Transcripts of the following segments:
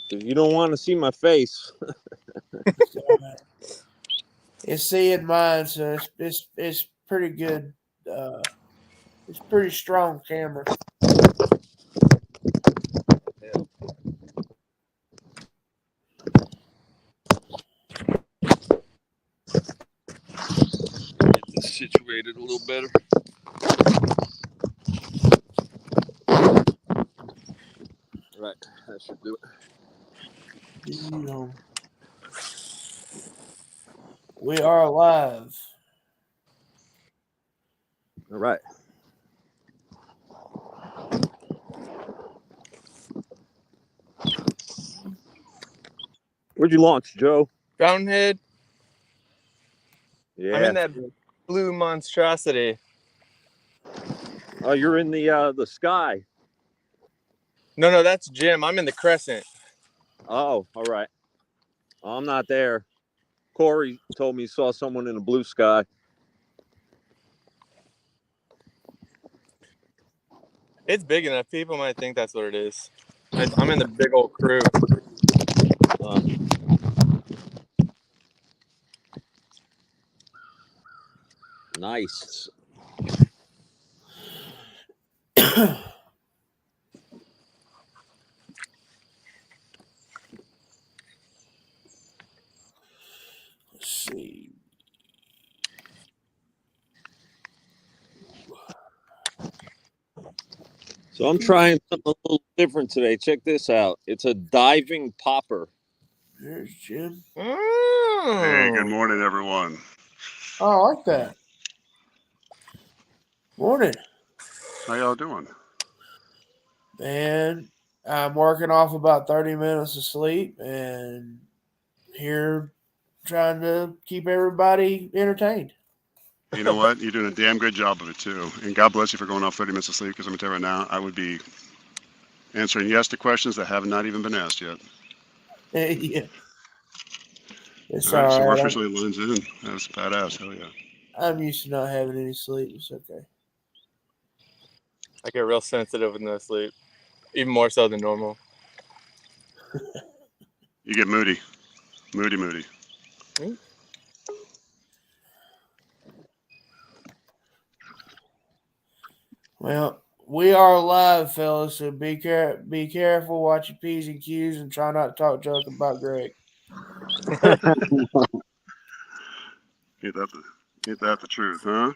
If you don't want to see my face, It's seeing mine, so it's pretty good. It's pretty strong camera. get this situated a little better. Right, that should do it. We are live. All right. Where'd you launch, Joe? Fountainhead. Yeah. I'm in that blue monstrosity. Oh, you're in the sky. No, that's Jim. I'm in the crescent. Oh, all right. I'm not there. Corey told me he saw someone in the blue sky. It's big enough. People might think that's what it is. I'm in the big old crew. Nice. Let's see. So I'm trying something a little different today. Check this out. It's a diving popper. There's Jim. Hey, good morning, everyone. Oh, I like that. Morning. How y'all doing? Man, I'm working off about 30 minutes of sleep and here trying to keep everybody entertained. You know what? You're doing a damn good job of it, too. And God bless you for going off 30 minutes of sleep, because I'm going to tell you right now, I would be answering yes to questions that have not even been asked yet. Yeah. It's All right, so we're right. officially lines in. That's badass. Hell yeah. I'm used to not having any sleep. It's okay. I get real sensitive with no sleep, even more so than normal. You get moody. Moody. Well, we are live, fellas, so be careful, watch your P's and Q's, and try not to talk junk about Greg. Ain't that the truth, huh?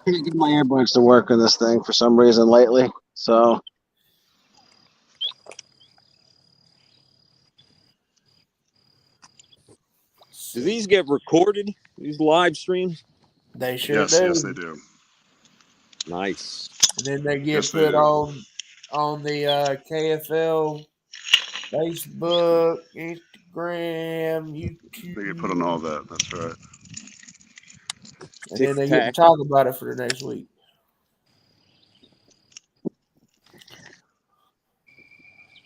I can't get my earbuds to work on this thing for some reason lately, so. Do these get recorded? These live streams? They sure Yes, do. yes, they do. Nice. And then they get Yes, they put do. on the KFL Facebook, Instagram, YouTube. They get put on all that. That's right. And then they get to talk about it for the next week.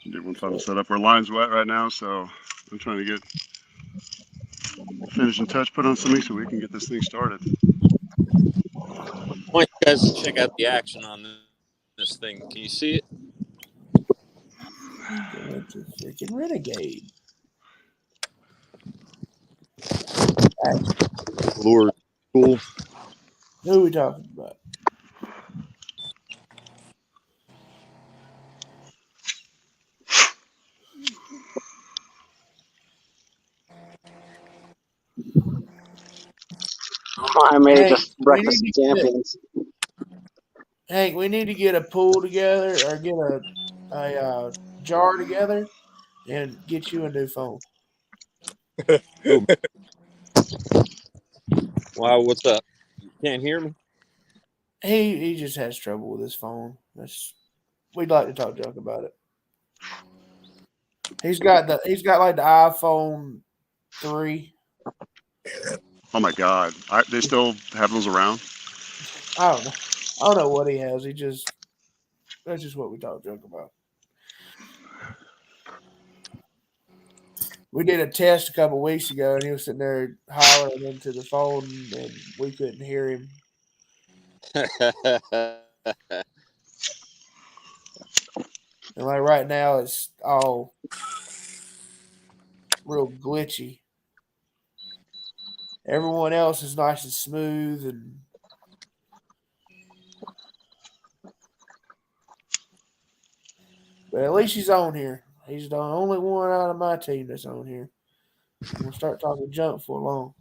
Everyone fun to set up. Our line's wet right now, so I'm trying to get finishing touch put on something so we can get this thing started. I want you guys to check out the action on this thing. Can you see it? It's a freaking renegade. Lure. Cool. Who are we talking about? I made just breakfast champions. Hank, we need to get a pool together or get a jar together and get you a new phone. Wow, what's up? You can't hear me? He just has trouble with his phone. We'd like to talk junk about it. He's got like the iPhone 3. Oh my God! They still have those around? I don't know what he has. That's just what we talk junk about. We did a test a couple weeks ago, and he was sitting there hollering into the phone, and we couldn't hear him. And like right now, it's all real glitchy. Everyone else is nice and smooth, and but at least he's on here. He's the only one out of my team that's on here. We'll start talking junk for long.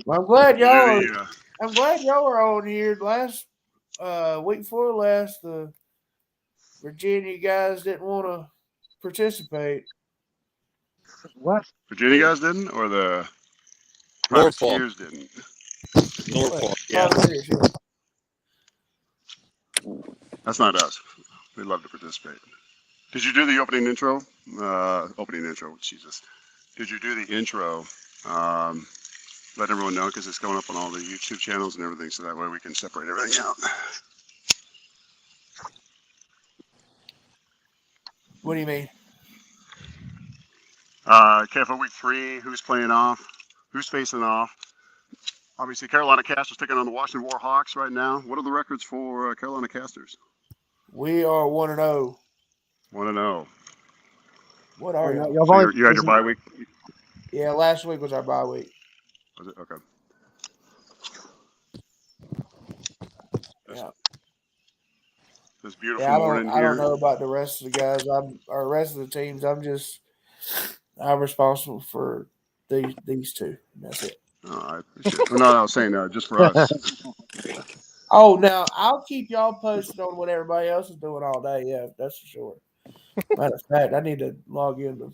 Well, I'm glad You y'all are. do the, I'm glad y'all are on here. Last week before last, the Virginia guys didn't want to participate. What? Virginia guys didn't, or the Norfolk. privateers didn't? Norfolk. Yeah. Privateers, yeah. That's not us. We'd love to participate. Did you do the opening intro? Jesus. Did you do the intro? Let everyone know because it's going up on all the YouTube channels and everything, so that way we can separate everything out. What do you mean? KFO week 3, who's playing off? Who's facing off? Obviously, Carolina Casters taking on the Washington Warhawks right now. What are the records for Carolina Casters? We are 1-0. 1-0. What are y'all? Y'all So only, you had your bye week? Yeah, last week was our bye week. Was it? Okay. Yeah. This beautiful Yeah, morning I don't here. know about the rest of the guys. Or rest of the teams. I'm responsible for these two. That's it. Oh, I appreciate it. No, I was saying just for us. Oh, now I'll keep y'all posted on what everybody else is doing all day. Yeah, that's for sure. Matter of fact, I need to log into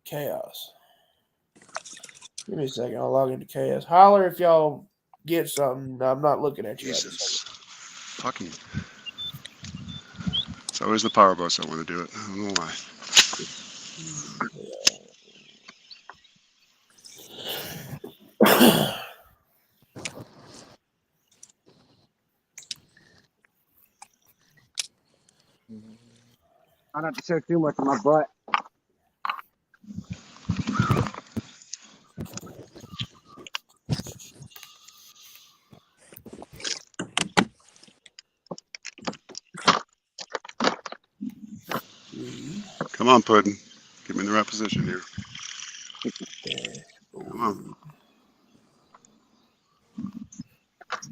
Chaos. Give me a second. I'll log into Chaos. Holler if y'all get something. I'm not looking at you right this Jesus. Fucking. It's always the power boats that want to do it. I don't know why. second. I don't have to show too much of my butt. Come on, Puddin. Get me in the right position here. Come on.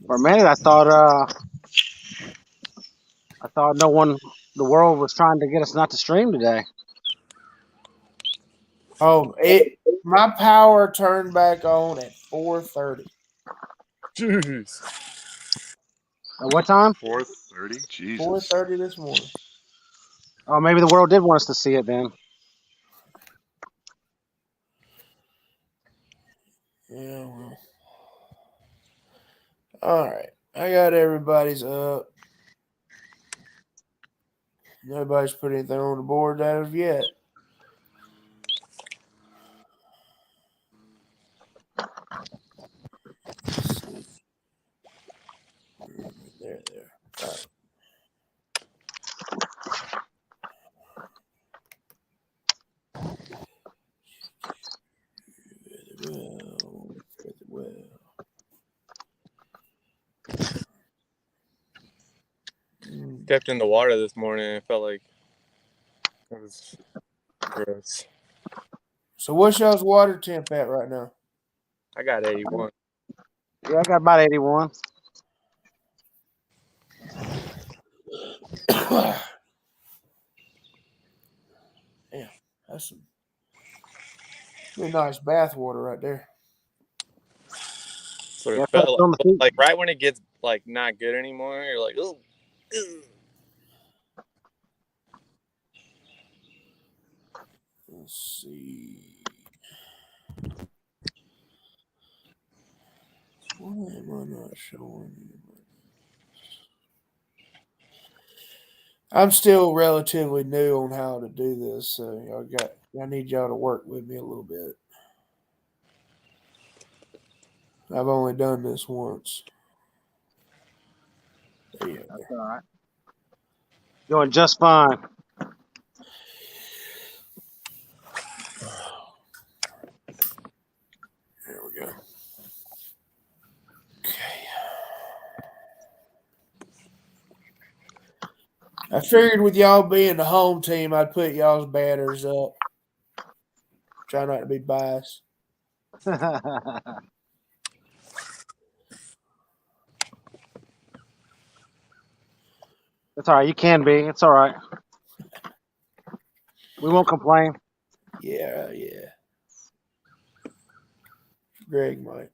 For a minute, I thought no one, the world was trying to get us not to stream today. Oh, my power turned back on at 4:30. Jeez. At what time? 4:30. Jesus. 4:30 this morning. Oh, maybe the world did want us to see it then. Yeah, well. All right. I got everybody's up. Nobody's put anything on the board as of yet. Let's see. There. All right. Well. Stepped in the water this morning and it felt like it was gross. So what's y'all's water temp at right now? I got 81. Yeah, I got about 81. Yeah, that's some really nice bath water right there. So Yeah, it fresh felt on the feet. like right when it gets like not good anymore, you're like, oh. Let's see. Why am I not showing you? I'm still relatively new on how to do this, so I need y'all to work with me a little bit. I've only done this once. There you go. That's all right. Doing just fine. There we go. Okay. I figured with y'all being the home team, I'd put y'all's batters up. Try not to be biased. That's all right. You can be. It's all right. We won't complain. Yeah. Greg might.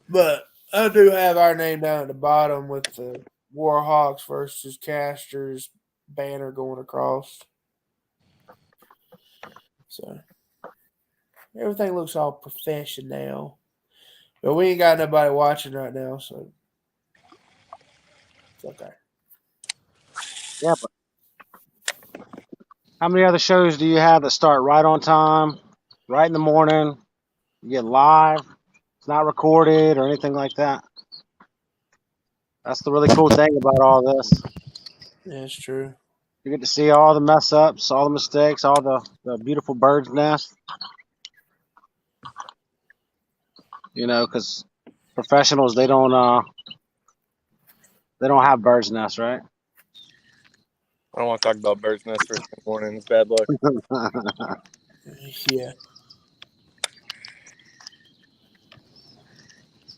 But I do have our name down at the bottom with the Warhawks versus Casters banner going across. So everything looks all professional. But we ain't got nobody watching right now, so it's okay. Yeah, but how many other shows do you have that start right on time, right in the morning? You get live. It's not recorded or anything like that. That's the really cool thing about all this. Yeah, it's true. You get to see all the mess ups, all the mistakes, all the beautiful bird's nest. You know, because professionals they don't have bird's nests, right? I don't want to talk about bird's nest first thing in the morning. It's bad luck. Yeah.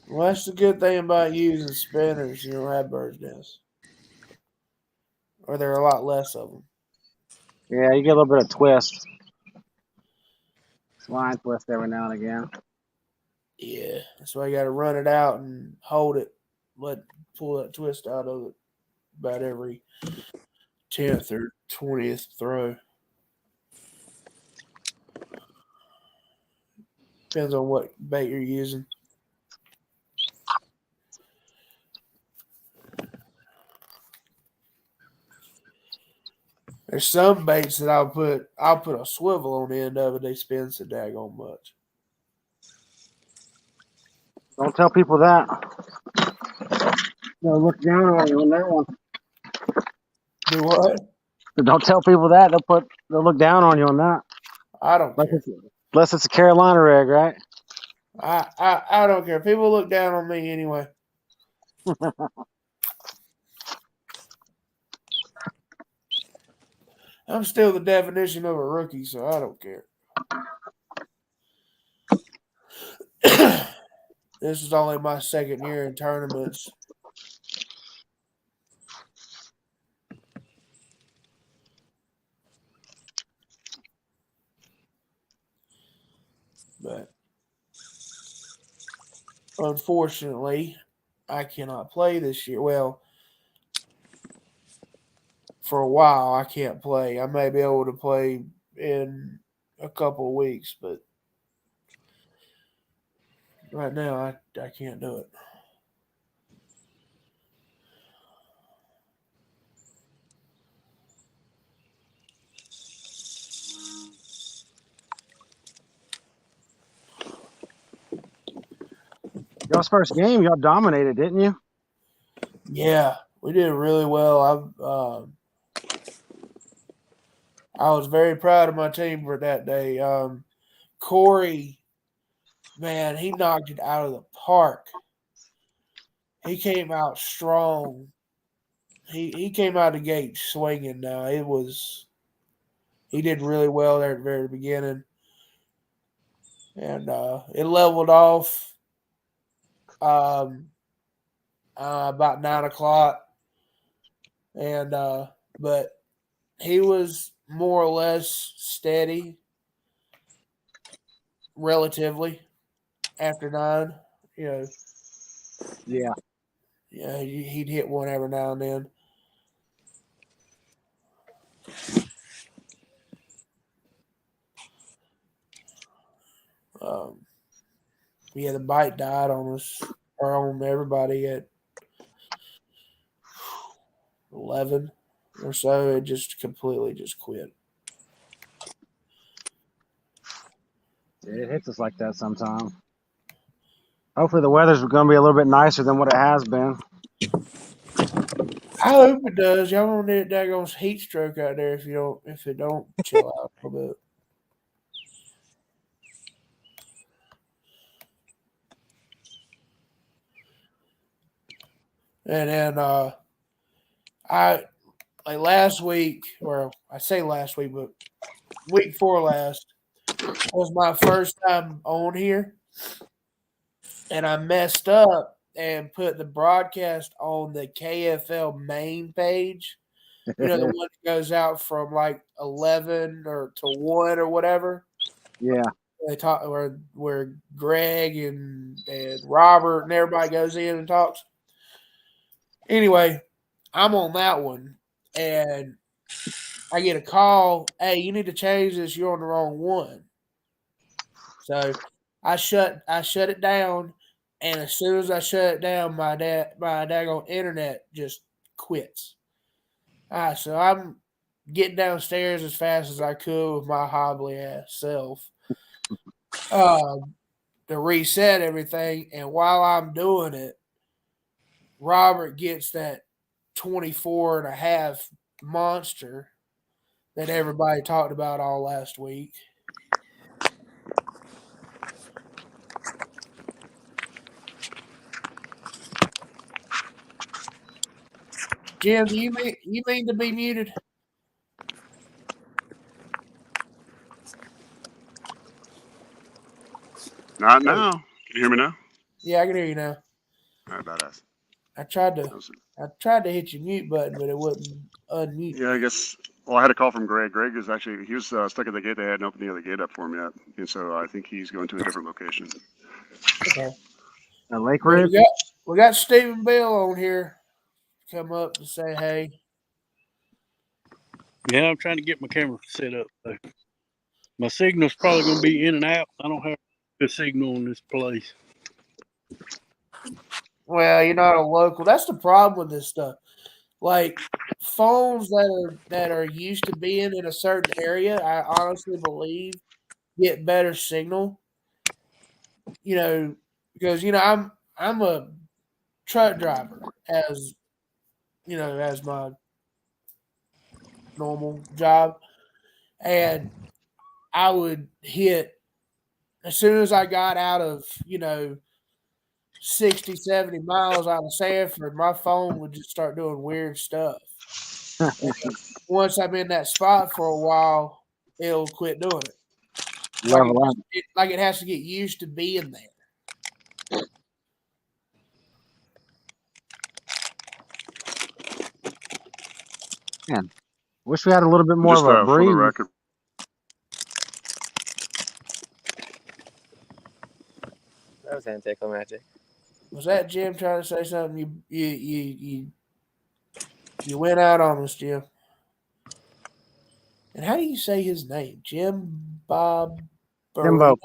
Well, that's the good thing about using spinners. You don't have bird's nests. Or there are a lot less of them. Yeah, you get a little bit of twist. Line twist every now and again. Yeah. That's why you got to run it out and hold it. Pull that twist out of it about every 10th or 20th throw. Depends on what bait you're using. There's some baits that I'll put a swivel on the end of it. They spin so daggone much. Don't tell people that. They'll look down on you on that one. Do what? Don't tell people that. They'll look down on you on that. I don't care. Unless it's a Carolina rig, right? I don't care. People look down on me anyway. I'm still the definition of a rookie, so I don't care. This is only my second year in tournaments. But unfortunately, I cannot play this year. Well, for a while, I can't play. I may be able to play in a couple of weeks, but right now, I can't do it. Y'all's first game, y'all dominated, didn't you? Yeah, we did really well. I was very proud of my team for that day. Corey, man, he knocked it out of the park. He came out strong. He came out of the gate swinging. Now he did really well there at the very beginning, and it leveled off about 9 o'clock, and but he was more or less steady, relatively after 9. You know, Yeah. he'd hit one every now and then. Yeah, the bite died on us or on everybody at 11 or so. It just completely just quit. It hits us like that sometimes. Hopefully the weather's going to be a little bit nicer than what it has been. I hope it does. Y'all gonna need a daggone heat stroke out there if it don't chill out a little bit. And then I like last week, or I say last week, but week before last was my first time on here, and I messed up and put the broadcast on the KFL main page. You know, the one that goes out from like 11 or to 1 or whatever. Yeah. They talk where Greg and Robert and everybody goes in and talks. Anyway, I'm on that one, and I get a call. Hey, you need to change this. You're on the wrong one. So I shut it down, and as soon as I shut it down, my daggone internet just quits. All right, so I'm getting downstairs as fast as I could with my hobbly ass self to reset everything. And while I'm doing it, Robert gets that 24 and a half monster that everybody talked about all last week. Jim, you mean to be muted? Not now. Can you hear me now? Yeah, I can hear you now. All right, badass. I tried That was- to hit your mute button, but it wouldn't unmute. Yeah, I guess. Well, I had a call from Greg. Greg is actually he was stuck at the gate. They hadn't opened the other gate up for him yet, and so I think he's going to a different location. Okay. At Lake But Ridge? we got Stephen Bill on here. Come up to say hey. Yeah, I'm trying to get my camera set up. So my signal's probably going to be in and out. I don't have a signal in this place. Well, you're not a local. That's the problem with this stuff. Like phones that are used to being in a certain area, I honestly believe get better signal. You know, because I'm a truck driver as as my normal job, and I would hit as soon as I got out of 60, 70 miles out of Sanford, my phone would just start doing weird stuff. Once I'm in that spot for a while, it'll quit doing it. Level up. Like it has to get used to being there. Man, wish we had a little bit more Just of a for the breeze. record, That was anticlimactic. Was that Jim trying to say something? You went out on us, Jim. And how do you say his name? Jim Bob Jimbo.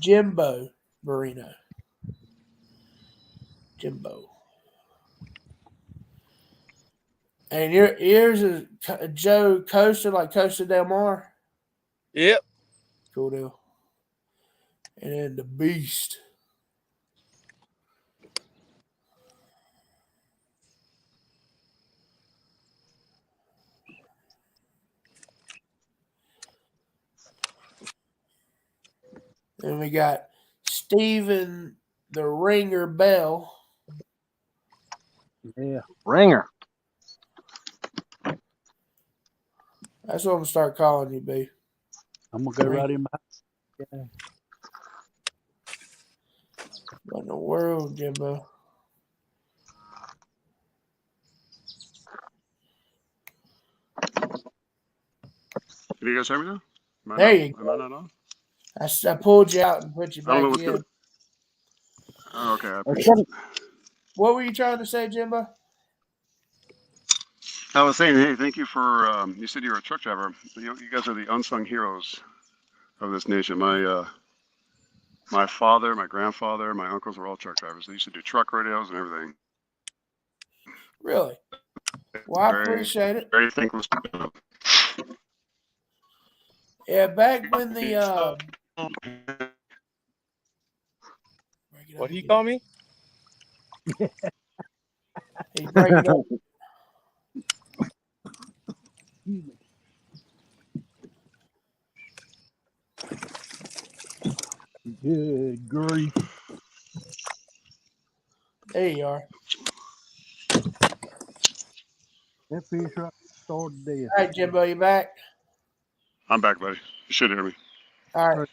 Jimbo Marino. Jimbo. And yours is Joe Costa, like Costa Del Mar? Yep. Cool deal. And then the Beast. And we got Steven the Ringer Bell. Yeah. Ringer. That's what I'm going to start calling you, B. I'm going to go right in my house. What in the world, Jimbo? can you guys hear me now? There you go. Am I not on? I pulled you out and put you I don't know back what's in. good. Oh, okay, I appreciate it. What were you trying to say, Jimbo? I was saying, hey, thank you for. You said you were a truck driver. You guys are the unsung heroes of this nation. My father, my grandfather, my uncles were all truck drivers. They used to do truck radios and everything. Really? Well, I appreciate it. Very thankless. Yeah, back when the What do you call me? he's breaking up. Good grief. There you are. That fish right started dead. All right, Jimbo, you back? I'm back, buddy. You should hear me. All right.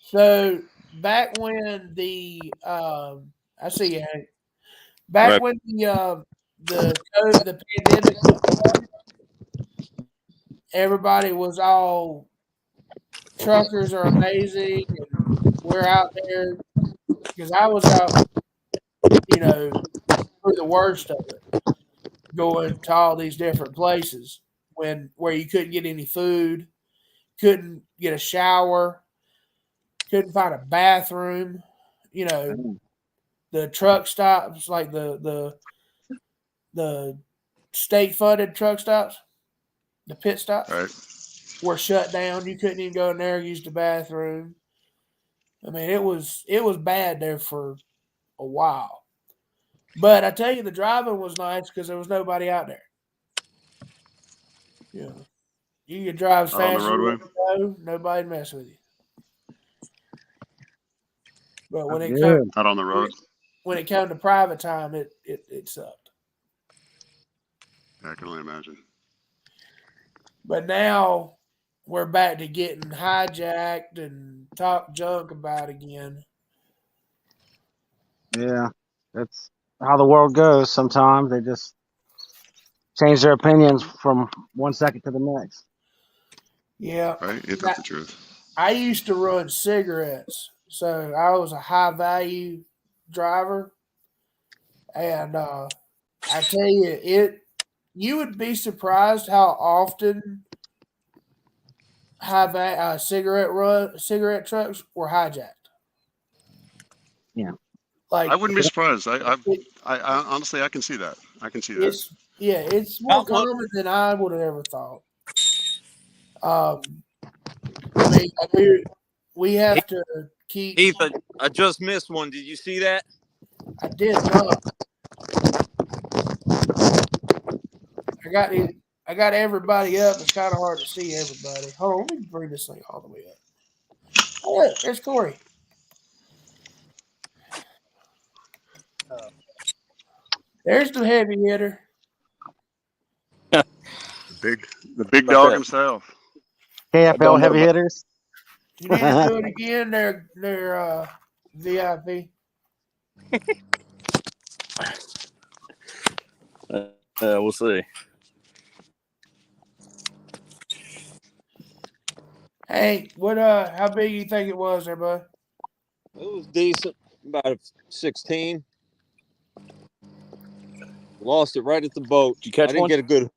So back when I see you, Hank. Back Right. when the pandemic started, everybody was all truckers are amazing, and we're out there because I was out, through the worst of it, going to all these different places where you couldn't get any food, couldn't get a shower, couldn't find a bathroom. The truck stops, like the state funded truck stops, the pit stops, All right. were shut down. You couldn't even go in there and use the bathroom. I mean, it was bad there for a while. But I tell you, the driving was nice because there was nobody out there. You could drive as Out on the fast as you roadway. want to go, nobody mess with you. But when it Good. Out on the road. come to private time, it sucked. Yeah, I can only imagine. But now we're back to getting hijacked and talk junk about again. Yeah, that's how the world goes. Sometimes they just change their opinions from 1 second to the next. Yeah. Right? Ain't that the truth? I used to run cigarettes, so I was a high value driver, and I tell you, you would be surprised how often cigarette trucks were hijacked. Yeah. Like I wouldn't be surprised. I honestly, I can see that. I can see that. it's more common than I would have ever thought. I mean, we have to keep. Heath, I just missed one. Did you see that? I did not. I got everybody up. It's kind of hard to see everybody. Hold on, let me bring this thing all the way up. Oh, look, there's Corey. There's the heavy hitter. The big dog himself. KFL heavy hitters. You need to do it again. They're VIP. We'll see. Hey, how big you think it was there, bud? It was decent. About a 16. Lost it right at the boat. Did you catch I didn't one? get a good.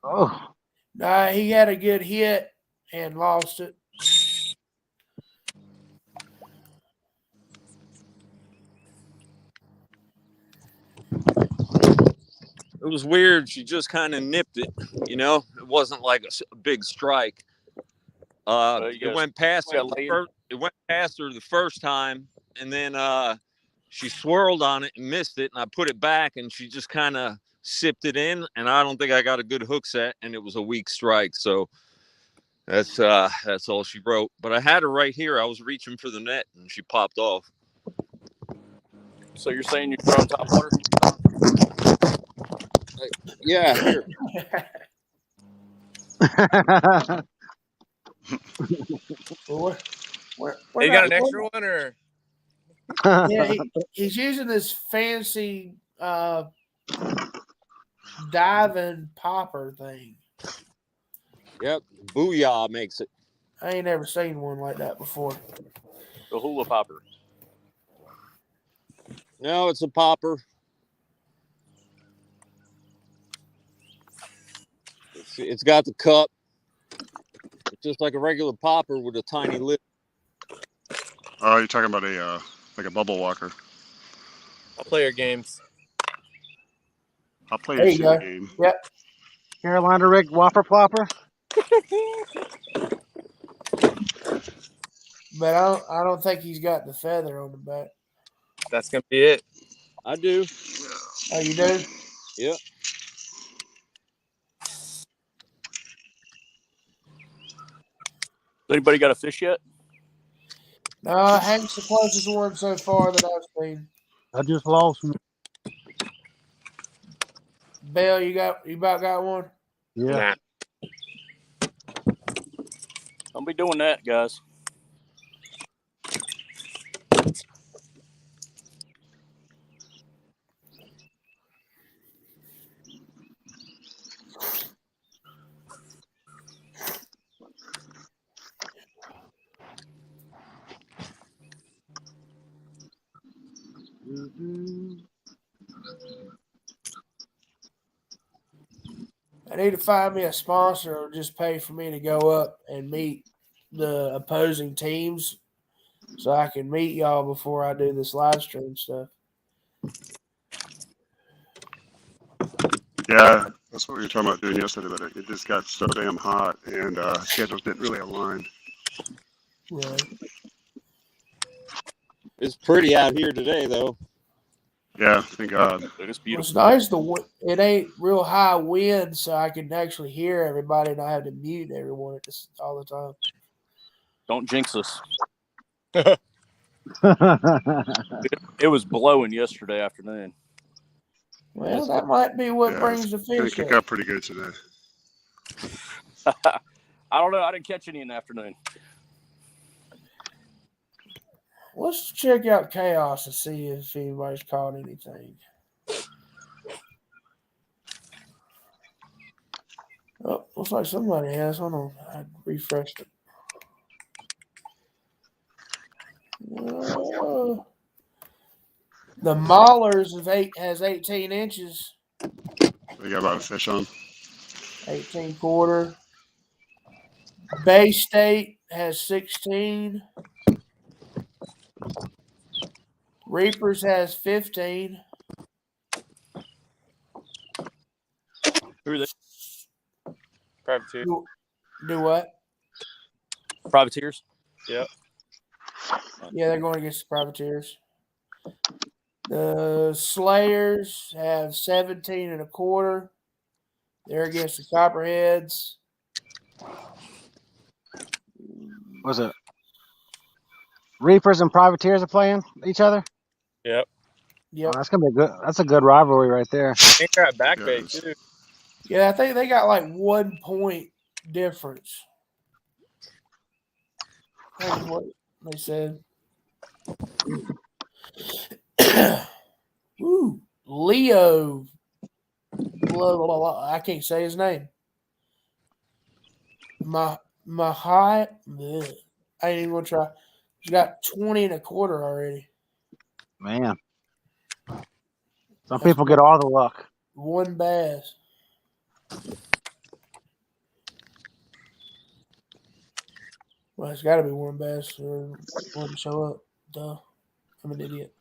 Oh, Nah, he had a good hit and lost it. It was weird. She just kind of nipped it. It wasn't like a big strike. It went past her. It went past her the first time, and then she swirled on it and missed it. And I put it back, and she just kind of sipped it in. And I don't think I got a good hook set, and it was a weak strike. So that's all she wrote. But I had her right here. I was reaching for the net, and she popped off. So you're saying you're on top water? Yeah, here. You got an extra one, or? Yeah, he's using this fancy diving popper thing. Yep, Booyah makes it. I ain't ever seen one like that before. The hula popper. No, it's a popper. It's got the cup. It's just like a regular popper with a tiny lip. Oh, you're talking about like a bubble walker. I'll play your games. I'll play There a you go. shit game. Yep. Carolina Rick Whopper Plopper. But I don't think he's got the feather on the back. That's gonna be it. I do. Oh, you do? Yep. Anybody got a fish yet? No, Hank's the closest one so far that I've seen. I just lost one. Bill, you about got one? Yeah. Nah. Don't be doing that, guys. I need to find me a sponsor or just pay for me to go up and meet the opposing teams so I can meet y'all before I do this live stream stuff. Yeah, that's what we were talking about doing yesterday, but it just got so damn hot and schedules didn't really align. Right. It's pretty out here today, though. Yeah, thank God. Dude, it's Well, beautiful. it's nice. It ain't real high wind, so I can actually hear everybody and I have to mute everyone all the time. Don't jinx us. It was blowing yesterday afternoon. Well, that might be what brings the It's gonna fish kick up. up pretty good today. I don't know. I didn't catch any in the afternoon. Let's check out Chaos and see if anybody's caught anything. Oh, looks like somebody has. Hold on. I refreshed it. The Maulers has 18 inches. We got a lot of fish on. 18 quarter. Bay State has 16. Reapers has 15. Who are they? Privateer. Do what? Privateers? Yep. Yeah, they're going against the Privateers. The Slayers have 17 and a quarter. They're against the Copperheads. Was it Reapers and Privateers are playing each other? Yep. Yep. Oh, that's gonna be good. That's a good rivalry right there. I think they're at back Yeah, bay it is. too. Yeah, I think they got like 1 point difference. That's what they said. Ooh, Leo. Blah, blah, blah. I can't say his name. Mahai. I ain't even gonna try. He's got 20 and a quarter already. Man, some people get all the luck. 1 bass. Well, it's got to be 1 bass or wouldn't show up. Duh. I'm an idiot.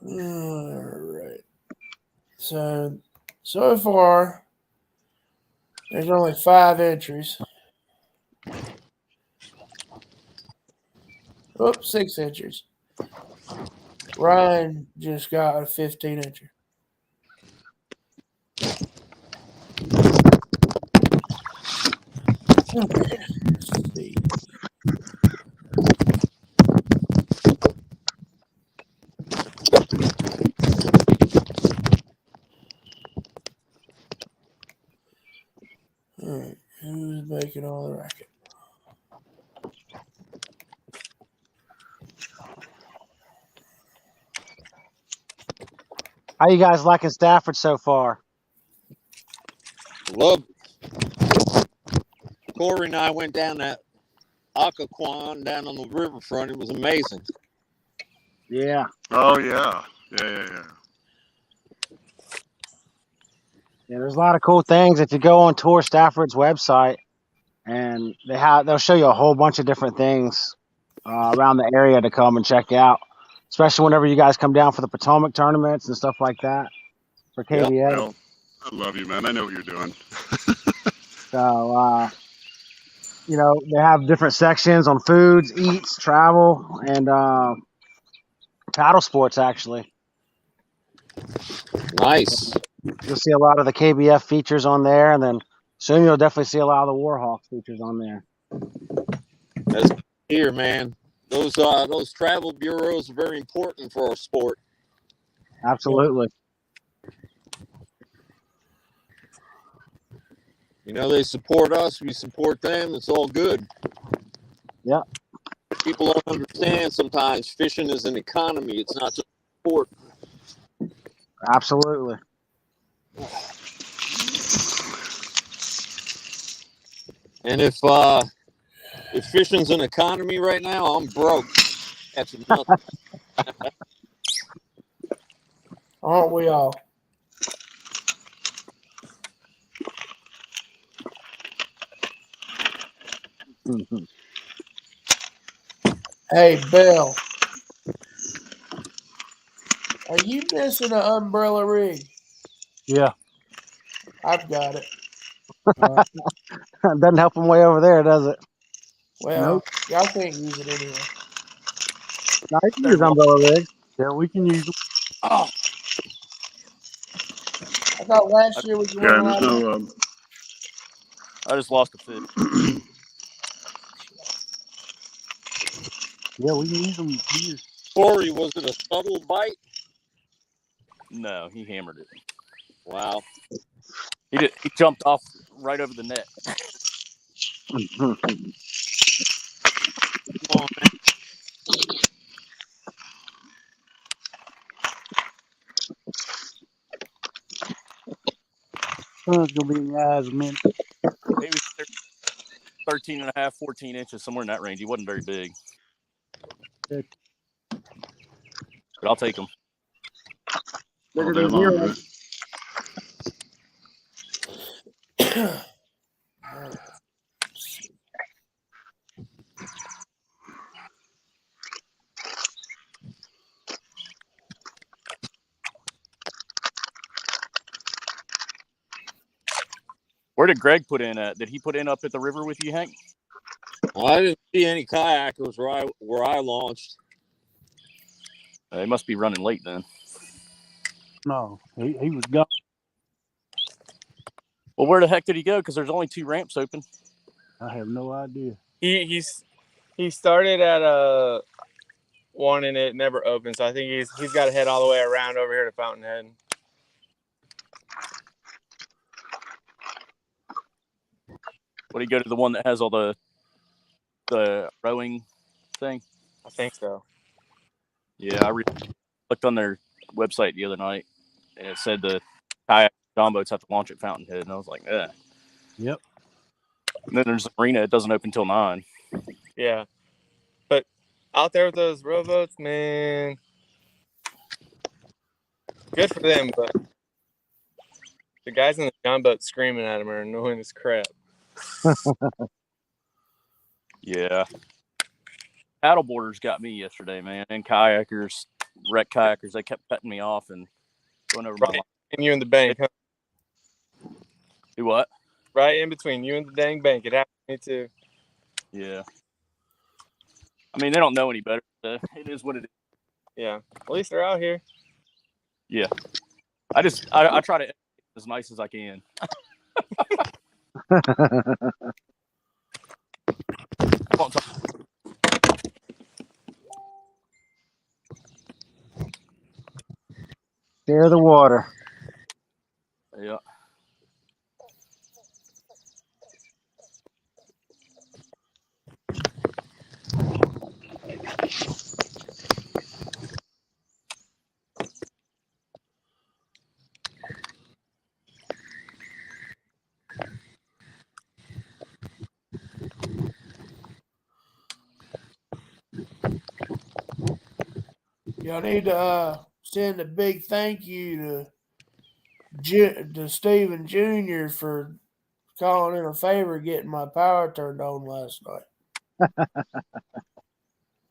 All right. So far, there's only 5 entries. Oops, 6 entries. Ryan just got a 15 incher. Okay, let's see. All right, who's making all the racket? How you guys liking Stafford so far? Love it. Corey and I went down that Occoquan down on the riverfront. It was amazing. Yeah. Oh yeah. Yeah. Yeah, there's a lot of cool things. If you go on Tour Stafford's website, and they'll show you a whole bunch of different things around the area to come and check out, especially whenever you guys come down for the Potomac tournaments and stuff like that for KBA. Well, I love you, man. I know what you're doing. So, they have different sections on foods, eats, travel, and paddle sports, actually. Nice. You'll see a lot of the KBF features on there, and then soon you'll definitely see a lot of the Warhawks features on there. That's here, man. those travel bureaus are very important for our sport. Absolutely. You know, they support us, we support them. It's all good. Yeah. People don't understand sometimes fishing is an economy. It's not just a sport. Absolutely. And if fishing's an economy right now, I'm broke. Catching nothing. Aren't we all? Mhm. Hey, Bill. Are you missing an umbrella rig? Yeah. I've got it. Doesn't help them way over there, does it? Well, Nope. y'all can't use it anyway. No, you can use umbrella rig. Yeah, we can use them. Oh, I thought last year we could Yeah, run and there's around. no. I just lost a fish. yeah, we can use them here. Corey, was it a subtle bite? No, he hammered it. Wow. He jumped off right over the net. Come on, man. Sun's gonna be in the eyes of men. Maybe 13 and a half, 14 inches, somewhere in that range. He wasn't very big. Good. But I'll take him. All day long, right? Where did Greg put in at? Did he put in up at the river with you, Hank? Well, I didn't see any kayakers where I launched. They must be running late then. No, he was gone. Well, where the heck did he go? Because there's only 2 ramps open. I have no idea. He started at one and it never opened, so I think he's got to head all the way around over here to Fountainhead. Would he go to the one that has all the rowing thing? I think so. Yeah, I looked on their website the other night, and it said the kayak John boats have to launch at Fountainhead, and I was like, eh. Yep. And then there's the marina. It doesn't open till 9. Yeah, but out there with those rowboats, man, good for them. But the guys in the John boat screaming at them are annoying as crap. Yeah. Paddleboarders got me yesterday, man, and kayakers, wreck kayakers. They kept cutting me off and going over my line. And you and the bank, huh? Do what? Right in between you and the dang bank. It happened to me too. Yeah. I mean, they don't know any better. So it is what it is. Yeah. At least they're out here. Yeah. I try to as nice as I can. Share the water. Yeah. Y'all need to send a big thank you to Stephen Jr. for calling in a favor getting my power turned on last night.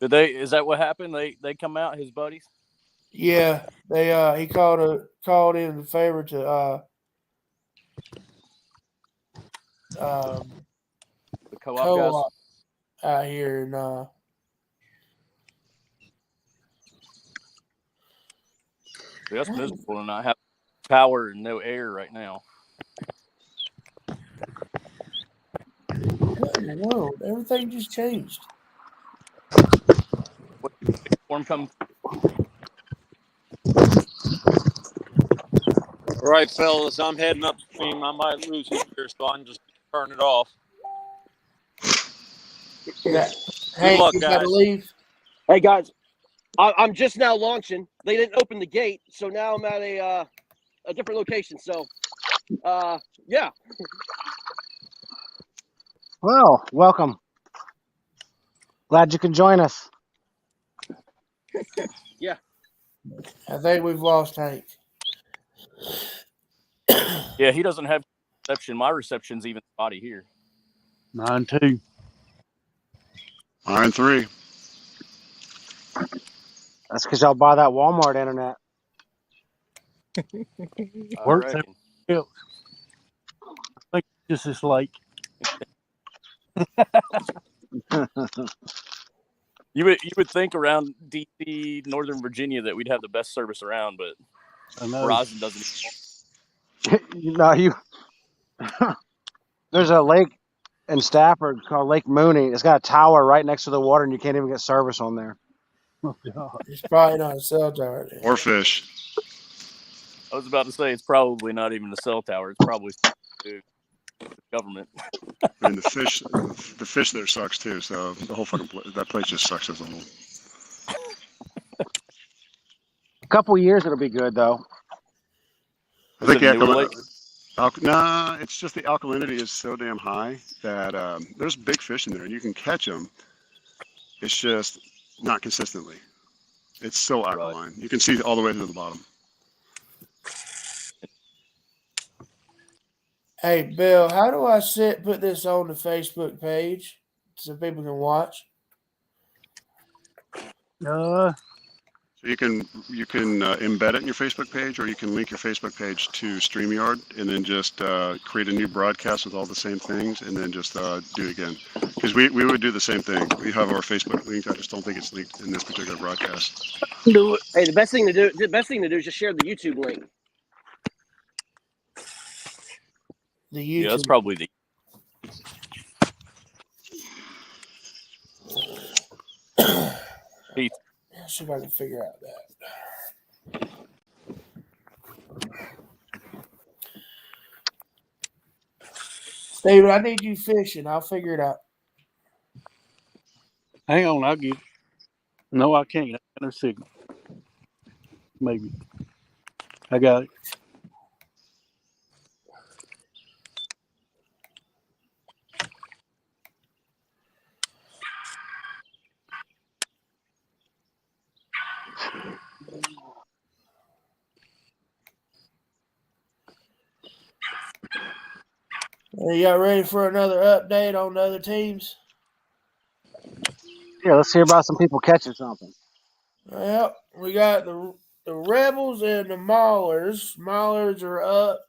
Did they? Is that what happened? They come out, his buddies. Yeah, he called in a favor to The co-op guys. co-op out here in That's miserable to not have power and no air right now. what in the world? Everything just changed. storm come. All right, fellas, I'm heading upstream. I might lose you here, so I'm just gonna turn it off. Yeah. Good Hank, luck, you got to guys. leave. Hey guys, I'm just now launching. They didn't open the gate, so now I'm at a different location. So, yeah. Well, welcome. Glad you could join us. Yeah. I think we've lost Hank. Yeah, he doesn't have reception. My reception's even spotty here. 9-2. Mine 3. That's because y'all buy that Walmart internet. I Works reckon. else. I think just this lake. You would think around DC, Northern Virginia, that we'd have the best service around, but I know. Verizon doesn't. There's a lake in Stafford called Lake Mooney. It's got a tower right next to the water, and you can't even get service on there. Oh, God. It's probably not a cell tower. Or fish. I was about to say it's probably not even the cell tower. It's probably the government. I mean, the fish there sucks too. So the whole fucking that place just sucks as a whole. A couple years, it'll be good, though. I think Is it Newer Lake? nah, it's just the alkalinity is so damn high that there's big fish in there, and you can catch them. It's just not consistently. It's so alkaline. You can see all the way to the bottom. Hey, Bill, how do I put this on the Facebook page so people can watch? So you can embed it in your Facebook page, or you can link your Facebook page to StreamYard, and then just create a new broadcast with all the same things, and then just do it again. Because we would do the same thing. We have our Facebook linked. I just don't think it's linked in this particular broadcast. Do it. Hey, the best thing to do is just share the YouTube link. The YouTube. Yeah, that's probably the. Heath. Let's see if I can figure out that. Steven, I need you fishing. I'll figure it out. Hang on, I'll get it. No, I can't. I got no signal. Maybe. I got it. Are y'all ready for another update on the other teams? Yeah, let's hear about some people catching something. Well, we got the Rebels and the Maulers. Maulers are up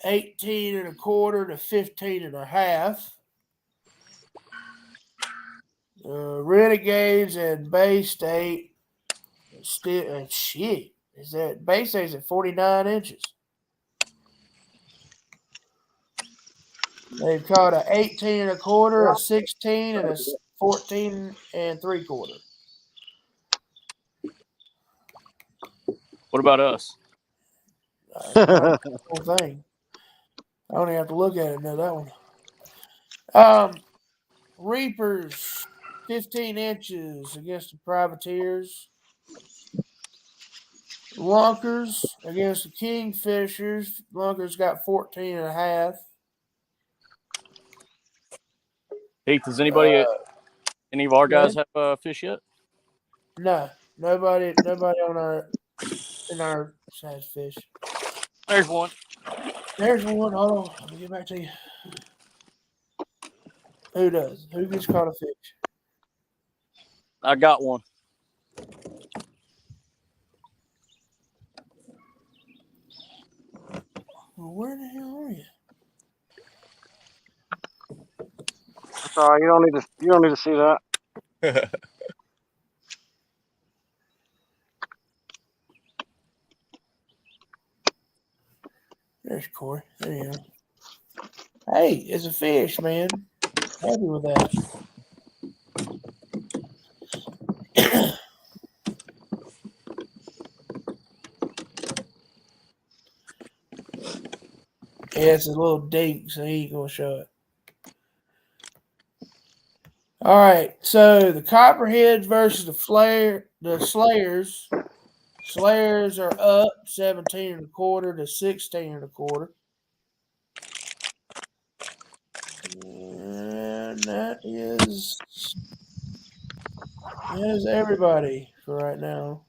18.25 to 15.5. Renegades and Bay State still shit. Is that Bay State's at 49 inches? They've caught a 18.25, a 16, and a 14.75. What about us? The whole thing. I don't even have to look at it to know that one. Reapers, 15 inches against the Privateers. Lunkers against the Kingfishers. Lunkers got 14.5. Heath, does anybody, any of our guys have fish yet? No, nobody on in our size fish. There's one. There's one. Hold on, let me get back to you. Who does? Who gets caught a fish? I got one. Well, where the hell are you? Sorry, you don't need to see that. There's Corey. There you go. Hey, it's a fish, man. Happy with that. Yeah, it's a little dink, so he ain't gonna show it. All right, so the Copperheads versus the Slayers. Slayers are up 17 1/4 to 16 1/4. And that is everybody for right now.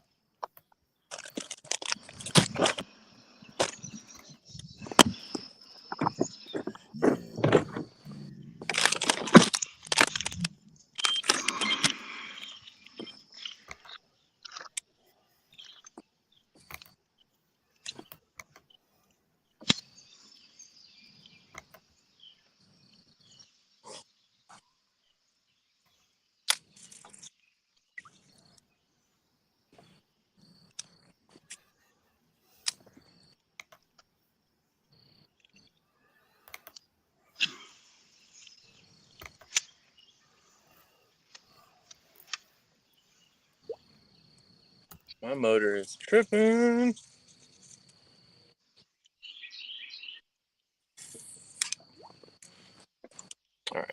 My motor is tripping. All right.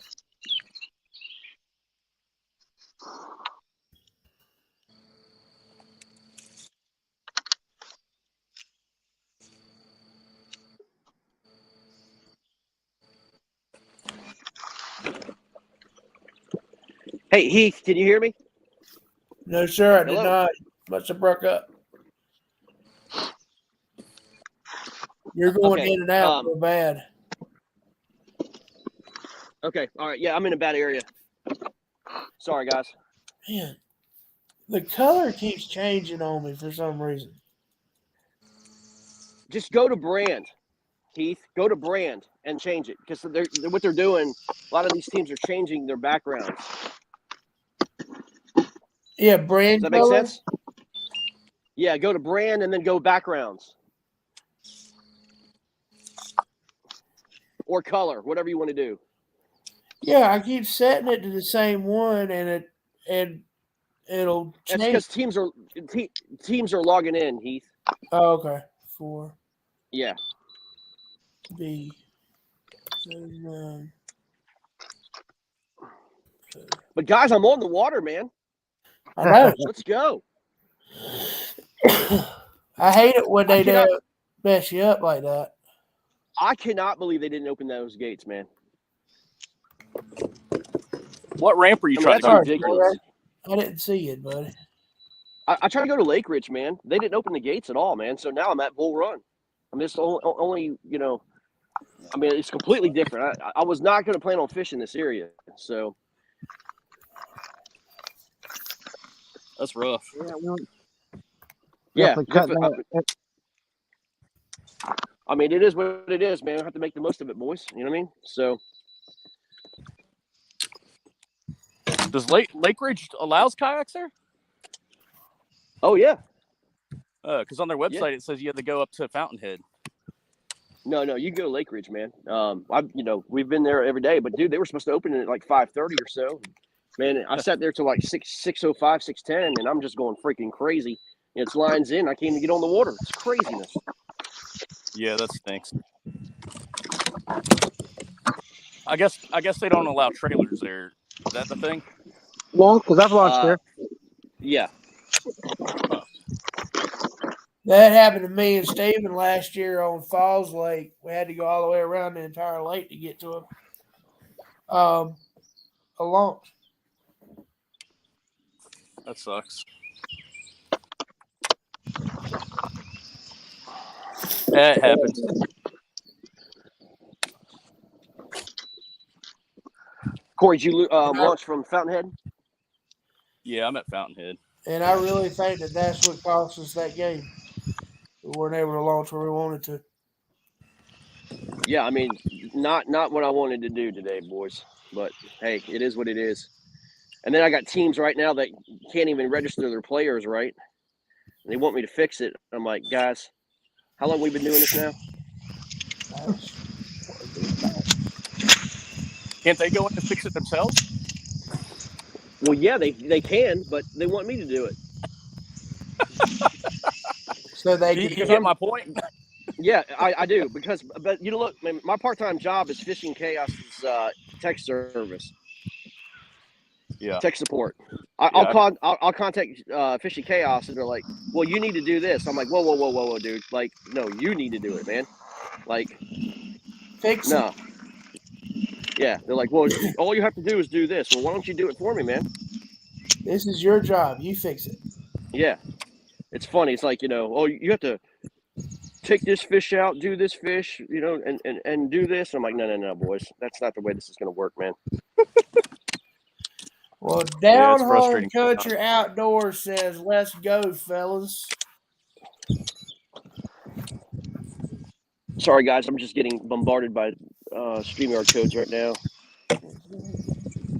Hey, Heath, can you hear me? No, sir, I did Hello? not. Must have broke up. You're going Okay, in and out real bad. Okay, all right. Yeah, I'm in a bad area. Sorry, guys. Man, the color keeps changing on me for some reason. Just go to brand, Heath. Go to brand and change it because what they're doing. A lot of these teams are changing their backgrounds. Yeah, brand. Does that make sense? Yeah, go to brand and then go backgrounds or color, whatever you want to do. Yeah, I keep setting it to the same one, and it'll change. That's because teams are logging in, Heath. Oh, okay. 4. Yeah. B. 7. But guys, I'm on the water, man. I know. Let's go. I hate it when they mess you up like that. I cannot believe they didn't open those gates, man. What ramp are you trying to that's do? ridiculous. I didn't see it, buddy. I tried to go to Lake Ridge, man. They didn't open the gates at all, man. So now I'm at Bull Run. I'm just only I mean, it's completely different. I was not going to plan on fishing this area, so That's rough. yeah. I mean, it is what it is, man. I have to make the most of it, boys. You know what I mean? So, Does Lake Ridge allows kayaks there? oh yeah. Because on their website it says you have to go up to Fountainhead. No, you can go to Lake Ridge, man. We've been there every day, but dude, they were supposed to open it at like 5:30 or so. Man, I sat there till like 6:05, 6:10, and I'm just going freaking crazy. It's lines in. I can't even get on the water. It's craziness. Yeah, that stinks. I guess they don't allow trailers there. Is that the thing? Well, because that's why I'm scared. Yeah. That happened to me and Steven last year on Falls Lake. We had to go all the way around the entire lake to get to a launch. That sucks. That happens. Corey, did you launch from Fountainhead? Yeah, I'm at Fountainhead. And I really think that's what cost us that game. We weren't able to launch where we wanted to. Yeah, I mean, not what I wanted to do today, boys. But hey, it is what it is. And then I got teams right now that can't even register their players right. And they want me to fix it. I'm like, guys, how long have we been doing this now? Can't they go in and fix it themselves? Well, yeah, they can, but they want me to do it. So they You can get my point. Yeah, I do but you know, look, man, my part-time job is Fishing Chaos's text service, Yeah. tech support. Yeah. I'll contact Fishing Chaos, and they're like, "Well, you need to do this." I'm like, "Whoa, dude! Like, no, you need to do it, man. Like, Fix no, it. yeah." They're like, "Well, all you have to do is do this." Well, why don't you do it for me, man? This is your job. You fix it. Yeah, it's funny. It's like, you know, oh, you have to take this fish out, do this fish, you know, and do this. I'm like, no, boys, that's not the way this is going to work, man. Well, Yeah, Down it's Home frustrating. Country Outdoors says, "Let's go, fellas." Sorry, guys, I'm just getting bombarded by StreamYard codes right now.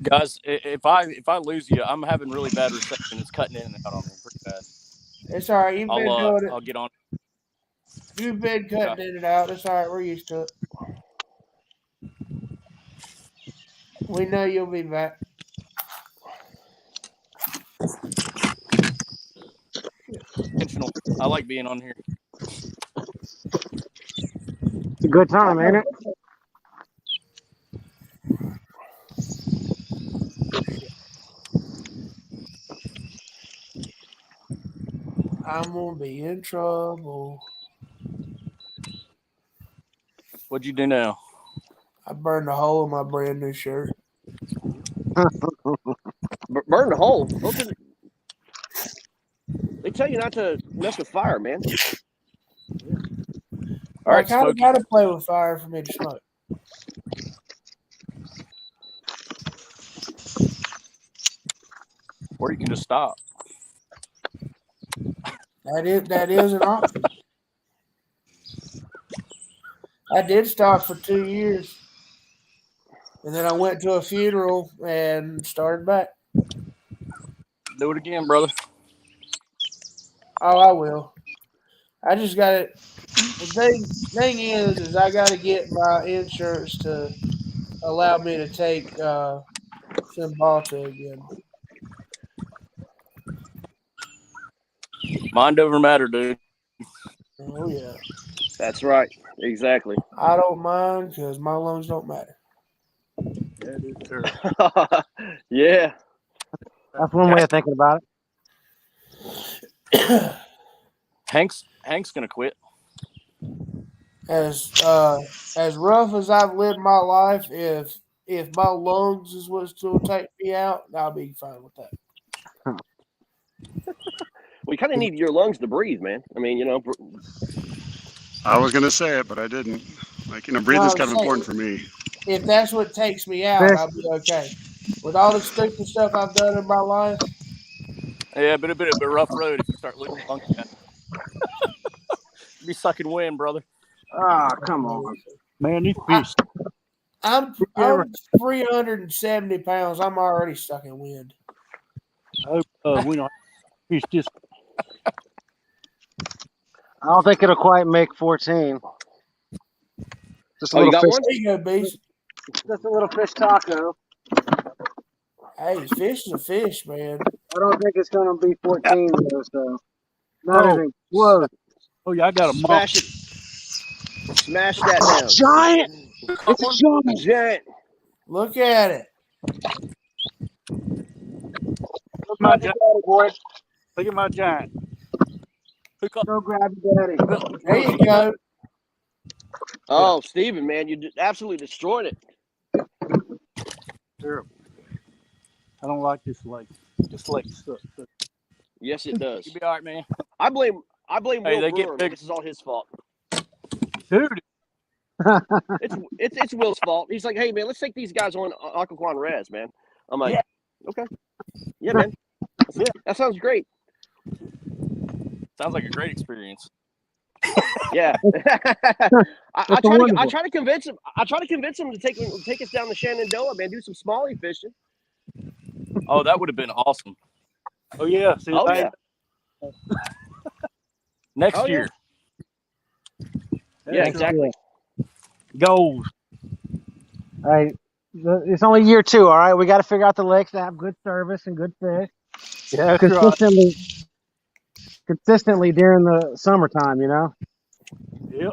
Guys, if I lose you, I'm having really bad reception. It's cutting in and out on me pretty bad. It's all right. You've been doing it. I'll get on. You've been cutting in and out. It's all right. We're used to it. We know you'll be back. Intentional. I like being on here. It's a good time, ain't it? I'm gonna be in trouble. What'd you do now? I burned a hole in my brand new shirt. Burn the hole. They tell you not to mess with fire, man. All right, I kind of Smokey. got to play with fire for me to smoke. Or you can just stop. That is an option. I did stop for 2 years, and then I went to a funeral and started back. Do it again, brother. Oh, I will. I just got it. The thing is I got to get my insurance to allow me to take Cymbalta again. Mind over matter, dude. Oh yeah, That's right. Exactly. I don't mind because my lungs don't matter. That is terrible. Yeah. That's one way of thinking about it. Hank's gonna quit. As rough as I've lived my life, if my lungs is what's to take me out, I'll be fine with that. We kind of need your lungs to breathe, man. I mean, you know. I was gonna say it, but I didn't. Like, you know, breathing's kind of important for me. If that's what takes me out, I'll be okay. With all the stupid stuff I've done in my life. Yeah, but a bit of a rough road if you start losing lungs. Be sucking wind, brother. Ah, come on. Man, these fish. I'm 370 pounds. I'm already stuck in wind. We don't. Fish just. I don't think it'll quite make 14. Just a Oh, you little got fish. one? There you go, Beast. Just a little fish taco. Hey, fish is a fish, man. I don't think it's gonna be 14 though, so not even close. Oh yeah, I got a Smash it. Smash that down. Giant! It's a giant! Giant. Look at it. Look at my giant, boy. Look at my giant. Go grab your daddy. There you go. Oh, Steven, man, you absolutely destroyed it. Terrible. I don't like this lake. This lake sucks. Yes, it does. You be all right, man. I blame Hey, Will they get Brewer. big. This is all his fault. Dude, It's Will's fault. He's like, hey man, let's take these guys on Occoquan Res, man. I'm like, okay, yeah, man. Yeah, that sounds great. Sounds like a great experience. Yeah. I try to convince him. I try to convince him to take us down the Shenandoah, man. Do some smallie fishing. Oh, that would have been awesome. oh yeah. See, Oh yeah. Next Oh, yeah. year. Yeah, exactly. Goals. All right. It's only year 2, all right? We got to figure out the lakes that have good service and good fish. Yeah, that's right. Consistently during the summertime, you know? Yep.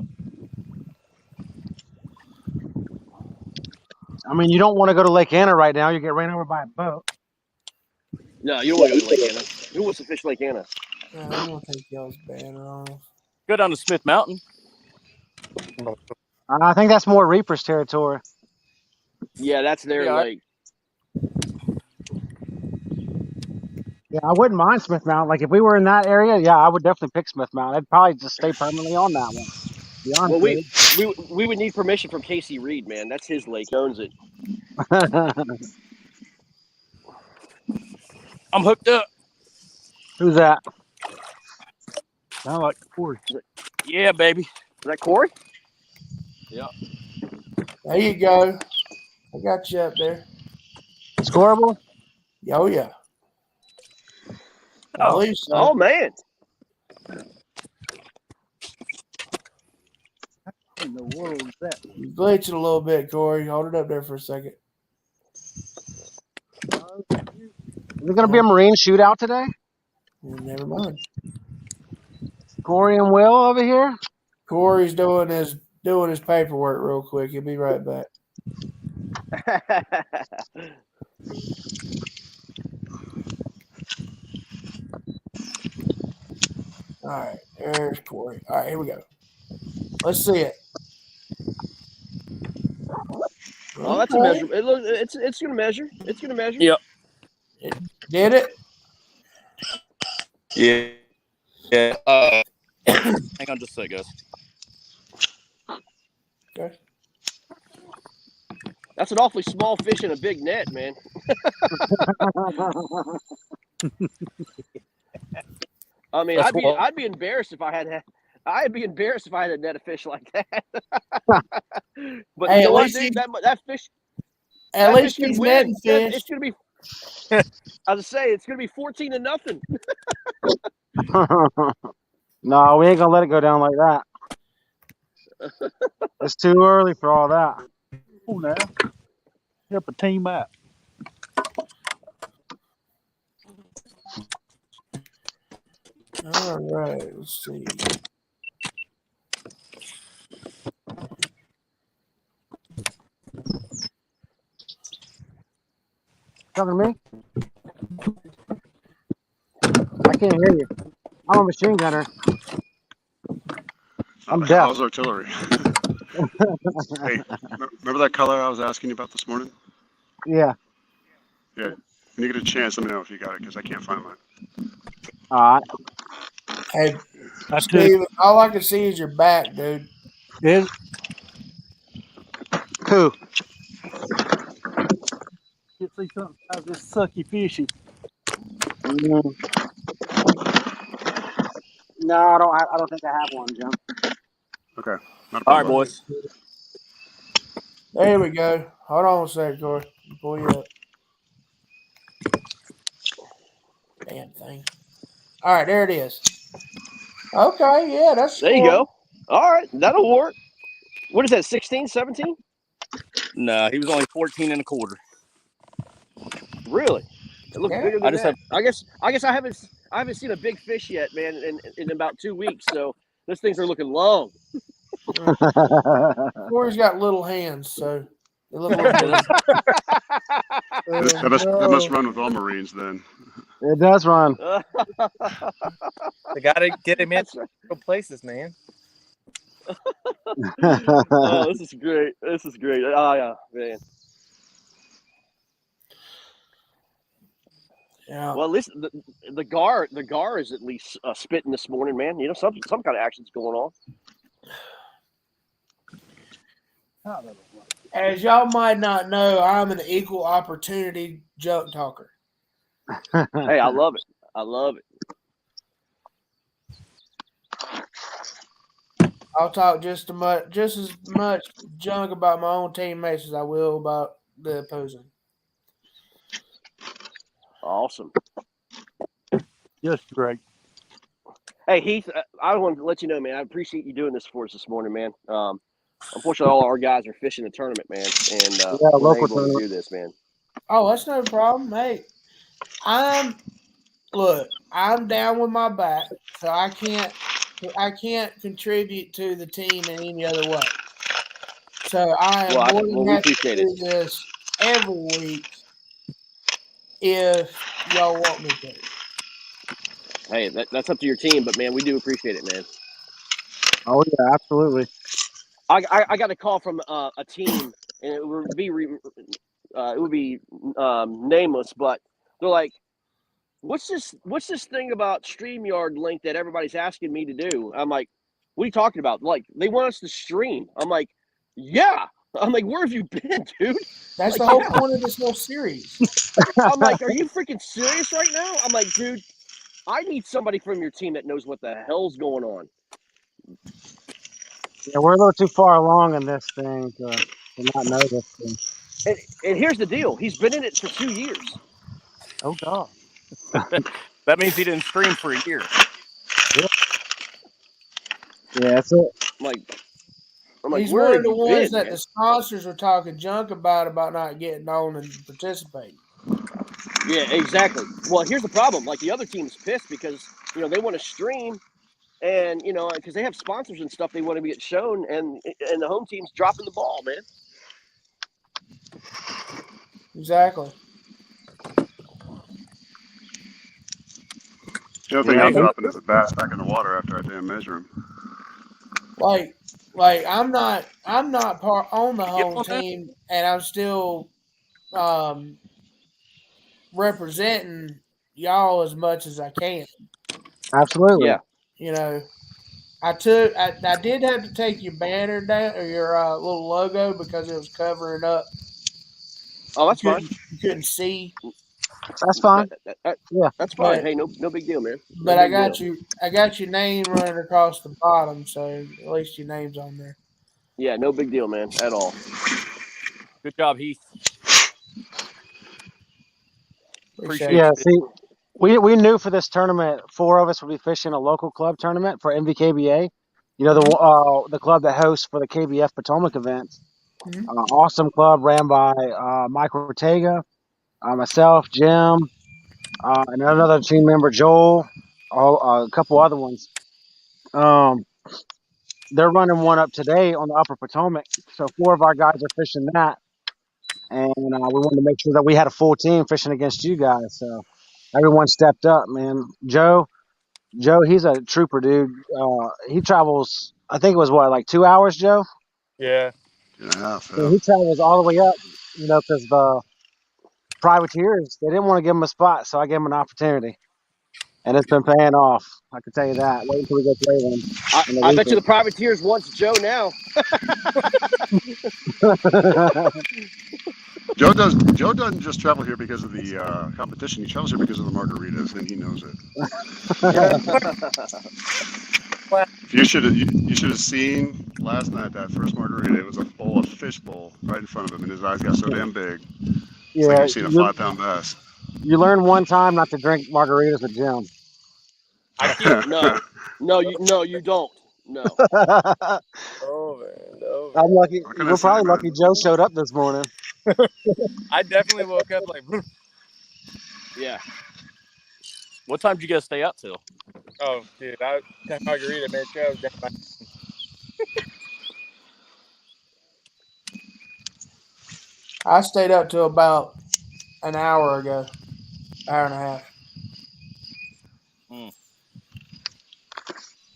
I mean, you don't want to go to Lake Anna right now. You get ran over by a boat. No, you don't want to go to Lake Anna. Who wants to fish Lake Anna? I'm gonna take y'all's banner off. Go down to Smith Mountain. I think that's more Reaper's territory. Yeah, that's their Yeah. lake. Yeah, I wouldn't mind Smith Mountain. Like if we were in that area, yeah, I would definitely pick Smith Mountain. I'd probably just stay permanently on that one. To be honest Well, with we would need permission from Casey Reed, man. That's his lake. He owns it. you. I'm hooked up. Who's that? Sound like Corey. Yeah, baby. Is that Corey? There you go. I got you up there. Scoreable? Oh yeah. I Oh, believe so. Oh man. What in the world is that? You glitching a little bit, Corey. Hold it up there for a second. Is it going to be a Marine shootout today? Never mind. Corey and Will over here? Corey's doing his paperwork real quick. He'll be right back. All right, there's Corey. All right, here we go. Let's see it. Oh, that's a measure. It's gonna measure. It's gonna measure. Yep. Did it? Yeah. Yeah. Hang on just a sec, guys. Okay. That's an awfully small fish in a big net, man. I mean, That's I'd be embarrassed if I had. I'd be embarrassed if I had a net of fish like that. But Hey, you know at what, least dude? That fish. At that least fish can he's win. netting fish. It's gonna be. I was say it's gonna be 14-0. No, we ain't going to let it go down like that. It's too early for all that. Oh, now. Help a team out. All right, let's see. Talking to me? I can't hear you. I'm a machine gunner. I'm That deaf. was artillery. Hey, remember that color I was asking you about this morning? Yeah. Yeah. When you get a chance, let me know if you got it, because I can't find mine. All right. Hey, I took Steve, all I can see is your back, dude. it. Who? You see something about this sucky fishing. Mm. No, I don't think I have one, Jim. Okay. Not a All right, problem. boys. There we go. Hold on a second, Corey. I'll pull you up. Damn thing. All right, there it is. Okay, yeah, that's There you go. All right, that'll work. What is that? 16, 17? No, he was only 14 and a quarter. Really? It looks Yeah. bigger than I just that. I guess I haven't seen a big fish yet, man, in about 2 weeks. So those things are looking long. Corey's got little hands, so they look like That must run with all Marines then. It does run. They got to get him in places, man. Oh, this is great. This is great. Oh yeah, man. Yeah. Well, at least the gar is at least spitting this morning, man. You know, some kind of action's going on. As y'all might not know, I'm an equal opportunity junk talker. Hey, I love it. I love it. I'll talk just as much junk about my own teammates as I will about the opposing. Awesome. Just great. Hey, Heath, I wanted to let you know, man, I appreciate you doing this for us this morning, man. Unfortunately, all our guys are fishing the tournament, man, and we're able to do this, man. Oh, that's no problem. Hey, I'm down with my back, so I can't contribute to the team in any other way. So I am more than we happy to appreciate do this every week if y'all want me to. Hey, that's up to your team, but man, we do appreciate it, man. Oh yeah, absolutely. I got a call from a team, and it would be nameless, but they're like, "What's this thing about StreamYard link that everybody's asking me to do?" I'm like, "What are you talking about? Like, they want us to stream?" I'm like, "Yeah." I'm like, "Where have you been, dude?" That's like, the whole point of this whole series. I'm like, "Are you freaking serious right now?" I'm like, "Dude, I need somebody from your team that knows what the hell's going on." Yeah, we're a little too far along in this thing to not know this thing. And here's the deal: he's been in it for 2 years. Oh God. That means he didn't stream for a year. Yeah, that's it. I'm like, He's where one have of the you ones been, that man? the sponsors are talking junk about not getting on and participating. Yeah, exactly. Well, here's the problem. Like, the other team's pissed because, they want to stream and, because they have sponsors and stuff they want to get shown, and the home team's dropping the ball, man. Exactly. The other thing I'm dropping is a bass back in the water after I damn measure him. Like I'm not part on the home team, and I'm still representing y'all as much as I can. Absolutely. Yeah. I did have to take your banner down or your little logo because it was covering up. Oh, that's fine. You couldn't see. That's fine. Yeah, that's fine. Hey, no big deal, man. But I got your name running across the bottom, so at least your name's on there. Yeah, no big deal, man, at all. Good job, Heath. Appreciate yeah, it. see, we knew for this tournament, 4 of us would be fishing a local club tournament for MVKBA. The club that hosts for the KBF Potomac events. Mm-hmm. Awesome club ran by Mike Ortega, myself, Jim, and another team member, Joel, a couple other ones. They're running one up today on the Upper Potomac, so 4 of our guys are fishing that, and we wanted to make sure that we had a full team fishing against you guys. So everyone stepped up, man. Joe, he's a trooper, dude. He travels. I think it was like 2 hours, Joe. Yeah. 2.5. So he travels all the way up, because the privateers, they didn't want to give him a spot, so I gave him an opportunity. And it's been paying off. I can tell you that. Wait until we go play them. I bet you the privateers wants Joe now. Joe doesn't just travel here because of the competition. He travels here because of the margaritas, and he knows it. You should have seen last night that first margarita. It was a bowl of fish bowl right in front of him, and his eyes got so damn big. It's like you've seen a 5-pound bass. You learn one time not to drink margaritas with Jim. I can't. No, you don't. No. Oh man, no. I'm lucky. We're probably lucky Joe showed up this morning. I definitely woke up like. Yeah. What time did you guys stay out till? Oh, dude, that margarita made Joe down. I stayed up till about an hour ago, hour and a half.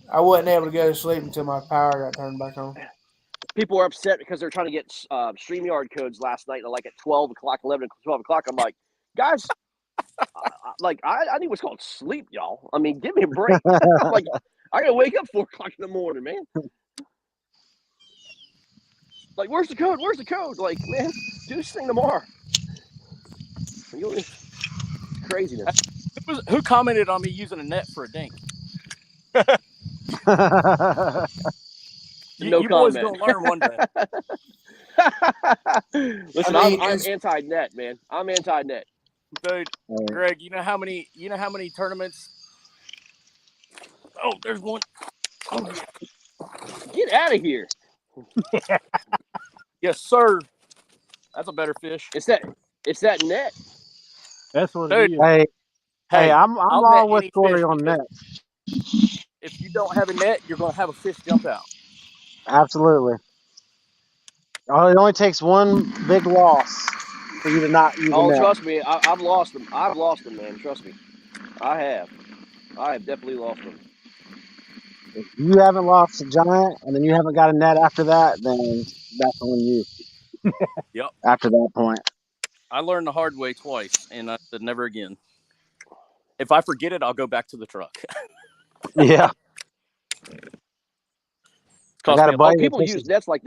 I wasn't able to go to sleep until my power got turned back on. People are upset because they're trying to get StreamYard codes last night, like at 12 o'clock, 11, 12 o'clock. I'm like, guys, I need what's called sleep, y'all. I mean, give me a break. I'm like, I got to wake up 4 o'clock in the morning, man. Like, where's the code? Where's the code? Like, man, do this thing tomorrow. Craziness. Who commented on me using a net for a dink? You boys gonna learn one day. Listen, I'm anti-net, man. I'm anti-net. Dude, Greg, you know how many tournaments? Oh, there's one. Oh. Get out of here. Yes, sir. That's a better fish. It's that net. That's what Dude, it is. Hey, I'm all with Corey on net. if you don't have a net, you're going to have a fish jump out. Absolutely. Oh, it only takes one big loss for you to not use a Oh, net. trust me, I've lost them. I've lost them, man. Trust me, I have. I have definitely lost them. If you haven't lost a giant and then you haven't got a net after that, then that's on you. Yep. After that point. I learned the hard way twice, and I said never again. If I forget it, I'll go back to the truck. Yeah. I got a buddy that people fishes. use nets like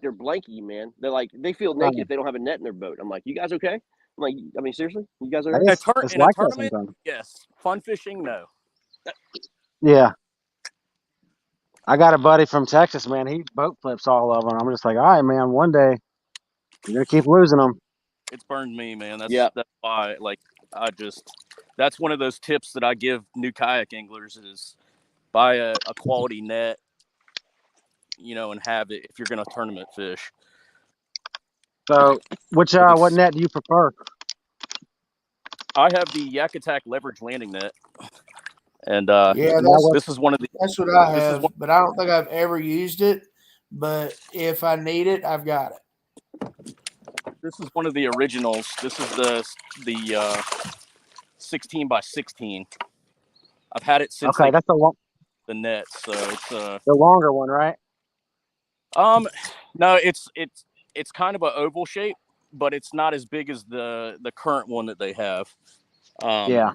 they're blankie, man. They're like they feel naked if they don't have a net in their boat. I'm like, you guys okay? I'm like, I mean, seriously, you guys are That okay? is, it's In a like that tournament, sometimes. yes. Fun fishing, no. Yeah. I got a buddy from Texas, man. He boat flips all of them. I'm just like, all right, man, one day you're going to keep losing them. It's burned me, man. That's why, like, that's one of those tips that I give new kayak anglers is buy a quality net, and have it if you're going to tournament fish. So, what net do you prefer? I have the Yak Attack leverage landing net, and this is one of the. That's what I have, but I don't think I've ever used it. But if I need it, I've got it. This is one of the originals. This is the 16 by 16. I've had it since that's the net, so it's the longer one, right? No, it's kind of an oval shape, but it's not as big as the current one that they have. Yeah.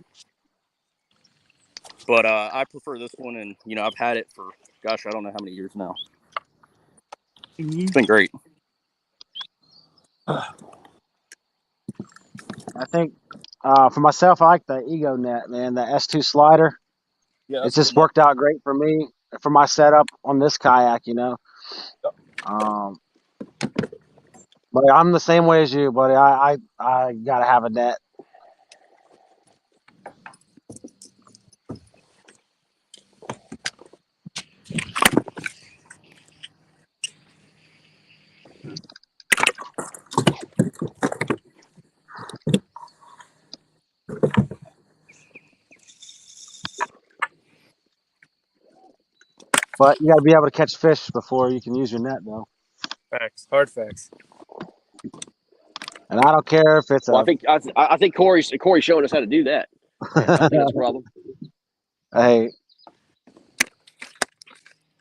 But I prefer this one, and I've had it for I don't know how many years now. It's been great. I think for myself, I like the Ego net, man. The S2 slider. Yeah, it's just worked out great for me for my setup on this kayak, Yep. But I'm the same way as you, buddy. I gotta have a net. But you gotta be able to catch fish before you can use your net, though. Facts, hard facts. And I don't care if it's I think Corey's showing us how to do that. I think that's a problem. Hey,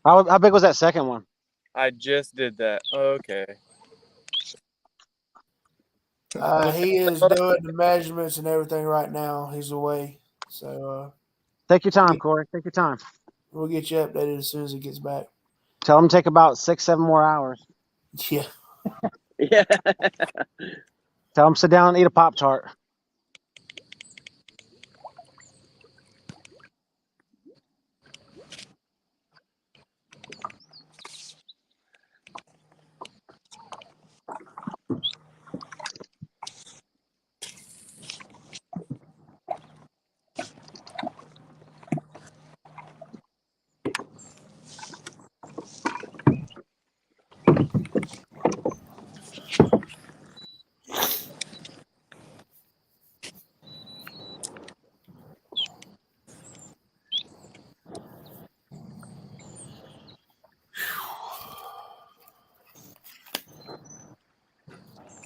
how big was that second one? I just did that. Okay. He is doing the measurements and everything right now. He's away, so take your time, Corey. Take your time. We'll get you updated as soon as he gets back. Tell him to take about 6-7 more hours. Yeah. Yeah. Tell him to sit down and eat a Pop-Tart.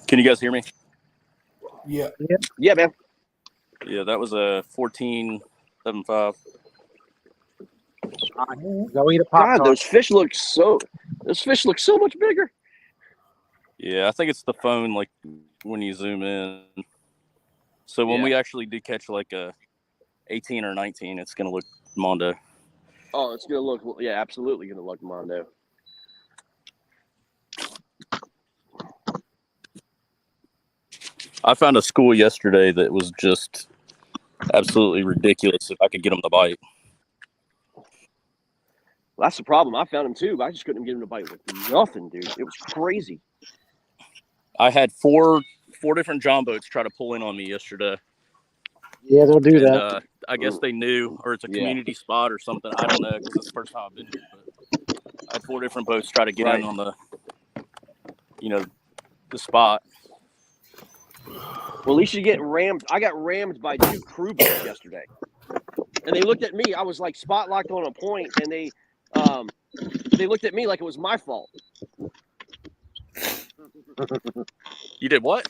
Can you guys hear me? Yeah. Yeah, man. Yeah, that was a 14.75. Go eat a Pop-Tart. God, those fish look so much bigger. Yeah, I think it's the phone, like when you zoom in. So when we actually do catch like a 18 or 19, it's gonna look Mondo. Oh, it's gonna look absolutely gonna look Mondo. I found a school yesterday that was just absolutely ridiculous if I could get them to bite. Well, that's the problem. I found him too, but I just couldn't get him to bite with nothing, dude. It was crazy. I had four different John boats try to pull in on me yesterday. Yeah, they'll do that. I guess they knew, or it's a community spot or something. I don't know, because it's the first time I've been here. But I had 4 different boats try to get in on the spot. Well, at least you get rammed. I got rammed by 2 crew boats yesterday. And they looked at me. I was like spot locked on a point, and they looked at me like it was my fault. You did what?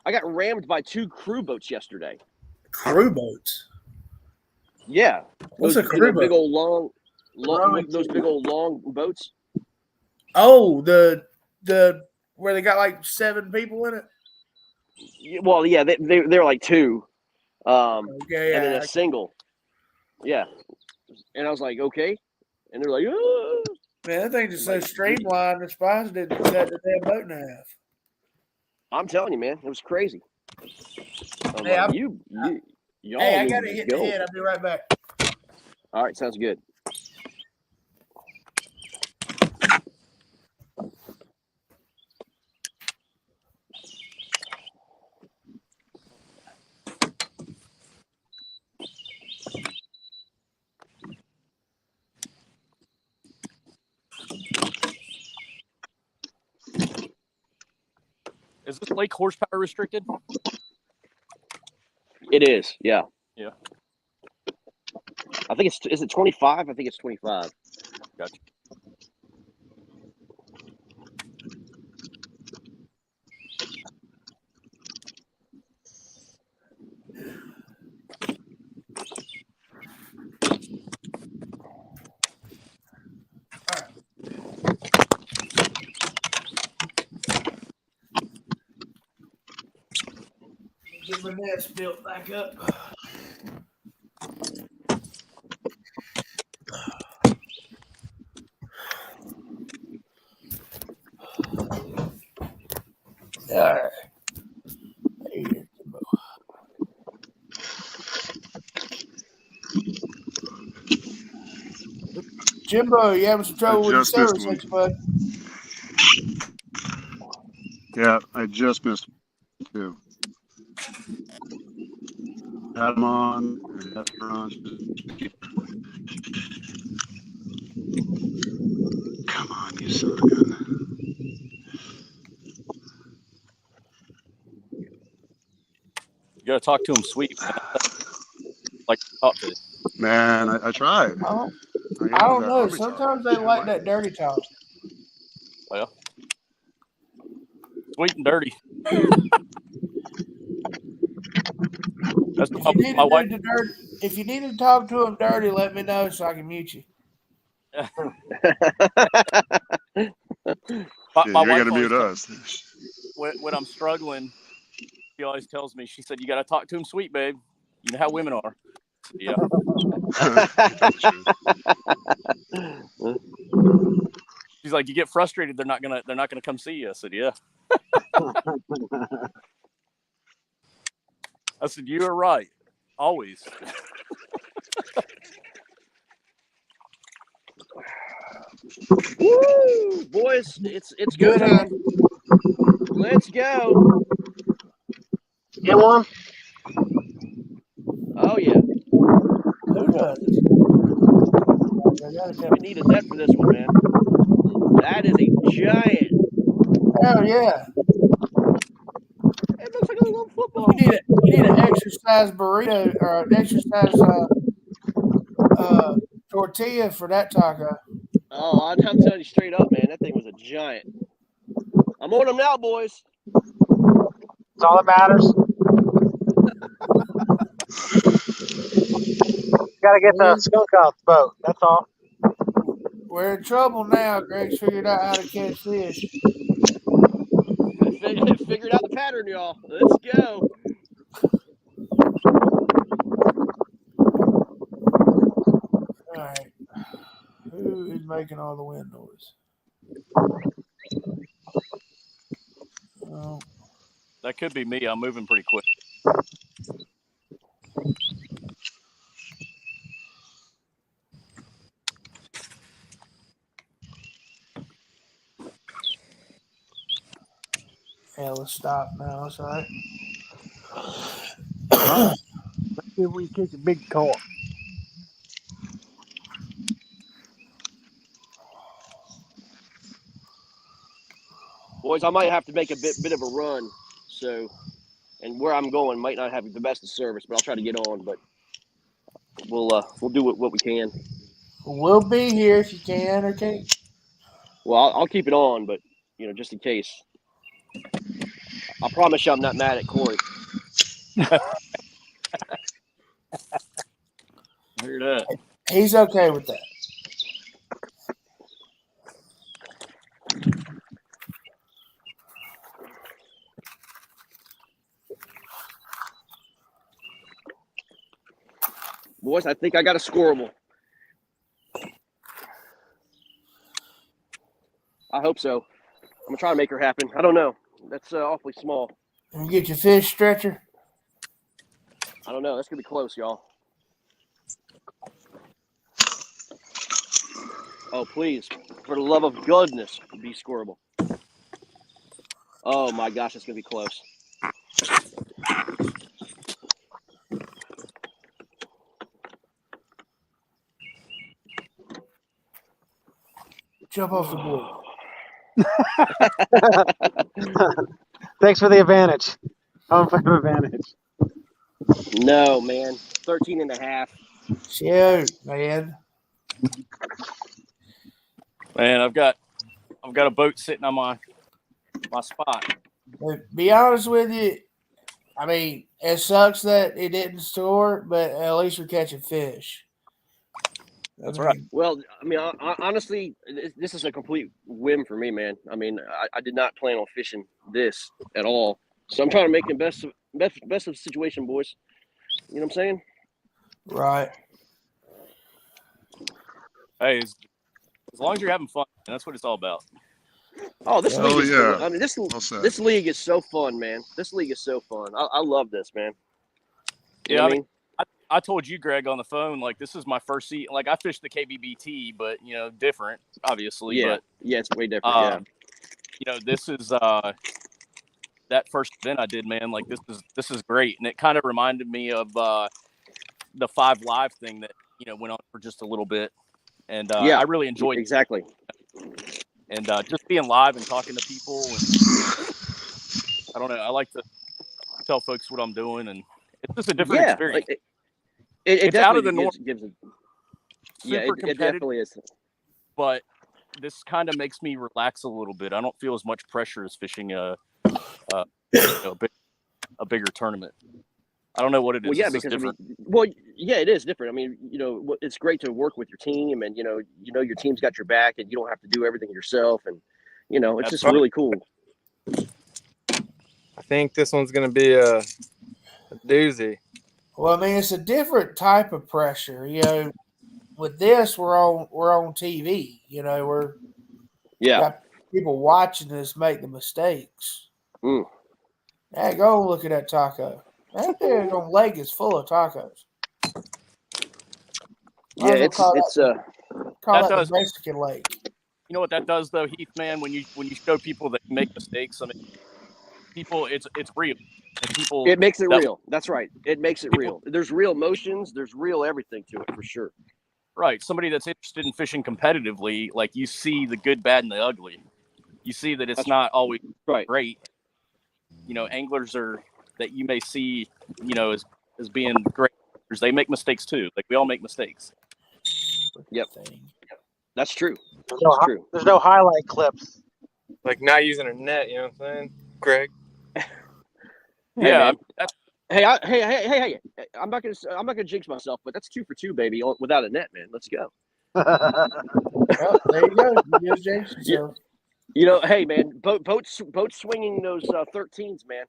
I got rammed by 2 crew boats yesterday. Crew boats. Yeah. What's Those, a crew boat? big old those big old long boats. Oh, the where they got like 7 people in it. Well, yeah, they're like 2, Okay, and then a single. Yeah, and I was like, okay, and they're like, oh. Man, that thing just so streamlined. The spies didn't cut the damn boat in half. I'm telling you, man, it was crazy. Hey, like, y'all I need gotta to hit go. the head. I'll be right back. All right, sounds good. Is this lake horsepower restricted? It is, yeah. Yeah. I think is it 25? I think it's 25. Gotcha. Get my nest built back up. All right. Hey, Jimbo, you having some trouble with your service, ain't you, bud? Yeah, I just missed 2. Had them on. Come on, you son of a gun. You gotta talk to him sweet. Like talk to. Man, I tried. I don't know. Sometimes they like that dirty talk. Well, sweet and dirty. That's my wife. If you need to talk to him dirty, let me know so I can mute you. My wife gotta mute us. When I'm struggling, she always tells me, she said, you got to talk to him sweet, babe. You know how women are. Yeah. She's like, you get frustrated, they're not gonna come see you. I said, yeah. I said, you are right. Always. Woo, boys, it's go time. Let's go. Get one? Oh yeah. Who does? We need a net for this one, man. That is a giant. Hell yeah. It looks like a little football. You need an exercise burrito or an exercise tortilla for that taco. Oh, I'm telling you straight up, man. That thing was a giant. I'm on them now, boys. That's all that matters. Gotta get the skunk out the boat. That's all. We're in trouble now. Greg's figured out how to catch fish. Figured out the pattern, y'all. Let's go. All right. Who is making all the wind noise? Oh. That could be me. I'm moving pretty quick. Yeah, let's stop now. It's all right. Let's see if we can catch a big carp. Boys, I might have to make a bit of a run. So, and where I'm going might not have the best of service, but I'll try to get on. But we'll do what we can. We'll be here if you can or can't. Well, I'll keep it on, but just in case. I promise you, I'm not mad at Corey. I hear that. He's okay with that. Boys, I think I got a scoreable. I hope so. I'm gonna try to make her happen. I don't know. That's awfully small. You get your fish stretcher. I don't know. That's gonna be close, y'all. Oh, please, for the love of goodness, be scoreable. Oh my gosh, it's gonna be close. Jump off the board. Thanks for the advantage. Home field advantage. No, man. 13.5. Shoot, man. Man, I've got a boat sitting on my spot. But be honest with you, I mean, it sucks that it didn't score, but at least we're catching fish. That's right. Well, I mean, honestly, this is a complete whim for me, man. I mean, I did not plan on fishing this at all. So I'm trying to make the best of the situation, boys. You know what I'm saying? Right. Hey, as long as you're having fun, that's what it's all about. Oh, this league is yeah. fun. I mean, this said. this league is so fun, man. This league is so fun. I love this, man. You Yeah, know what I mean? I told you, Greg, on the phone, like, this is my first season. Like, I fished the KBBT, but, different, obviously. Yeah. But, Yeah, it's way different, this is that first event I did, man. Like, this is great. And it kind of reminded me of the 5 Live thing that, went on for just a little bit. And I really enjoyed exactly. it. And just being live and talking to people. And I don't know. I like to tell folks what I'm doing. And it's just a different experience. Like, it's out of the norm. It definitely is. But this kind of makes me relax a little bit. I don't feel as much pressure as fishing a bigger tournament. I don't know what it is. Well, yeah, because it is different. I mean, it's great to work with your team, and your team's got your back, and you don't have to do everything yourself, and it's just really cool. I think this one's gonna be a doozy. Well, I mean, it's a different type of pressure. With this, we're on TV. We're got people watching us make the mistakes. Hey, go and look at that taco. That there on lake is full of tacos. Yeah, it's call that the Mexican lake. You know what that does, though, Heath, man? When you show people that make mistakes, I mean, people, it's real. It makes it real. That's right. It makes it real. There's real emotions. There's real everything to it, for sure. Right. Somebody that's interested in fishing competitively, like, you see the good, bad, and the ugly. You see that it's not always great. Anglers that you may see, as being great. They make mistakes too. Like, we all make mistakes. Yep. That's true. There's no highlight clips. Like not using a net, you know what I'm saying, Greg? Yeah. Hey, I'm not gonna jinx myself, but that's 2 for 2, baby, without a net, man. Let's go. Well, there you go. You just jinxed yourself. Hey, man, boat swinging those 13s, man.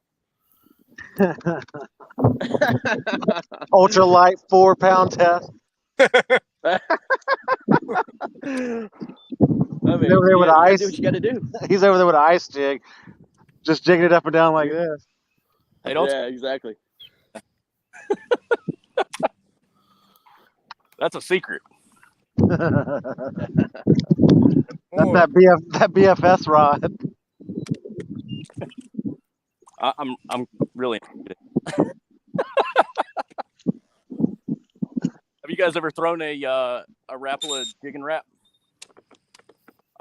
Ultralight 4-pound test. I mean, over there with ice. Do what you got to do. He's over there with an ice jig, just jigging it up and down like this. Yeah, exactly. That's a secret. That's that BFS rod. I'm really interested. Have you guys ever thrown a Rapala jig and wrap?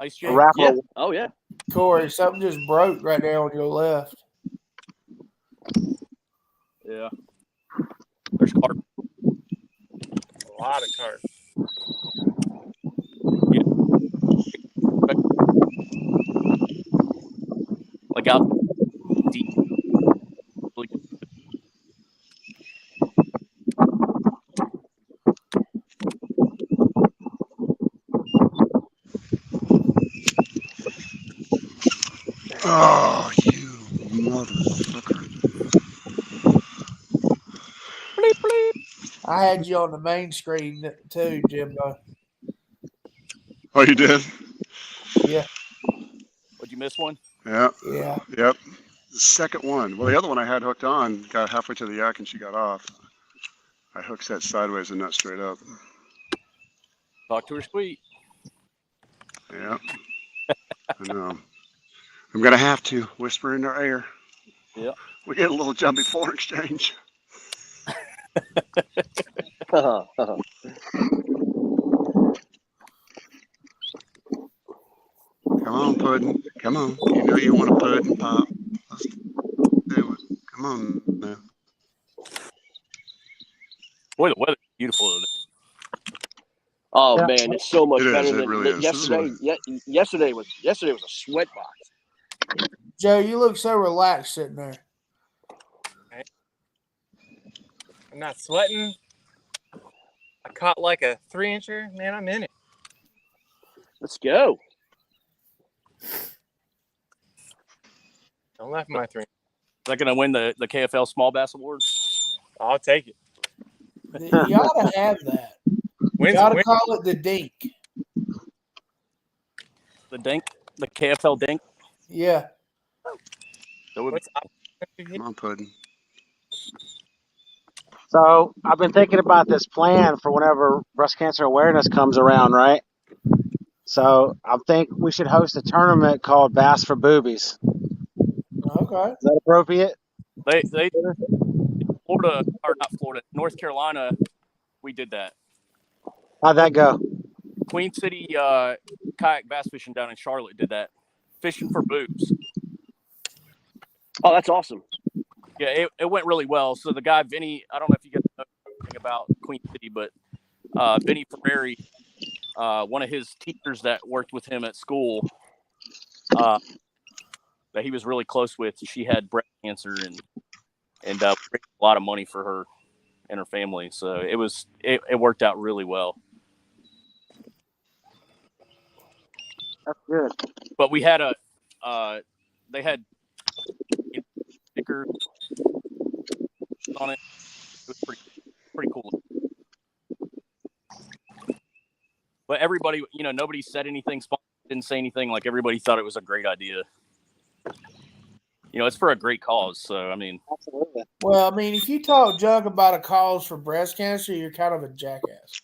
Ice jig? Yeah. Oh, yeah. Corey, something just broke right there on your left. Yeah. There's carp. lot of carp. Like out deep. Oh, you motherfucker. Bleep, bleep. I had you on the main screen too, Jimbo. Oh, you did? Yeah. Would you miss one? Yeah. Yeah. Yep. The second one. Well, the other one I had hooked on, got halfway to the yak and she got off. I hooked that sideways and not straight up. Talk to her sweet. Yep. I know. I'm going to have to whisper in her ear. Yep. We get a little jumpy foreign exchange. Come on, Puddin'. Come on. You know you want a pudding pop. Let's do it. Come on now. Boy, the weather's beautiful today. Oh Yeah. man, it's so much It is, better it than really is. This is yesterday. Yesterday was a sweat box. Joe, you look so relaxed sitting there. I'm not sweating. I caught like a 3-incher. Man, I'm in it. Let's go. Don't laugh at my 3. Is that going to win the KFL Small Bass Award? I'll take it. You ought to have that. You ought to call it the dink. The dink? The KFL dink? Yeah. That would, Come on, Puddin'. So I've been thinking about this plan for whenever breast cancer awareness comes around, right? So I think we should host a tournament called Bass for Boobies. Okay. Is that appropriate? they Florida, or not Florida, North Carolina, we did that. How'd that go? Queen City kayak bass fishing down in Charlotte did that. Fishing for boobs. Oh, that's awesome. Yeah, it went really well. So the guy, Vinny, I don't know if you guys know anything about Queen City, but Vinny Ferrari, one of his teachers that worked with him at school, that he was really close with, she had breast cancer and raised a lot of money for her and her family. So it worked out really well. That's good. But we had they had stickers on it. It was pretty cool. But everybody, nobody said anything, didn't say anything. Like everybody thought it was a great idea. It's for a great cause. So, I mean. Absolutely. Well, I mean, if you talk junk about a cause for breast cancer, you're kind of a jackass.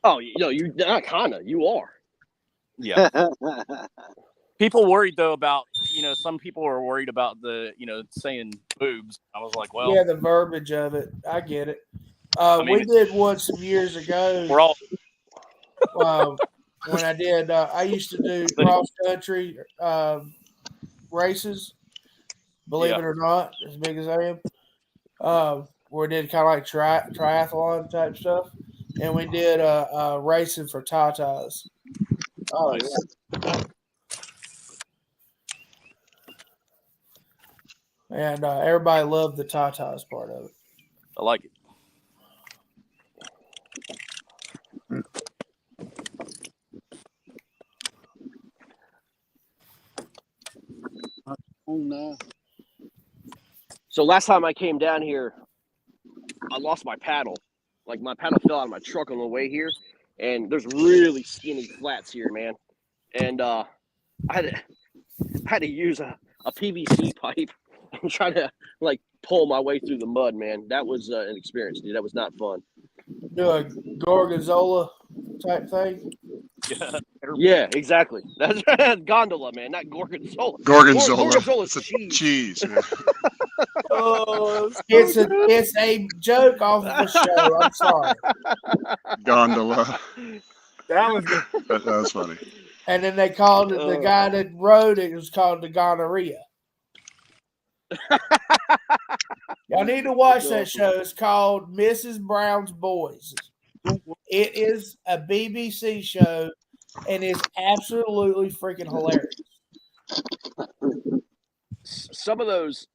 Oh, you're not kinda. You are. Yeah. People worried though about, some people are worried about the, saying boobs. I was like, well, yeah, the verbiage of it. I get it. We did one some years ago. We're all when I did. I used to do cross country races. Believe it or not, as big as I am. We did kind of like triathlon type stuff, and we did racing for tatas. Oh, nice. yeah. And everybody loved the tatas part of it. I like it. Oh, no. So last time I came down here, I lost my paddle. Like my paddle fell out of my truck on the way here, and there's really skinny flats here, man. And I had to use a PVC pipe and try to like pull my way through the mud, man. That was an experience, dude. That was not fun. Do a gorgonzola type thing. Yeah, exactly. That's right. Gondola, man, not gorgonzola. Gorgonzola. Gorgonzola's It's a cheese. Man. Oh, It's a joke off of the show. I'm sorry. Gondola. That was good. That was funny. And then they called it, the guy that wrote it was called the gonorrhea. Y'all need to watch that show. It's called Mrs. Brown's Boys. It is a BBC show and is absolutely freaking hilarious. Some of those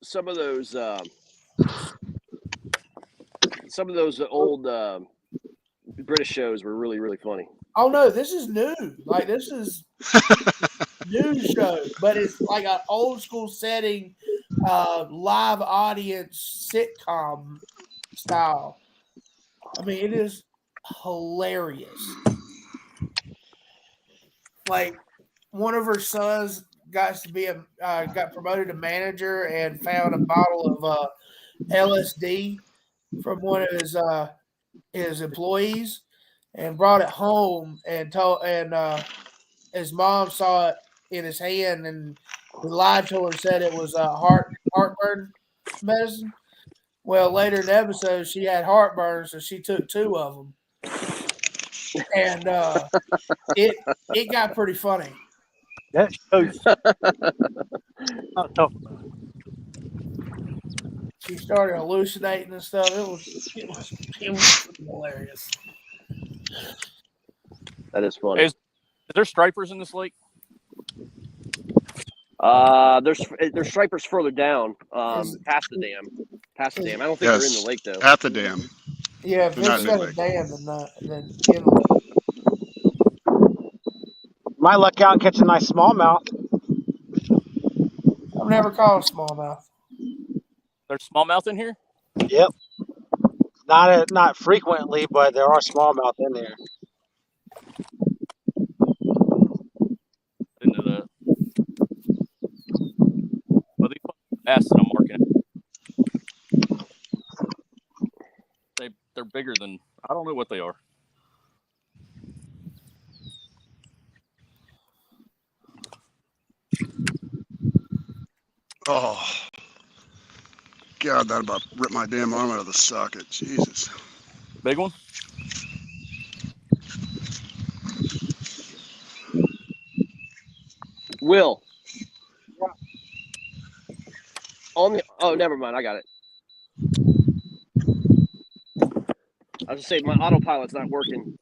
old British shows were really, really funny. Oh no, this is new. Like this is new show, but it's like an old school setting, live audience sitcom style. I mean, it is hilarious. Like one of her sons got promoted to manager and found a bottle of LSD from one of his employees and brought it home and his mom saw it in his hand and he lied to her and said it was heartburn medicine. Well, later in the episode, she had heartburn, so she took 2 of them, and it got pretty funny. That shows. She started hallucinating and stuff. It was hilarious. That is funny. Is there stripers in this lake? There's stripers further down, past the dam. I don't think they're in the lake though. At the dam. Yeah, if They're it's not in got the a dam, then in the Might luck out and catch a nice smallmouth. I've never caught a smallmouth. There's smallmouth in here? Yep. Not frequently, but there are smallmouth in there. Into the well, these bass that I'm marking. They're bigger than I don't know what they are. Oh, God, that about ripped my damn arm out of the socket. Jesus. Big one? Will. Oh, never mind. I got it. I was gonna say my autopilot's not working.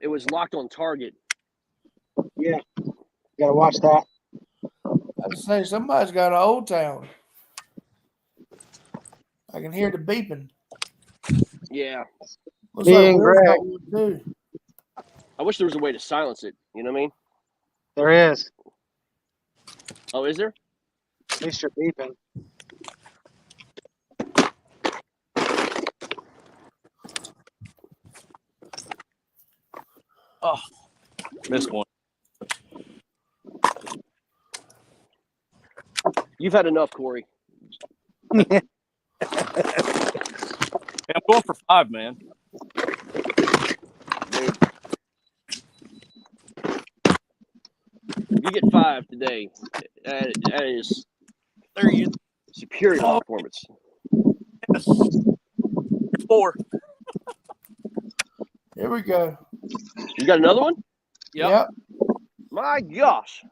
It was locked on target. Yeah. Gotta watch that. I was saying somebody's got an Old Town. I can hear the beeping. Yeah. Looks like Being Will's got Greg. one too. I wish there was a way to silence it. You know what I mean? There is. Oh, is there? At least you're beeping. Oh, missed one. You've had enough, Corey. Yeah, I'm going for 5, man. Dude. You get 5 today. That is There you superior performance. Yes. 4. Here we go. You got another one? Yep. My gosh.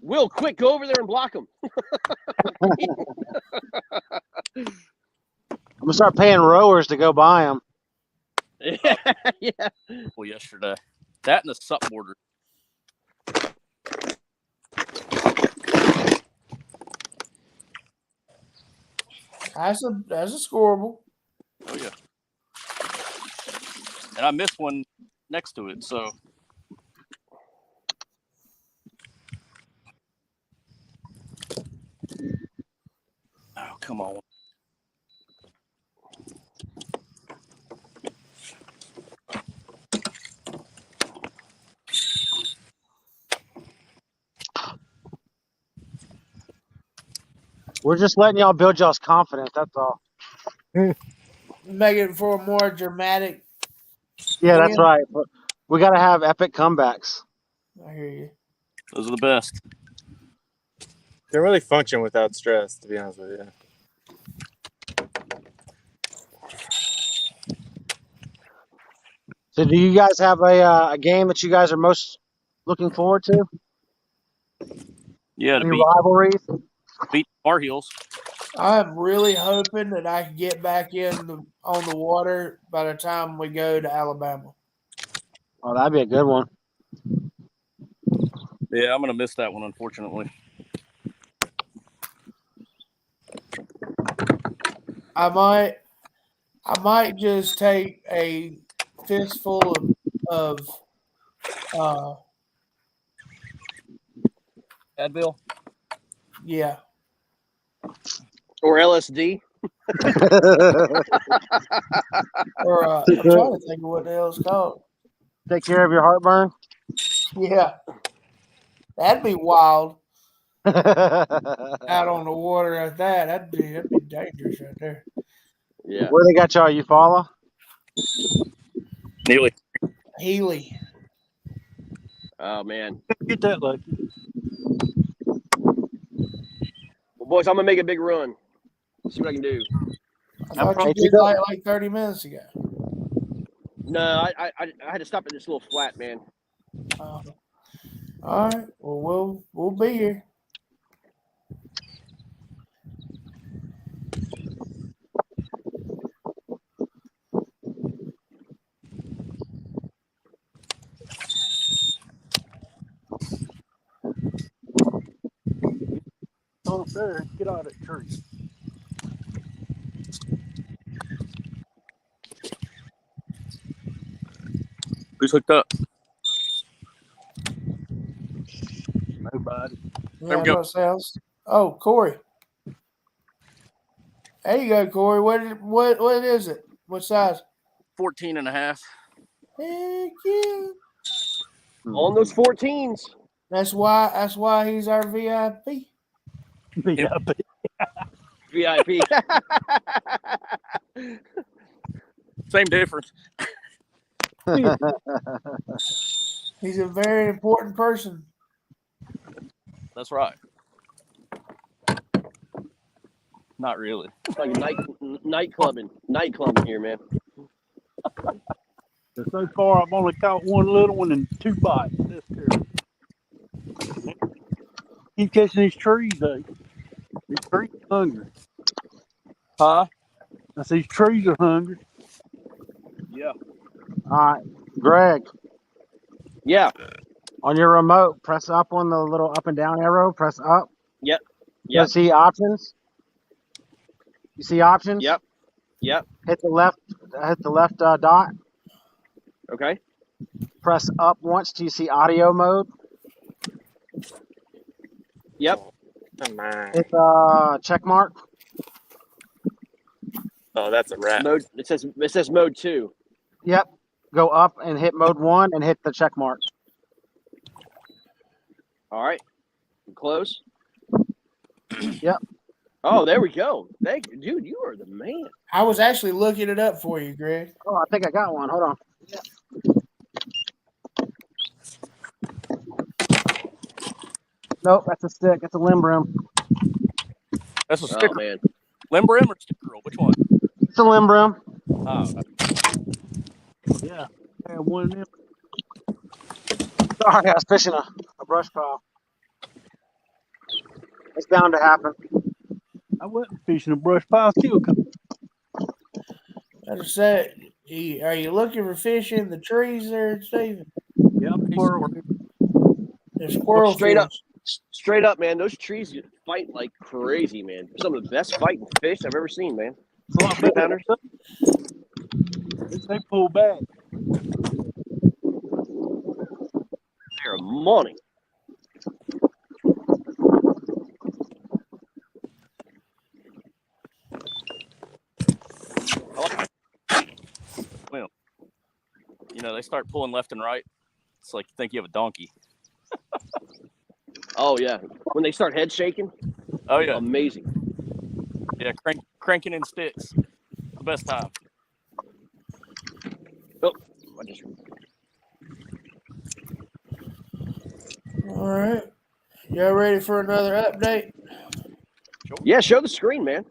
Will, quick, go over there and block him. I'm gonna start paying rowers to go buy them. Yeah. Well, yesterday. That and the sup border. That's a scoreable. Oh, yeah. And I missed one next to it, so. Oh, come on. We're just letting y'all build y'all's confidence. That's all. Make it for a more dramatic. Yeah, that's right. But we got to have epic comebacks. I hear you. Those are the best. Can't really function without stress, to be honest with you. So, do you guys have a game that you guys are most looking forward to? Yeah, to Any rivalries? beat Bar heels. I'm really hoping that I can get back on the water by the time we go to Alabama. Oh, that'd be a good one. Yeah, I'm gonna miss that one, unfortunately. I might just take a fistful of Advil. yeah. Or LSD. Or I'm trying to think of what the hell it's called. Take care of your heartburn. Yeah. That'd be wild. Where Out on the water at that. That'd be dangerous right there. Yeah. they got y'all? You follow? Nearly. Healy. Oh man. Get that lucky. Well, boys, I'm gonna make a big run. See what I can do. I thought you did like 30 minutes ago. No, I had to stop at this little flat, man. All right. Well, we'll be here. Up there, get out of that tree. Who's hooked up? Nobody. Yeah, we go. what sounds. Oh, Corey. There you go, Corey. What is it? What size? 14 and a half. Heck yeah. On those 14s. That's why he's our VIP. Yeah, VIP. Same difference. He's a very important person. That's right. Not really. It's like nightclubbing here, man. so far I've only caught one little one and 2 bites. That's terrible. Keep catching these trees, though. These trees are hungry. Huh? I see these trees are hungry. Yeah. All right, Greg. Yeah. On your remote, press up on the little up and down arrow. Press up. Yep. You see options. You see options. Yep. Yep. Hit the left dot. Okay. Press up once till you see audio mode. Yep. Hit check mark. Oh, that's a wrap. Mode. It says mode 2. Yep. Go up and hit mode 1 and hit the check mark. All right. Close. Yep. Oh, there we go. Thank you, dude. You are the man. I was actually looking it up for you, Greg. Oh, I think I got one. Hold on. Yeah. Nope, that's a stick. That's a limb brim. That's a sticker. Oh, man. Limb brim or sticker roll? Which one? It's a limb brim. Oh, Yeah, I have one of them. Sorry, I was fishing a brush pile. It's bound to happen. I wasn't fishing a brush pile. Still come. I just said, are you looking for fish in the trees there, Stephen? Yeah, squirrel. There's squirrel Straight up, man. Those trees fight like crazy, man. Some of the best fighting fish I've ever seen, man. They pull back. They're money. well, they start pulling left and right. It's like you think you have a donkey. Oh, yeah. When they start head shaking. Oh, yeah. Amazing. Yeah, cranking in sticks. The best time. Oh, All right. Y'all ready for another update? Yeah, show the screen, man.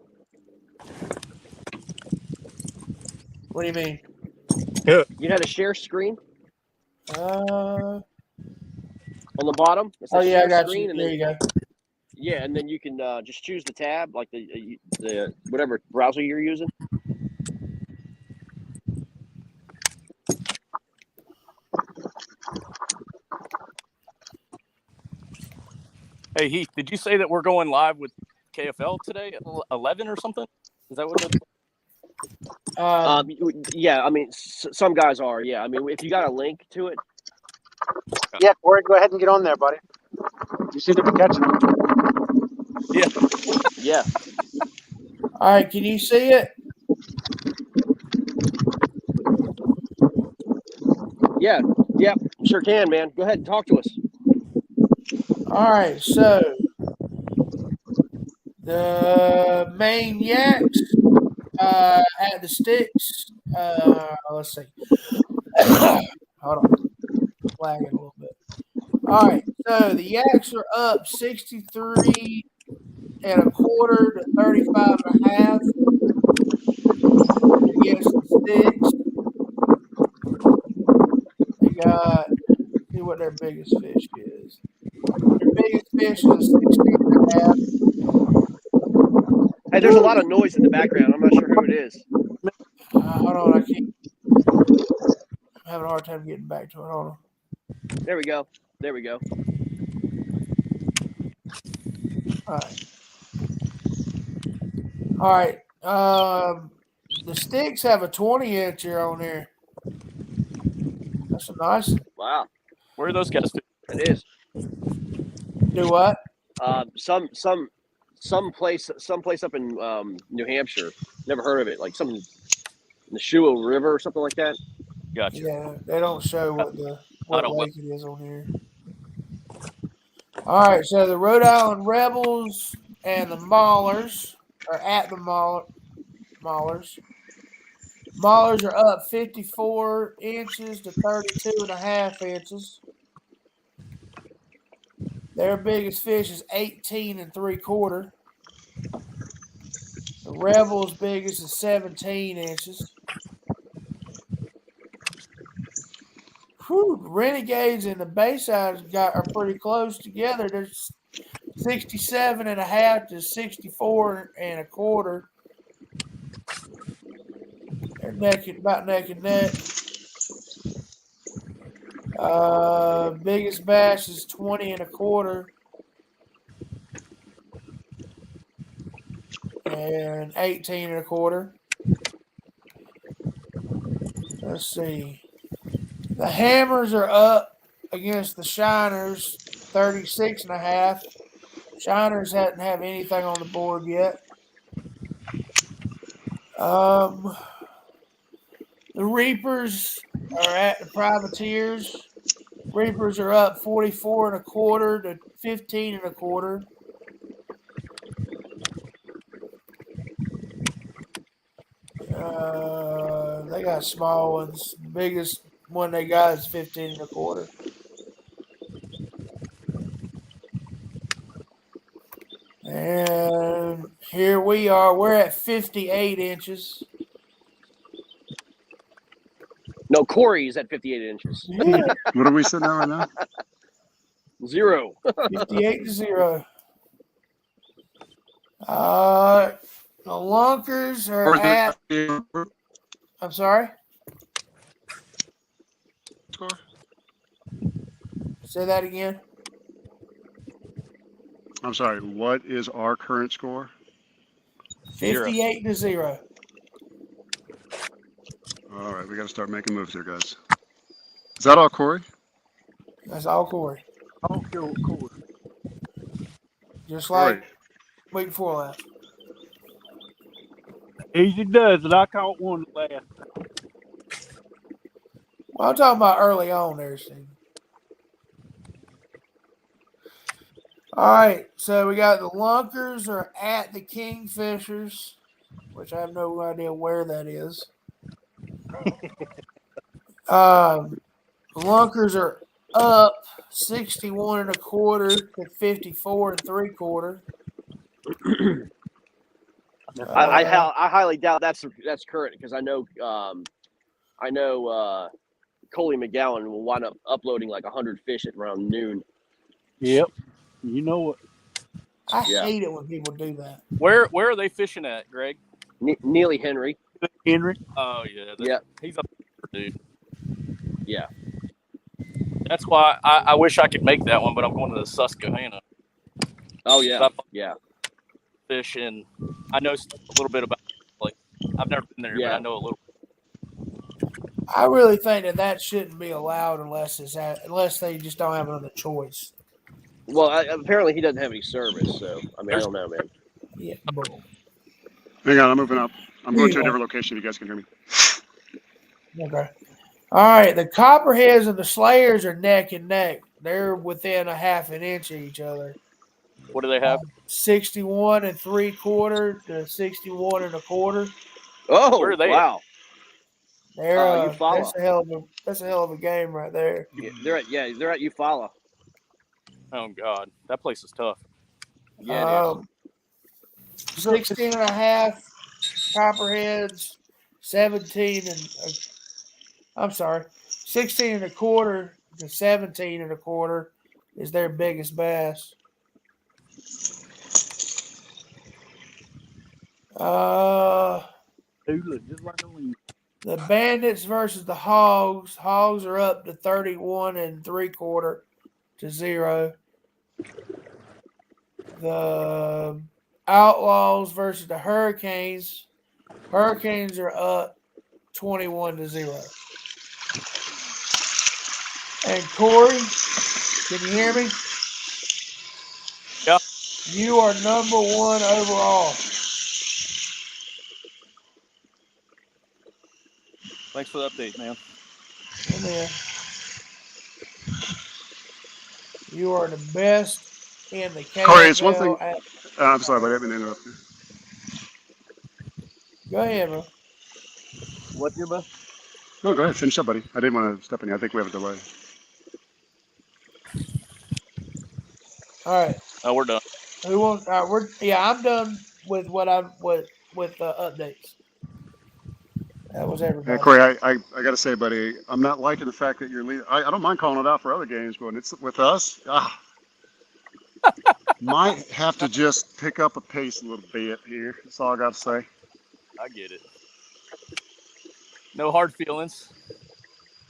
What do you mean? You had a share screen Uh, on the bottom. oh, yeah, I got you. There you go. Yeah, and then you can just choose the tab, like the whatever browser you're using. Hey Heath, did you say that we're going live with KFL today at 11 or something? Is that what it? Yeah, I mean, some guys are. Yeah, I mean, if you got a link to it. Yeah, Corey, go ahead and get on there, buddy. You seem to be catching it. Yeah. Yeah. All right, can you see it? Yeah. Yeah. Sure can, man. Go ahead and talk to us. All right, so the main yaks at the sticks. Let's see. Hold on, lagging a little bit. All right, so the yaks are up 63 and a quarter to 35 and a half against the sticks. They got, see what their biggest fish is. Their biggest fish is a 16 and a half. Hey, there's a lot of noise in the background. I'm not sure who it is. Hold on, I can't. I'm having a hard time getting back to it. Hold on. There we go. There we go. All right. All right. The sticks have a 20-incher on there. That's a nice one. Wow. Where are those guys? It is. Do what? Some place up in New Hampshire. Never heard of it. Like some Nashua River or something like that. Gotcha. Yeah, they don't show what don't lake it is on here. All right, so the Rhode Island Rebels and the Maulers are at the Maulers. Maulers are up 54 inches to 32 and a half inches. Their biggest fish is 18 and 3/4. The Rebels' biggest is 17 inches. Whew, the Renegades and the Bayside are pretty close together. They're 67 and a half to 64 and a quarter. They're about neck and neck. Biggest bass is 20 and a quarter. And 18 and a quarter. Let's see. The Hammers are up against the Shiners, 36 and a half. Shiners hadn't have anything on the board yet. The Reapers are at the Privateers. Reapers are up 44 and a quarter to 15 and a quarter. They got small ones. The biggest one they got is 15 and a quarter. And here we are. We're at 58 inches. No, Corey's at 58 inches. Yeah. What are we sitting at right now? 0. 58 to 0. The Lunkers are at. I'm sorry? Score? Say that again. I'm sorry, what is our current score? 58 to 0. All right, we got to start making moves here, guys. Is that all, Corey? That's all Corey. I'll kill Corey. Just like week before last. Easy does it. I caught one last time. Well, I'm talking about early on there, Steve. All right, so we got the Lunkers are at the Kingfishers, which I have no idea where that is. The Lunkers are up 61 and a quarter to 54 and 3/4. I highly doubt that's current because I know Coley McGowan will wind up uploading like 100 fish at around noon. Yep. You know what? I Yeah. hate it when people do that. Where are they fishing at, Greg? Neely Henry. Henry. Oh yeah, Yeah. He's a dude. Yeah. That's why I wish I could make that one, but I'm going to the Susquehanna. Oh yeah. I Yeah. fish, and I know a little bit about it. Like, I've never been there, but Yeah. I know a little. I really think that shouldn't be allowed unless they just don't have another choice. Well, apparently he doesn't have any service, so I mean, I don't know, man. Yeah, bull. Hang on, I'm moving up. I'm going to a Anyway. different location. You guys can hear me. Okay. All right. The Copperheads and the Slayers are neck and neck. They're within a half an inch of each other. What do they have? 61 3/4 to 61 1/4. Oh, Where are they wow. They're Eufaula. that's a hell of a game right there. Yeah, they're at Eufaula. Oh God, that place is tough. Yeah, it is. 16 and a half Copperheads, 17 I'm sorry, 16 1/4 to 17 1/4 is their biggest bass. The Bandits versus the Hogs. Hogs are up to 31 3/4 to 0. The Outlaws versus the Hurricanes. Hurricanes are up 21 to 0. And Corey, can you hear me? Yeah. You are number 1 overall. Thanks for the update, man. Amen. You are the best in the KFL. Corey, it's one thing. I'm sorry, but I didn't interrupt you. Go ahead, bro. What's your best? No, go ahead. Finish up, buddy. I didn't want to step in you. I think we have a delay. All right. Oh, we're done. Who wants? I'm done with what I'm with updates. That was everybody. Yeah, Corey, I got to say, buddy, I'm not liking the fact that you're leading. I don't mind calling it out for other games, but when it's with us, might have to just pick up a pace a little bit here. That's all I got to say. I get it. No hard feelings.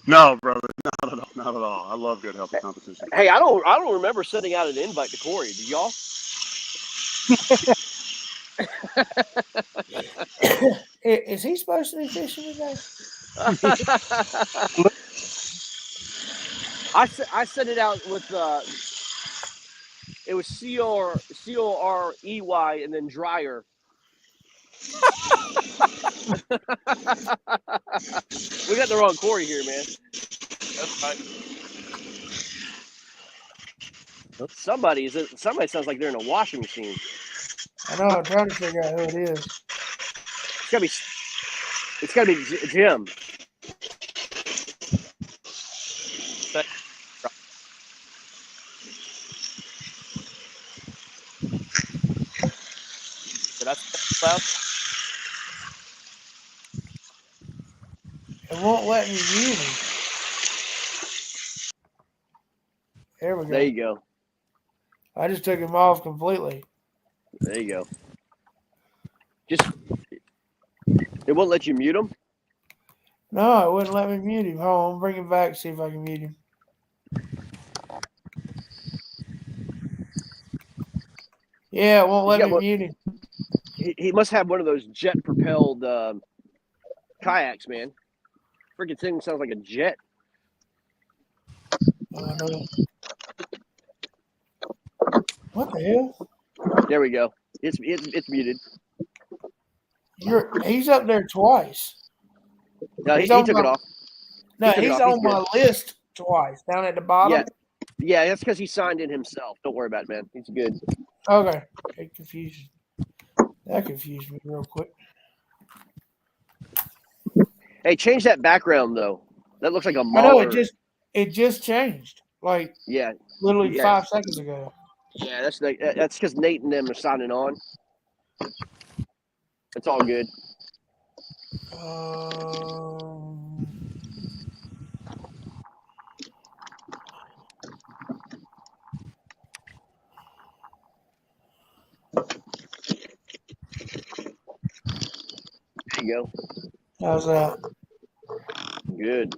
No, brother, not at all. Not at all. I love good, healthy competition. Hey, I don't remember sending out an invite to Corey. Did y'all? Is he supposed to be fishing today? I sent it out with it was COREY and then Dryer. We got the wrong Corey here, man. That's right. Somebody sounds like they're in a washing machine. I know. I'm trying to figure out who it is. It's gotta be Jim. That's loud. It won't let me mute him. There we go. There you go. I just took him off completely. There you go. Just it won't let you mute him. No, it wouldn't let me mute him. Hold on, bring him back. See if I can mute him. Yeah, it won't let me mute him. He must have one of those jet-propelled kayaks, man. Freaking thing sounds like a jet. What the hell? There we go. It's muted. He's up there twice. No, he took it off. No, he's on my list twice, down at the bottom. Yeah, that's because he signed in himself. Don't worry about it, man. He's good. Okay. That confused me real quick. Hey, change that background though. That looks like a I know Mahler. it just changed. Like literally 5 seconds ago. Yeah, that's because Nate and them are signing on. It's all good. There you go. How's that? Good.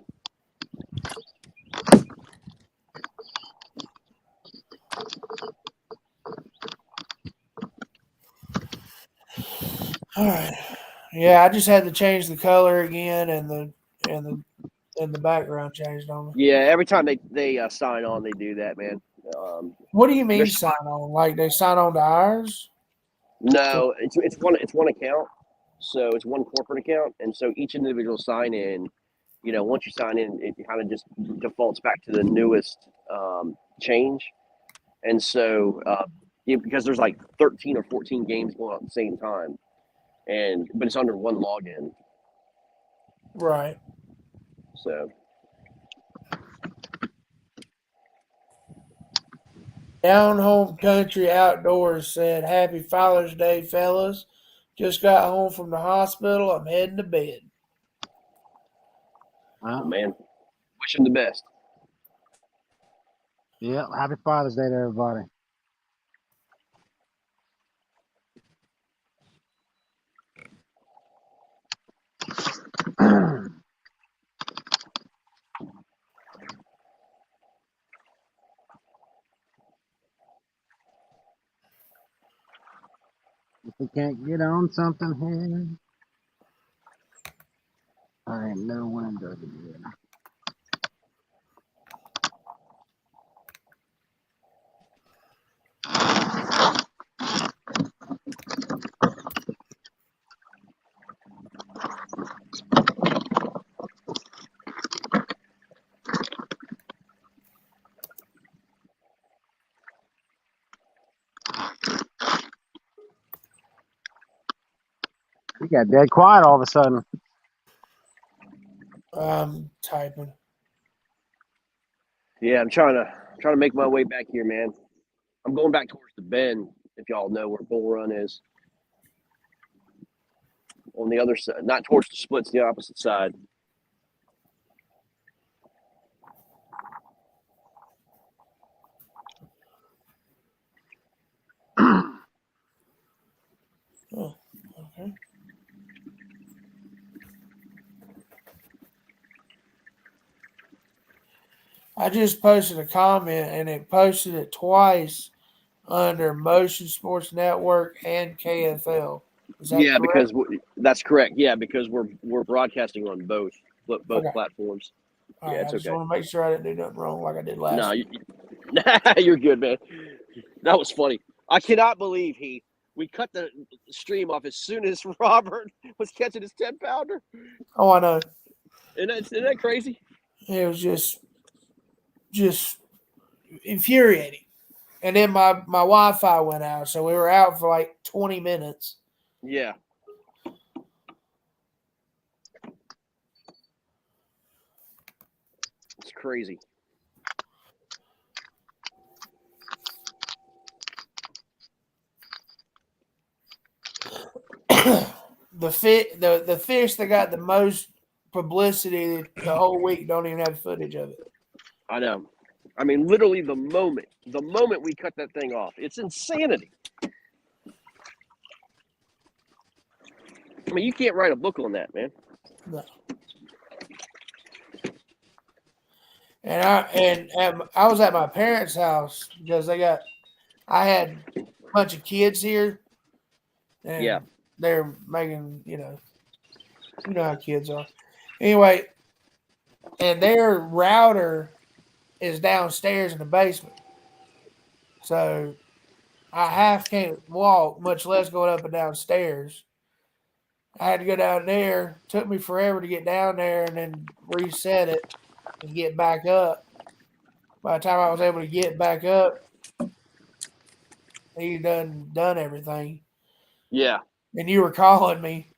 All right. Yeah, I just had to change the color again and the background changed on me. Yeah, every time they sign on, they do that, man. What do you mean There's- sign on? Like they sign on to ours? No, it's one account, so it's one corporate account, and so each individual sign in, once you sign in, it kind of just defaults back to the newest change, and so because there's like 13 or 14 games going on at the same time, but it's under one login, Right. so. Down Home Country Outdoors said, "Happy Father's Day, fellas. Just got home from the hospital. I'm heading to bed." Oh, man, wish him the best. Yeah, happy Father's Day to everybody. If we can't get on something here, I ain't no window here. You got dead quiet all of a sudden. I'm typing. Yeah, I'm trying to make my way back here, man. I'm going back towards the bend, if y'all know where Bull Run is. On the other side, not towards the splits, the opposite side. Oh, okay. I just posted a comment and it posted it twice under Motion Sports Network and KFL. Is that Yeah, correct? because that's correct. Yeah, because we're broadcasting on both Okay. platforms. All Yeah, right, it's I just okay. want to make sure I didn't do nothing wrong like I did last No, week. you're good, man. That was funny. I cannot believe we cut the stream off as soon as Robert was catching his 10-pounder. Oh, I know. Isn't that crazy? It was just infuriating. And then my Wi-Fi went out, so we were out for like 20 minutes. Yeah. It's crazy. The fish that got the most publicity the whole week don't even have footage of it. I know. I mean, literally the moment we cut that thing off, it's insanity. I mean, you can't write a book on that, man. No. And I was at my parents' house because I had a bunch of kids here, and Yeah. they're making you know how kids are. Anyway, and their router is downstairs in the basement, so I half can't walk, much less going up and downstairs. I had to go down there. Took me forever to get down there and then reset it and get back up. By the time I was able to get back up, he done everything. Yeah. And you were calling me.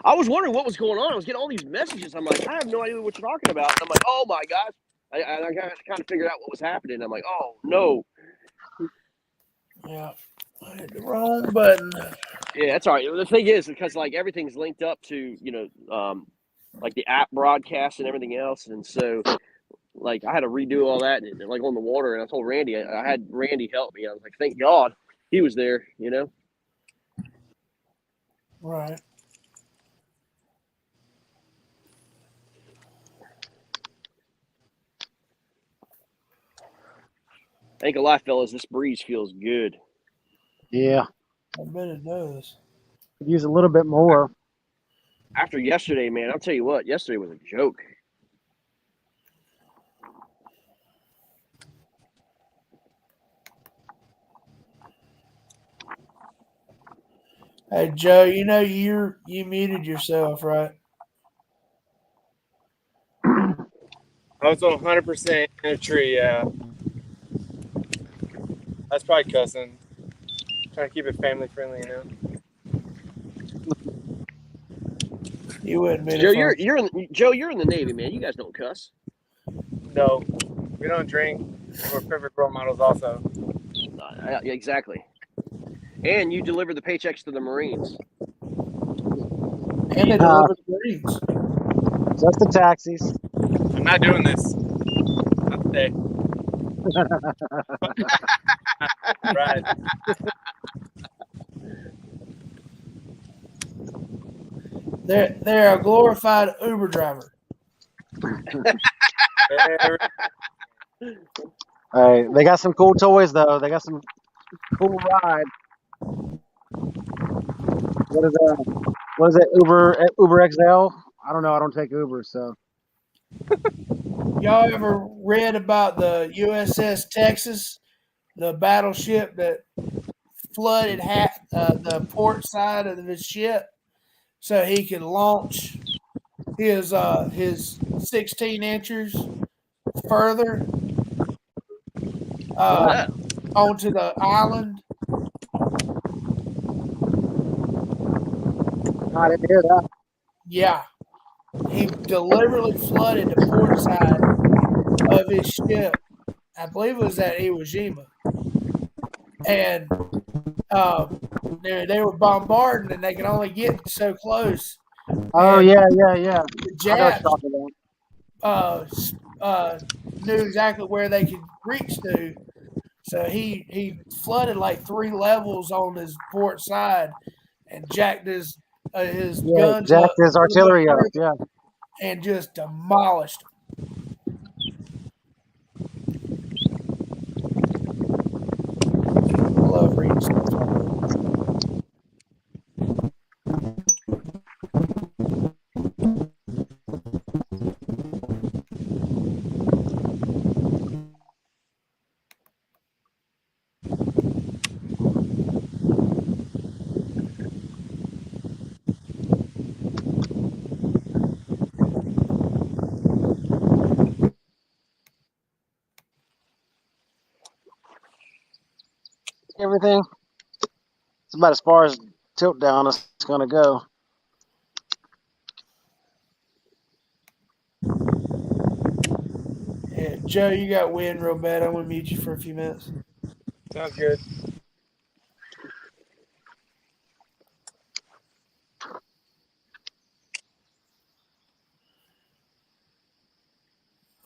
I was wondering what was going on. I was getting all these messages. I'm like, I have no idea what you're talking about. And I'm like, oh my gosh. I kind of figured out what was happening. I'm like, oh no. Yeah. I hit the wrong button. Yeah, that's all right. The thing is, because like everything's linked up to, like the app broadcast and everything else. And so like I had to redo all that and like on the water. And I told Randy, I had Randy help me. I was like, thank God he was there, Right. ain't gonna lie, fellas, this breeze feels good. Yeah, I bet it does. could use a little bit more. After yesterday, man, I'll tell you what, yesterday was a joke. Hey Joe, you know you muted yourself, right? I was 100% in a tree. Yeah, that's probably cussing. Trying to keep it family friendly, you know. You wouldn't be Joe, the you're in the Navy, man. You guys don't cuss. No, we don't drink. We're perfect role models, also. Exactly. And you deliver the paychecks to the Marines. and they deliver the greens. Just the taxis. I'm not doing this. Not today. Right. They're a glorified Uber driver. Hey, they got some cool toys though. They got some cool rides. What is it? Uber XL? I don't know. I don't take Uber, so. Y'all ever read about the USS Texas, the battleship that flooded the port side of his ship so he could launch his 16 inches further Yeah. onto the island? I didn't hear that. Yeah. He deliberately flooded the port side of his ship. I believe it was at Iwo Jima. And they were bombarding and they could only get so close. Oh, And yeah. the I know what you're Japs talking knew exactly where they could reach to. So he flooded like 3 levels on his port side and jacked his about. Yeah, guns up jacked his a little bit artillery up. further Yeah. and just demolished them. I love reading stuff like that. Everything. It's about as far as tilt down is going to go. Yeah, Joe, you got wind real bad. I'm gonna mute you for a few minutes. Sounds good.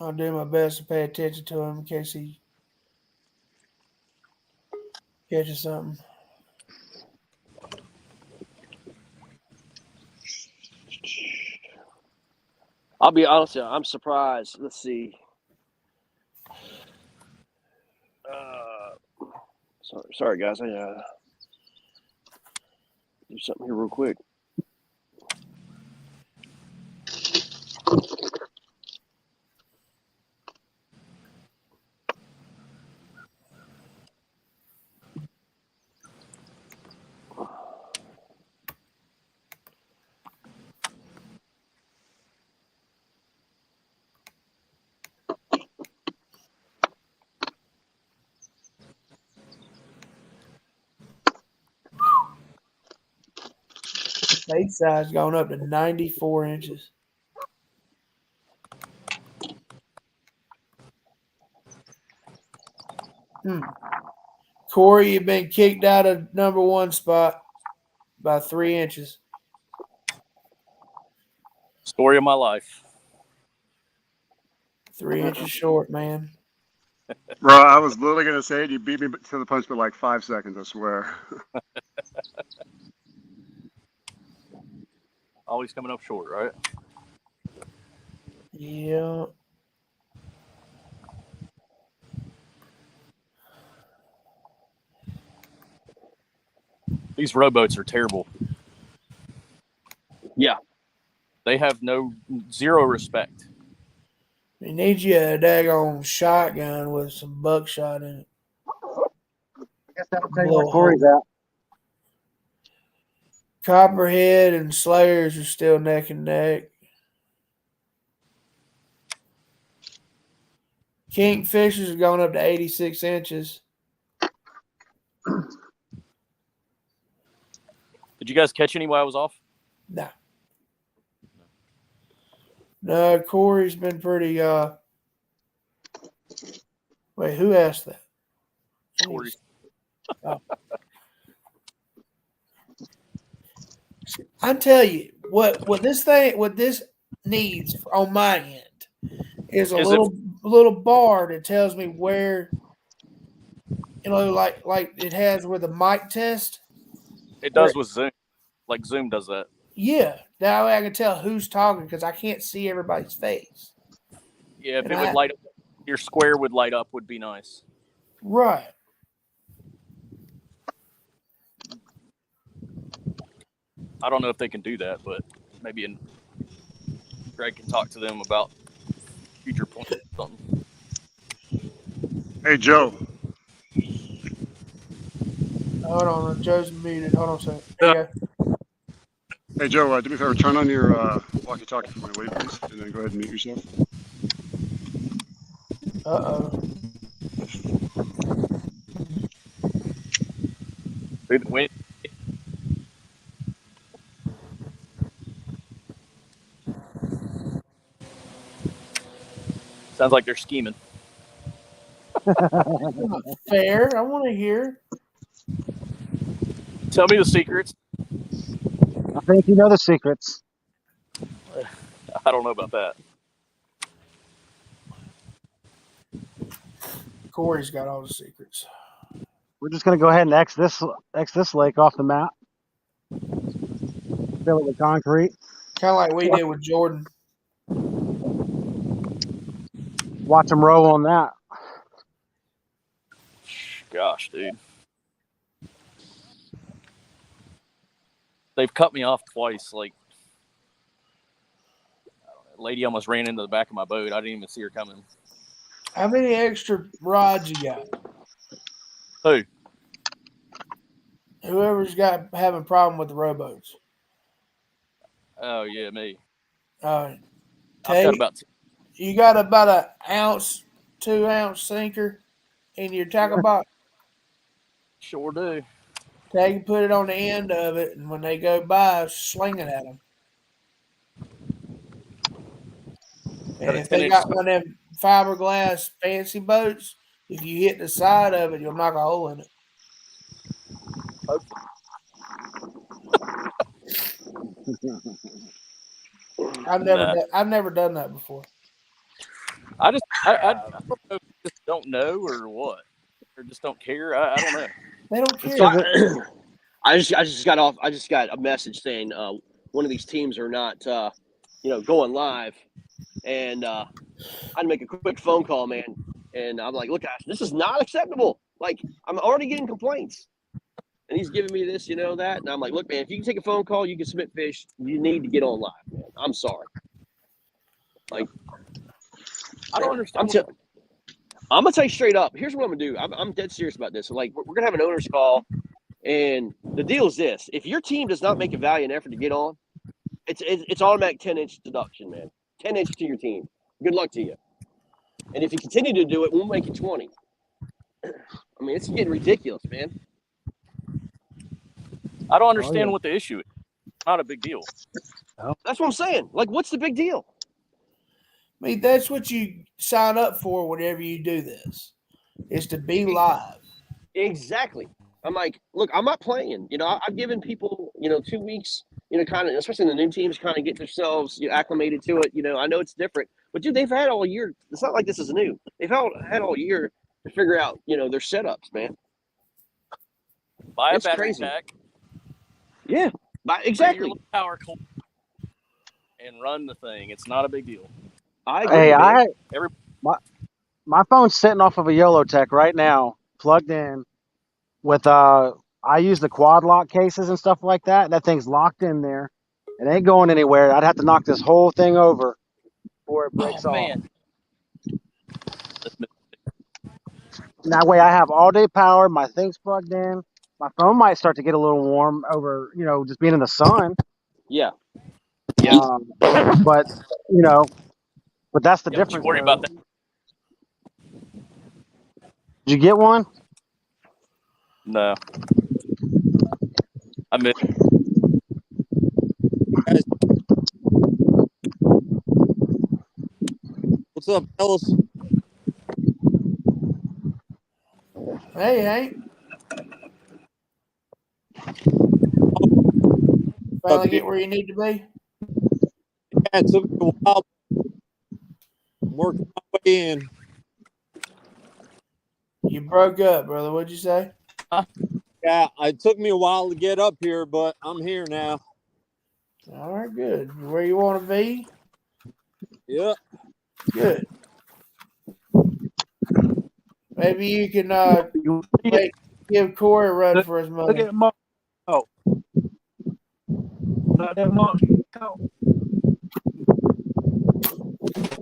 I'll do my best to pay attention to him in case he catches something. I'll be honest with you, I'm surprised. Let's see. Sorry guys. I do something here real quick. Bait size going up to 94 inches. Corey, you've been kicked out of number 1 spot by 3 inches. Story of my life. 3 inches short, man. Bro, I was literally going to say it. You beat me to the punch by like 5 seconds, I swear. Always coming up short, right? Yeah. These rowboats are terrible. Yeah. They have zero respect. You need you a daggone shotgun with some buckshot in it. I guess that'll tell you where Corey's at. Copperhead and Slayers are still neck and neck. Kingfishers are going up to 86 inches. Did you guys catch any while I was off? No. No, Corey's been pretty wait, who asked that? Corey. Oh. I tell you what this needs on my end is a little bar that tells me where, like it has with the mic test. It does with Zoom. Like Zoom does that. Yeah, that way I can tell who's talking because I can't see everybody's face. Yeah, if it would light up, your square would light up would be nice. Right. I don't know if they can do that, but maybe Greg can talk to them about future points or something. Hey, Joe. Hold on, Joe's muted. Hold on a second. There you go. Hey, Joe, do me a favor. Turn on your walkie-talkie for my wait, please, and then go ahead and mute yourself. Uh-oh. Wait. Sounds like they're scheming. Not fair. I want to hear. Tell me the secrets. I think you know the secrets. I don't know about that. Corey's got all the secrets. We're just going to go ahead and X this lake off the map. Fill it with concrete. Kind of like we did with Jordan. Watch them row on that. Gosh, dude. They've cut me off twice. Like, a lady almost ran into the back of my boat. I didn't even see her coming. How many extra rods you got? Who? Whoever's having a problem with the rowboats. Oh, yeah, me. All right. I've got about you got about an ounce, 2 ounce sinker in your tackle box? Sure do. Take and put it on the end of it, and when they go by, sling it at them. And if they got one of them fiberglass fancy boats, if you hit the side of it, you'll knock a hole in it. I've never done that before. I don't know if they just don't know or what, or just don't care. I don't know. They don't care. So I just got a message saying one of these teams are not going live, and I'd make a quick phone call, man, and I'm like, look, guys, this is not acceptable. Like, I'm already getting complaints, and he's giving me this, that, and I'm like, look, man, if you can take a phone call, you can submit fish. You need to get on live, man. I'm sorry. Like, I don't understand. I'm gonna tell you straight up. Here's what I'm gonna do. I'm dead serious about this. So, like, we're gonna have an owner's call, and the deal is this: if your team does not make a valiant effort to get on, it's automatic 10-inch deduction, man. 10 inches to your team. Good luck to you. And if you continue to do it, we'll make it 20. I mean, it's getting ridiculous, man. I don't understand what the issue is. It's not a big deal. That's what I'm saying. Like, what's the big deal? I mean, that's what you sign up for whenever you do this, is to be live. Exactly. I'm like, look, I'm not playing. I've given people, 2 weeks, kind of, especially the new teams, kind of get themselves acclimated to it. I know it's different. But, dude, they've had all year. It's not like this is new. They've had all year to figure out, their setups, man. Buy a battery pack. Yeah, exactly. Power cord and run the thing. It's not a big deal. I agree. My phone's sitting off of a YOLO Tech right now, plugged in with I use the quad lock cases and stuff like that. That thing's locked in there. It ain't going anywhere. I'd have to knock this whole thing over before it breaks off. Man. And that way I have all day power. My thing's plugged in. My phone might start to get a little warm over, just being in the sun. Yeah. Yeah. But that's the difference. Don't you worry about that. Did you get one? No. I mean, What's up, fellas? Hey, Hank. Finally get where you need to be? Yeah, it took me a while. I'm working my way in. You broke up, brother. What'd you say? Yeah, it took me a while to get up here, but I'm here now. All right, good. Where you want to be? Yep. Good. Maybe you can give Corey a run for his money. Look at Mark. Oh. Not that much.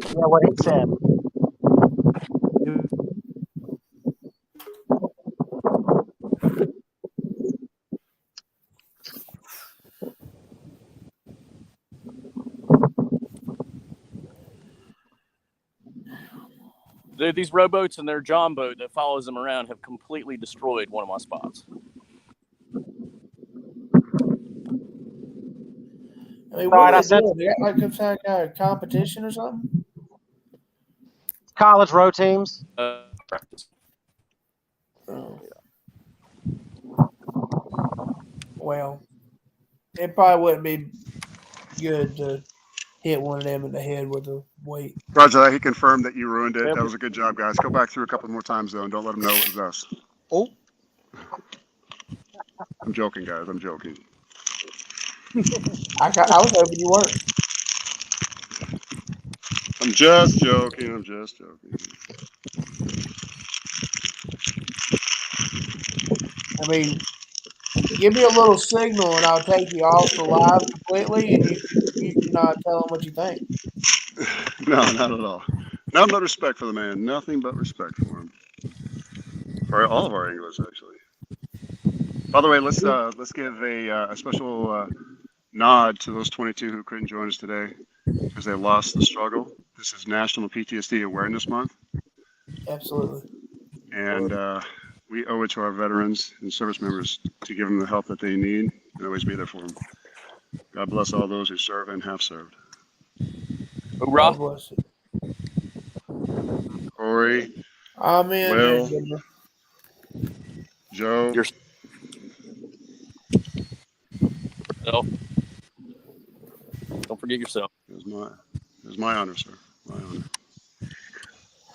Yeah, what he said. dude, these rowboats and their John boat that follows them around have completely destroyed one of my spots. I mean, what are they doing? They got like some kind of competition or something? College row teams. Practice. Oh. Well, it probably wouldn't be good to hit one of them in the head with a weight. Roger that. He confirmed that you ruined it. That was a good job, guys. Go back through a couple more times, though, and don't let them know it was us. Oh. I'm joking, guys. I'm joking. I was hoping you weren't. I'm just joking. I'm just joking. I mean, give me a little signal and I'll take you off the live completely, and you can tell them what you think. No, not at all. Nothing but respect for the man. Nothing but respect for him. For all of our anglers, actually. By the way, let's give a special nod to those 22 who couldn't join us today because they lost the struggle. This is National PTSD Awareness Month. Absolutely. And we owe it to our veterans and service members to give them the help that they need and always be there for them. God bless all those who serve and have served. Hoorah. God bless you. Corey. Amen. Will. Joe. Yourself. Don't forget yourself. It was my honor, sir. My honor.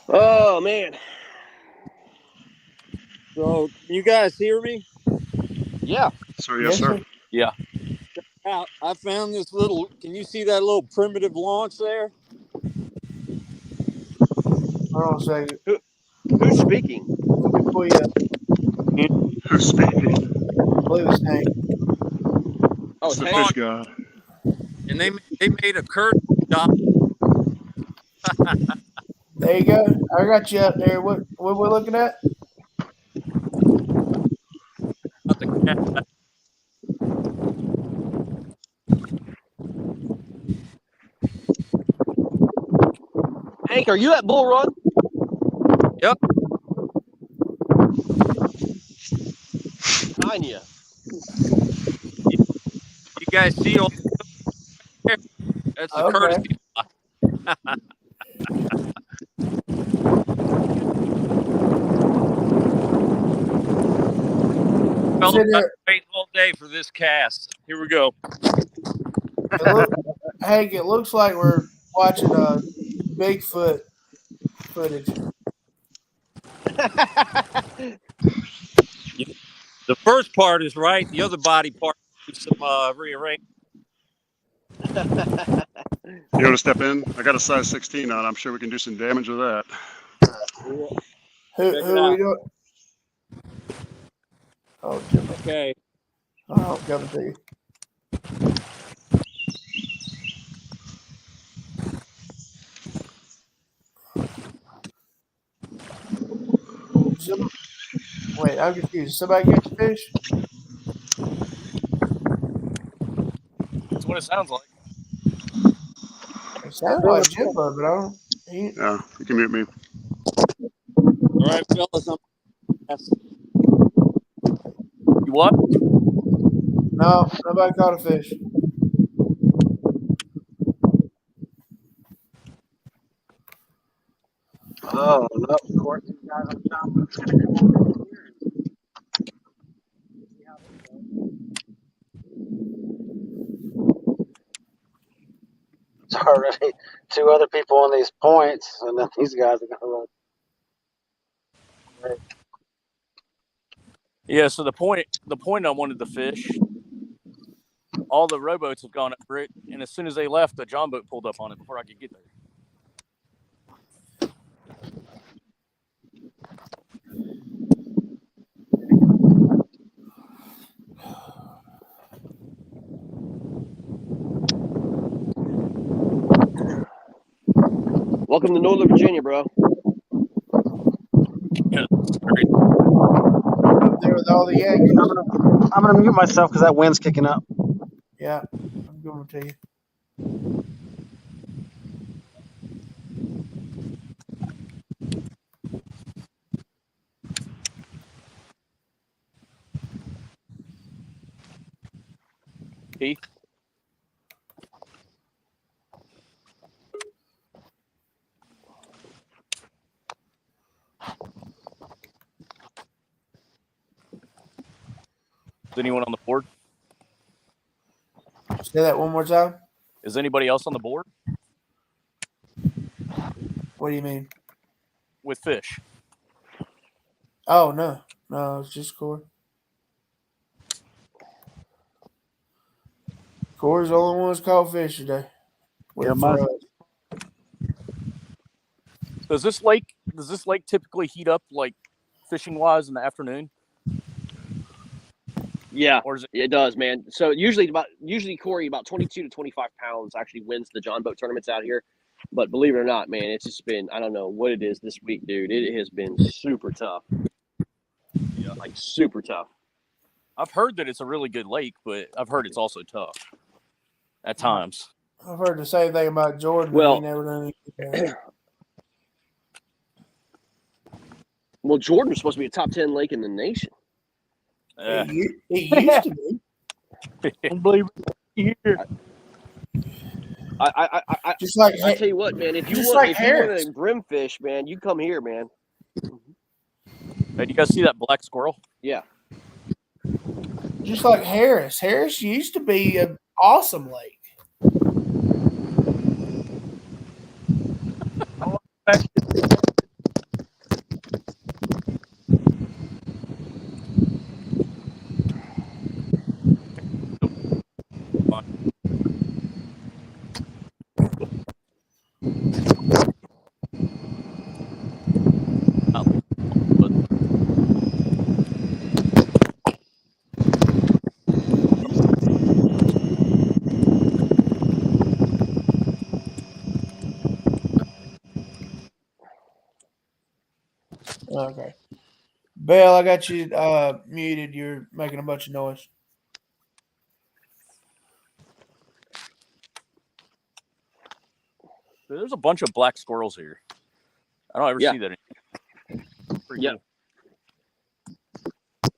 Oh, man. So, can you guys hear me? Yeah. Sir, yes, sir. Yeah. I found this little, can you see that little primitive launch there? Hold on a second. Who's speaking? Let me pull you up. Who's speaking? I believe it's Hank. Oh, it's the Hank. fish god. And they made a curtain stop. There you go. I got you up there. What we're looking at? Hank, are you at Bull Run? Yep. Behind you. You guys see all that's the courtesy block. Fellas, I've been waiting all day for this cast. Here we go. Hank, it looks like we're watching Bigfoot footage. The first part is right. The other body part needs some rearrangement. You want to step in? I got a size 16 on. I'm sure we can do some damage with that. Who are we doing? Oh, Jimbo. Okay. I'm coming to you. Wait, I'm confused. Somebody get the fish? That's what it sounds like. It sounds like Jimbo, but I don't. Yeah, you can mute me. All right, fellas. You what? No, nobody caught a fish. Oh, no. Of course, these guys on John Boat's going to come over here and see how this goes. It's already 2 other people on these points, and then these guys are going to run. Yeah. So the point I wanted to fish, all the rowboats have gone over it, and as soon as they left, the John boat pulled up on it before I could get there. Welcome to Northern Virginia, bro. Yeah, it's great. Up there with all the Yankees. I'm gonna mute myself because that wind's kicking up. Yeah, I'm going to you. Keith? Is anyone on the board? Say that one more time. Is anybody else on the board What do you mean? with fish? Oh, no. No, it's just Corey. Corey's the only one who's caught fish today. Yeah, my- Does this lake typically heat up like fishing wise in the afternoon? Yeah, Or is it? it does, man. So usually Corey, about 22 to 25 pounds actually wins the John boat tournaments out here. But believe it or not, man, it's just been, I don't know what it is this week, dude. It has been super tough. Yeah. Like super tough. I've heard that it's a really good lake, but I've heard it's also tough at times. I've heard the same thing about Jordan. Well- He never done anything. Well, Jordan was supposed to be a top 10 lake in the nation. It used to be. Unbelievable. Here. I Just like I tell you what, man, if you Just want like if you want Harris. to brimfish, man, you come here, man. Hey, you guys see that black squirrel? Yeah. just like Harris. Harris used to be an awesome lake. Okay. Bell, I got you muted. You're making a bunch of noise. There's a bunch of black squirrels here. I don't ever see that anymore. Pretty Yeah. cool.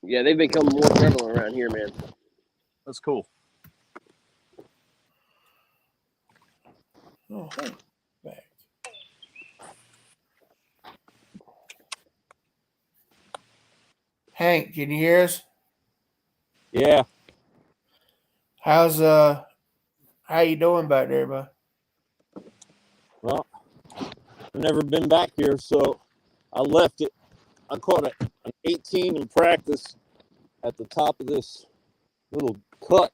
Yeah, they've become more prevalent around here, man. That's cool. Oh, hey. Back. Hank, can you hear us? Yeah. How you doing back there, bud? Well, I've never been back here, so I left it. I caught an 18 in practice at the top of this little cut,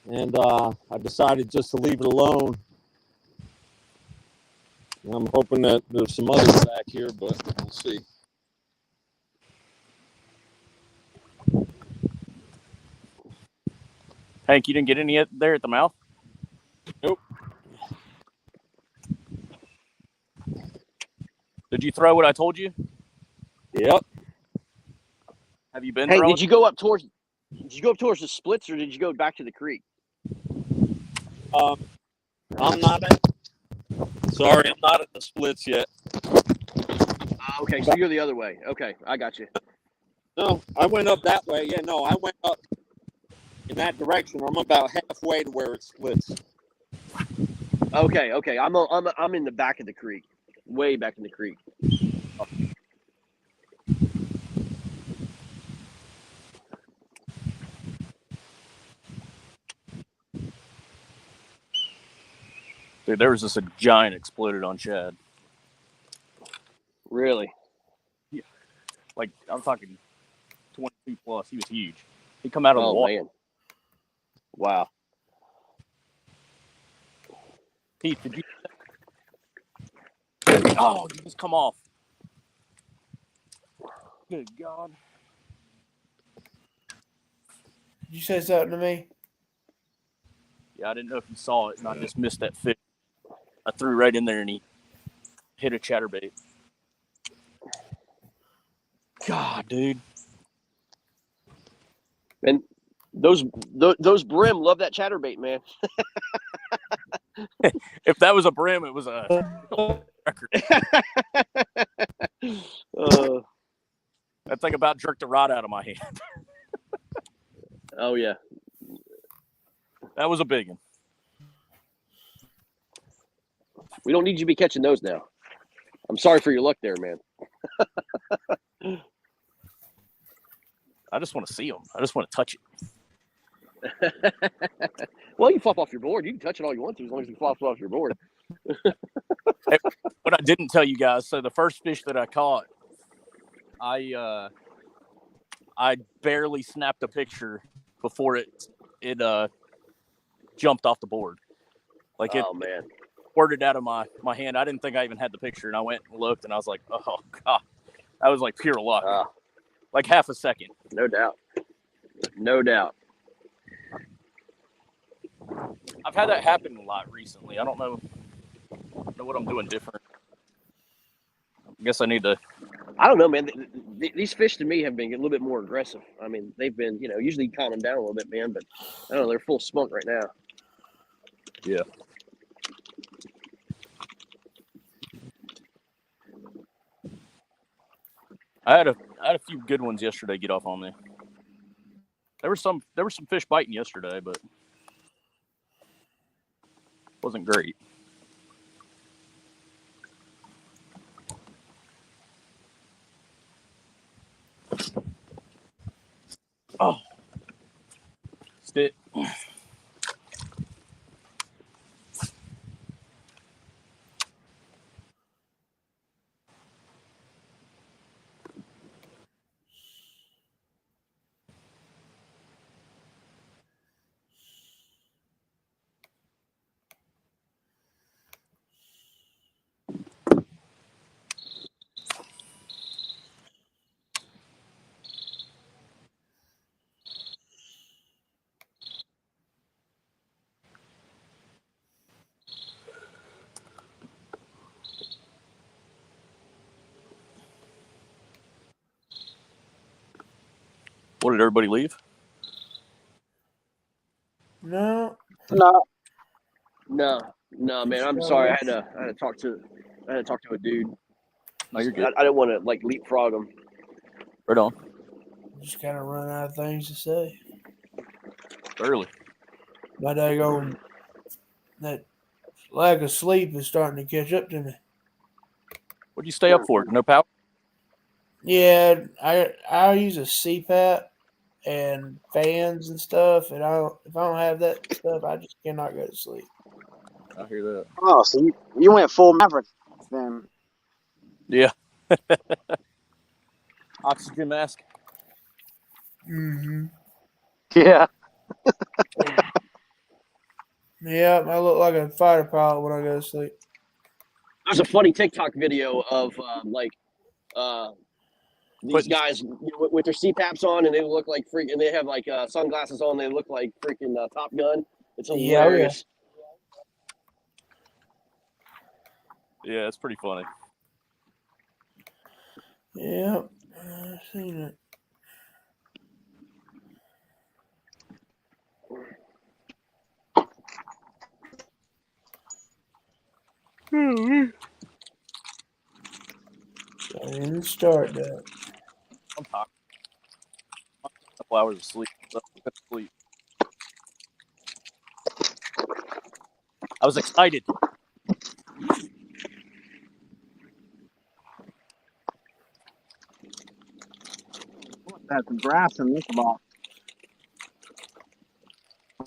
and I decided just to leave it alone. And I'm hoping that there's some others back here, but we'll see. Hank, you didn't get any there at the mouth? Nope. Did you throw what I told you? Yep. Have you been Hey, throwing? did you go up towards the splits, or did you go back to the creek? I'm not at the splits yet. Okay, so you're the other way. Okay, I got you. No, I went up that way. Yeah, no, I went up in that direction. I'm about halfway to where it splits. Okay. I'm in the back of the creek, way back in the creek. Dude, there was just a giant exploded on Chad. Really? Yeah. Like, I'm talking 22 plus. He was huge. He come out of the water. Man. Wow. Pete, did you? Oh, you just come off. Good God. Did you say something to me? Yeah, I didn't know if you saw it, and I just missed that fish. I threw right in there, and he hit a chatterbait. God, dude. And those brim love that chatterbait, man. If that was a brim, it was a record. That thing about jerked the rod out of my hand. Oh yeah, that was a big one. We don't need you to be catching those now. I'm sorry for your luck there, man. I just want to see them. I just want to touch it. Well, you flop off your board. You can touch it all you want to, as long as you flop off your board. Hey, what I didn't tell you guys, so the first fish that I caught, I barely snapped a picture before it jumped off the board. Like it, man, squirted out of my hand. I didn't think I even had the picture, and I went and looked, and I was like, oh God, that was like pure luck. Like half a second. No doubt. I've had that happen a lot recently. I don't know what I'm doing different. I guess I need to. I don't know, man. These fish to me have been a little bit more aggressive. I mean, they've been, usually calm them down a little bit, man. But I don't know, they're full spunk right now. Yeah. I had a few good ones yesterday get off on me. There were some fish biting yesterday, but wasn't great. Oh, stick. What, did everybody leave? No, man. I'm sorry. I had to talk to a dude. No, you're good. I didn't want to leapfrog him. Right on. just kind of run out of things to say. Early. My daggone that lack of sleep is starting to catch up to me. What'd you stay up for? No power? Yeah, I use a CPAP and fans and stuff, and if I don't have that stuff, I just cannot go to sleep. I hear that. Oh, so you went full Maverick then? Yeah. Oxygen mask. Mm-hmm. Yeah. Yeah, I look like a fighter pilot when I go to sleep. There's a funny TikTok video of these guys with their CPAPs on, and they look like freaking. They have like sunglasses on. They look like freaking Top Gun. It's hilarious. Yeah, it's pretty funny. Yeah, I've seen it. I didn't start that. I'm tired. A couple hours of sleep. So I couldn't sleep. I was excited. That's grass in this box.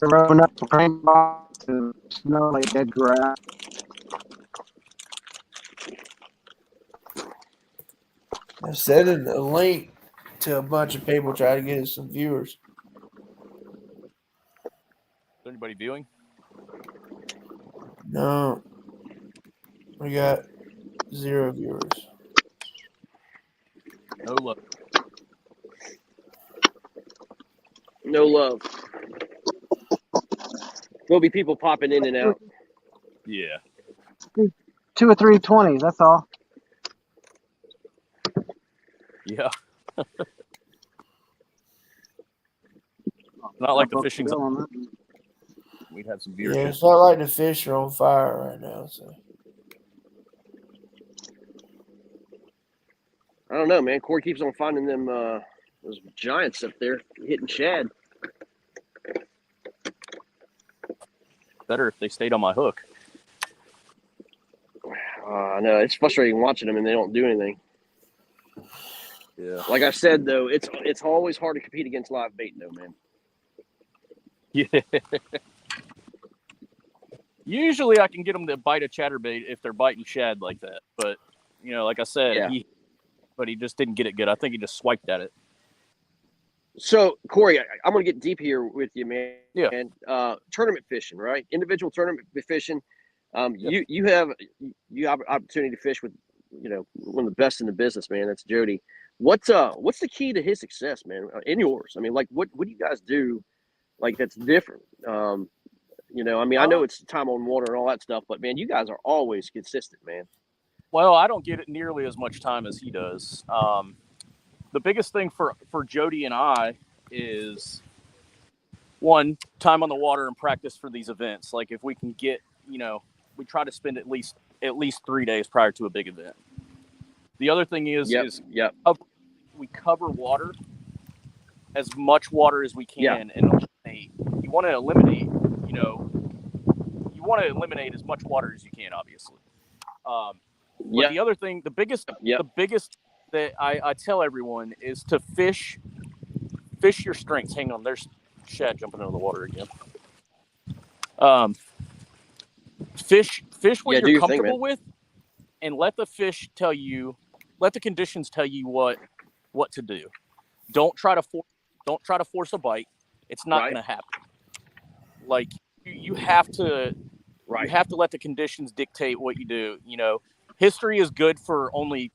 We're opening up the paint box and smell like dead grass. I sent in a link to a bunch of people trying to get us some viewers. Is anybody viewing? No. We got 0 viewers. No love. No love. There'll be people popping in and out. Yeah. 2 or 3 20s, that's all. Yeah. Not like the fishing's on. We'd have some viewership. Yeah, it's not like the fish are on fire right now. So I don't know, man. Corey keeps on finding them those giants up there hitting shad. Better if they stayed on my hook. I know it's frustrating watching them and they don't do anything. Yeah. Like I said though, it's always hard to compete against live bait though, man. Yeah. Usually I can get them to bite a chatterbait if they're biting shad like that. But, like I said, Yeah. he just didn't get it good. I think he just swiped at it. So, Corey, I'm going to get deep here with you, man. Yeah. And tournament fishing, right? Individual tournament fishing. You have opportunity to fish with, one of the best in the business, man. That's Jody. What's the key to his success, man? In yours, I mean, like, what do you guys do, like that's different? I know it's time on water and all that stuff, but man, you guys are always consistent, man. Well, I don't get it nearly as much time as he does. The biggest thing for Jody and I is, one, time on the water and practice for these events. Like if we can get, we try to spend at least 3 days prior to a big event. The other thing is we cover water, as much water as we can, and eliminate. You want to eliminate, as much water as you can, obviously. But the other thing, the biggest that I tell everyone is to fish your strengths. Hang on, there's shad jumping into the water again. Fish what you're comfortable with, and let the conditions tell you what to do. Don't try to force a bite. It's not going to happen. Like you have to let the conditions dictate what you do. History is good for only,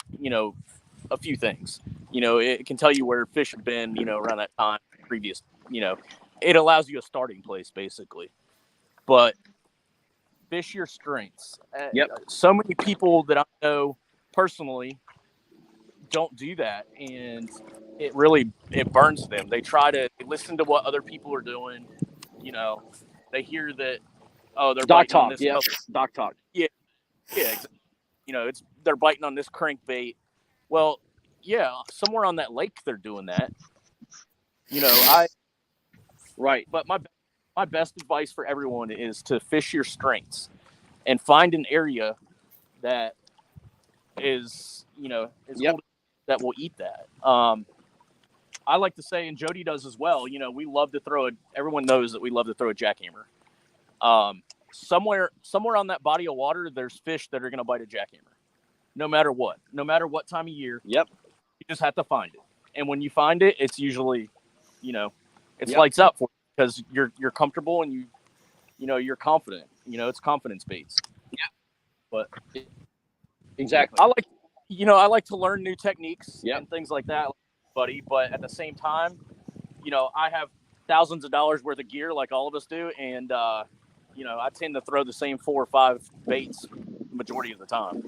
a few things. It can tell you where fish have been, around that time previous, it allows you a starting place basically. But fish your strengths. So many people that I know personally don't do that, and it burns them. They listen to what other people are doing. They hear that, they're Doc biting on talk, this Doc talk. Yeah, exactly. They're biting on this crankbait. Well, yeah, somewhere on that lake they're doing that. But my best advice for everyone is to fish your strengths and find an area that is that will eat that. I like to say, and Jody does as well, we love to everyone knows that we love to throw a jackhammer. Somewhere on that body of water, there's fish that are going to bite a jackhammer. No matter what time of year. Yep. You just have to find it. And when you find it, it's usually, it's lights up for you because you're comfortable and you're confident. It's confidence based. Yeah. But exactly. I like to learn new techniques Yep. and things like that, buddy. But at the same time, I have thousands of dollars worth of gear like all of us do. And, I tend to throw the same 4 or 5 baits the majority of the time.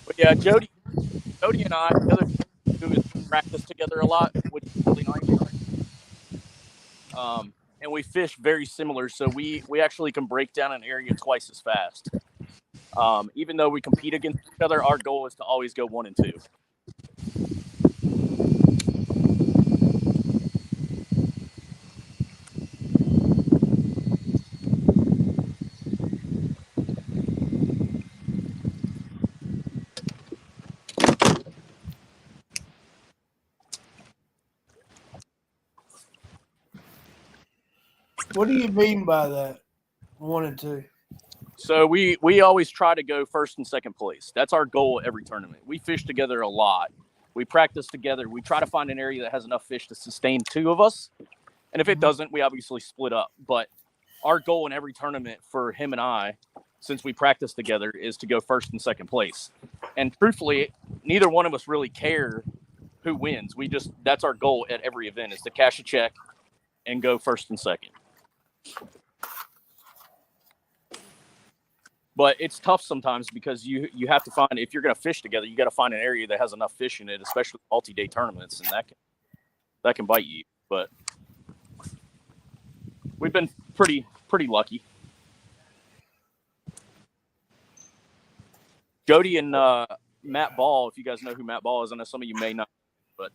But yeah, Jody and I, the other thing we do is practice together a lot, which is really nice. And we fish very similar, so we actually can break down an area twice as fast. Even though we compete against each other, our goal is to always go 1 and 2. What do you mean by that? 1 and 2. So we always try to go first and second place. That's our goal every tournament. We fish together a lot. We practice together. We try to find an area that has enough fish to sustain 2 of us. And if it doesn't, we obviously split up. But our goal in every tournament for him and I, since we practice together, is to go first and second place. And truthfully, neither one of us really care who wins. That's our goal at every event, is to cash a check and go first and second. But it's tough sometimes because you have to find, if you're going to fish together, you got to find an area that has enough fish in it, especially multi-day tournaments, and that can bite you. But we've been pretty lucky. Jody and Matt Ball, if you guys know who Matt Ball is, I know some of you may not, but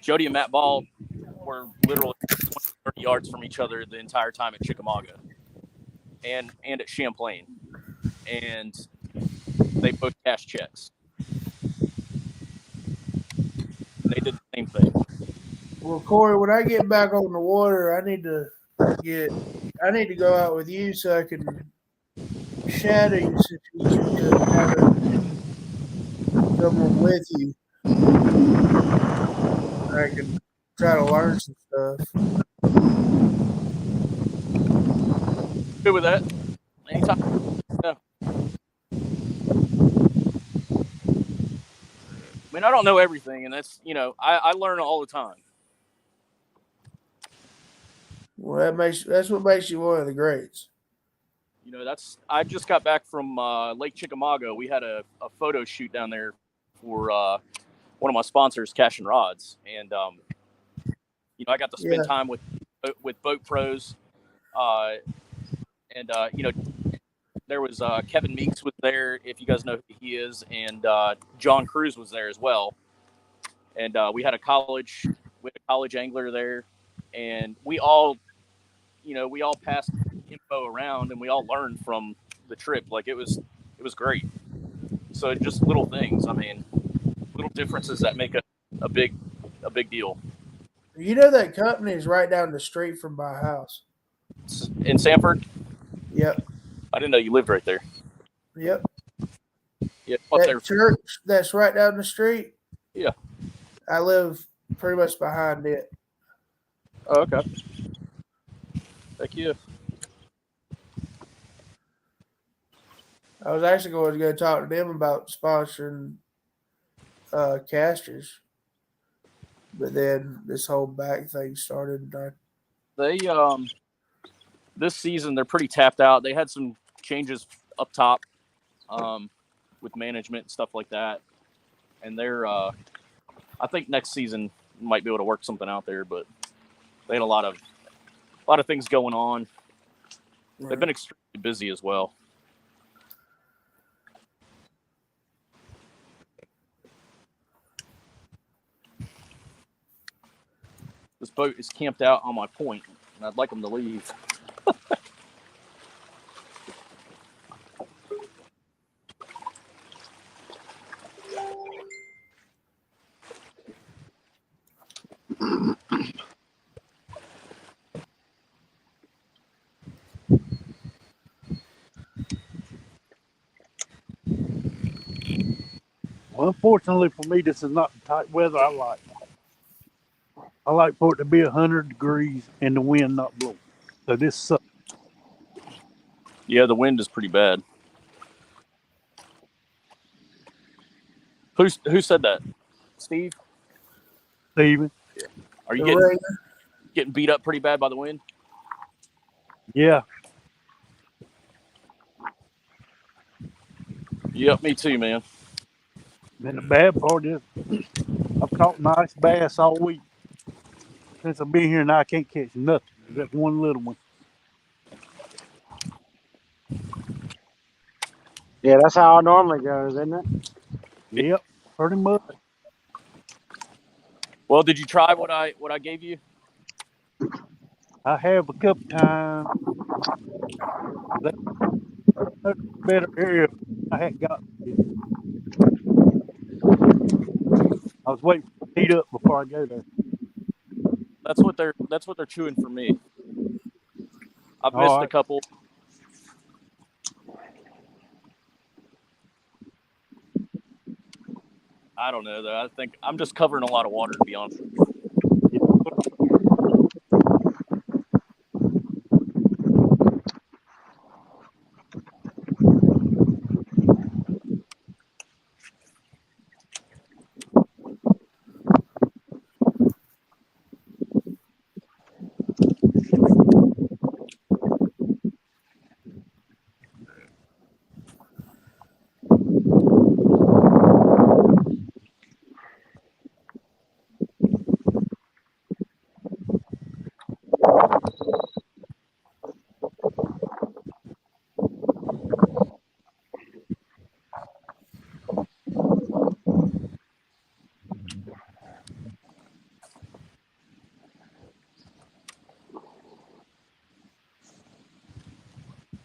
Jody and Matt Ball were literally 20, 30 yards from each other the entire time at Chickamauga and at Champlain. And they both cashed checks. They did the same thing. Well, Corey, when I get back on the water, I need to go out with you so I can shadow you since you used to have someone with you. I can try to learn some stuff. Good with that. Anytime. Yeah. I mean, I don't know everything, and that's, I learn all the time. Well, that's what makes you one of the greats. I just got back from Lake Chickamauga. We had a photo shoot down there for one of my sponsors, Cash and Rods, and I got to spend time with boat pros, and there was Kevin Meeks was there, if you guys know who he is, and John Cruz was there as well, and we had a college angler there, and we all passed info around, and we all learned from the trip. Like it was great. So just little things. I mean, little differences that make a big deal. You know that company is right down the street from my house. In Sanford? Yep. I didn't know you lived right there. Yep. Yeah. That church that's right down the street? Yeah. I live pretty much behind it. Oh, okay. Thank you. I was actually going to go talk to them about sponsoring casters, but then this whole back thing started. They this season they're pretty tapped out. They had some changes up top with management and stuff like that, and they're I think next season might be able to work something out there. But they had a lot of things going on. Right. They've been extremely busy as well. This boat is camped out on my point, and I'd like them to leave. Well, unfortunately for me, this is not the type of weather I like. I like for it to be 100 degrees and the wind not blowing. So this sucks. Yeah, the wind is pretty bad. Who said that? Steve? Steven. Are you The getting beat up pretty bad by the wind? Yeah. Yep, me too, man. And the bad part is I've caught nice bass all week. Since I've been here and I can't catch nothing. That one little one. Yeah, that's how it normally goes, isn't it? Yep, pretty much. Well, did you try what I gave you? I have a couple times. That's a better area I hadn't got yet. I was waiting for it to heat up before I go there. That's what they're chewing for me. I've missed a couple. I don't know though. I think I'm just covering a lot of water, to be honest with you.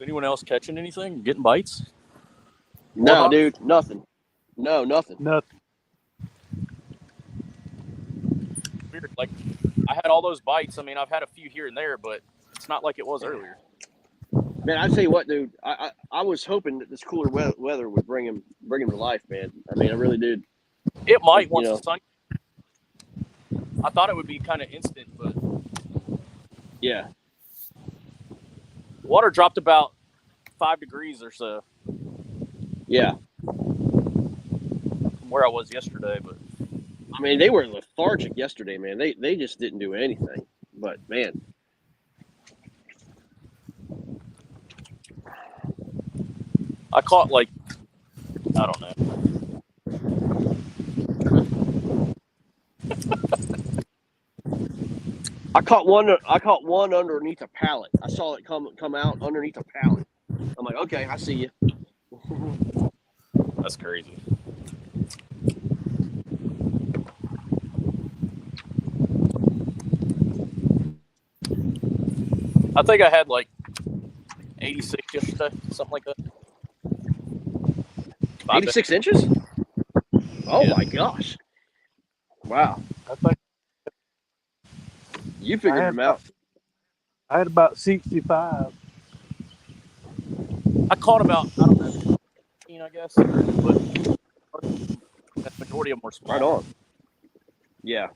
Anyone else catching anything? Getting bites? No, Warhawks? dude, nothing. No, nothing. Nothing. Weird. Like, I had all those bites. I mean, I've had a few here and there, but it's not like it was earlier. Man, I tell you what, dude. I was hoping that this cooler weather would bring him to life, man. I mean, I really did. It might once the sun. I thought it would be kind of instant, but yeah, water dropped about 5 degrees or so. Yeah, from where I was yesterday, but I mean, they were lethargic yesterday, man. They just didn't do anything. But man, I caught like, I don't know. I caught one underneath a pallet. I saw it come out underneath a pallet. I'm like, okay, I see you. That's crazy. I think I had like 86 yesterday, something like that. 86 inches? Oh Yeah. my gosh! Wow, I think you figured them out. I had about 65. I caught about, I don't know, 15, I guess, but the majority of them were small. Right on. Yeah.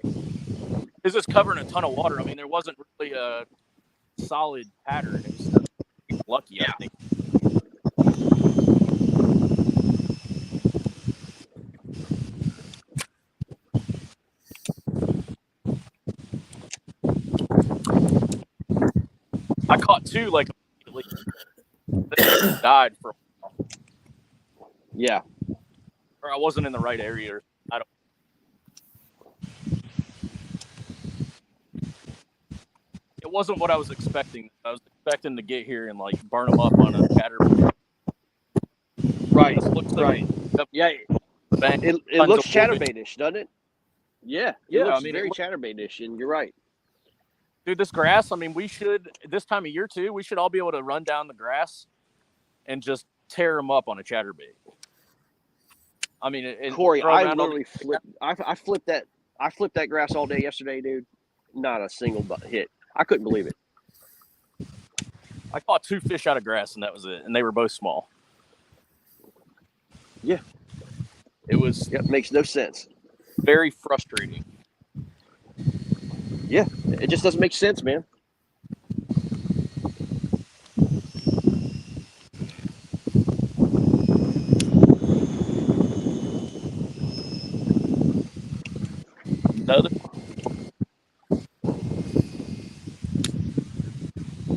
It's just covering a ton of water. I mean, there wasn't really a solid pattern. It was lucky, I think. I caught two like immediately. They died for a while. Yeah. Or I wasn't in the right area. I don't. It wasn't what I was expecting. I was expecting to get here and like burn them up on a chatterbait. Right. Like yeah. It looks chatterbaitish, doesn't it? Yeah. It looks very chatterbaitish, and you're right. Dude, this grass, I mean, we should, this time of year too, we should all be able to run down the grass and just tear them up on a chatterbait. I mean, Corey, I literally flipped. I flipped that grass all day yesterday, dude. Not a single hit. I couldn't believe it. I caught two fish out of grass, and that was it. And they were both small. Yeah. It was. Yep, makes no sense. Very frustrating. Yeah, it just doesn't make sense, man.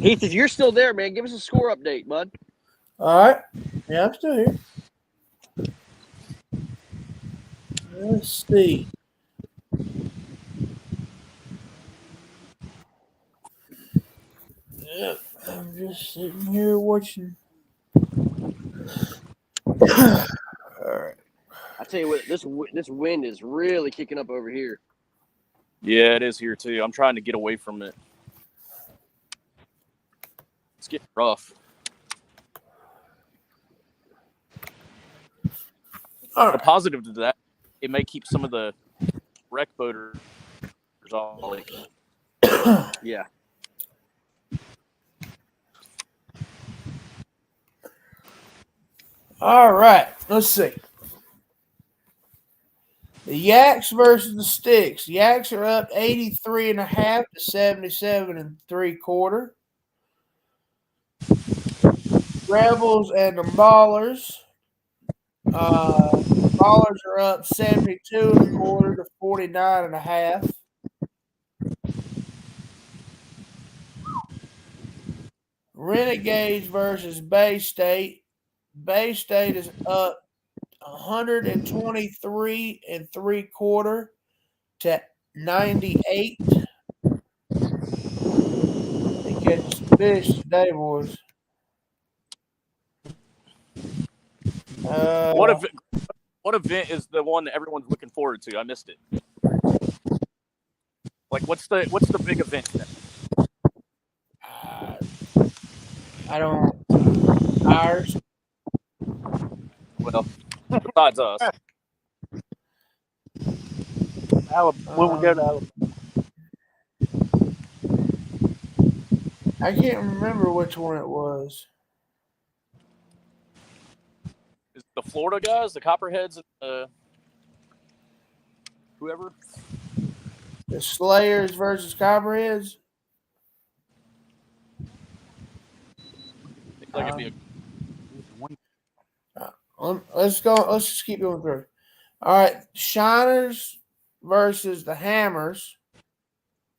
Heath, if you're still there, man, give us a score update, bud. All right. Yeah, I'm still here. Let's see. Yeah, I'm just sitting here watching. All right. I tell you what, this wind is really kicking up over here. Yeah, it is here too. I'm trying to get away from it. It's getting rough. All The right. positive to that, it may keep some of the wreck boaters off the lake. Yeah. All right. Let's see. The Yaks versus the Sticks. Yaks are up 83.5 to 77 3/4. Rebels and the Ballers. Ballers are up 72.25 to 49.5. Renegades versus Bay State. Bay State is up 123 3/4 to 98. They catch some fish today, boys. What event is the one that everyone's looking forward to? I missed it. Like, what's the big event? I don't. Ours. Well, besides us. When we go to Alabama. I can't remember which one it was. Is it the Florida guys, the Copperheads, and whoever? The Slayers versus Copperheads. Seems like it'd be Let's go. Let's just keep going through. All right, Shiners versus the Hammers.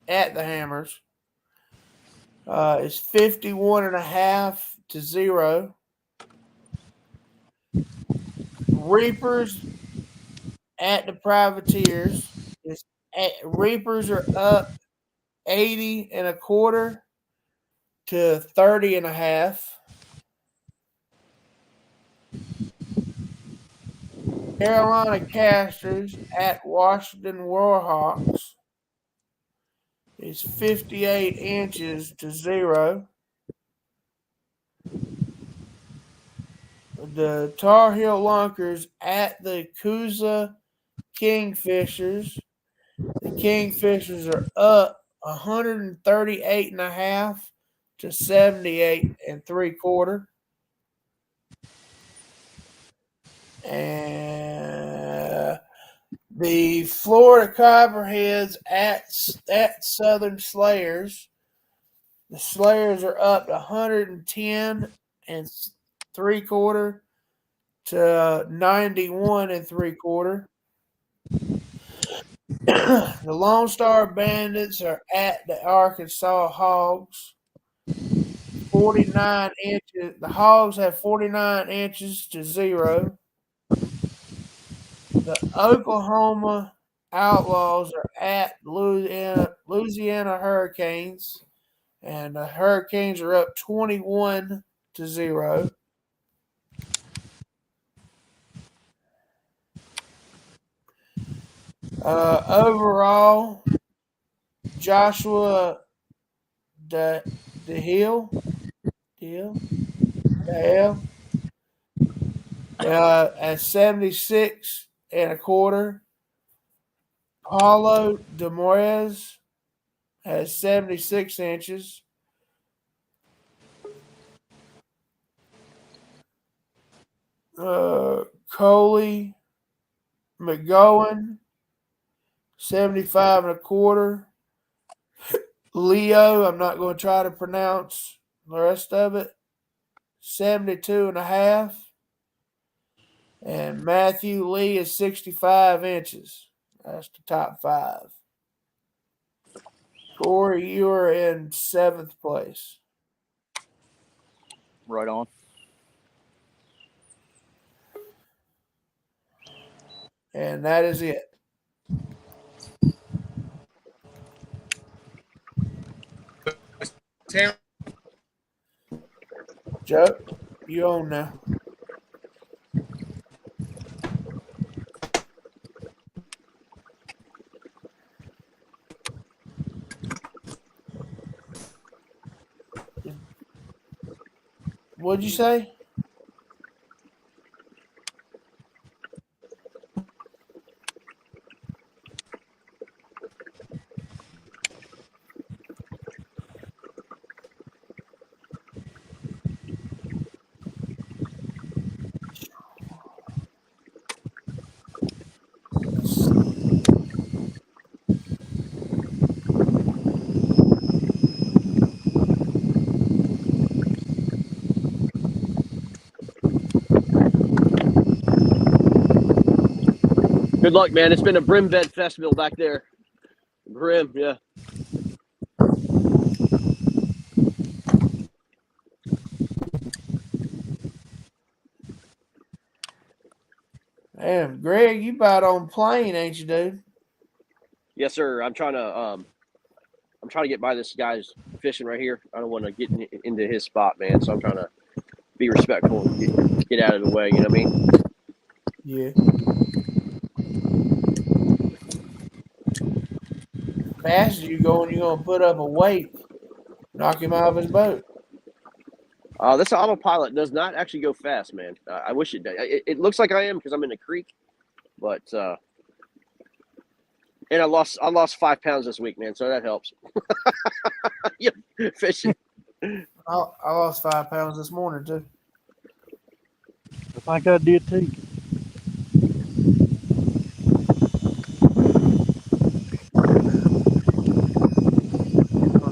At the Hammers, it's 51.5 to 0. Reapers at the Privateers. Reapers are up 80.25 to 30.5. Carolina Casters at Washington Warhawks is 58 inches to 0. The Tar Heel Lunkers at the Coosa Kingfishers. The Kingfishers are up 138.5 to 78.75. And the Florida Copperheads at Southern Slayers. The Slayers are up 110.75 to 91.75. The Lone Star Bandits are at the Arkansas Hogs. 49 inches. The Hogs have 49 inches to 0. The Oklahoma Outlaws are at Louisiana Hurricanes, and the Hurricanes are up 21 to 0. Overall, Joshua DeHill at 76.25. Paulo Demores has 76 inches. Coley McGowan, 75.25. Leo, I'm not going to try to pronounce the rest of it, 72.5. And Matthew Lee is 65 inches. That's the top 5. Corey, you are in 7th place. Right on. And that is it. Joe, you own now. What'd you say? Good luck, man. It's been a brim bed festival back there. Brim, yeah. Damn, Greg, you about on plane, ain't you, dude? Yes, sir. I'm trying to get by this guy's fishing right here. I don't want to get into his spot, man. So I'm trying to be respectful and get out of the way. You know what I mean? Yeah. Faster you go, and you're gonna put up a weight, knock him out of his boat. This autopilot does not actually go fast, man. I wish it did. It looks like I am because I'm in the creek, but and I lost 5 pounds this week, man. So that helps. Yep, fishing. I lost 5 pounds this morning too. I think I did too.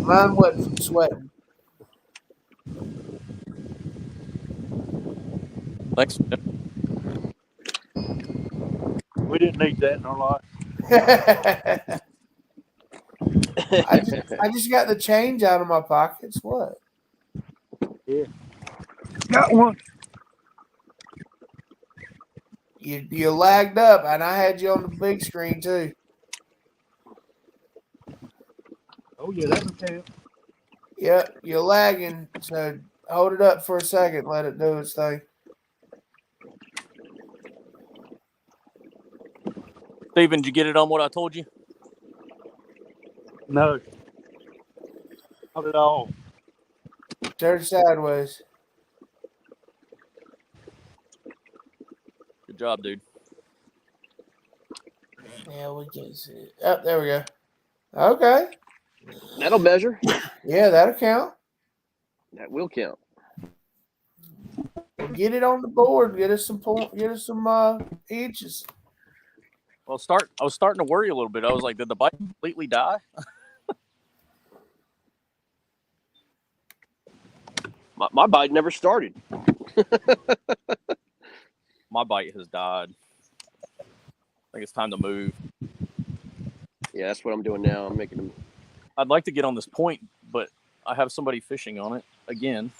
Mine wasn't from sweating. Thanks. We didn't need that in our life. I just got the change out of my pockets. What? Yeah. Got one. You lagged up, and I had you on the big screen too. Oh yeah, that would count. Yeah, you're lagging, so hold it up for a second. Let it do its thing. Steven, did you get it on what I told you? No. Not at all. Turn sideways. Good job, dude. Yeah, we can see it. Oh, there we go. Okay. That'll measure. Yeah, that'll count. That will count. Well, get it on the board. Get us some inches. Well, I was starting to worry a little bit. I was like, did the bike completely die? My bite never started. My bite has died. I think it's time to move. Yeah, that's what I'm doing now. I'm making them. I'd like to get on this point, but I have somebody fishing on it again.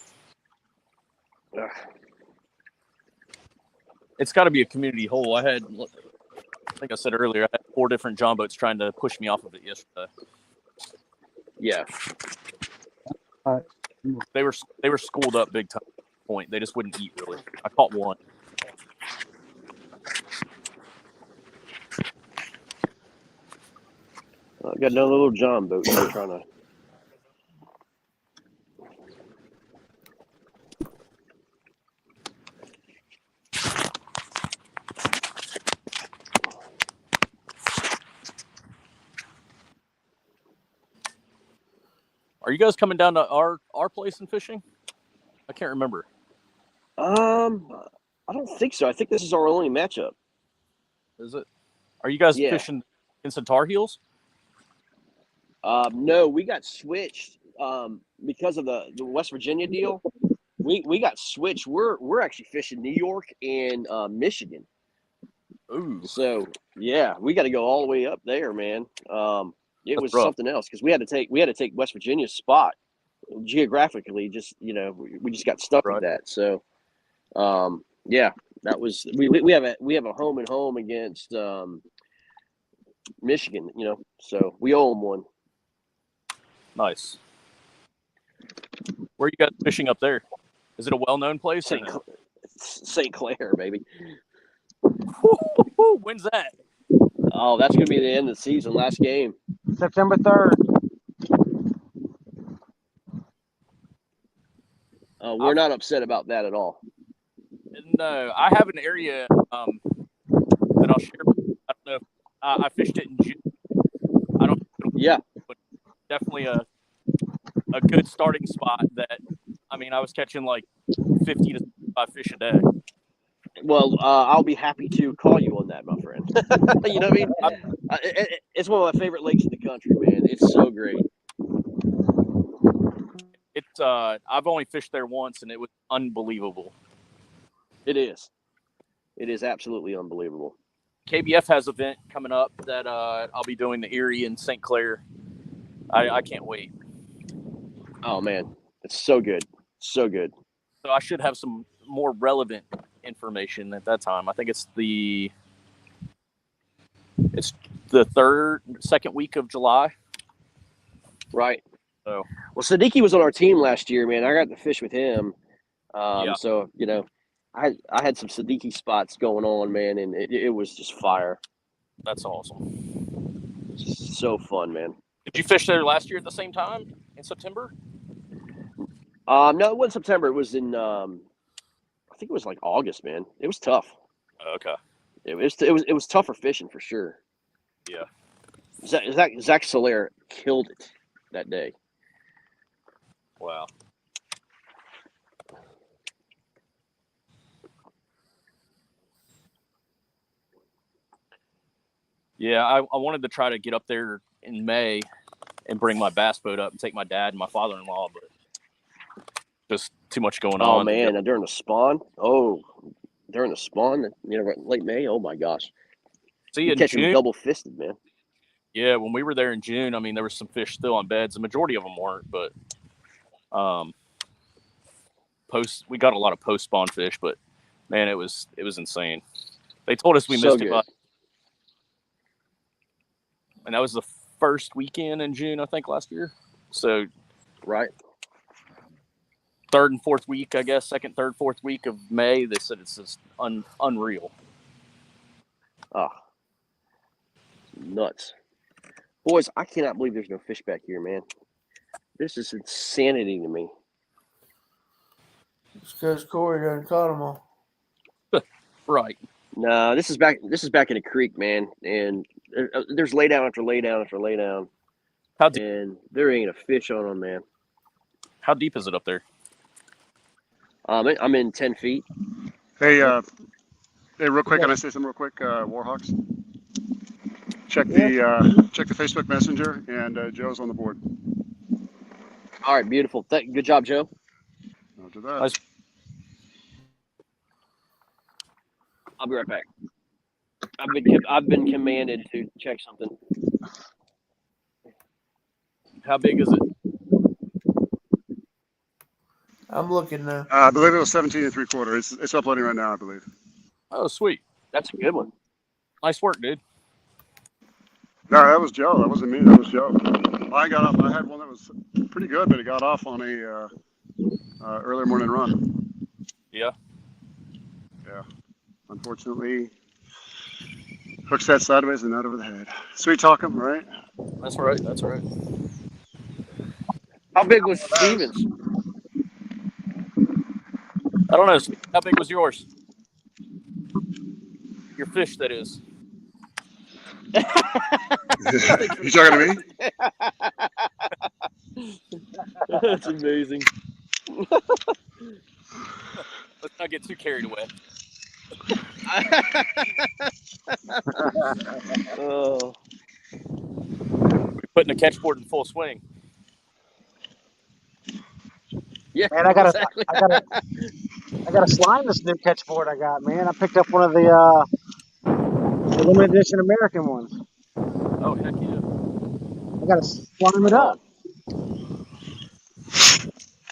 Ugh. It's got to be a community hole. I think I said earlier, I had 4 different John boats trying to push me off of it yesterday. Yeah. They were schooled up big time at the point. They just wouldn't eat really. I caught one. I've got another little John boat here trying to. Are you guys coming down to our place and fishing? I can't remember. I don't think so. I think this is our only matchup. Is it? Are you guys fishing in some Tar Heels? No, we got switched because of the West Virginia deal. We got switched. We're actually fishing New York and Michigan. Ooh. So yeah, we got to go all the way up there, man. It was rough. something else because we had to take West Virginia's spot geographically. Just we just got stuck with that. So yeah, that was we have a home and home against Michigan. So we owe them one. Nice. Where are you guys fishing up there? Is it a well-known place? St. Clair, baby. When's that? Oh, that's going to be the end of the season, last game. September 3rd. We're not upset about that at all. No, I have an area that I'll share. I don't know if I fished it in June. I don't. Yeah. But definitely a good starting spot. That I was catching like 50 to 65 fish a day. Well, I'll be happy to call you on that, my friend. You know what I mean? It's one of my favorite lakes in the country, man. It's so great. It's I've only fished there once, and it was unbelievable. It is. It is absolutely unbelievable. KBF has an event coming up that I'll be doing the Erie and St. Clair. I can't wait. Oh man, it's so good, so good. So I should have some more relevant information at that time. I think it's the second week of July. Right. So well, Siddiqui was on our team last year, man. I got to fish with him. So I had some Siddiqui spots going on, man, and it was just fire. That's awesome. So fun, man. Did you fish there last year at the same time in September? No, it wasn't September. It was in I think it was like August, man. It was tough. Okay. It was tougher fishing for sure. Yeah. Zach Soler killed it that day. Wow. Yeah, I wanted to try to get up there in May and bring my bass boat up and take my dad and my father-in-law, but just too much going on. Oh man, during the spawn? Late May? Oh my gosh. See, you catch them double fisted, man. Yeah, when we were there in June, there was some fish still on beds. The majority of them weren't, but we got a lot of post spawn fish, but man, it was insane. They told us we missed it, and that was the first weekend in June, I think, last year. So, right. Third and fourth week, I guess, second, third, fourth week of May, they said it's just unreal. Oh, nuts. Boys, I cannot believe there's no fish back here, man. This is insanity to me. It's because Corey done caught them all. Right. No, this is back in the creek, man, and there's laydown after laydown after laydown. How deep? And there ain't a fish on them, man. How deep is it up there? I'm in 10 feet. Hey, real quick, can I say something real quick? Warhawks, check the Facebook Messenger, and Joe's on the board. All right, beautiful. Good job, Joe. I'll do that. Nice. I'll be right back. I've been commanded to check something. How big is it? I'm looking now. I believe it was 17 3/4. It's uploading right now, I believe. Oh, sweet. That's a good one. Nice work, dude. No, that was Joe. That wasn't me. That was Joe. I got off. I had one that was pretty good, but it got off on a early morning run. Yeah. Yeah. Unfortunately, hook set sideways and not over the head. Sweet talking, right? That's right. That's right. How big was Stevens? I don't know. How big was yours? Your fish, that is. You talking to me? That's amazing. Let's not get too carried away. Oh. putting a catch board in full swing. Yeah, Man, I gotta exactly. slime this new catch board I got, man. I picked up one of the limited edition American ones. Oh, heck yeah. I gotta slime it Right up.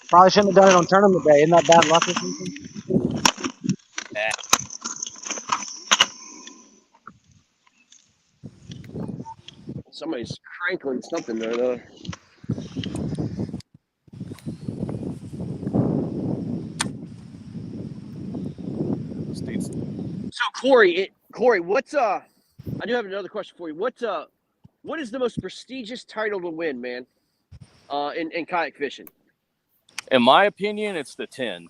Probably shouldn't have done it on tournament day. Isn't that bad luck or something? Somebody's crankling something there, though. So Corey, what's I do have another question for you. What is the most prestigious title to win, man? In kayak fishing. In my opinion, it's the 10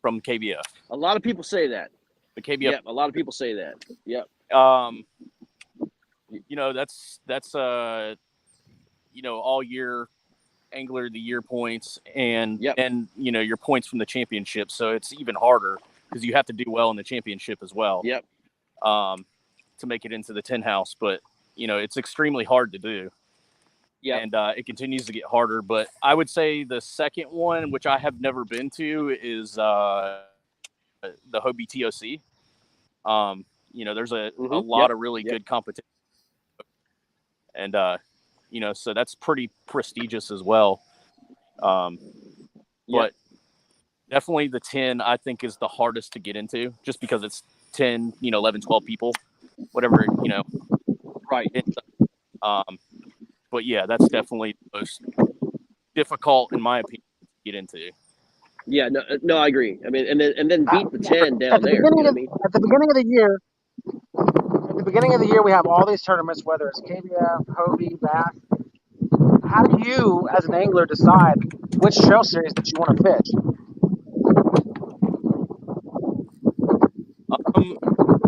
from KBF. A lot of people say that. The KBF. Yep, a lot of people say that. Yep. You know, that's you know, all year angler of the year points and you know, your points from the championship. So it's even harder because you have to do well in the championship as well. Yep. To make it into the 10 house, but you know, it's extremely hard to do. Yeah. And it continues to get harder. But I would say the second one, which I have never been to, is the Hobie TOC. You know, there's a lot of really good competition. And you know, so that's pretty prestigious as well. But definitely the 10, I think, is the hardest to get into just because it's 10, you know, 11, 12 people, whatever, you know. Right. But yeah, that's definitely the most difficult, in my opinion, to get into. Yeah, no, I agree. I mean, and then beat the 10 down there. At the beginning of the year, we have all these tournaments, whether it's KBF, Hobie, Bass. How do you, as an angler, decide which trail series that you want to fish?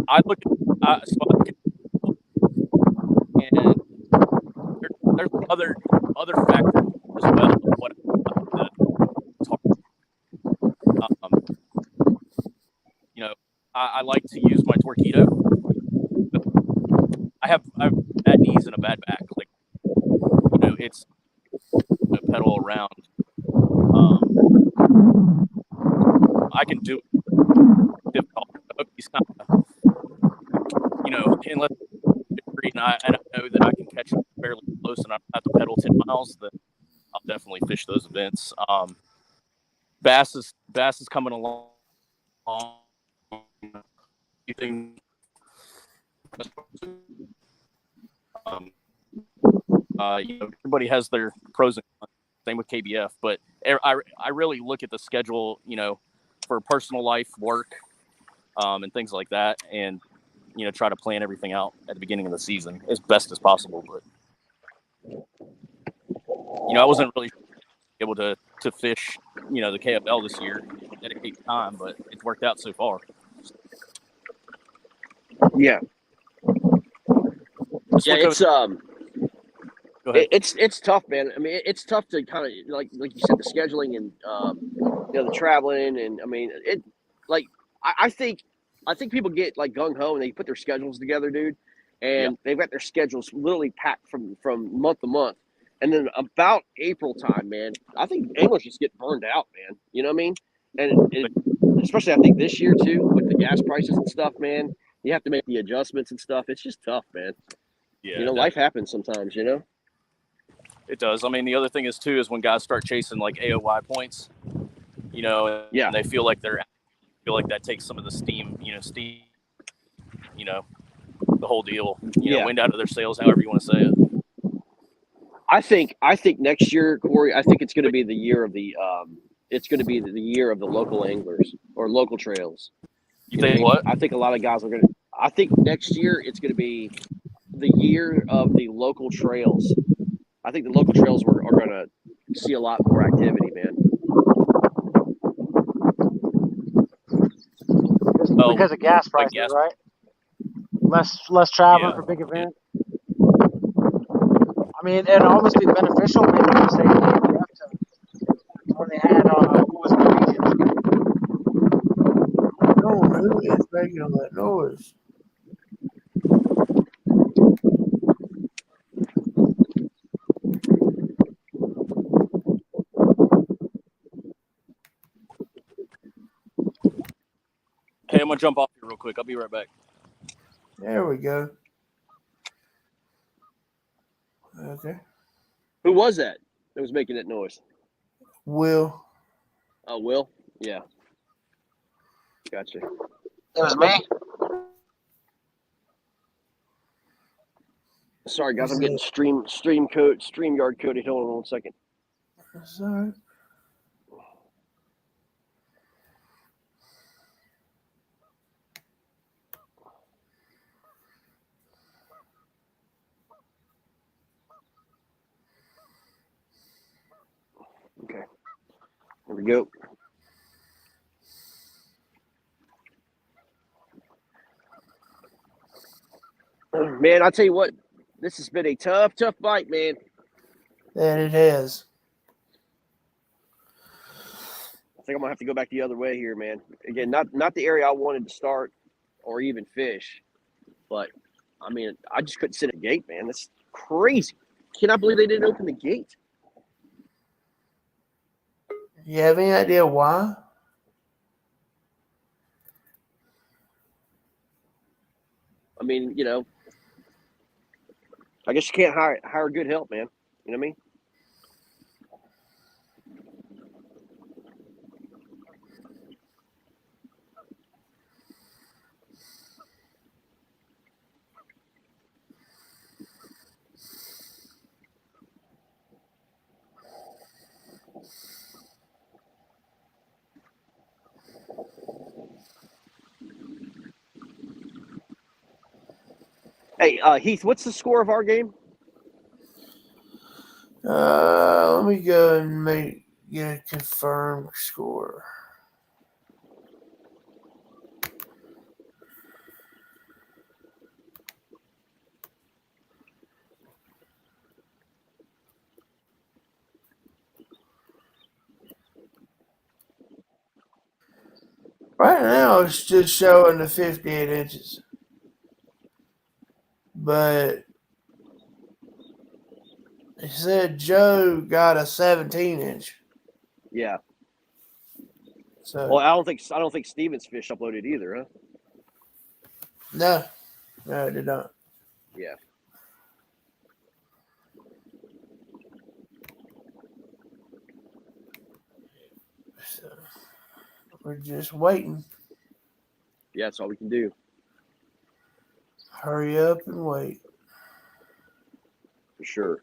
I look at and there's other factors as well. What you know, I like to use my Torpedo. I have bad knees and a bad back. Like, you know, it's a pedal around. I can do it. Difficult. He's kind of, you know, unless I know that I can catch it fairly close and I don't have to pedal 10 miles, then I'll definitely fish those events. Bass is coming along. You think you know, everybody has their pros and cons. Same with KBF, but I really look at the schedule, you know, for personal life, work, and things like that, and you know, try to plan everything out at the beginning of the season as best as possible. But you know, I wasn't really able to fish, you know, the KFL this year, dedicate time, but it's worked out so far. Yeah. It's tough, man. I mean, it's tough to kind of like you said, the scheduling and you know, the traveling, and I mean, it like I think people get like gung ho and they put their schedules together, dude, and they've got their schedules literally packed from month to month, and then about April time, man, I think anglers just get burned out, man. You know what I mean? And especially I think this year too with the gas prices and stuff, man. You have to make the adjustments and stuff. It's just tough, man. Yeah, you know, life happens sometimes, you know? It does. I mean, the other thing is, too, is when guys start chasing, like, AOY points, you know, and they feel like that takes some of the steam, you know, the whole deal, you know, wind out of their sails, however you want to say it. I think next year, Corey, I think it's going to be the year of the year of the local anglers or local trails. You think what? I think a lot of guys are going to – I think next year it's going to be the year of the local trails. I think the local trails are going to see a lot more activity, man. Because of gas prices, right? Less traveling for big events. I mean, it'd almost be beneficial maybe to say when they had who was in the region. No one who is making all that noise. I'm gonna jump off here real quick. I'll be right back. There we go. Okay. Who was that was making that noise? Will. Oh, Will? Yeah. Gotcha. It was me. Sorry, guys. I'm getting StreamYard coded. Hold on 1 second. That's all right. Okay. Here we go. Man, I tell you what, this has been a tough bite, man. That it has. I think I'm gonna have to go back the other way here, man. Again, not the area I wanted to start or even fish, but I mean, I just couldn't sit at the gate, man. That's crazy. Can I believe they didn't open the gate? You have any idea why? I mean, you know, I guess you can't hire good help, man. You know what I mean? Hey, Heath, what's the score of our game? Let me go and get a confirmed score. Right now, it's just showing the 58 inches. But it said Joe got a 17-inch. Yeah. So Well, I don't think Steven's fish uploaded either, huh? no, it did not. Yeah. So we're just waiting. Yeah, that's all we can do. Hurry up and wait. For sure.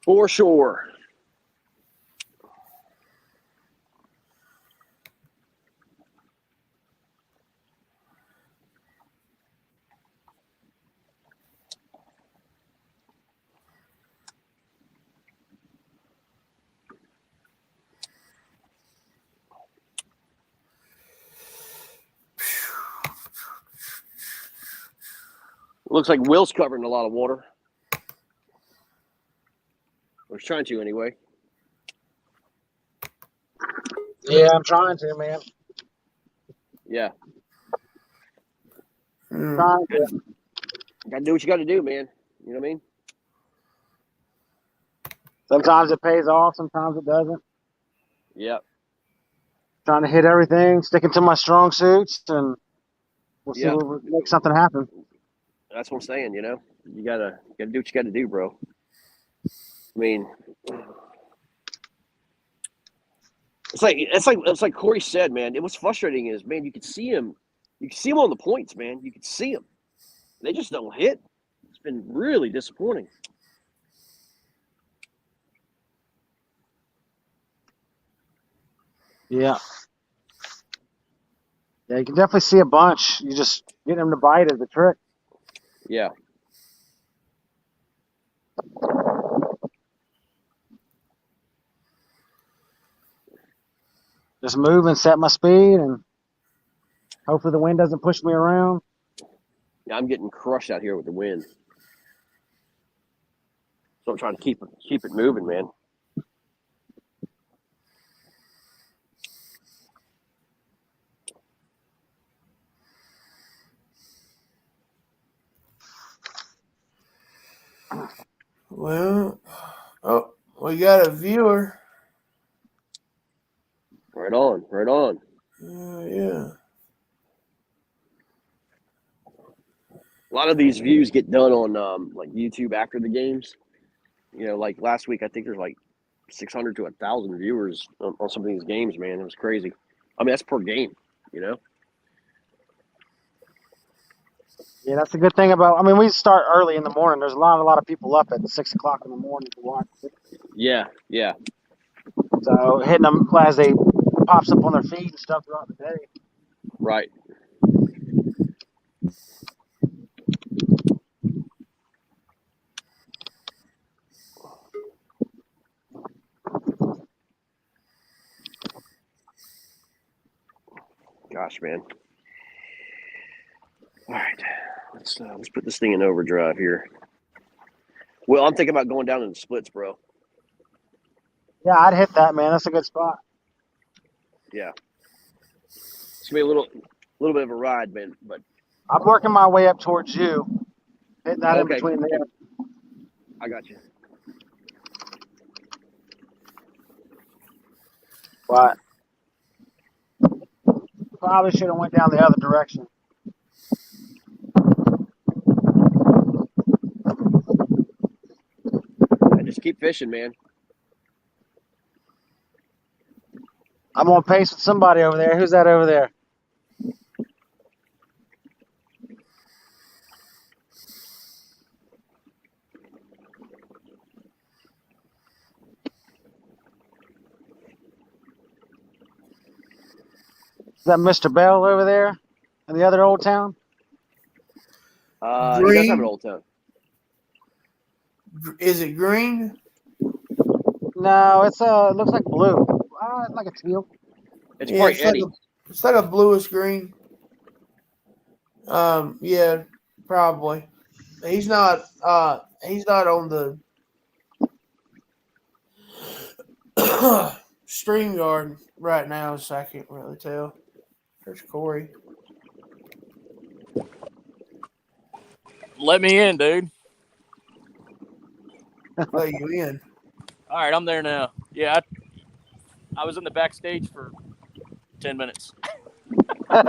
For sure. Looks like Will's covering a lot of water. Or he's trying to anyway. Yeah, I'm trying to, man. Yeah. Trying to. Gotta do what you gotta do, man. You know what I mean? Sometimes it pays off, sometimes it doesn't. Yeah. Trying to hit everything, sticking to my strong suits, and we'll see Yeah. what make something happen. That's what I'm saying, you know. You gotta do what you gotta do, bro. I mean, it's like Corey said, man. It was frustrating is, man, you could see him on the points, man. You could see them. They just don't hit. It's been really disappointing. Yeah. Yeah, you can definitely see a bunch. You just get them to bite is the trick. Yeah. Just move and set my speed, and hopefully the wind doesn't push me around. Yeah, I'm getting crushed out here with the wind. So I'm trying to keep it moving, man. Well, oh, we got a viewer. Right on, right on. Yeah. A lot of these views get done on like YouTube after the games. You know, like last week, I think there's like 600 to 1,000 viewers on some of these games, man. It was crazy. I mean, that's per game, you know? Yeah, that's the good thing about. I mean, we start early in the morning. There's a lot of people up at 6 o'clock in the morning to watch. Yeah, yeah. So hitting them as they pops up on their feed and stuff throughout the day. Right. Gosh, man. All right, let's put this thing in overdrive here. Well, I'm thinking about going down in the splits, bro. Yeah, I'd hit that, man. That's a good spot. Yeah, it's gonna be a little bit of a ride, man. But I'm working my way up towards you, hitting that in okay, between there. I got you. But probably should have went down the other direction. I just keep fishing, man. I'm on pace with somebody over there. Who's that over there? Is that Mr. Bell over there in the other old town? He does have an old town. Is it green? No, it's it looks like blue. Like a teal. It's probably Eddie. It's like a bluish green. Yeah, probably. He's not on the StreamYard right now, so I can't really tell. There's Corey. Let me in, dude. Let you in. All right, I'm there now. Yeah, I was in the backstage for 10 minutes. I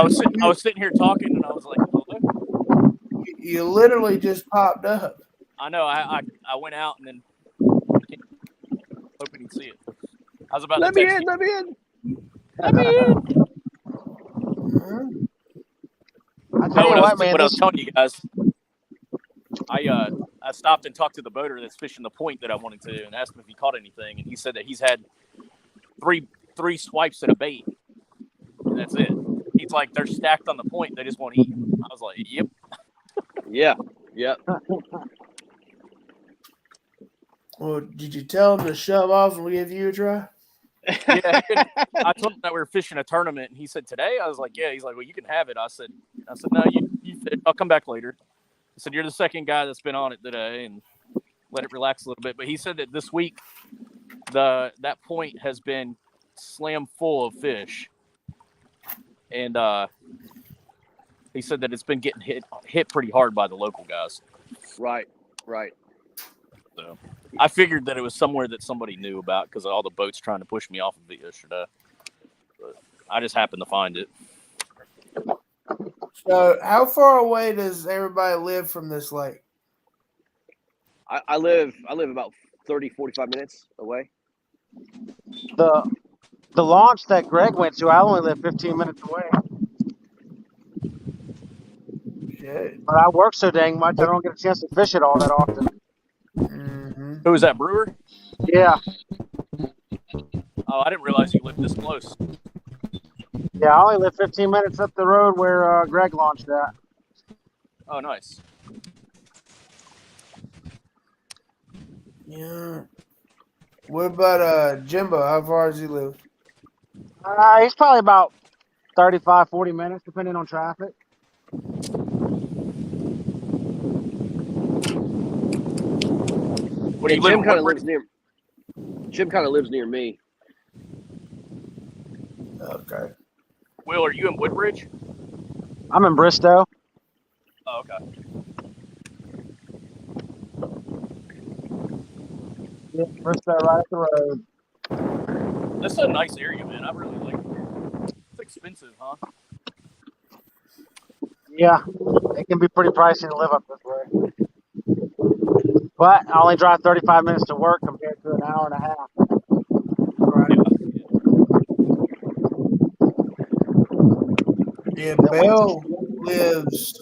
was sitting here talking, and I was like, hello? You literally just popped up. I know. I went out and then hoping he'd see it. I was about to text you. Let me in. Let me in. I was telling you guys, I stopped and talked to the boater that's fishing the point that I wanted to, and asked him if he caught anything, and he said that he's had three swipes at a bait, and that's it. He's like, they're stacked on the point, they just won't eat. I was like, yep. Yeah. Well, did you tell him to shove off and give you a try? Yeah, I told him that we were fishing a tournament, and he said, today? I was like, yeah. He's like, well, you can have it. I said, no, you fish. I'll come back later. I said, you're the second guy that's been on it today, and let it relax a little bit. But he said that this week, that point has been slam full of fish, and he said that it's been getting hit pretty hard by the local guys. Right. So I figured that it was somewhere that somebody knew about because of all the boats trying to push me off of it yesterday. But I just happened to find it. So, how far away does everybody live from this lake? I live about 30, 45 minutes away. The launch that Greg went to, I only live 15 minutes away. Shit. But I work so dang much, I don't get a chance to fish it all that often. Mm-hmm. Who was that, Brewer? Yeah. Oh, I didn't realize you lived this close. Yeah, I only live 15 minutes up the road where Greg launched at. Oh, nice. Yeah. What about Jimbo? How far does he live? He's probably about 35, 40 minutes, depending on traffic. What do you Jim live kind of lives near me. Okay. Will, are you in Woodbridge? I'm in Bristow. Oh, okay. Yeah, Bristow, right up the road. This is a nice area, man. I really like it. It's expensive, huh? Yeah, it can be pretty pricey to live up this way. But I only drive 35 minutes to work compared to an hour and a half. Yeah, Bell lives,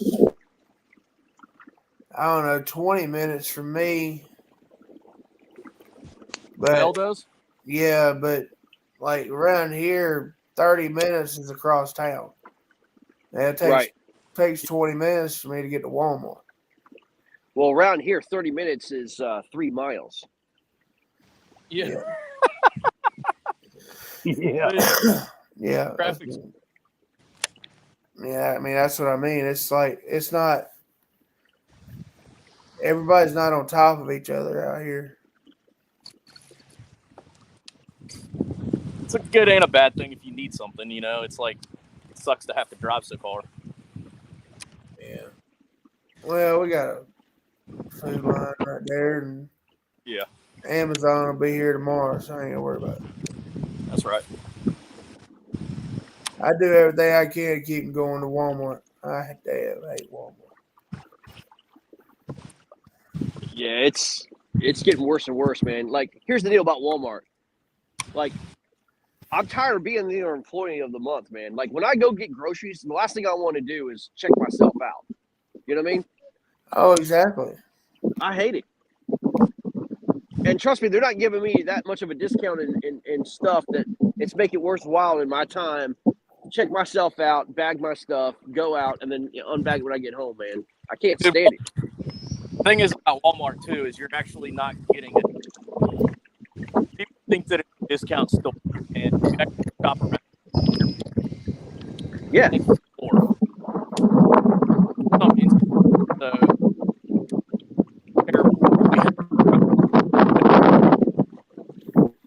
I don't know, 20 minutes from me. But Bell does? yeah, but like around here, 30 minutes is across town. And it takes 20 minutes for me to get to Walmart. Well, around here, 30 minutes is 3 miles. Yeah. Yeah. Yeah. Traffic's Yeah, I mean, that's what I mean. It's like, it's not, everybody's not on top of each other out here. It's a good and a bad thing if you need something, you know. It's like, it sucks to have to drive so far. Yeah. Well, we got a food line right there, and Yeah. Amazon will be here tomorrow, so I ain't gonna worry about it. That's right. I do everything I can to keep them going to Walmart. I hate Walmart. Yeah, it's getting worse and worse, man. Like, here's the deal about Walmart. Like, I'm tired of being the employee of the month, man. Like, when I go get groceries, the last thing I want to do is check myself out. You know what I mean? Oh, exactly. I hate it. And trust me, they're not giving me that much of a discount in stuff that it's making it worthwhile in my time. Check myself out, bag my stuff, go out, and then unbag it when I get home, man. I can't stand it. The thing is about Walmart, too, is you're actually not getting it. People think that it's a discount store, and you actually shop around. Yeah.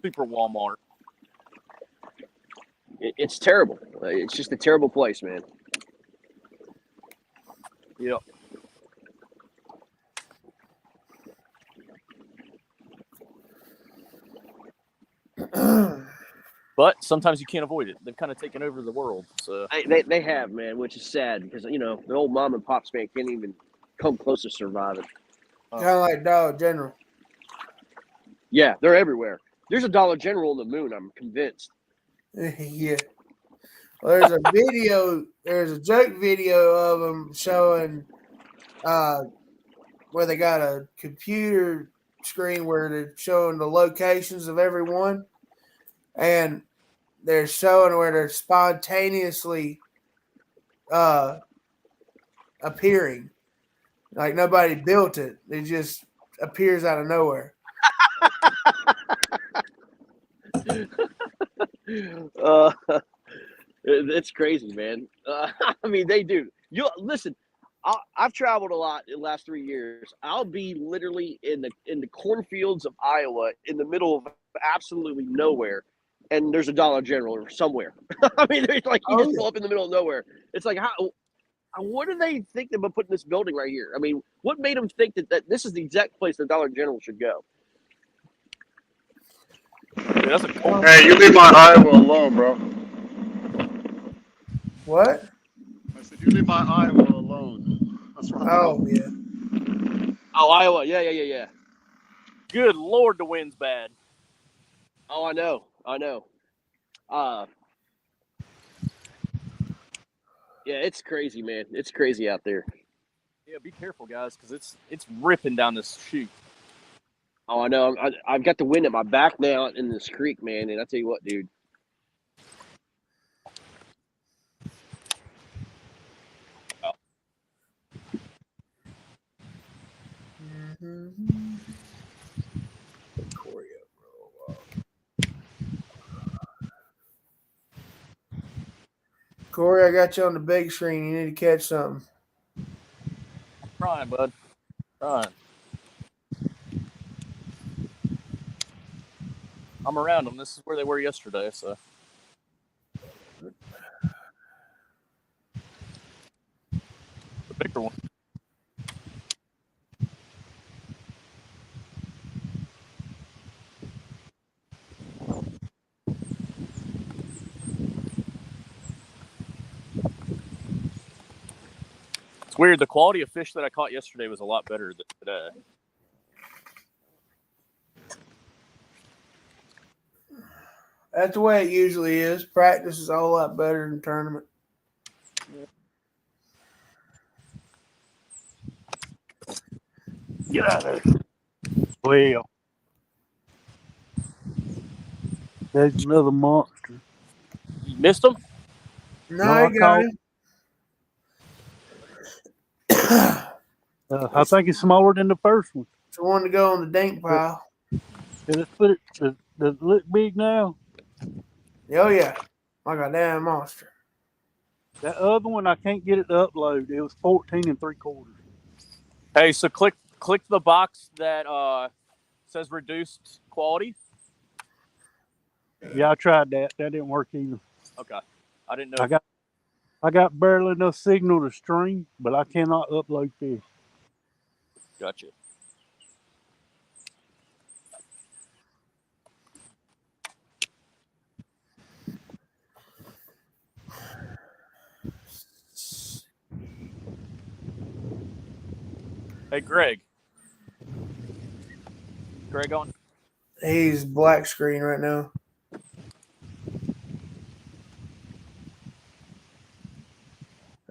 Super Walmart. It's terrible. It's just a terrible place, man. Yep. But sometimes you can't avoid it. They've kind of taken over the world. So they have, man, which is sad because the old mom and pops man can't even come close to surviving. Kind of like Dollar General. Yeah, they're everywhere. There's a Dollar General on the moon. I'm convinced. Yeah. Well, there's a video. There's a joke video of them showing where they got a computer screen where they're showing the locations of everyone, and they're showing where they're spontaneously appearing. Like nobody built it. It just appears out of nowhere. It's crazy, man. I mean, they do. You listen. I've traveled a lot in the last 3 years. I'll be literally in the cornfields of Iowa, in the middle of absolutely nowhere, and there's a Dollar General or somewhere. I mean, there's like you just pull up in the middle of nowhere. It's like, how? What do they think about putting this building right here? I mean, what made them think that this is the exact place the Dollar General should go? Hey, you leave my Iowa alone, bro. What? I said you leave my Iowa alone. That's right. Oh yeah. Oh, Iowa. Yeah. Good Lord, the wind's bad. Oh, I know. Yeah, it's crazy, man. It's crazy out there. Yeah, be careful, guys, because it's ripping down this chute. Oh, I know. I've got the wind at my back now in this creek, man. And I tell you what, dude. Corey, I got you on the big screen. You need to catch something. I'm trying, bud. Trying. I'm around them. This is where they were yesterday, so. The bigger one. It's weird. The quality of fish that I caught yesterday was a lot better than today. That's the way it usually is. Practice is a whole lot better than tournament. Get out of there. Well, there's another monster. You missed them? No, No, I I got caught. him. I think it's smaller than the first one. It's the one to go on the dink pile. Yeah, let's put it. Does it look big now? Oh, yeah. Like a damn monster. That other one, I can't get it to upload. It was 14 3/4. Hey, so click the box that says reduced quality. Yeah, I tried that. That didn't work either. Okay, I didn't know. I got barely enough signal to stream, but I cannot upload fish. Gotcha. Hey, Greg. Greg on? He's black screen right now.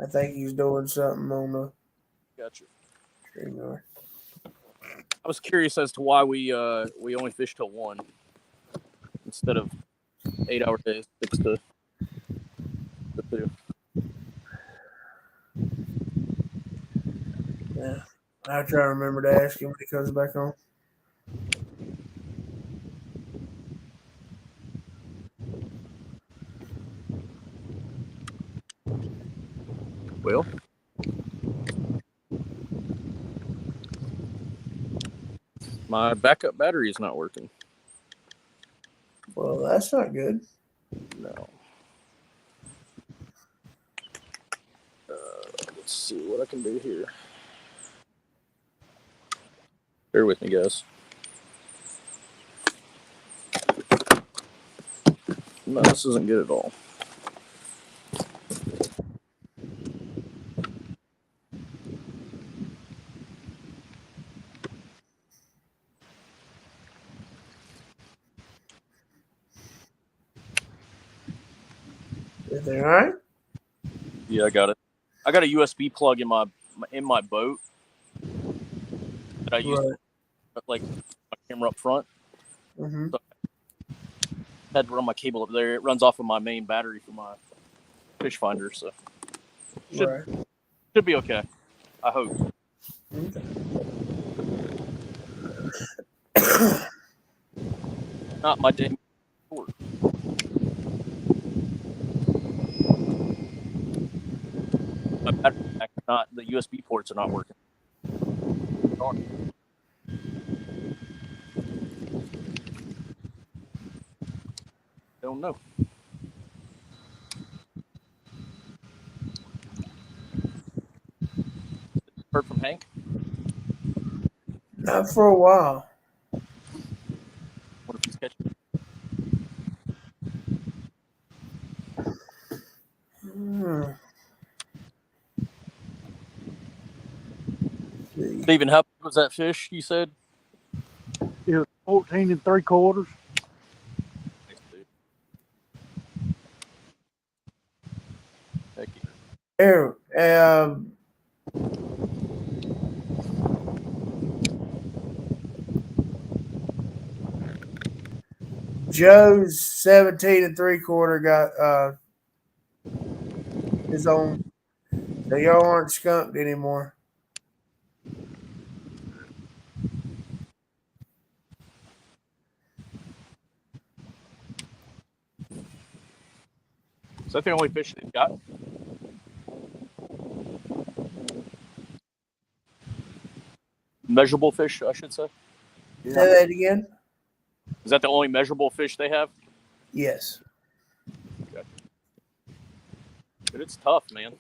I think he's doing something on the Gotcha. screen door. I was curious as to why we only fish till 1 instead of 8-hour days, 6 to 2. Yeah. I'll try to remember to ask him when he comes back on. Well, my backup battery is not working. Well, that's not good. No. Let's see what I can do here. Bear with me, guys. No, this isn't good at all. Is it all right? Yeah, I got it. I got a USB plug in my boat that I use like my camera up front. Mm-hmm. So I had to run my cable up there. It runs off of my main battery for my fish finder, so should be okay. I hope. Okay. Not my day. My battery pack, not the USB ports are not working. Don't know. Heard from Hank? Not for a while. What if he's catching? Stephen, how big was that fish you said? It was 14 3/4. Thank you. Here, Joe's 17 3/4 got his own. So y'all aren't skunked anymore. Is that the only fish they've got? Measurable fish, I should say. Say that again? Is that the only measurable fish they have? Yes. Okay. But it's tough, man.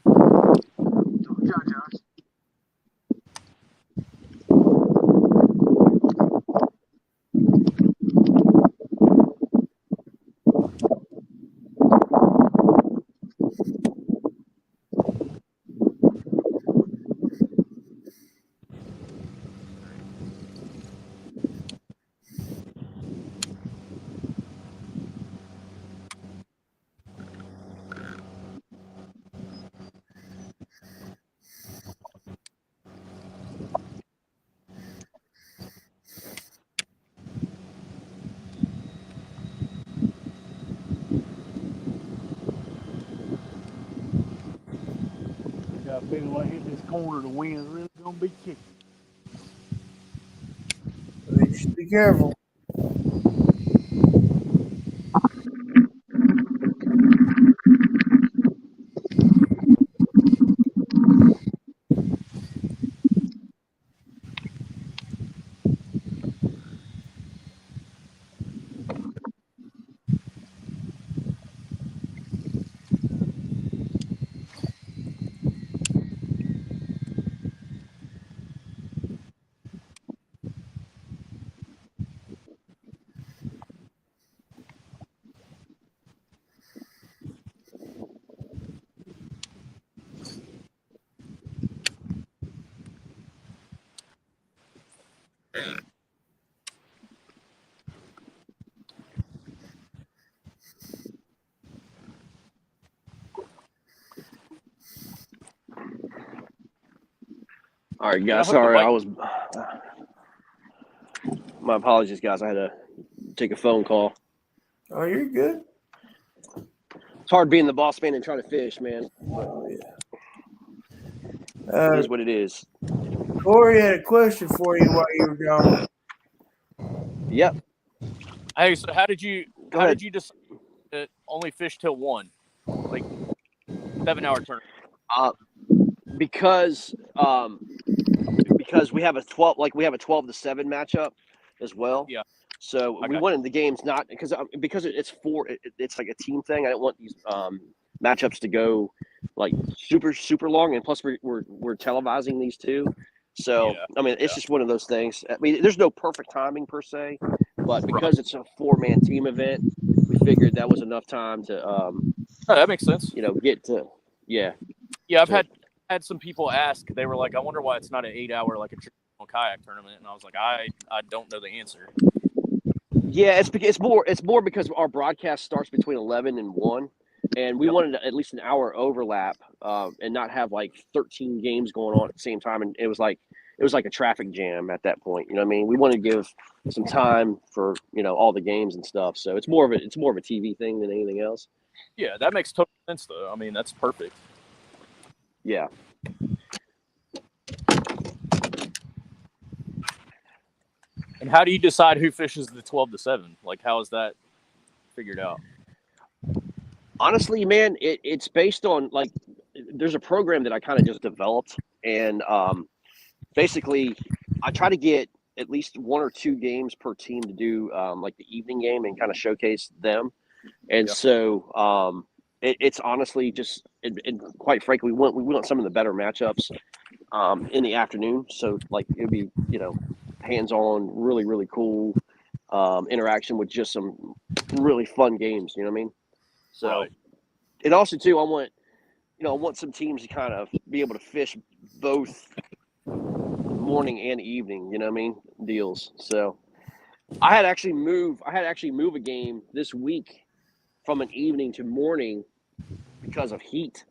got a feeling like hitting this corner, the wind's really gonna be kicking. Just be careful. All right, Yeah, I guys. hope the Sorry, Vikings- my apologies, guys. I had to take a phone call. Oh, you're good. It's hard being the boss man and trying to fish, man. But it is what it is. Corey had a question for you while you were gone. Yep. Hey, so how did you Go ahead. decide to only fish till 1, like 7-hour tournament? Because we have a 12 to 7 matchup as well. Yeah. So we wanted the games not because it's like a team thing. I didn't want these matchups to go like super long, and plus we're televising these too. So I mean, it's just one of those things. I mean, there's no perfect timing per se, but because it's a 4-man team event, we figured that was enough time to Oh, that makes sense. get to Yeah, I've had some people ask. They were like, "I wonder why it's not an 8-hour like a traditional kayak tournament." And I was like, "I don't know the answer." Yeah, it's more because our broadcast starts between 11 and 1, and we wanted at least an hour overlap and not have like 13 games going on at the same time. And it was like a traffic jam at that point. You know what I mean? We wanted to give some time for all the games and stuff. So it's more of a TV thing than anything else. Yeah, that makes total sense though. I mean, that's perfect. Yeah. And how do you decide who fishes the 12 to 7? Like, how is that figured out? Honestly, man, it's based on like there's a program that I kind of just developed, and basically I try to get at least 1 or 2 games per team to do like the evening game and kind of showcase them. And so it's honestly just and quite frankly, we want some of the better matchups in the afternoon. So like it'd be hands-on, really really cool interaction with just some really fun games. You know what I mean? So, and also too, I want some teams to kind of be able to fish both morning and evening. You know what I mean? Deals. So, I had actually move a game this week from an evening to morning because of heat.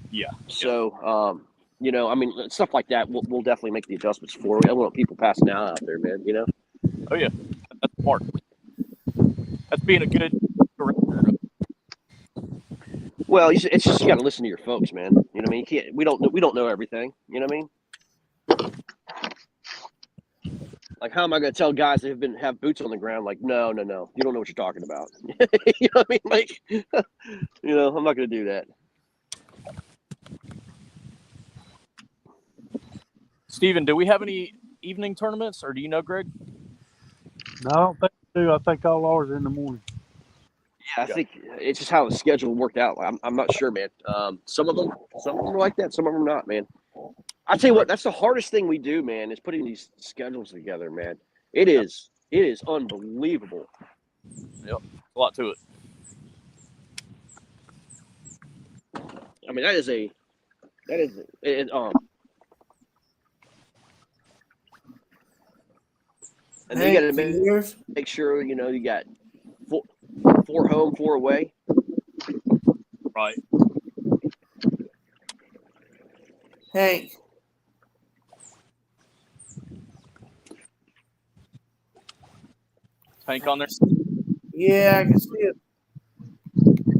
Yeah. So, I mean, stuff like that, we'll definitely make the adjustments for. I don't want people passing out there, man. Oh yeah, that's smart. That's being a good director. Well, it's just you got to listen to your folks, man. You know what I mean? You can't. We don't know everything. You know what I mean? Like, how am I going to tell guys that have boots on the ground? Like, no, you don't know what you're talking about. You know what I mean? Like, I'm not going to do that. Steven, do we have any evening tournaments, or do you know, Greg? No, I don't think we do. I think all ours are in the morning. Yeah, I think it's just how the schedule worked out. I'm not sure, man. Some of them are like that. Some of them not, man. I tell you what, that's the hardest thing we do, man, is putting these schedules together, man. It is unbelievable. Yep, a lot to it. I mean, that is and then you got to make sure you got 4 home, 4 away. Right. Hank. Hank on there? Yeah, I can see it.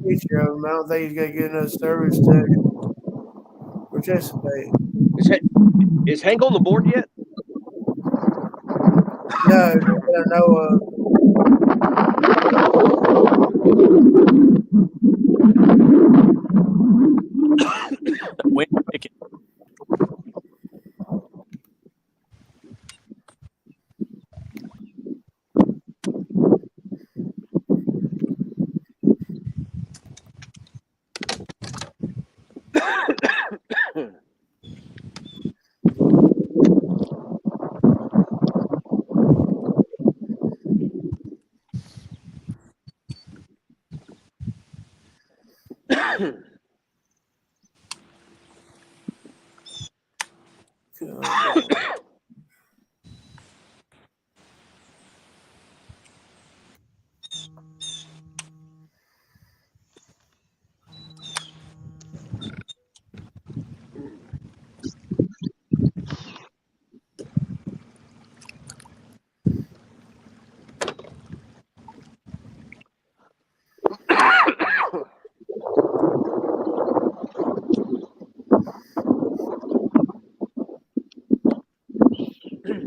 Picture of him. I don't think he's got good enough service to participate. Is Hank on the board yet? No, that I know of. Win ticket.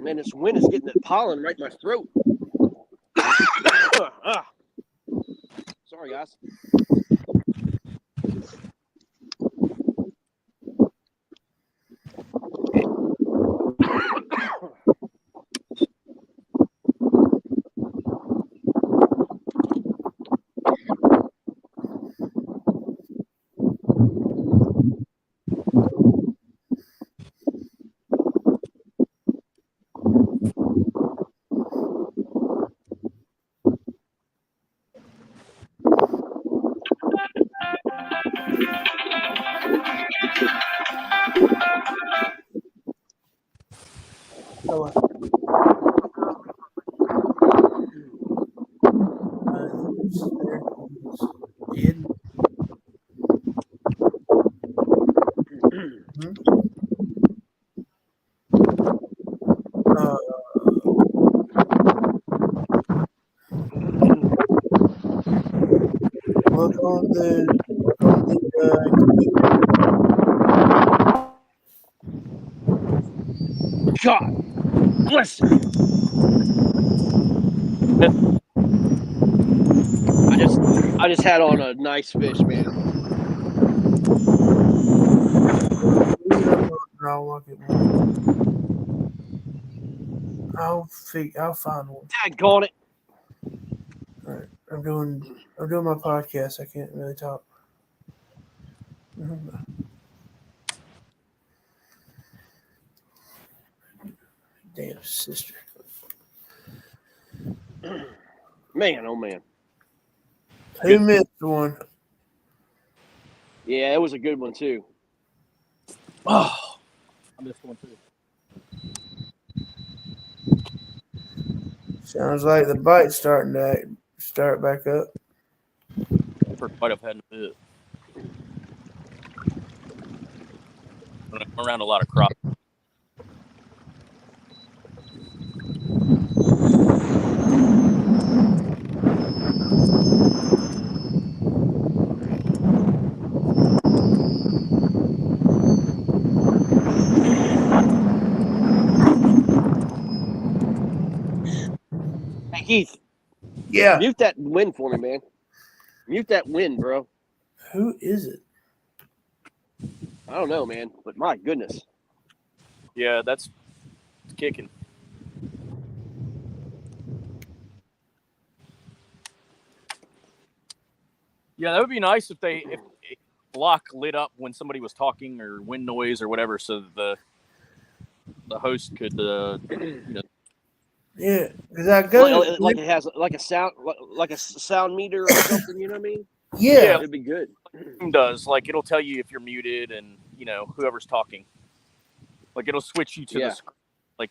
Man, this wind is getting that pollen right in my throat. Sorry, guys. Look on the God bless it. I just had on a nice fish, man. I'll look at one. I'll find one. Daggone it. All right. I'm doing my podcast. I can't really talk. Damn sister. Man, oh man. Who missed one? Yeah, it was a good one too. Oh, I missed one too. Sounds like the bite's starting to start back up. For quite a bit. I'm around a lot of crop. Hey, Keith. Yeah. Mute that wind for me, man. Mute that wind, bro. Who is it? I don't know, man, but my goodness. Yeah, that's kicking. Yeah, that would be nice if block lit up when somebody was talking or wind noise or whatever, so that the host could, Yeah, because I go like it has like a sound meter or something. You know what I mean? Yeah, it'd be good. It does, like, it'll tell you if you're muted and whoever's talking. Like, it'll switch you to the screen, like,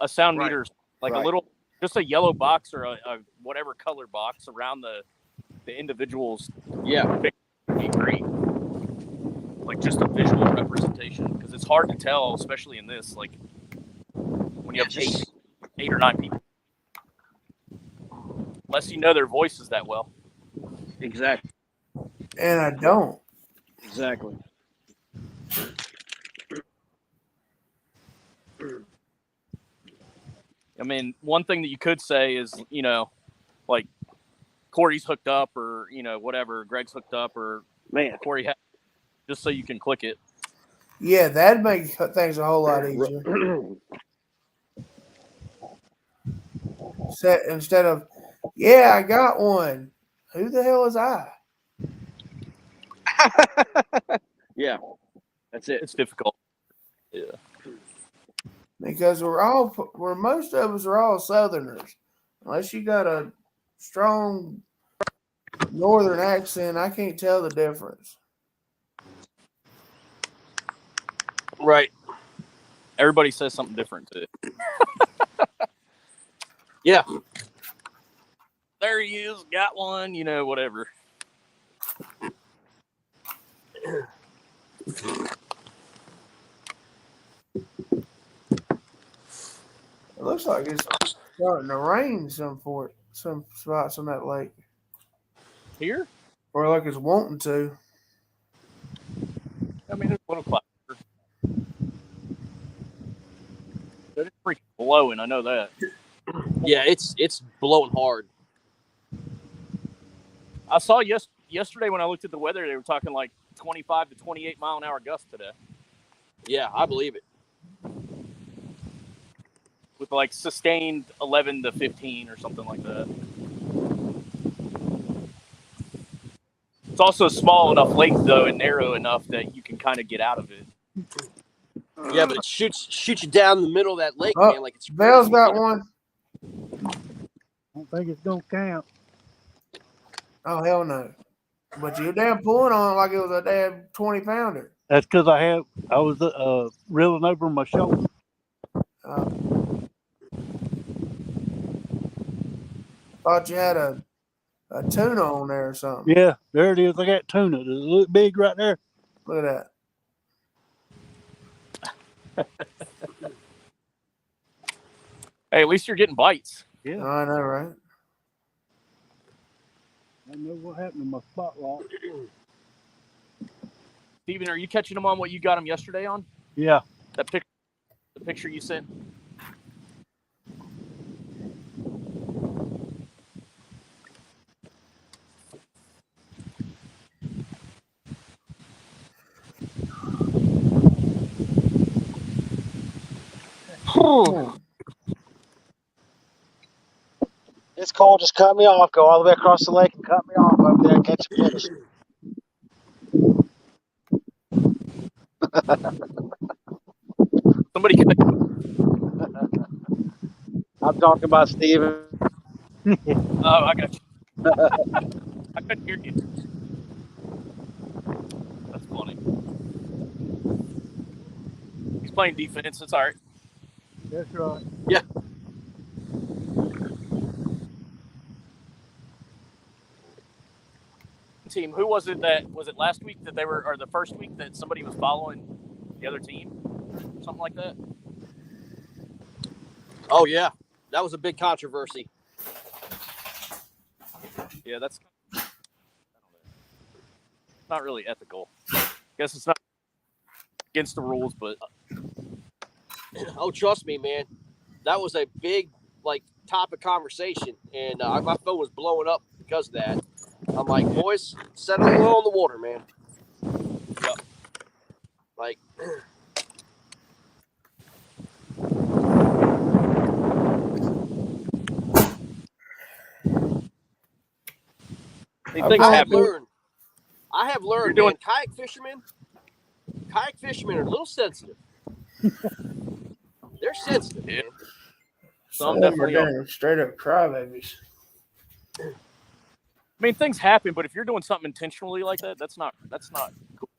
a sound meter, like a little, just a yellow box or a whatever color box around the individual's. Yeah, be great. Like, just a visual representation, because it's hard to tell, especially in this, like, when you have eight or nine people, unless you know their voices that well. Exactly. And I don't. Exactly. I mean, one thing that you could say is, like Corey's hooked up or, whatever, Greg's hooked up or Man. Corey has, just so you can click it. Yeah, that'd make things a whole lot easier. Instead of, yeah, I got one. Who the hell is I? Yeah, that's it. It's difficult. Yeah. Because most of us are all Southerners. Unless you got a strong Northern accent, I can't tell the difference. Right. Everybody says something different too. Yeah. There he is, got one, whatever. It looks like it's starting to rain some spots on that lake. Here? Or like it's wanting to. I mean, it's 1 o'clock. It's freaking blowing, I know that. Yeah, it's blowing hard. I saw yesterday when I looked at the weather, they were talking like 25 to 28 mile an hour gusts today. Yeah, I believe it. With like sustained 11 to 15 or something like that. It's also a small enough lake though and narrow enough that you can kind of get out of it. Yeah, but it shoots you down the middle of that lake, man. Like it's Bell's crazy. got one. I don't think it's gonna count. Oh hell no! But you damn pulling on it like it was a damn 20-pounder. That's because I was reeling over my shoulder. Thought you had a tuna on there or something. Yeah, there it is. I got tuna. Does it look big right there? Look at that. Hey, at least you're getting bites. Yeah. I know, right? I know what happened to my spot lock. Steven, are you catching them on what you got them yesterday on? Yeah. The picture you sent? It's cold. Just cut me off. Go all the way across the lake and cut me off over there and catch a fish. Somebody I'm talking about Steven. Oh, I got you. I couldn't hear you. That's funny. He's playing defense. It's all right. That's right. Yeah. Team, who was it last week that they were, or the first week that somebody was following the other team? Something like that? Oh yeah, that was a big controversy. Yeah, that's not really ethical. I guess it's not against the rules, but Oh, trust me, man. That was a big topic conversation, and my phone was blowing up because of that. I'm like, boys, settle low on the water, man. Yep. Like, things happen. I have learned, man, kayak fishermen are a little sensitive. They're sensitive, man. Some definitely are straight up crybabies. I mean, things happen, but if you're doing something intentionally like that, that's not cool.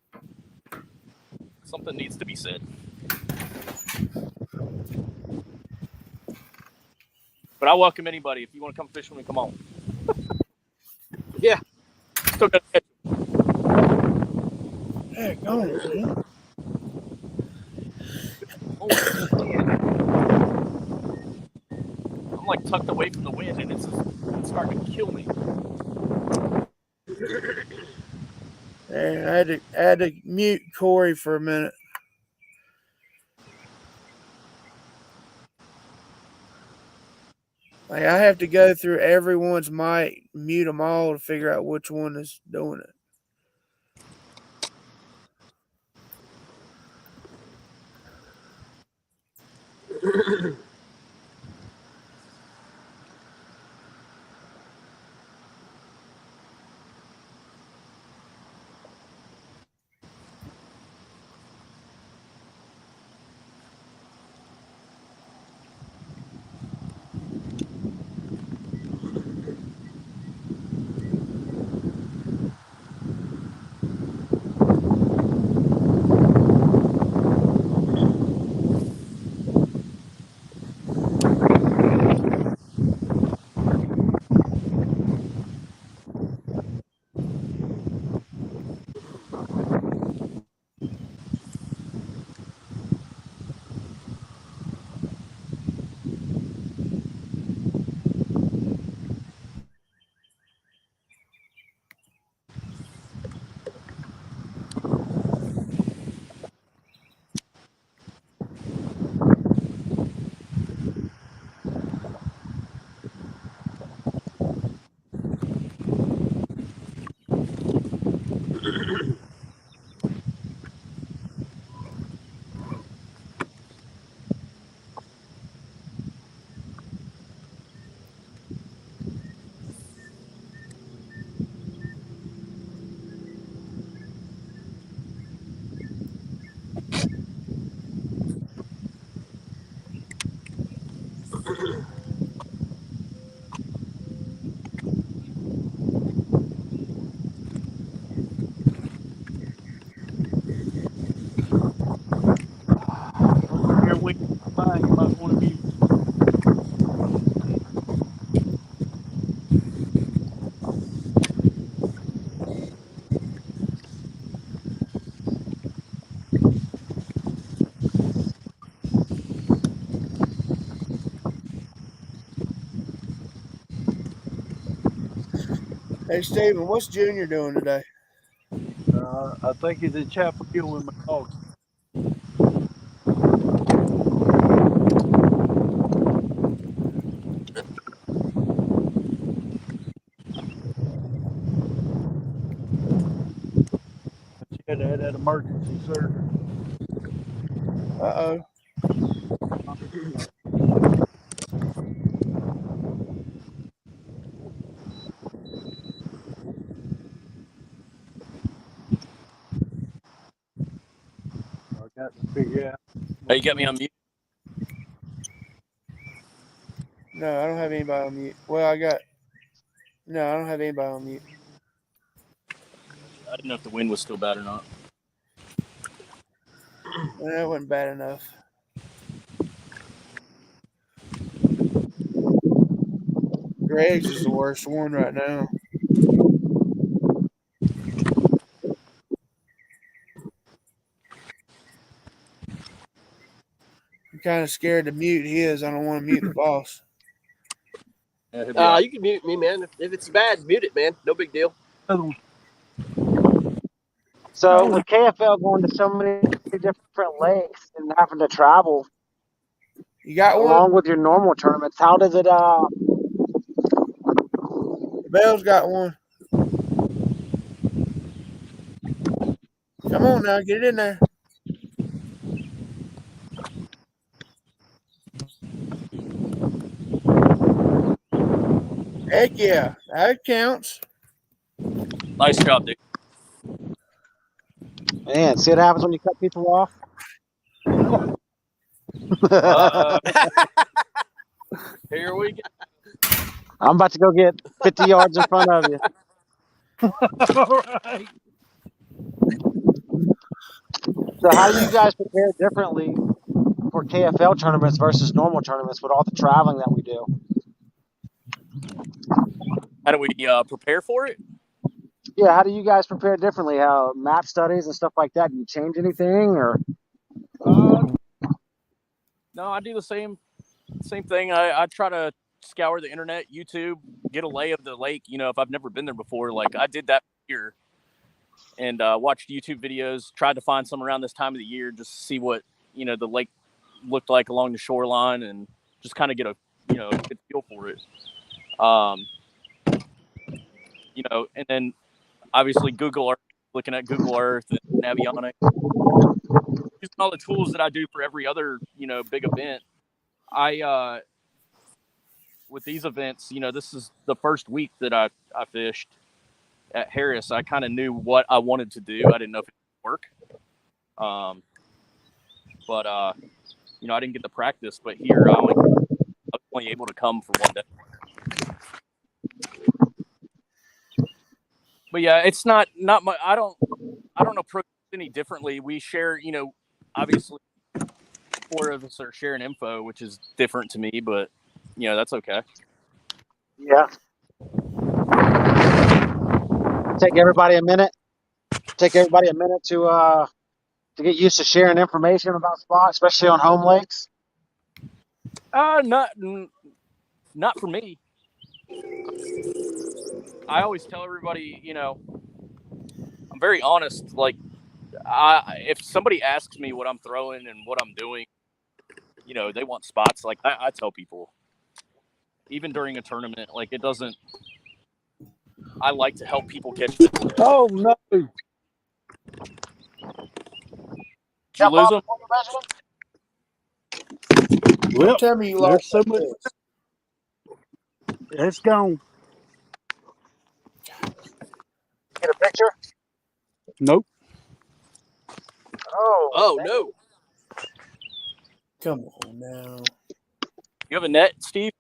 Something needs to be said. But I welcome anybody. If you want to come fish with me, come on. Yeah. Still got to catch Heck, go on, I'm like tucked away from the wind, and it's starting to kill me. And I had to mute Corey for a minute. Like I have to go through everyone's mic, mute them all to figure out which one is doing it. Here we fine. You might want to be. Hey Steven, what's Junior doing today? I think he's in Chapel Hill with my dog. She had to have that emergency surgery. Uh-oh. I got to figure out. Hey, you got me on mute. No, I don't have anybody on mute. Well, I don't have anybody on mute. I didn't know if the wind was still bad or not. Well, that wasn't bad enough. Greg's is the worst one right now. I'm kind of scared to mute his. I don't want to mute the boss. Yeah, You can mute me, man. If it's bad, mute it, man. No big deal. So with KFL going to so many different lakes and having to travel You got one? along with your normal tournaments, how does it Bell's got one. Come on now, get it in there. Heck yeah, that counts. nice job, dude. man, see what happens when you cut people off? Here we go. I'm about to go get 50 yards in front of you. All right. So how do you guys prepare differently for KFL tournaments versus normal tournaments with all the traveling that we do? How do we prepare for it? Yeah, how do you guys prepare differently? How map studies and stuff like that? Do you change anything or? No, I do the same thing. I try to scour the internet, YouTube, get a lay of the lake. You know, if I've never been there before, like I did that here. and watched YouTube videos. Tried to find some around this time of the year just to see what the lake looked like along the shoreline, and just kind of get a good feel for it. And then obviously Google Earth, looking at Google Earth and Navionics, using all the tools that I do for every other big event. I with these events, this is the first week that I fished at Harris. I kind of knew what I wanted to do. I didn't know if it would work. But I didn't get to practice. But here, I was only able to come for one day. But yeah, it's not my. I don't approach it any differently. We share, obviously, 4 of us are sharing info, which is different to me, but that's okay. Yeah. Take everybody a minute to get used to sharing information about spots, especially on home lakes. Not for me. I always tell everybody, I'm very honest. Like, if somebody asks me what I'm throwing and what I'm doing, they want spots. Like, I tell people, even during a tournament, like, it doesn't. I like to help people catch fish. Oh no! Did you lose them? Well, Don't tell me you there's lost so that much. fish. It's gone. Get a picture? Nope. Oh no! Come on now. You have a net, Steve?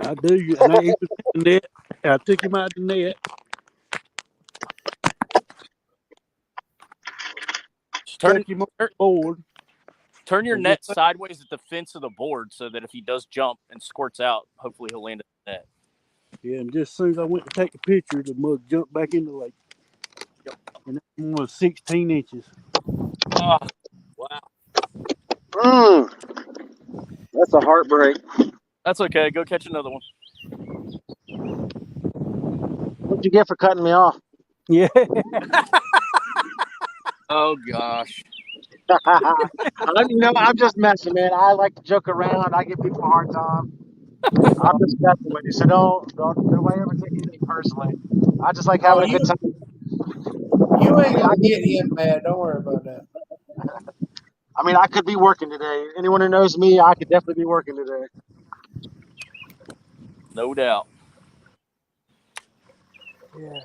I do. And he was in the net. I took him out the net. Turn Took him on the board. Turn your net sideways at the fence of the board so that if he does jump and squirts out, hopefully he'll land in the net. Yeah, and just as soon as I went to take a picture, the mug jumped back in the lake. Yep. And that one was 16 inches. Oh, wow. That's a heartbreak. That's okay. Go catch another one. What'd you get for cutting me off? Yeah. Oh, gosh. I'm just messing, man. I like to joke around. I give people a hard time. I'm just messing with you, so don't nobody ever take anything personally. I just like having a good time. You ain't gonna get him mad. Don't worry about that. I mean, I could be working today. Anyone who knows me, I could definitely be working today. No doubt. Yeah.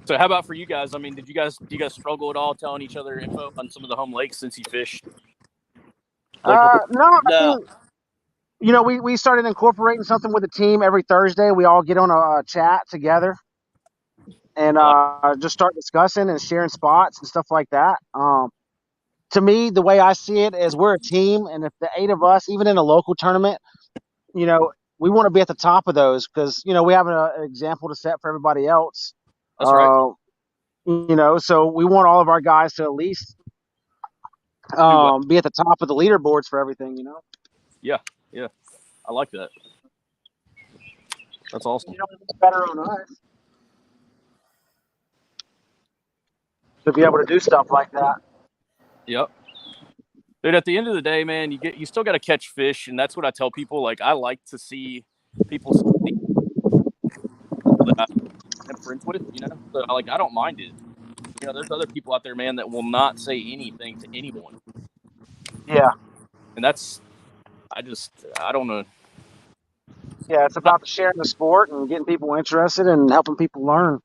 So how about for you guys? I mean, do you guys struggle at all telling each other info on some of the home lakes since you fished? No. We started incorporating something with the team every Thursday. We all get on a chat together and just start discussing and sharing spots and stuff like that. To me, the way I see it is we're a team, and if the 8 of us, even in a local tournament, we want to be at the top of those because we have an example to set for everybody else. That's right. So we want all of our guys to at least be at the top of the leaderboards for everything. Yeah. I like that. That's awesome. It's better on us to be able to do stuff like that. Yep. Dude, at the end of the day, man, you still got to catch fish, and that's what I tell people. Like, I like to see people that I'm friends with, So, like, I don't mind it. There's other people out there, man, that will not say anything to anyone. Yeah. And I don't know. Yeah, it's about sharing the sport and getting people interested and helping people learn.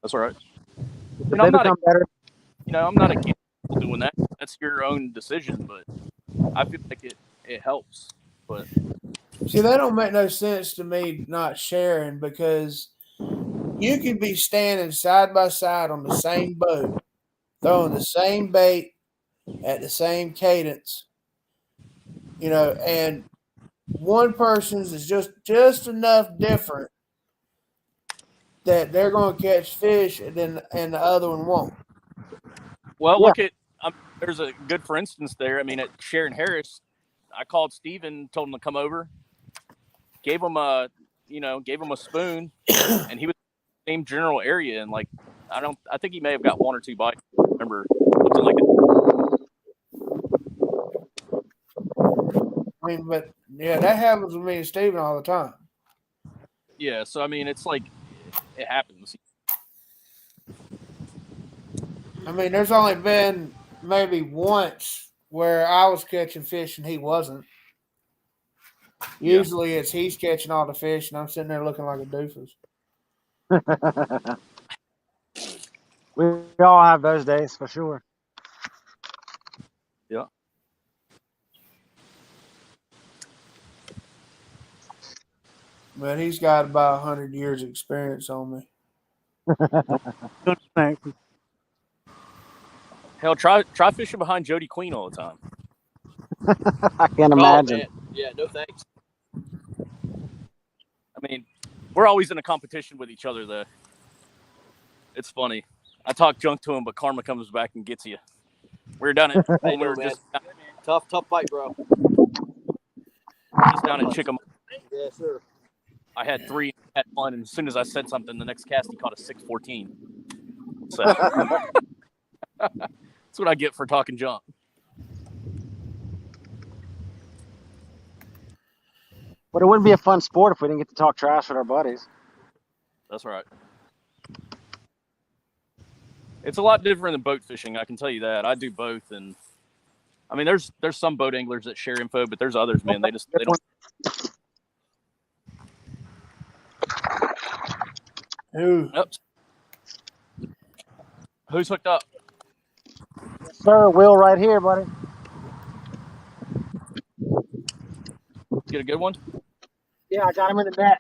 That's all right. If they become better. I'm not against people doing that. That's your own decision, but I feel like it helps. But see, that don't make no sense to me not sharing because you could be standing side by side on the same boat, throwing the same bait at the same cadence, and one person's is just enough different that they're going to catch fish and the other one won't. Well, look at there's a good for instance there. I mean, at Sharon Harris, I called Steven, told him to come over, gave him a gave him a spoon, and he was in the same general area, and like I think he may have got 1 or 2 bites. I don't remember something like that. I mean, but yeah, that happens with me and Steven all the time. Yeah, so I mean, it's like it happens. I mean, there's only been maybe once where I was catching fish and he wasn't. Usually it's he's catching all the fish and I'm sitting there looking like a doofus. We all have those days for sure. Yeah. But he's got about 100 years of experience on me. Hell, try fishing behind Jody Queen all the time. I can't imagine. Man. Yeah, no thanks. I mean, we're always in a competition with each other, though. It's funny. I talk junk to him, but karma comes back and gets you. We're done it when we were just tough fight, bro. Just down at Chickamauga. Yeah, sure. I had 3, had fun, and as soon as I said something, the next cast he caught a 614. So that's what I get for talking junk. But it wouldn't be a fun sport if we didn't get to talk trash with our buddies. That's right. It's a lot different than boat fishing, I can tell you that. I do both, and I mean, there's some boat anglers that share info, but there's others, man. They don't. Who? Oops. Who's hooked up? Sir, Will right here, buddy. Get a good one? Yeah, I got him in the net.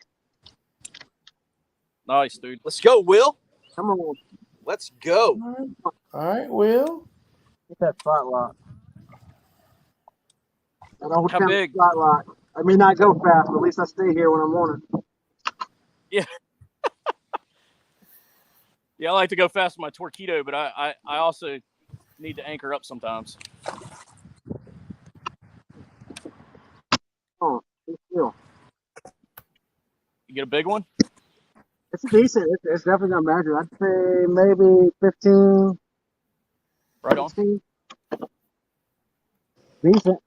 Nice, dude. Let's go, Will. Come on. Let's go. All right, Will. Get that spot lock. How big? Spot lock. I may not go fast, but at least I stay here when I'm on it. Yeah. Yeah, I like to go fast with my Torpedo, but I also need to anchor up sometimes. Oh, it's still. You get a big one? It's decent. It's definitely gonna measure. I'd say maybe 15. Right on. 16. Decent.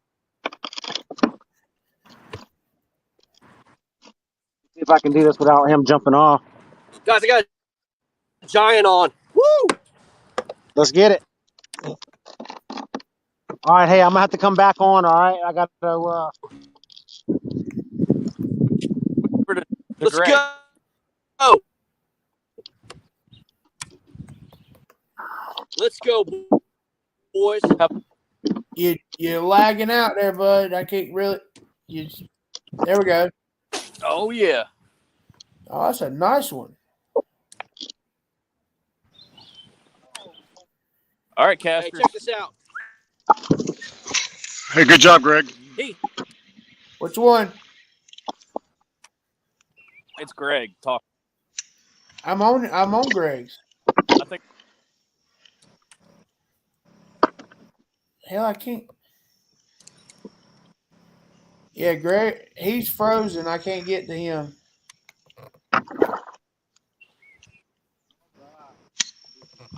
See if I can do this without him jumping off. Guys, I got a giant on. Woo! Let's get it. All right, hey, I'm gonna have to come back on. All right, I got to. Let's go. Let's go, boys. You're lagging out there, bud. I can't really. There we go. Oh yeah. Oh, that's a nice one. All right, Casper. Hey, check this out. Hey, good job, Greg. Hey. Which one? It's Greg. Talk. I'm on Greg's. I think. Hell, I can't. Yeah, Greg, he's frozen. I can't get to him.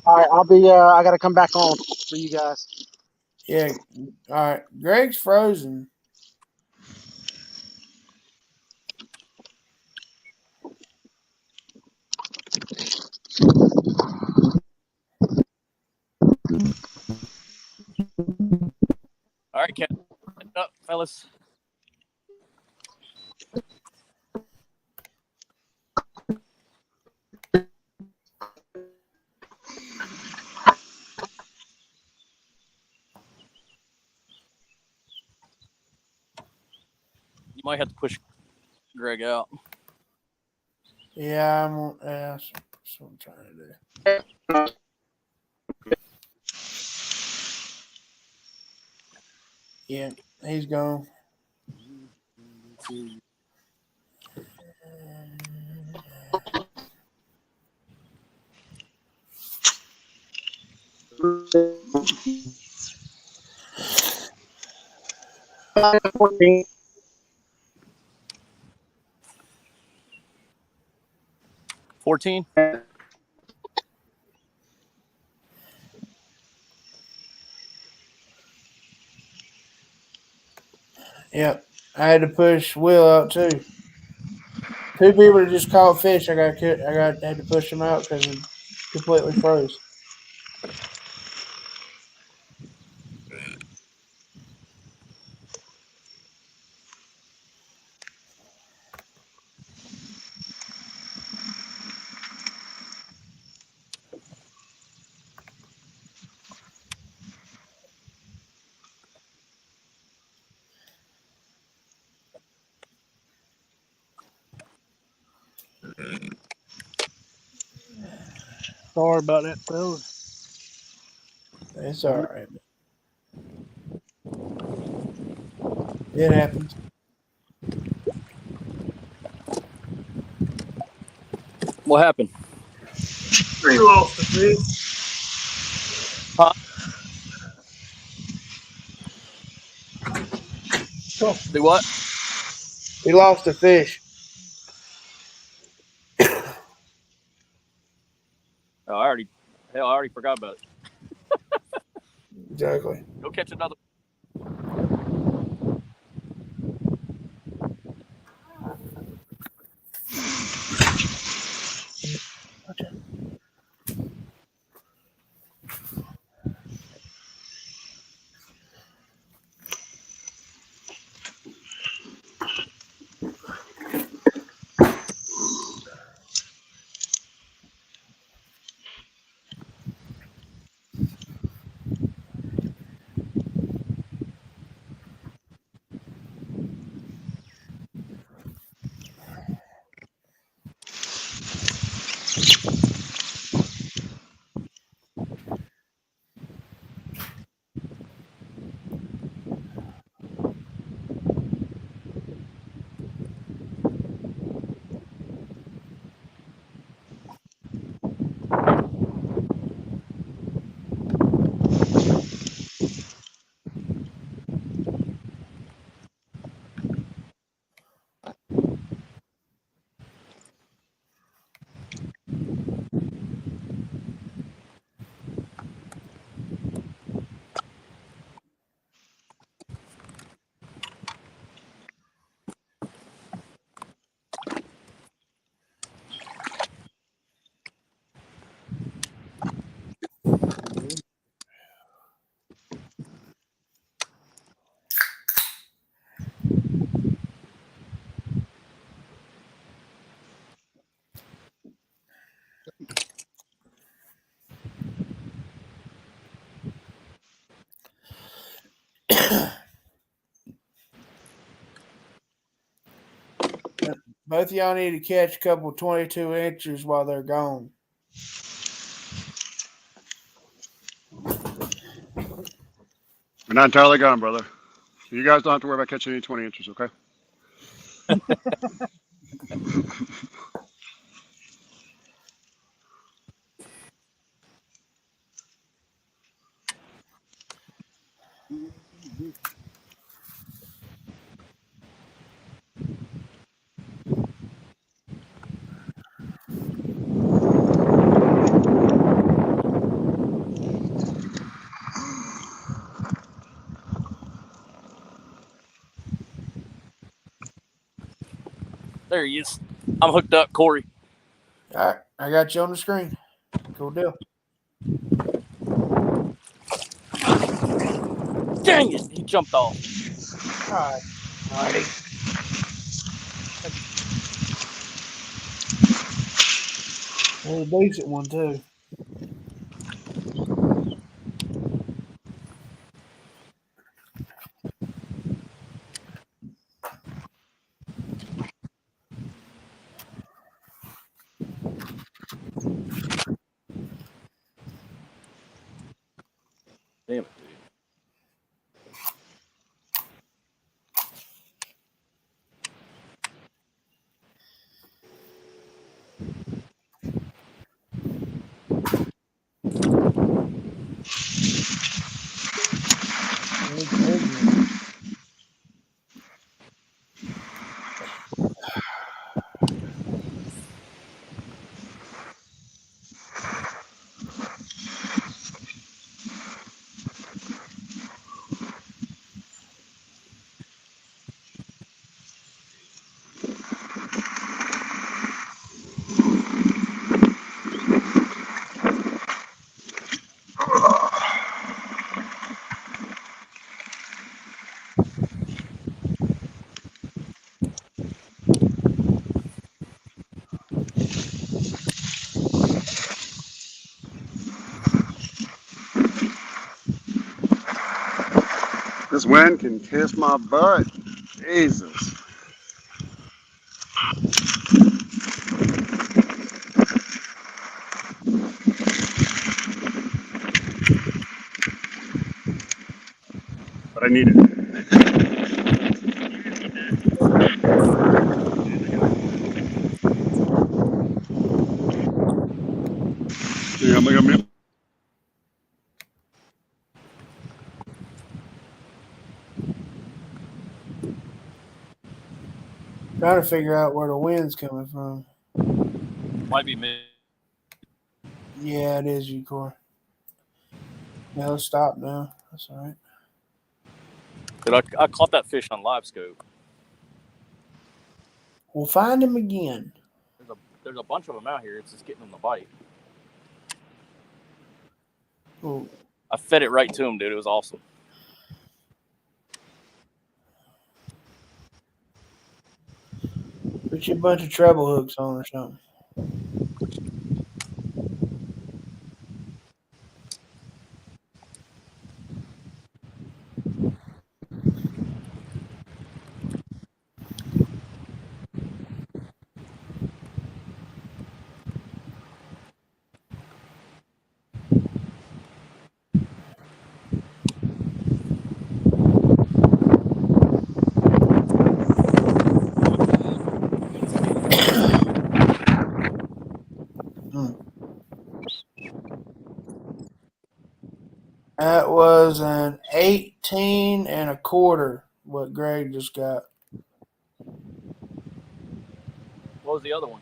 All right, I'll be. I got to come back on for you guys. Yeah. All right. Greg's frozen. All right, catch up, fellas. You might have to push Greg out. Yeah, that's what I'm trying to do. Yeah, he's gone. 14. Yep. I had to push Will out too. Two people that just caught fish. I had to push them out because it completely froze. Sorry about that, fellas. It's all right. It happens. What happened? He lost the fish. Huh? Do what? He lost the fish. Oh, I already forgot about it. Exactly. Go catch another. Both of y'all need to catch a couple 22 inches while they're gone. We're not entirely gone, brother. You guys don't have to worry about catching any 20 inches, okay? There he is. I'm hooked up, Corey. All right, I got you on the screen. Cool deal. Dang it! He jumped off. All right, Marty. There's a decent one too. Damn it, dude. This wind can kiss my butt. Jesus. But I need it. Yeah, I'm Trying to figure out where the wind's coming from. Might be me. Yeah, it is you, Corey. Yeah, let's stop now. That's all right. Dude, I caught that fish on live scope. We'll find him again. There's a bunch of them out here. It's just getting them to bite. Ooh. I fed it right to him, dude. It was awesome. Put you a bunch of treble hooks on or something. That was an 18 and a quarter, what Greg just got. What was the other one?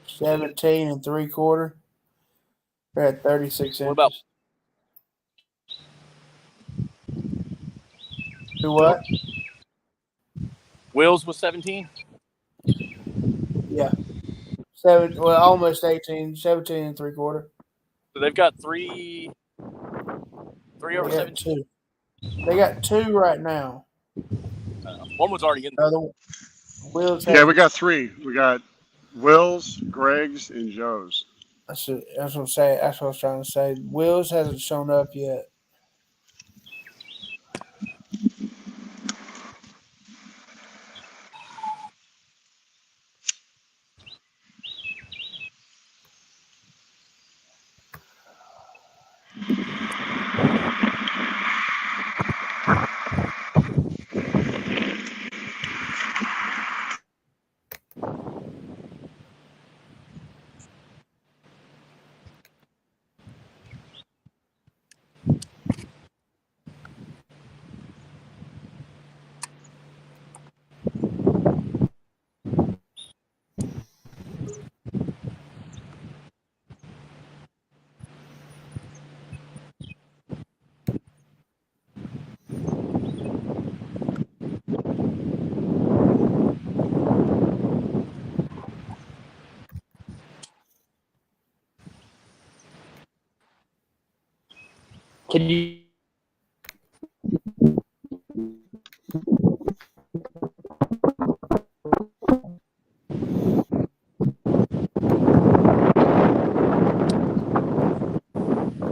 17 and 3/4. We're at 36 What inches. about Do what? Will's was 17? Yeah. Almost 18, 17 and 3/4. So they've got three over They 17. got two. They got two right now. One was already in there. Will's Yeah, we got three. We got Will's, Greg's, and Joe's. That's what I'm saying. That's what I was trying to say. Will's hasn't shown up yet. Can you?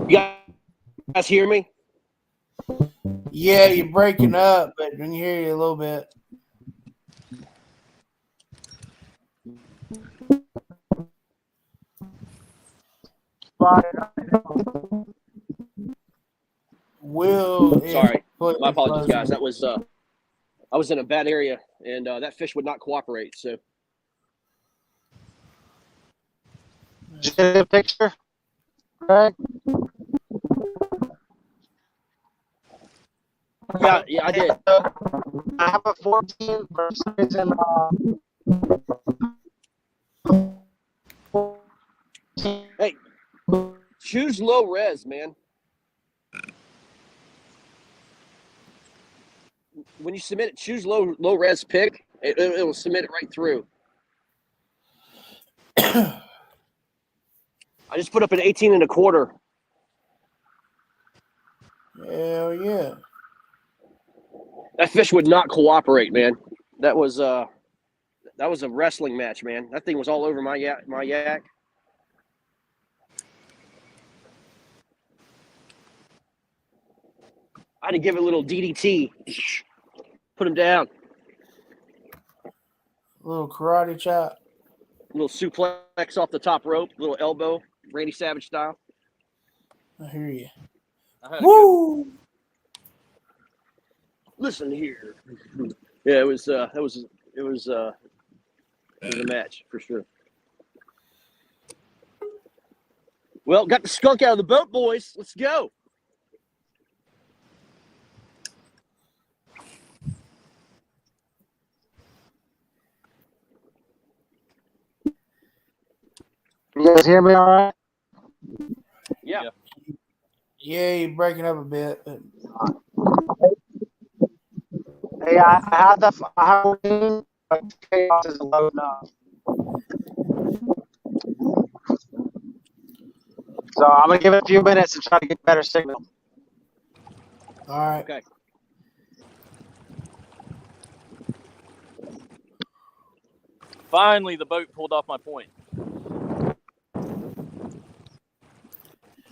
You guys hear me? Yeah, you're breaking up, but we can hear you a little bit. Will. Sorry, my apologies, guys. That was I was in a bad area, and that fish would not cooperate. So, Did you get a picture, Greg? yeah, I did. I have a 14 for some reason. Hey, choose low res, man. When you submit it, choose low res pick. It will submit it right through. I just put up an 18 and a quarter. Hell yeah. That fish would not cooperate, man. That was a wrestling match, man. That thing was all over my yak. I I didn't give it a little DDT. Put him down. A little karate chop. A little suplex off the top rope. Little elbow, Randy Savage style. I hear you. Woo! Listen here. Yeah, it was a match for sure. Well, got the skunk out of the boat, boys. Let's go. You guys hear me all right? Yeah. Yeah, you're breaking up a bit. But... Hey, I have the chaos is low enough. So I'm gonna give it a few minutes to try to get better signal. All right. Okay. Finally, the boat pulled off my point.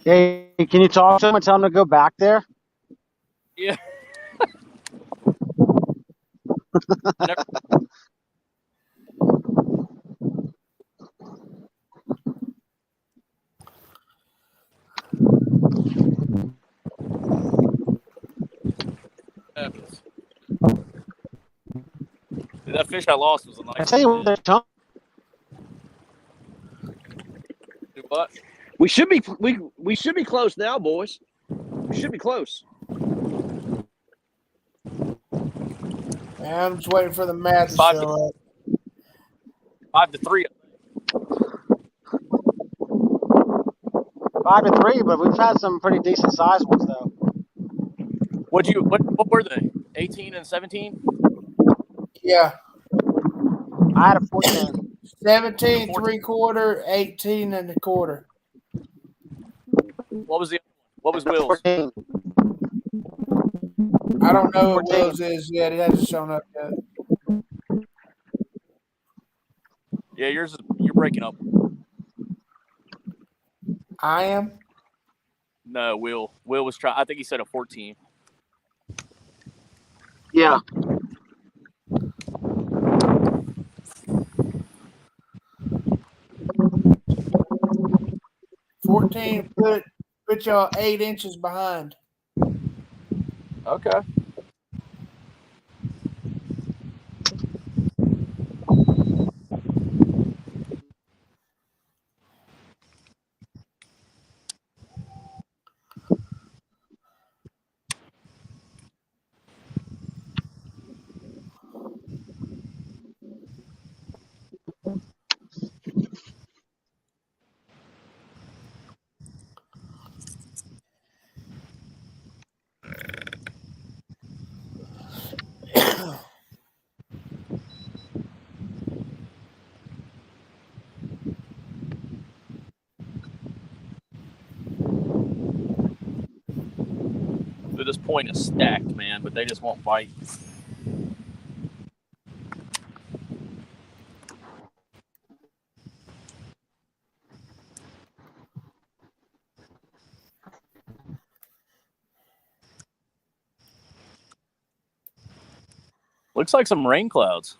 Hey, can you talk to him and tell him to go back there? Yeah. That fish I lost was a nice. I tell you what, they're Do what? We should be close now, boys. We should be close. Yeah, I'm just waiting for the math to show up. 5-3. 5-3, but we've had some pretty decent sized ones though. What were they? 18 and 17? Yeah. I had a 14. 17 3/4, 18 1/4. What was Will's? 14. I don't know what 14. Will's is yet. It hasn't shown up yet. Yeah, you're breaking up. I am. No, Will was trying. I think he said a 14. Yeah. Put y'all 8 inches behind. Okay. So this point is stacked, man, but they just won't bite. Looks like some rain clouds.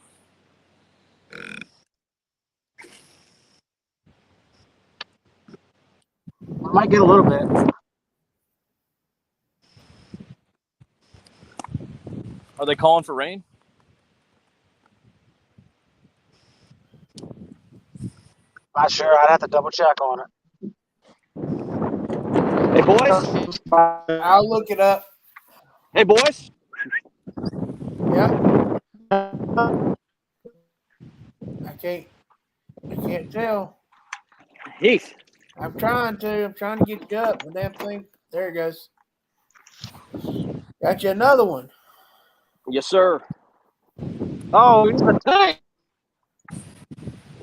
Might get a little bit. Are they calling for rain? Not sure. I'd have to double check on it. Hey, boys. I'll look it up. Hey, boys. Yeah. I can't tell. Heath. I'm trying to get you up. The damn thing. There it goes. Got you another one. Yes, sir. Oh, he's a tank.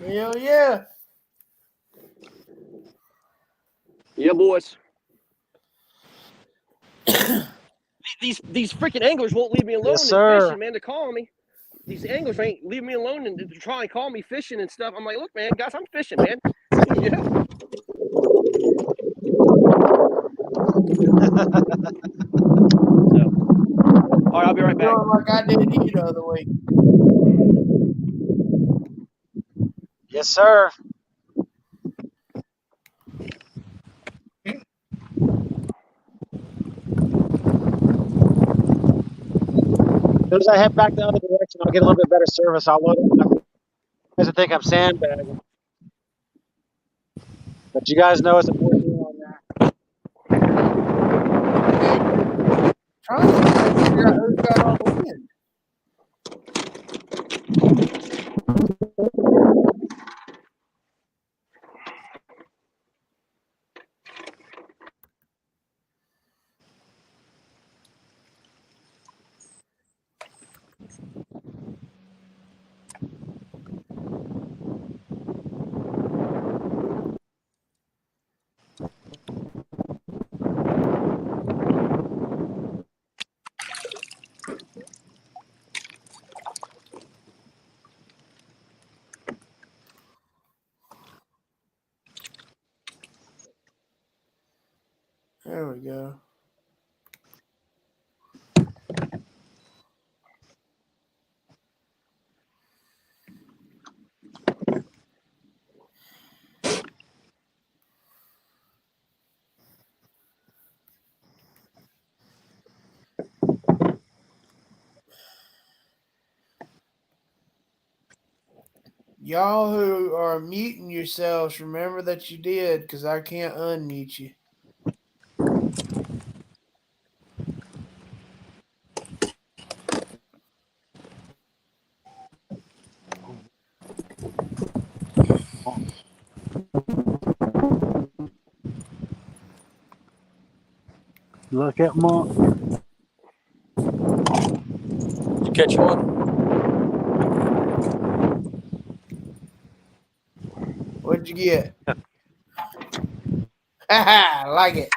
Hell yeah. Yeah, boys. These freaking anglers won't leave me alone Yes, in sir. fishing, man. They're calling me. These anglers ain't leaving me alone and to try and call me fishing and stuff. I'm like, look, man, guys, I'm fishing, man. Yeah. So, All right, I'll be right back. Doing like I did to you the other week. Yes, sir. As soon as I head back the other direction, I'll get a little bit better service. I'll load up. You guys will think I'm sandbagging. But you guys know it's a big deal on that. Trying to figure out who's got all the wind. There we go. Y'all who are muting yourselves, remember that you did, because I can't unmute you. Look at Monk. Did you catch one? What'd you get? I like it.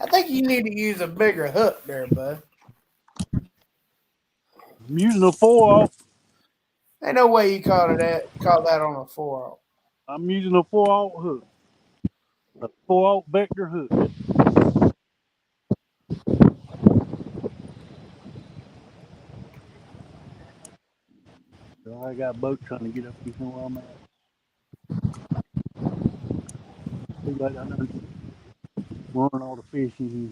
I think you need to use a bigger hook there, bud. I'm using a 4-0. Ain't no way you caught that on a 4-0. I'm using a 4-0 hook. A 4-0 vector hook. So I got a boat trying to get up here where I'm at. Looks like I done run all the fish in here.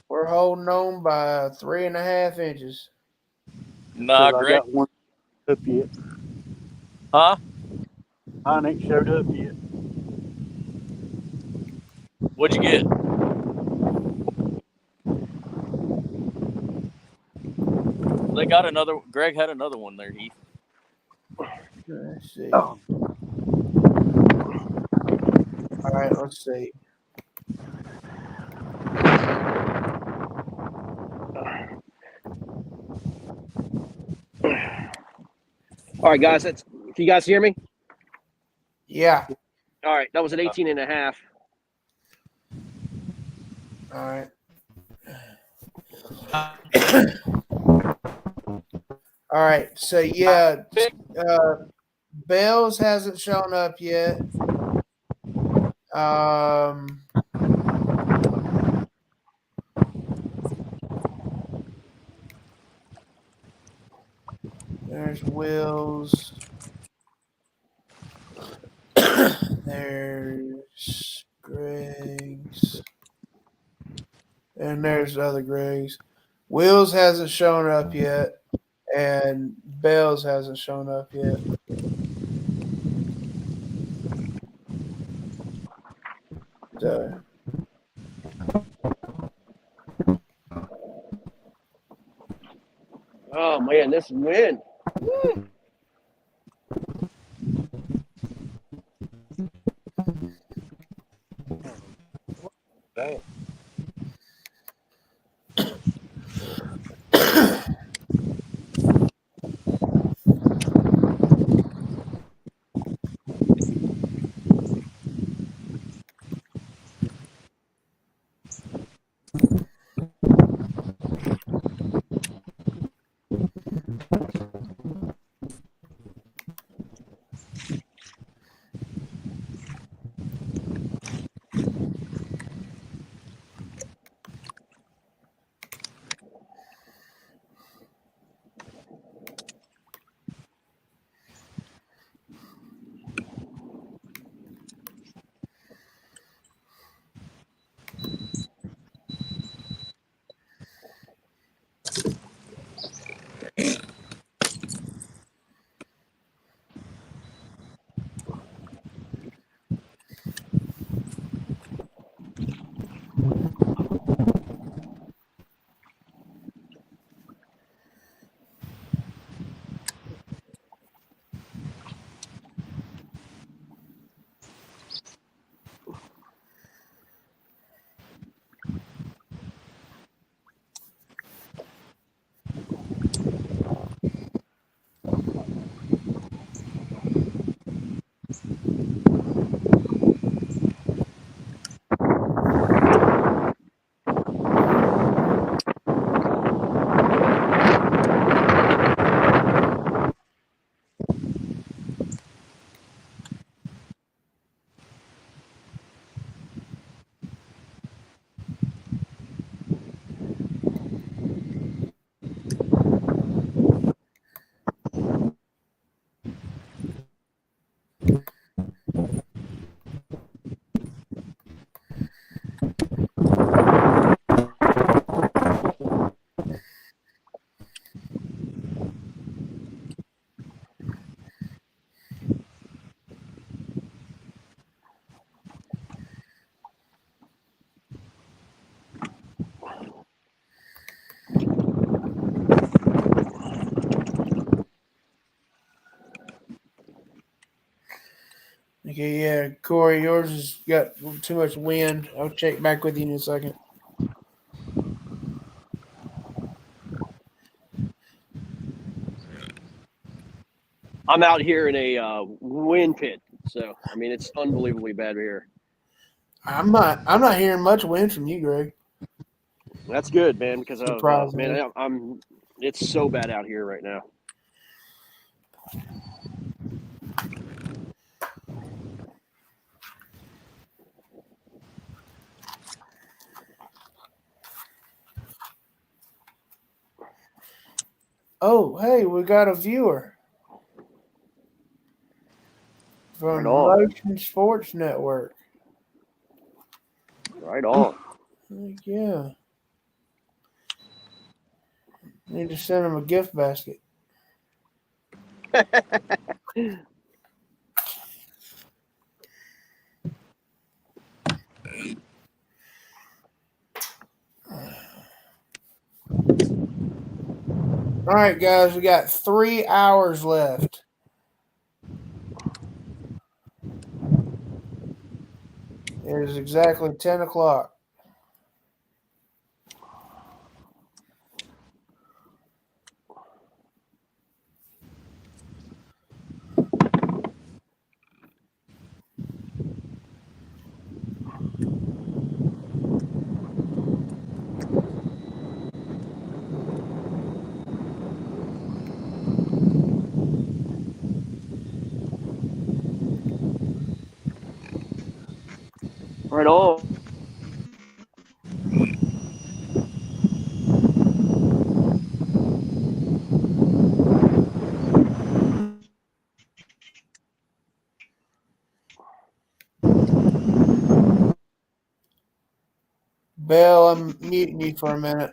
We're holding on by 3.5 inches. Nah, I Greg. got one up yet. Huh? Mine ain't showed up yet. What'd you get? They got another. Greg had another one there, Heath. Let's see. Oh. All right, let's see. All right, guys. Can you guys hear me? Yeah. All right, that was an 18.5. All right. All right. So yeah, Bells hasn't shown up yet. There's Will's. There's Greg's. And there's other Greg's. Will's hasn't shown up yet. And Bells hasn't shown up yet. So. Oh man, this wind. Woo. Dang. Okay, yeah, Corey, yours has got too much wind. I'll check back with you in a second. I'm out here in a wind pit, so I mean it's unbelievably bad here. I'm not hearing much wind from you, Greg. That's good, man, because of Surprisingly. man, it's so bad out here right now. Oh, hey, we got a viewer from Right on. Motion Sports Network. Right on. Yeah. Need to send him a gift basket. All right, guys, we got 3 hours left. It is exactly 10 o'clock. Right on. Bill, I'm muting you for a minute.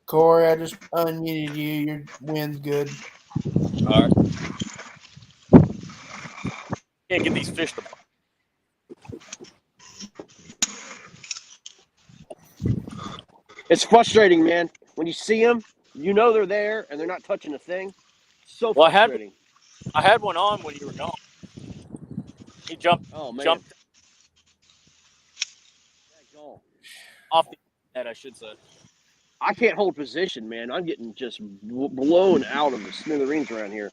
Corey, I just unmuted you. Your wind's good. All right. Can't get these fish to. It's frustrating, man. When you see them, you know they're there and they're not touching a thing. So Well, frustrating. I had one on when you were gone. He jumped Oh man. jumped Oh. off the net, I should say. I can't hold position, man. I'm getting just blown out of the smithereens around here.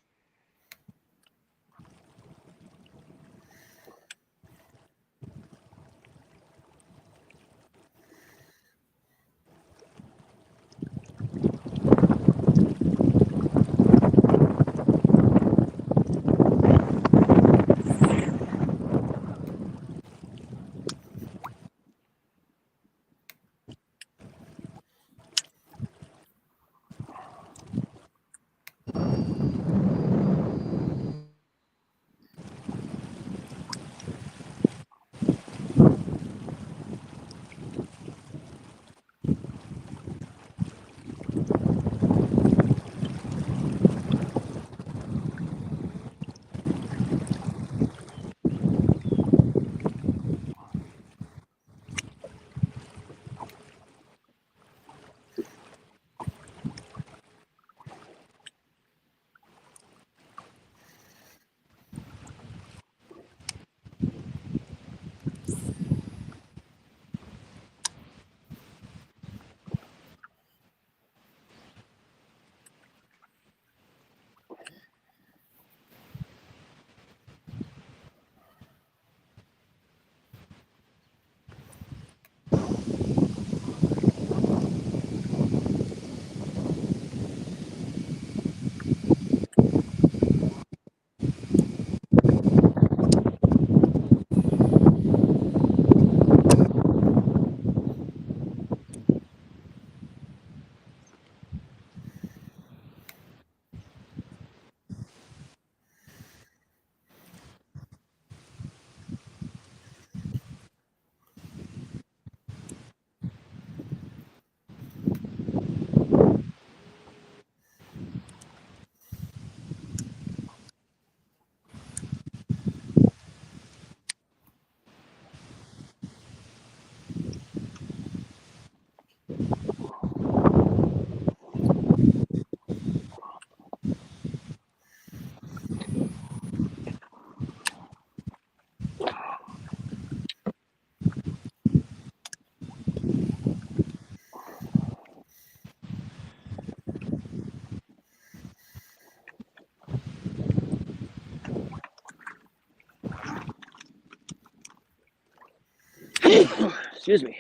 Excuse me.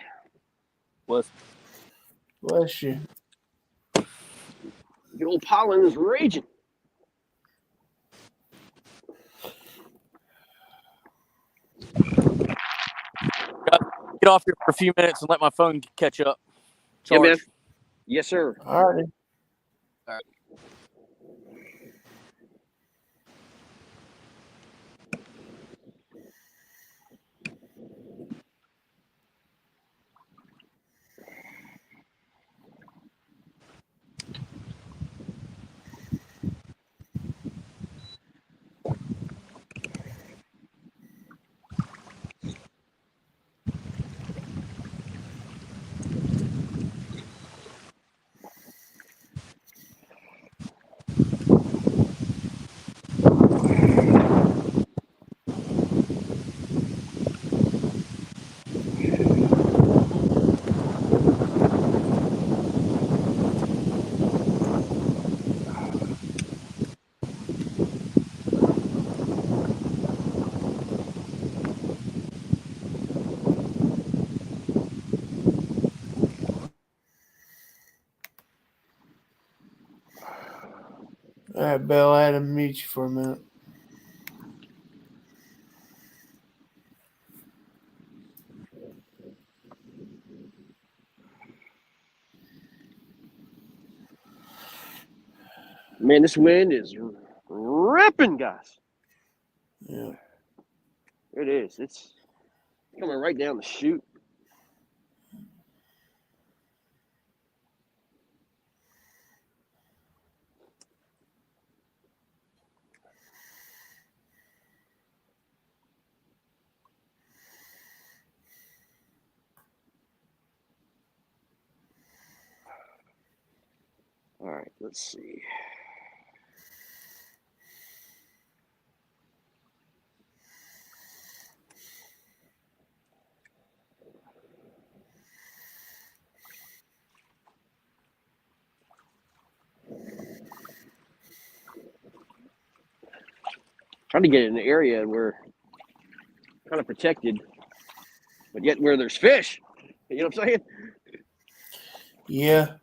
Was Bless you. Good old pollen is raging. get off here for a few minutes and let my phone catch up. Yeah, man. Charge. Yes, sir. All right. All right, Bill, I had to mute you for a minute. Man, this wind is ripping, guys. Yeah. It is. It's coming right down the chute. All right, let's see. Trying to get in an area where kind of protected, but yet where there's fish. You know what I'm saying? Yeah.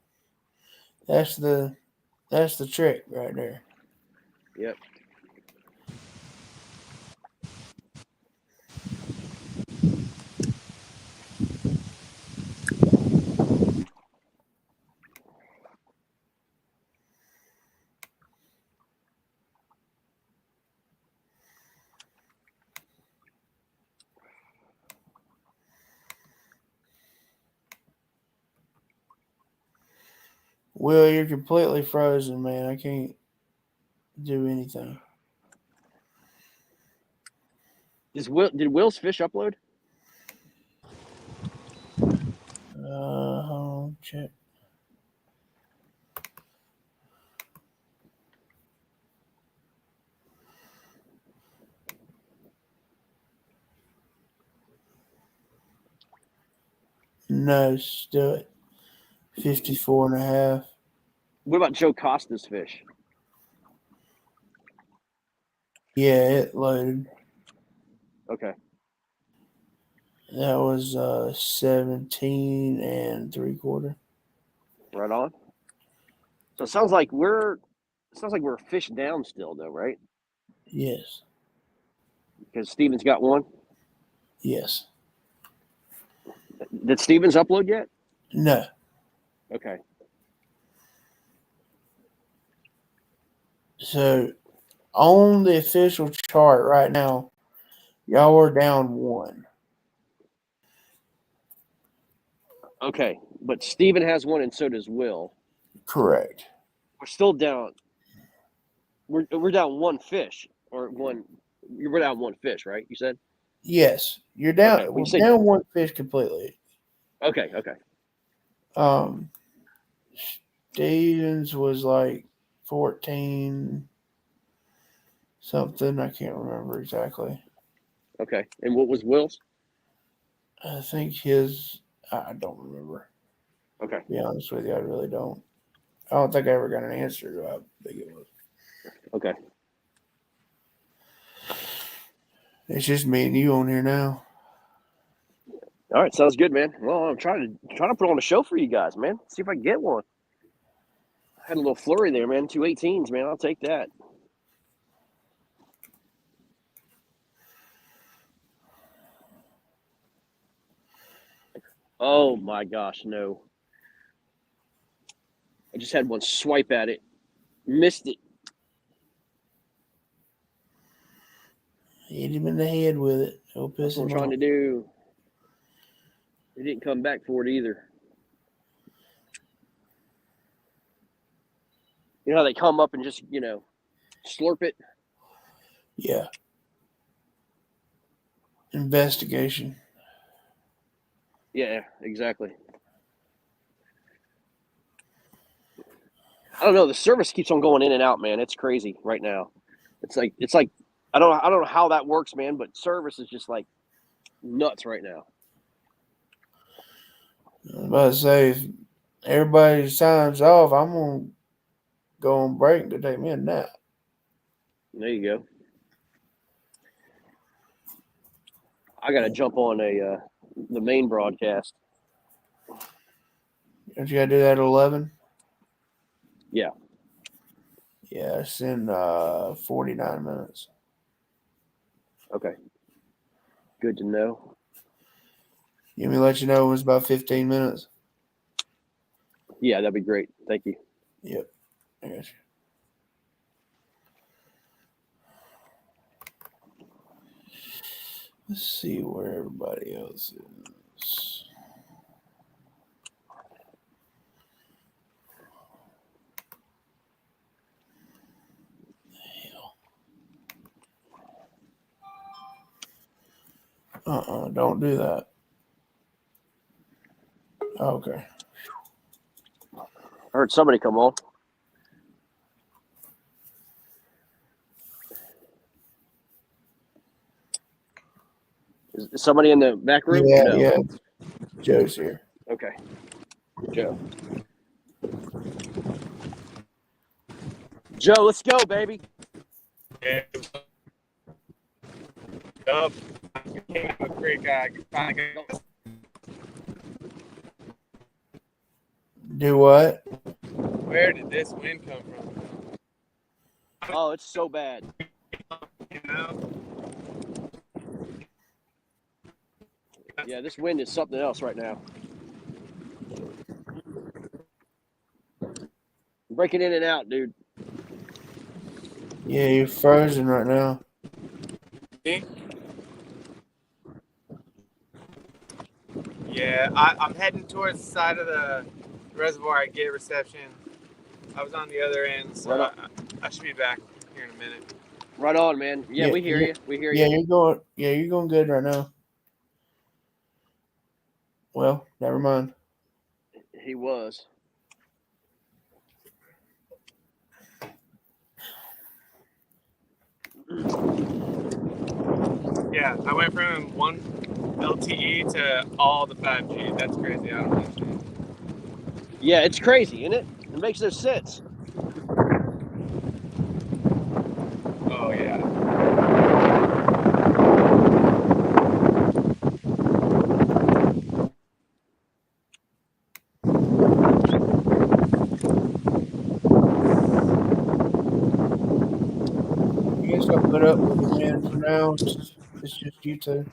That's the trick right there. Yep. Will, you're completely frozen, man. I can't do anything. Did Will's fish upload? Hold on, check. No, still at 54.5. What about Joe Costa's fish? Yeah, it loaded. Okay. That was 17 3/4. Right on. So it sounds like we're fish down still though, right? Yes. Because Steven's got one. Yes. Did Steven's upload yet? No. Okay. So on the official chart right now, y'all are down 1. Okay. But Steven has one and so does Will. Correct. We're still down. We're down 1 fish or one. We're down 1 fish, right? You said. Yes. You're down. Okay, We're down 1 fish completely. Okay. Okay. Stevens was like 14 something. I can't remember exactly. Okay. And what was Will's? I think I don't remember. Okay. To be honest with you, I really don't. I don't think I ever got an answer to how big it was. Okay. It's just me and you on here now. All right, sounds good, man. Well, I'm trying to put on a show for you guys, man. See if I can get one. I had a little flurry there, man. 2 18s, man. I'll take that. Oh my gosh, no. I just had one swipe at it. Missed it. Hit him in the head with it. It'll piss That's what I'm him trying off. to do. He didn't come back for it either. You know how they come up and just, slurp it? Yeah. Investigation. Yeah, exactly. I don't know. The service keeps on going in and out, man. It's crazy right now. It's like I don't know how that works, man, but service is just like nuts right now. I was about to say, if everybody signs off, I'm gonna go on break to take me a nap. There you go. I gotta jump on the main broadcast. Don't you gotta do that at 11? Yeah. Yeah, it's in 49 minutes. Okay. Good to know. You want me to let you know when it's about 15 minutes? Yeah, that'd be great. Thank you. Yep. I got you. Let's see where everybody else is. Don't do that. Okay. I heard somebody come on. Is somebody in the back room? Yeah, No. yeah. Joe's here. Okay. Joe. Joe, let's go, baby. Yeah. Up. Came out of the creek. Do what? Where did this wind come from? Oh, it's so bad. You know? Yeah, this wind is something else right now. Breaking in and out, dude. Yeah, you're frozen right now. Yeah, I'm heading towards the side of the reservoir I get reception. I was on the other end, so Right I should be back here in a minute. Right on, man. Yeah, we hear you. We hear Yeah, you. you're going good right now. Well, never mind. He was. Yeah, I went from one LTE to all the 5G. That's crazy. I don't understand. Yeah, it's crazy, isn't it? It makes no sense. Oh, yeah. I guess I'll put up with it, man. For now, it's just you two.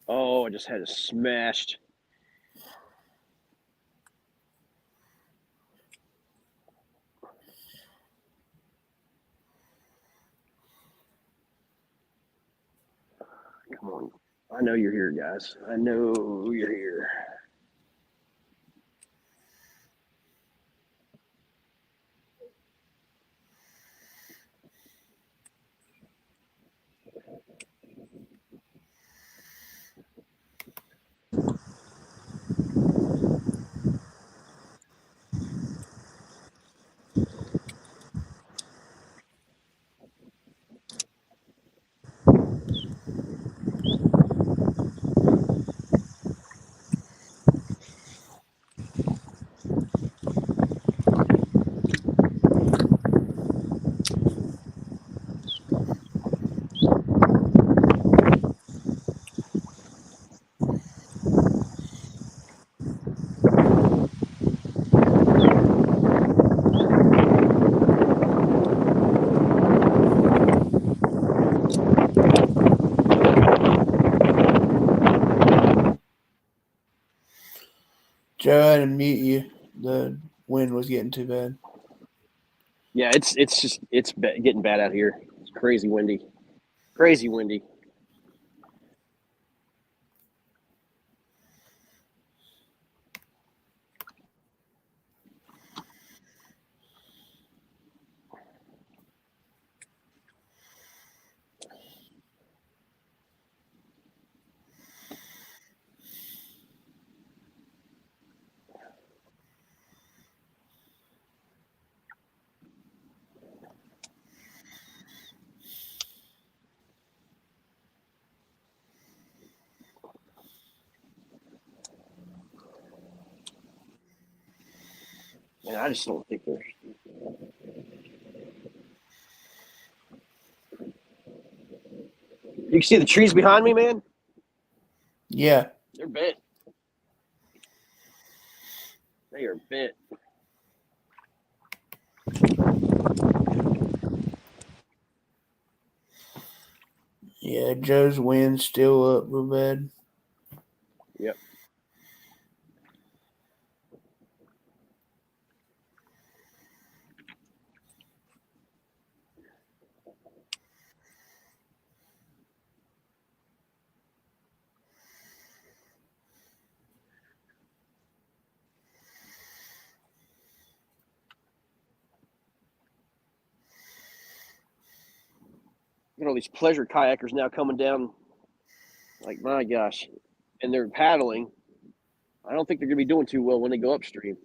Oh, I just had it smashed. Come on. I know you're here, guys. I know you're here. Joe, I had to mute you. The wind was getting too bad. Yeah, it's getting bad out here. It's crazy windy. Crazy windy. Man, I just don't think there's. You can see the trees behind me, man? Yeah. They're bent. They are bent. Yeah, Joe's wind's still up real bad. Yep. You know, these pleasure kayakers now coming down. Like, my gosh. And they're paddling. I don't think they're going to be doing too well when they go upstream.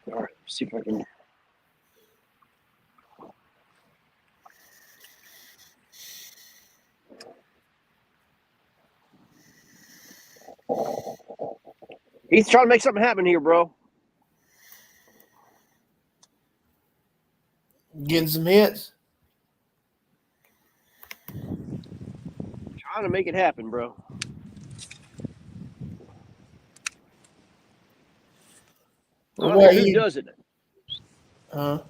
All right, see if I can. He's trying to make something happen here, bro. Getting some hits. Trying to make it happen, bro. I don't care who does it. Huh?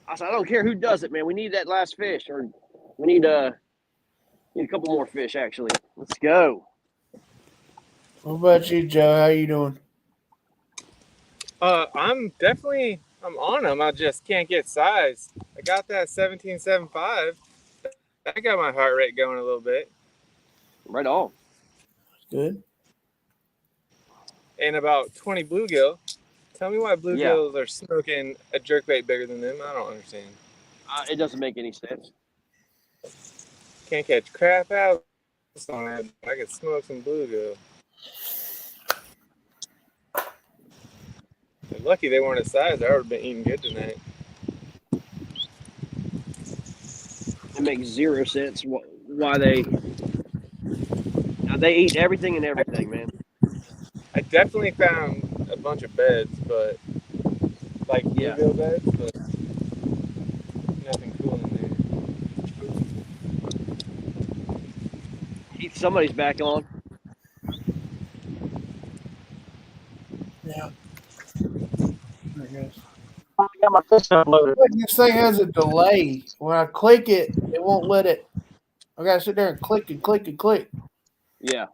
I said, I don't care who does it, man. We need that last fish, or we need a couple more fish, actually. Let's go. What about you, Joe? How you doing? I'm on them. I just can't get size. I got that 17.75. That got my heart rate going a little bit. Right on. Good. And about 20 bluegill. Tell me why bluegills are smoking a jerkbait bigger than them. I don't understand. It doesn't make any sense. Can't catch crap out on it. I could smoke some bluegill. I'm lucky they weren't a size. I would have been eating good tonight. It makes zero sense why they eat everything and everything, man. I definitely found a bunch of beds, but like bluegill beds, but nothing cool in there. Somebody's back on. Yeah. I guess. I got my fish uploaded. This thing has a delay. When I click it, it won't let it. I gotta sit there and click and click and click. Yeah.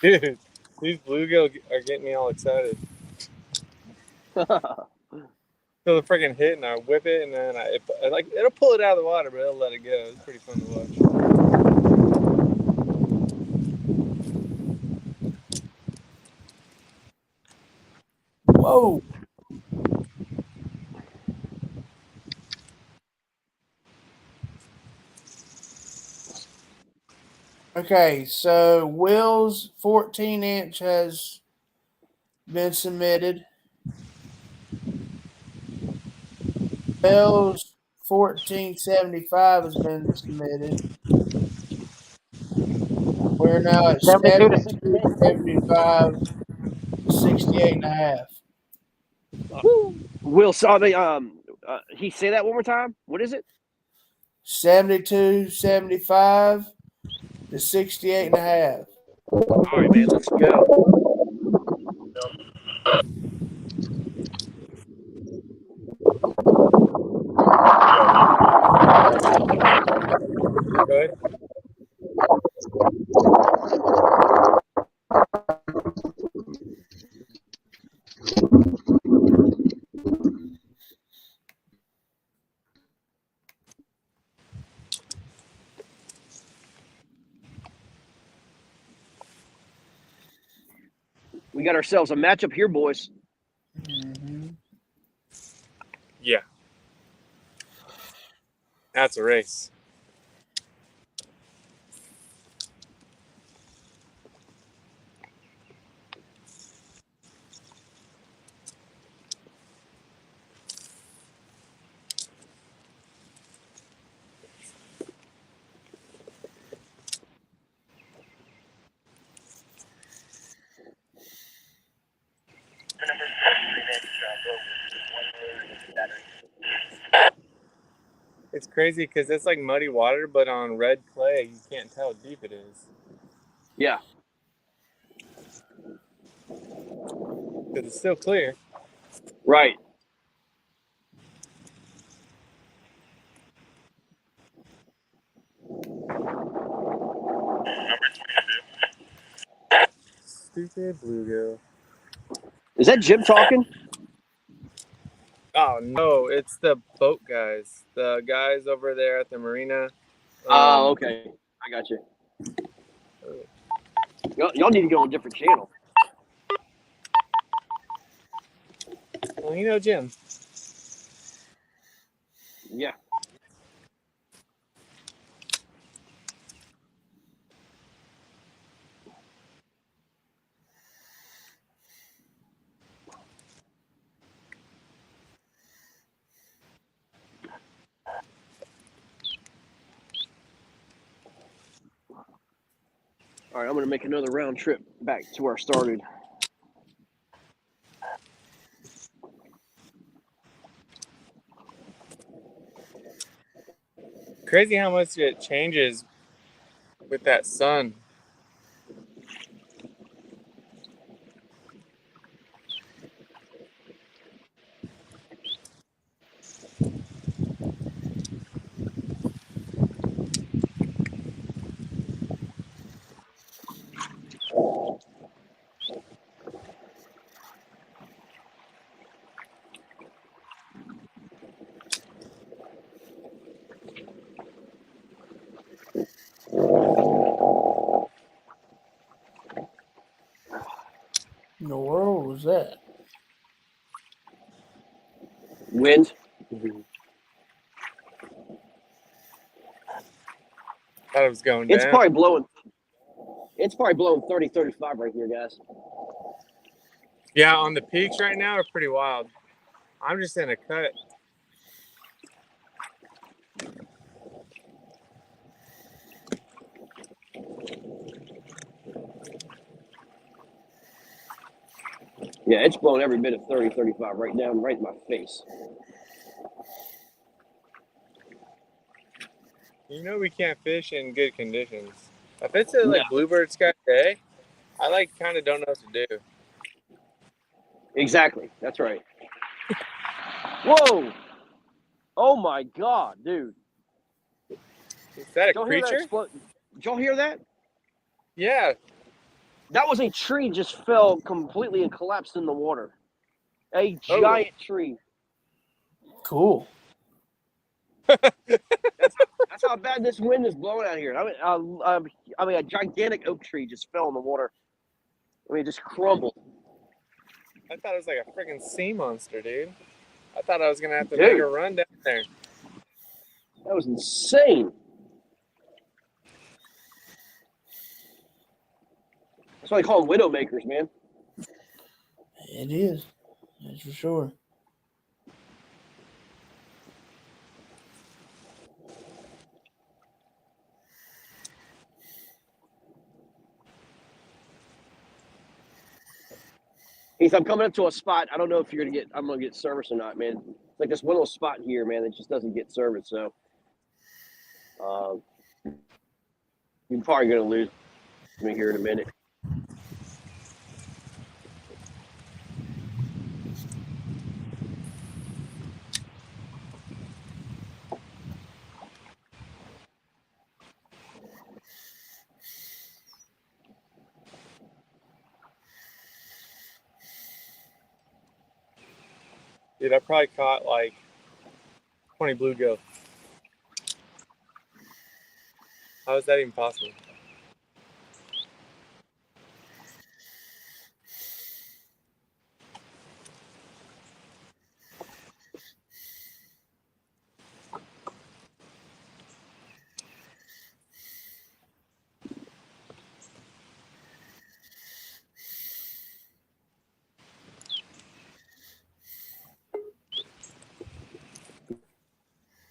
Dude, these bluegill are getting me all excited. Feel the freaking hit, and I whip it, and then it'll pull it out of the water, but it'll let it go. It's pretty fun to watch. Whoa. Okay, so Will's 14-inch has been submitted. Bell's 1475 has been submitted. We're now at 72 to 72, 75 to 68 and a half. Will saw the he say that one more time. What is it? 72, 75 to 68 and a half. All right, man. Let's go. Go ahead. We got ourselves a matchup here, boys. Mm-hmm. Yeah. That's a race. It's crazy because it's like muddy water, but on red clay, you can't tell how deep it is. Yeah. Because it's still clear. Right. Stupid bluegill. Is that Jim talking? Oh, no. It's the boat guys. The guys over there at the marina. Oh, okay. I got you. Y'all need to go on a different channel. Well, you know Jim. Yeah. All right, I'm going to make another round trip back to where I started. Crazy how much it changes with that sun. In the world was that? Wind. Thought it was going It's down. probably blowing 30, 35 right here, guys. Yeah, on the peaks right now are pretty wild. I'm just in a cut. Yeah, it's blowing every bit of 30, 35 right down right in my face. You know we can't fish in good conditions. If it's a bluebird sky day, I kind of don't know what to do. Exactly. That's right. Whoa! Oh my God, dude! Is that a Did creature? y'all hear that? Yeah. That was a tree just fell completely and collapsed in the water. A giant tree. Cool. That's how bad this wind is blowing out here. I mean, a gigantic oak tree just fell in the water. I mean, it just crumbled. I thought it was like a freaking sea monster, dude. I thought I was gonna have to make a run down there. That was insane. That's why they call them widowmakers, man. It is. That's for sure. Heath, I'm coming up to a spot. I don't know if I'm gonna get service or not, man. It's like this one little spot here, man, that just doesn't get service. So, you're probably gonna lose me here in a minute. Dude, I probably caught like 20 bluegill. How is that even possible?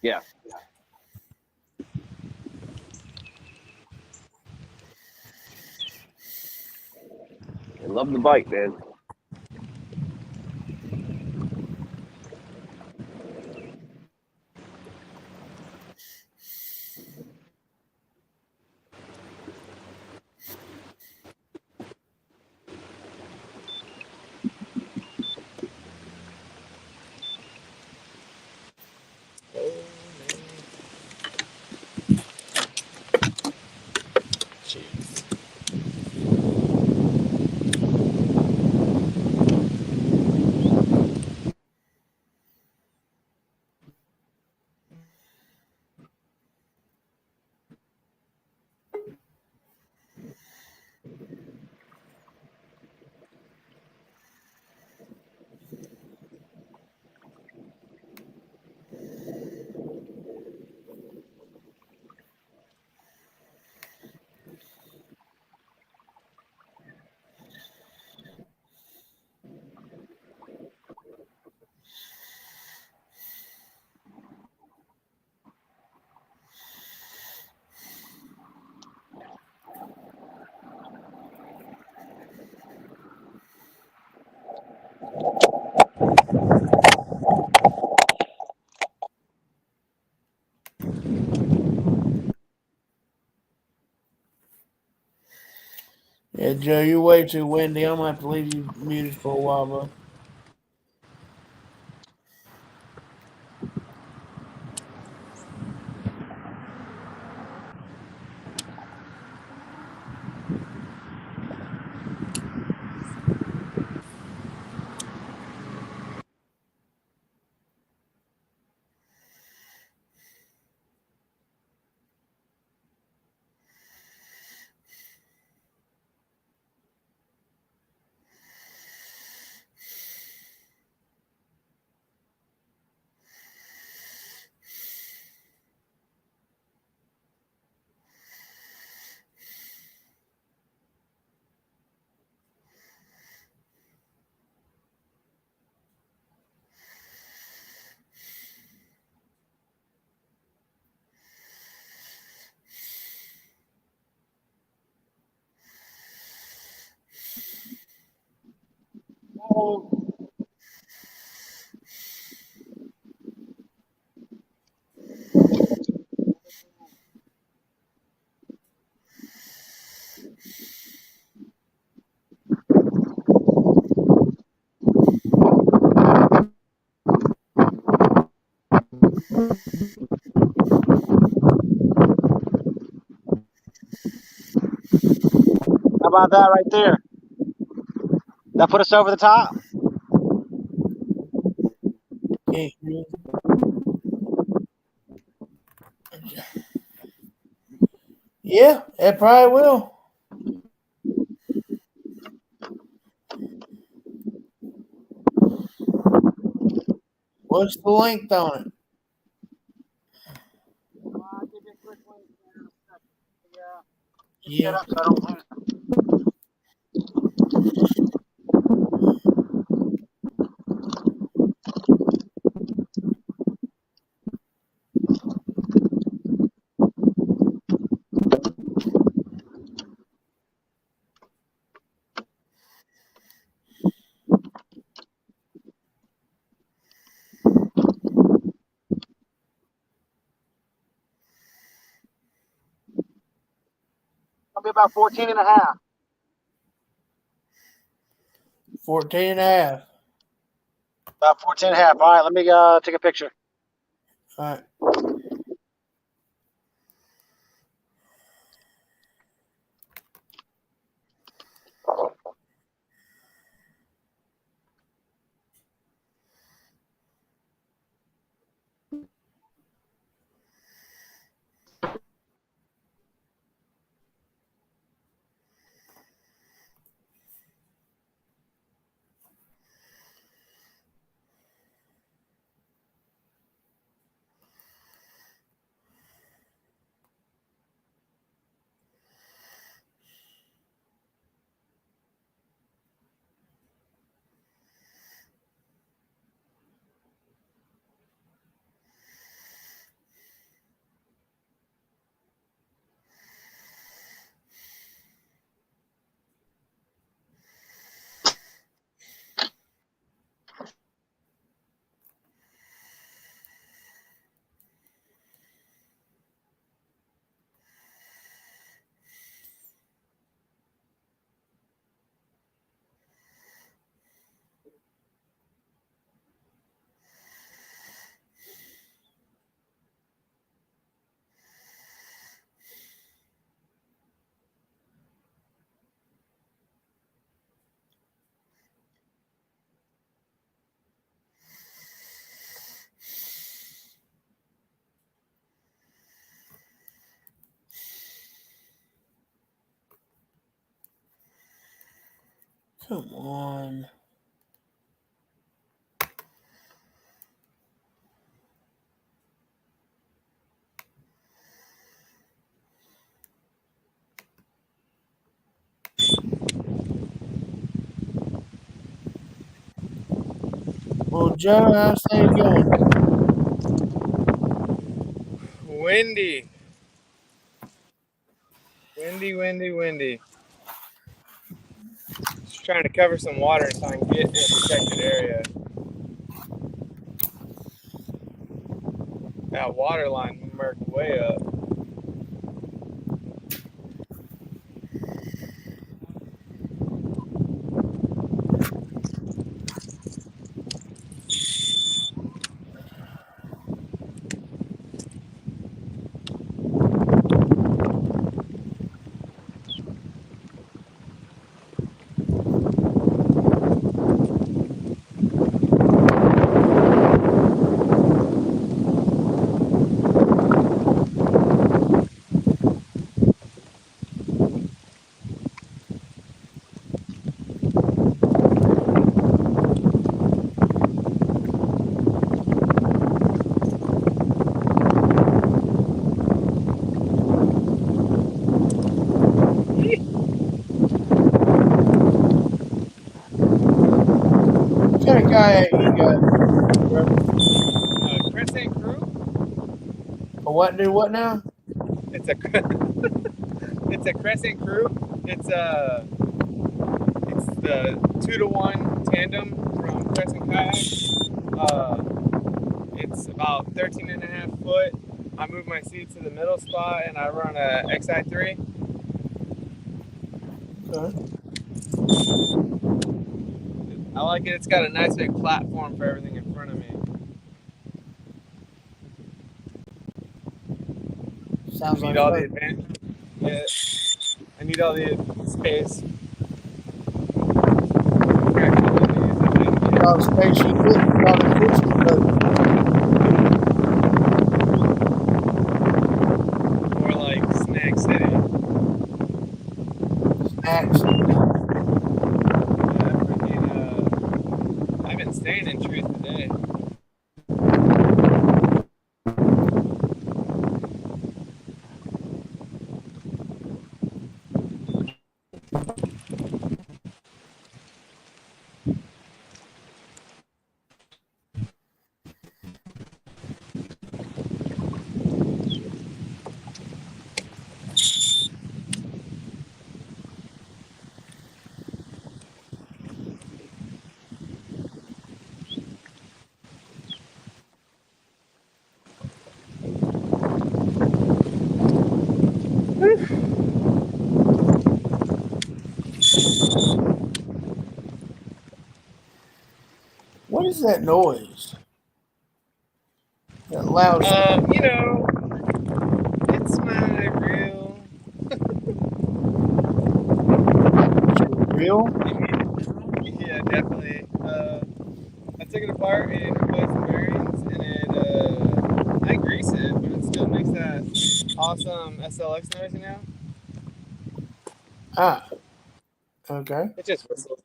Yeah. I love the bite, man. Jeez. Yeah, Joe, you're way too windy. I'm gonna have to leave you muted for a while, bro. How about that right there? That put us over the top. Can't hear you. Yeah, it probably will. What's the length on it? Yeah. I'll be about 14 and a half. 14 and a half. About 14 and a half. All right, let me take a picture. All right. Come on. Well, Joe, how's things going? Windy. Windy. Just trying to cover some water so I can get in a protected area. That water line murked way up. What kind of kayak you got? Crescent Crew? A what do what now? It's a it's a Crescent Crew. It's the 2-to-1 tandem from Crescent Kayak. It's about 13 and a half foot. I move my seat to the middle spot and I run a XI3. Okay. I like it. It's got a nice big platform for everything in front of me. Sounds I like need all fun. the advantage. Yeah, I need all the space. All the space you get, all the cushion, but More like Snack City. snacks. I've been staying in Truth today. What is that noise? That loud. You know, it's my reel. Real? Yeah, definitely. I took it apart and replaced the bearings, and it, I grease it, but it still makes that awesome SLX noise, you know? Ah. Okay. It just whistles.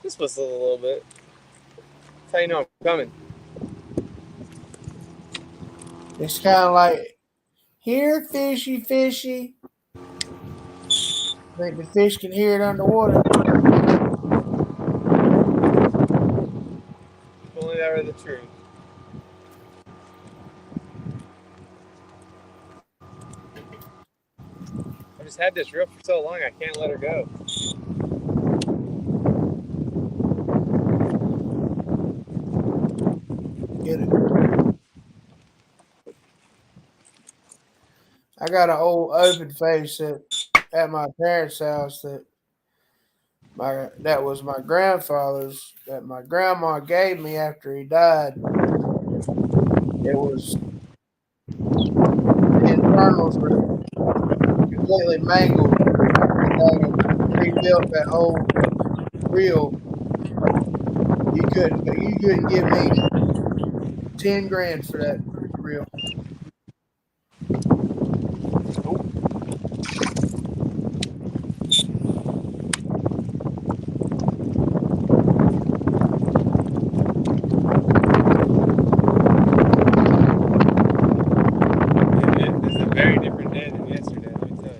Just whistles a little bit. That's how you know I'm coming. It's kind of like, here, fishy, fishy. Think the fish can hear it underwater. If only that were the truth. I just had this reel for so long, I can't let her go. Get it. I got an old open face at my parents' house that was my grandfather's that my grandma gave me after he died. It was the internals were completely mangled. And they rebuilt that whole reel. You couldn't give me 10 grand for that reel. This is a very different day than yesterday, let me tell you.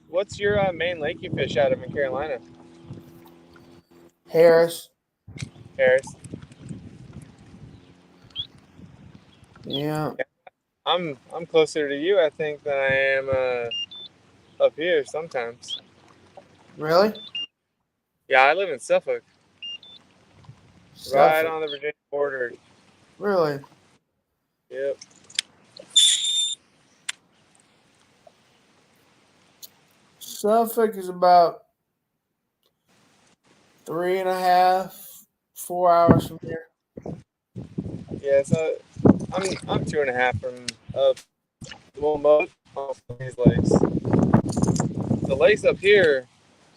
What's your main lake you fish out of in Carolina? Harris. Harris. Yeah. I'm closer to you, I think, than I am up here sometimes. Really? Yeah, I live in Suffolk, right Suffolk. on the Virginia border. Really? Yep. Suffolk is about 3.5, 4 hours from here. Yeah, so I'm 2.5 from most of these lakes. The lakes up here,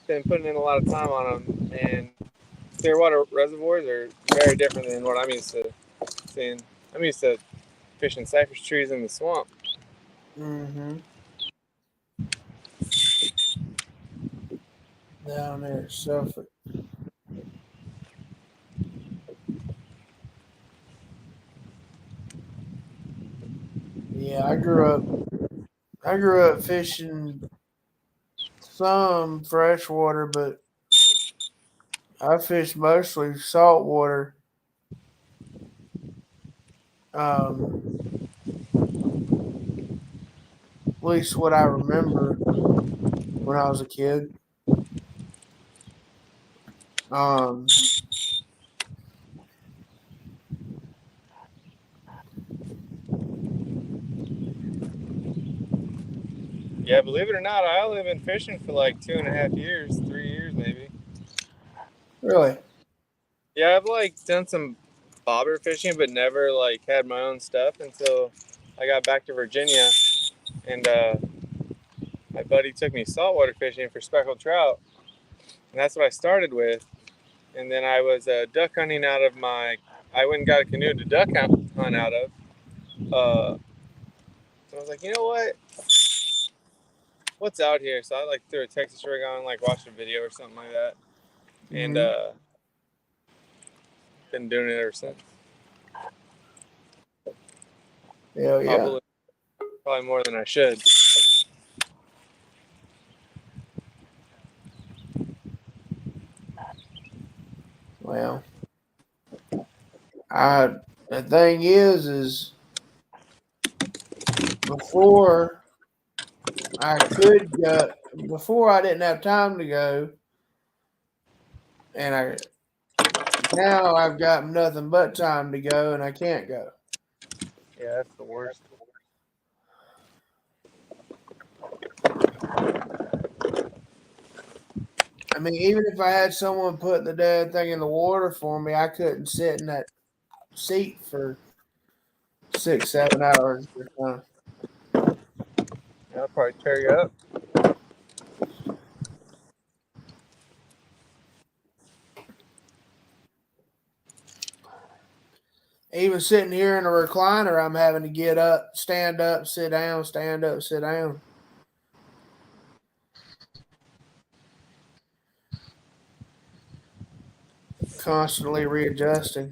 been putting in a lot of time on them, and Clearwater reservoirs are very different than what I'm used to seeing. I'm used to fishing cypress trees in the swamp. Mm-hmm. Down there at Suffolk. Yeah, I grew up fishing some freshwater, but I fished mostly saltwater. At least what I remember when I was a kid. Um, Yeah, believe it or not, I only been fishing for like 2.5 years, 3 years maybe. really? Yeah, I've like done some bobber fishing, but never like had my own stuff until I got back to Virginia, and my buddy took me saltwater fishing for speckled trout, and that's what I started with. And then I was duck hunting out of my. I went and got a canoe to duck hunt out of. So I was like, you know what? What's out here? So I like threw a Texas rig on, like watched a video or something like that, and Mm-hmm. been doing it ever since. Hell yeah. Probably more than I should. Well, the thing is before I could go, before I didn't have time to go, and now I've got nothing but time to go, and I can't go. Yeah, that's the worst. I mean, even if I had someone put the damn thing in the water for me, I couldn't sit in that seat for 6-7 hours at a time. That'll probably tear you up. Even sitting here in a recliner, I'm having to get up, stand up, sit down, stand up, sit down. Constantly readjusting.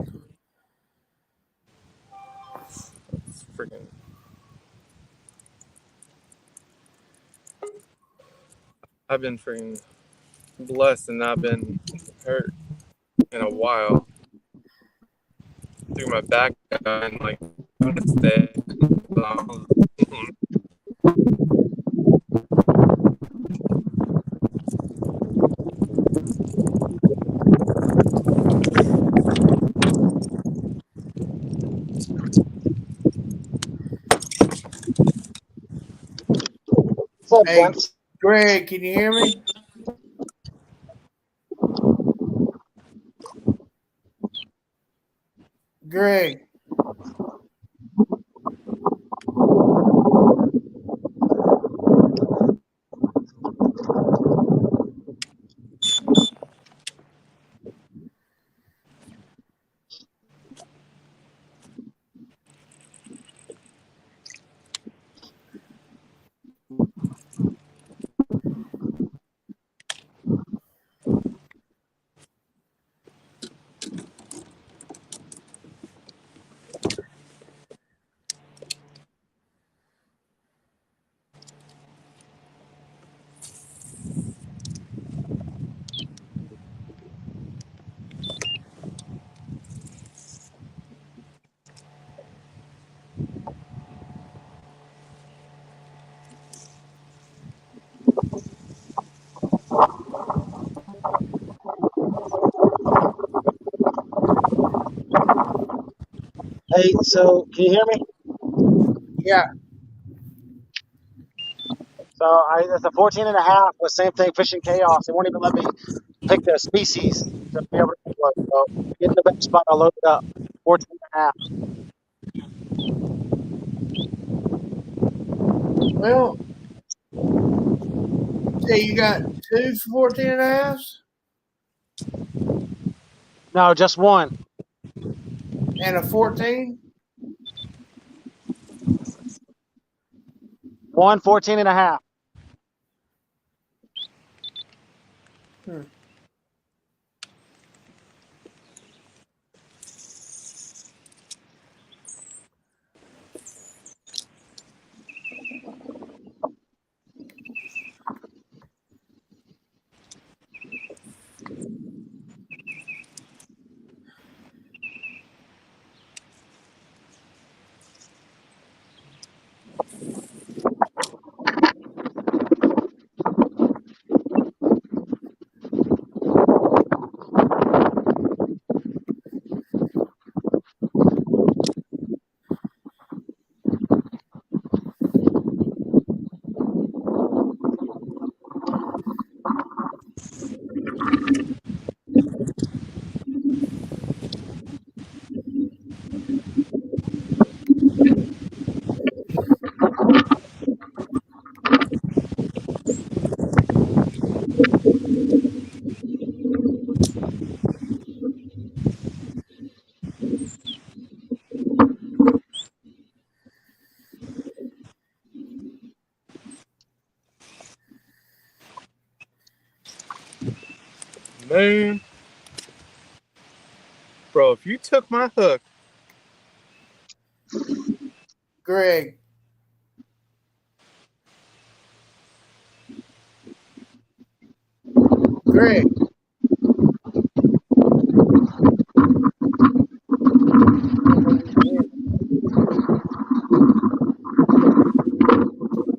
It's freaking. I've been freaking blessed and not been hurt in a while. Threw my back and like I'm gonna stay. What's up, Hey, gents? Greg, can you hear me? Greg. Hey, so can you hear me? Yeah. So it's a 14 and a half with same thing, fishing chaos. They won't even let me pick the species to be able to load. So get in the best spot, I'll load it up. 14 and a half. Well, say you got 2 for 14 and a half? No, just one. And a 14? One 14 and a half. Man, bro, if you took my hook, Greg. Greg.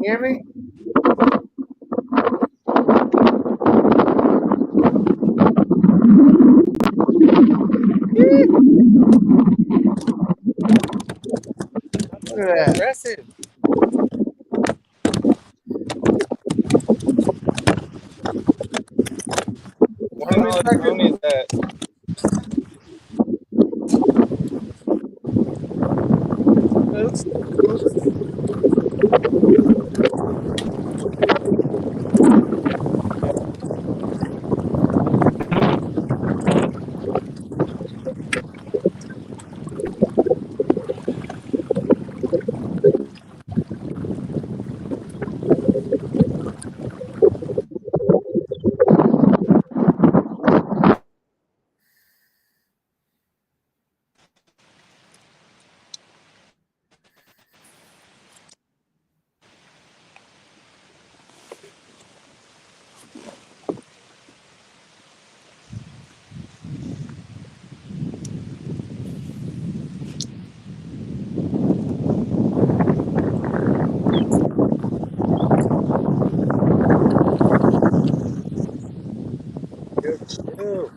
Hear me? at that. Aggressive. How many Tony is that? Oops. Ew.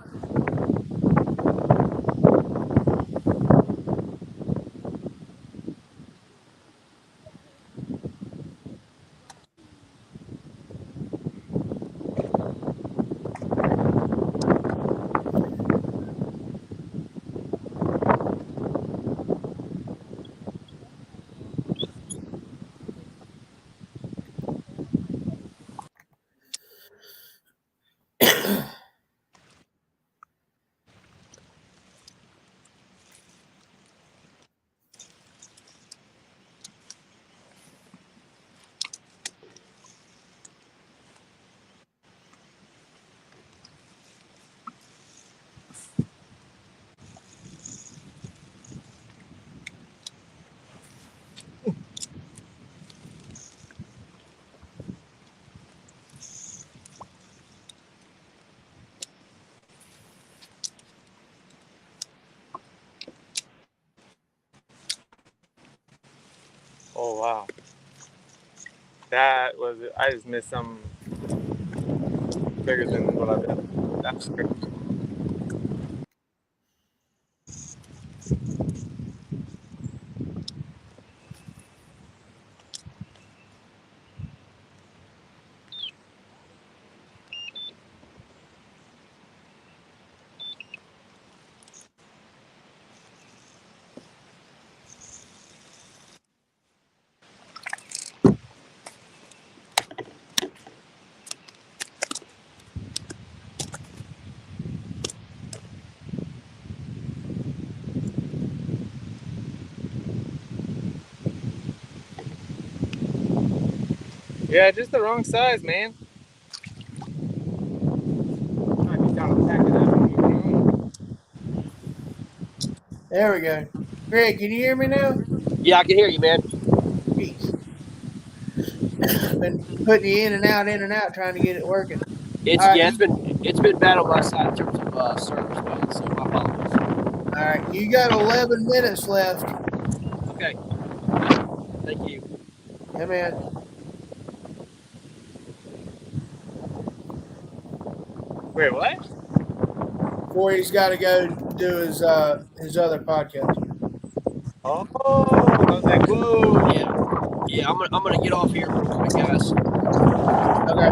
Oh wow. That was I just missed something bigger than what I've done. That's great. Yeah, just the wrong size, man. Might be trying to pack it up. There we go. Greg, can you hear me now? Yeah, I can hear you, man. Jeez. Been putting you in and out, trying to get it working. It's been bad on my side in terms of service, man. So my apologies. All right, you got 11 minutes left. Okay. Thank you. Yeah, man. Wait, what? Corey's got to go do his other podcast. Oh, I was like, whoa. Yeah. I'm gonna get off here real quick, guys. Okay.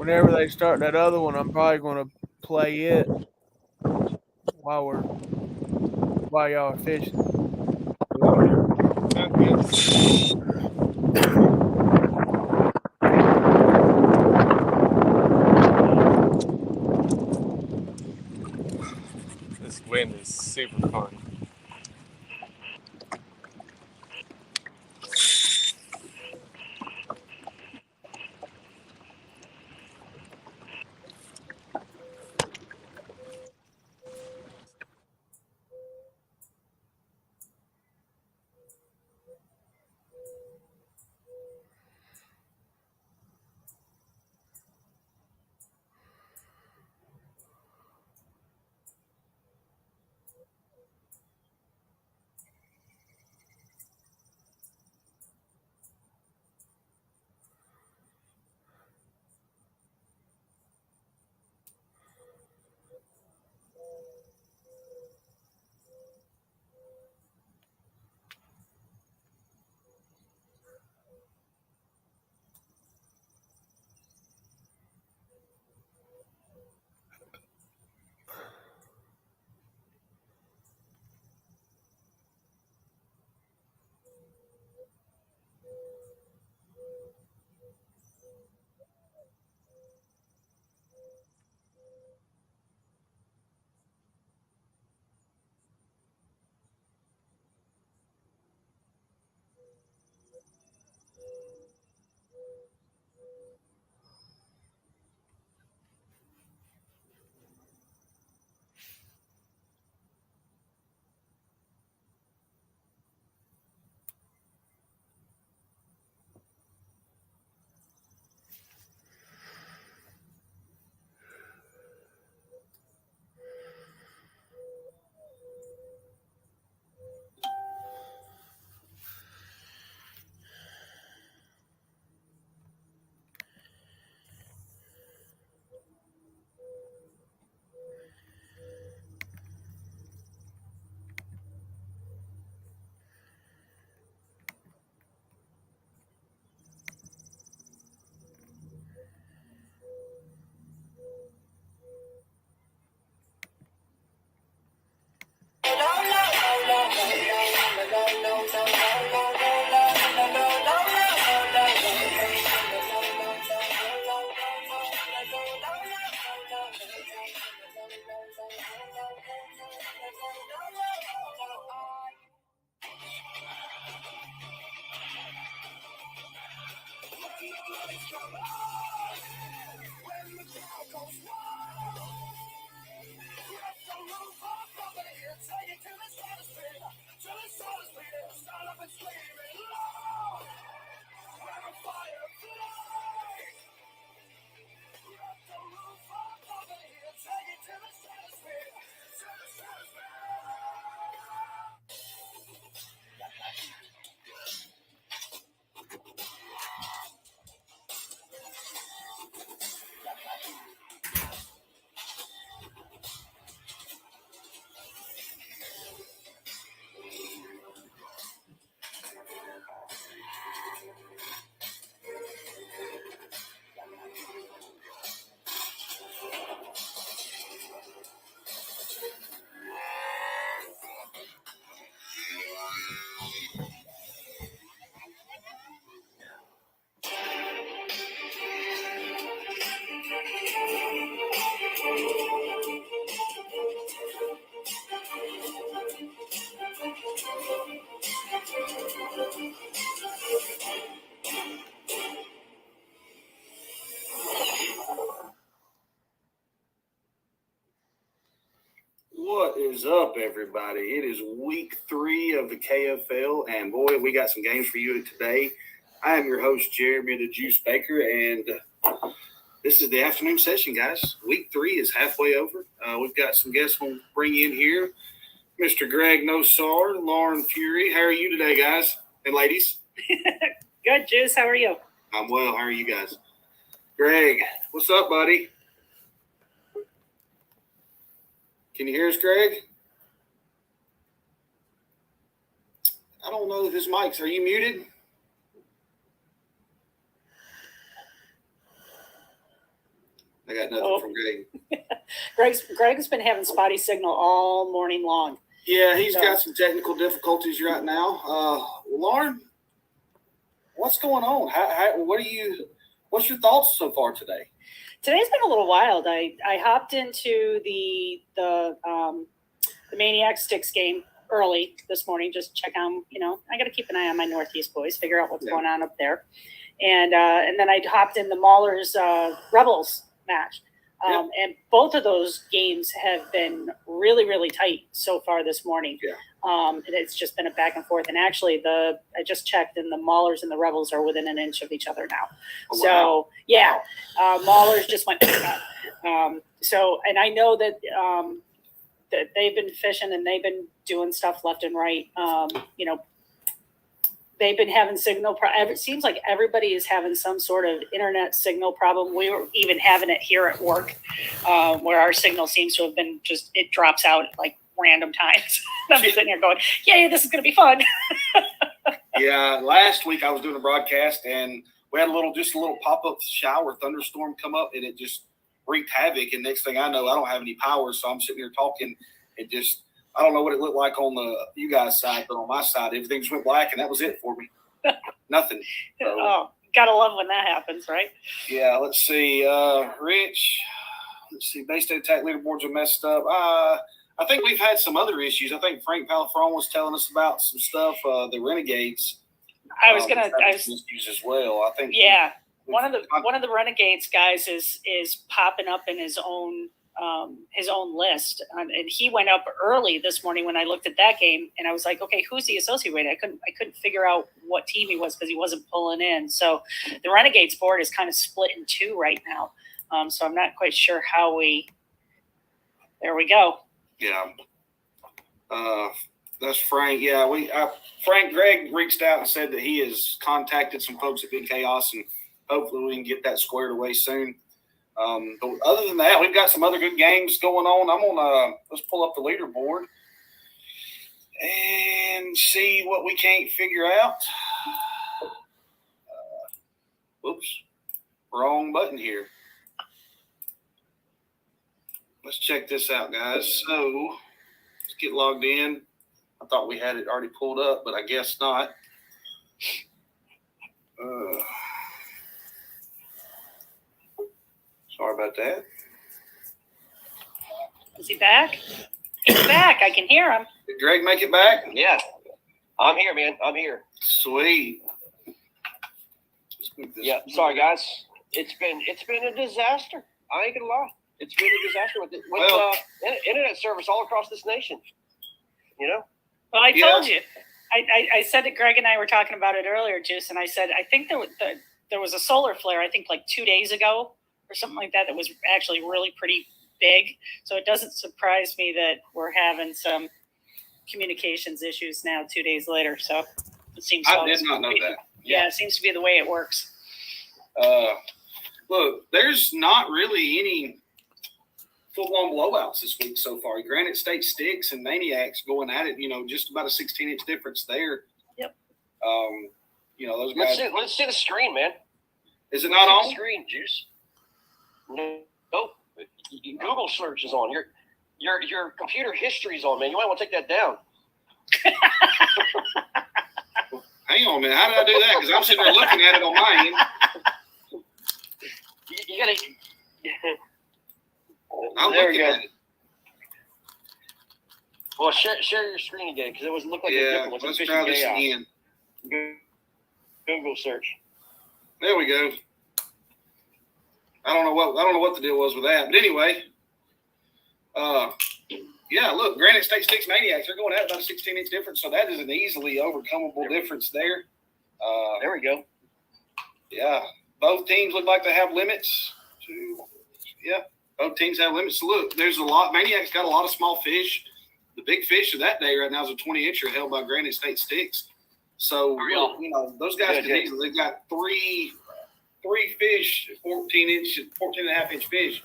whenever they start that other one, I'm probably going to play it while y'all are fishing. This wind is super fun. What is up, everybody? It is week 3 of the KFL, and boy, we got some games for you today. I am your host, Jeremy the Juice Baker, and this is the afternoon session, guys. Week 3 is halfway over. We've got some guests we'll bring in here. Mr. Greg Nosar, Lauren Fury. How are you today, guys and ladies? Good, Juice. How are you? I'm well. How are you guys? Greg, what's up, buddy? Can you hear us, Greg? I don't know if his mic's. Are you muted? I got nothing from Greg. Greg's been having spotty signal all morning long. Yeah, he's got some technical difficulties right now. Lauren, what's going on? What's your thoughts so far today? Today's been a little wild. I hopped into the Maniac Sticks game early this morning, just check on, I got to keep an eye on my Northeast boys, figure out what's going on up there. And then I hopped in the Maulers Rebels match. And both of those games have been really, really tight so far this morning. Yeah. And it's just been a back and forth. And actually, I just checked, and the Maulers and the Rebels are within an inch of each other now. Oh, so, yeah, Maulers just went up. And I know that that they've been fishing and they've been doing stuff left and right. They've been having signal. It seems like everybody is having some sort of internet signal problem. We were even having it here at work, where our signal seems to have been it drops out at like random times. I'm sitting here going, "Yay, this is going to be fun." Yeah, last week I was doing a broadcast and we had a little pop-up shower thunderstorm come up, and it just wreaked havoc. And next thing I know, I don't have any power, so I'm sitting here talking. I don't know what it looked like on you guys' side, but on my side, everything just went black, and that was it for me. Nothing. So, oh, gotta love when that happens, right? Yeah, let's see. Rich, let's see. Bay State Attack leaderboards are messed up. I think we've had some other issues. I think Frank Palafron was telling us about some stuff. The Renegades. Issues as well. I think. Yeah, one of the Renegades guys is popping up in his own list, and he went up early this morning when I looked at that game, and I was like, okay, who's he associated with? I couldn't figure out what team he was because he wasn't pulling in. So the Renegades board is kind of split in two right now. So I'm not quite sure how there we go. Yeah. That's Frank. Yeah, Greg reached out and said that he has contacted some folks at Big Chaos, and hopefully we can get that squared away soon. But other than that, we've got some other good games going on. Let's pull up the leaderboard and see what we can't figure out. Whoops, wrong button here. Let's check this out, guys. So let's get logged in. I thought we had it already pulled up, but I guess not. Sorry about that. Is he back? He's back. I can hear him. Did Greg make it back? Yeah. I'm here, man. I'm here. Sweet. Yeah. Sorry, guys. It's been a disaster. I ain't gonna lie. It's been a disaster with internet service all across this nation. Well, I told you. I said that Greg and I were talking about it earlier, Juice, and I said I think there was a solar flare. I think like 2 days ago or something like that. That was actually really pretty big. So it doesn't surprise me that we're having some communications issues now 2 days later. So it seems. I did not know that. Yeah, it seems to be the way it works. Look, there's not really any full-blown blowouts this week so far. Granite State Sticks and Maniacs going at it, just about a 16-inch difference there. Yep. Those guys. Let's see the screen, man. Is it not on? The screen, Juice. No. Google search is on. Your computer history's on, man. You might want to take that down. Hang on, man. How did I do that? Because I'm sitting there looking at it on my end. You gotta. I'm there looking we go. at it. Well, share your screen again because it was look like a different one. Let's try this again. Google search. There we go. I don't know what the deal was with that, but anyway. Look, Granite State Sticks Maniacs, they're going at about a 16-inch difference, so that is an easily overcomable difference there. There we go. Yeah, both teams look like they have limits. Both teams have limits. So look, there's a lot. Maniacs got a lot of small fish. The big fish of that day right now is a 20-incher held by Granite State Sticks. So those guys can easily. They've got three fish, 14 and a half inch fish.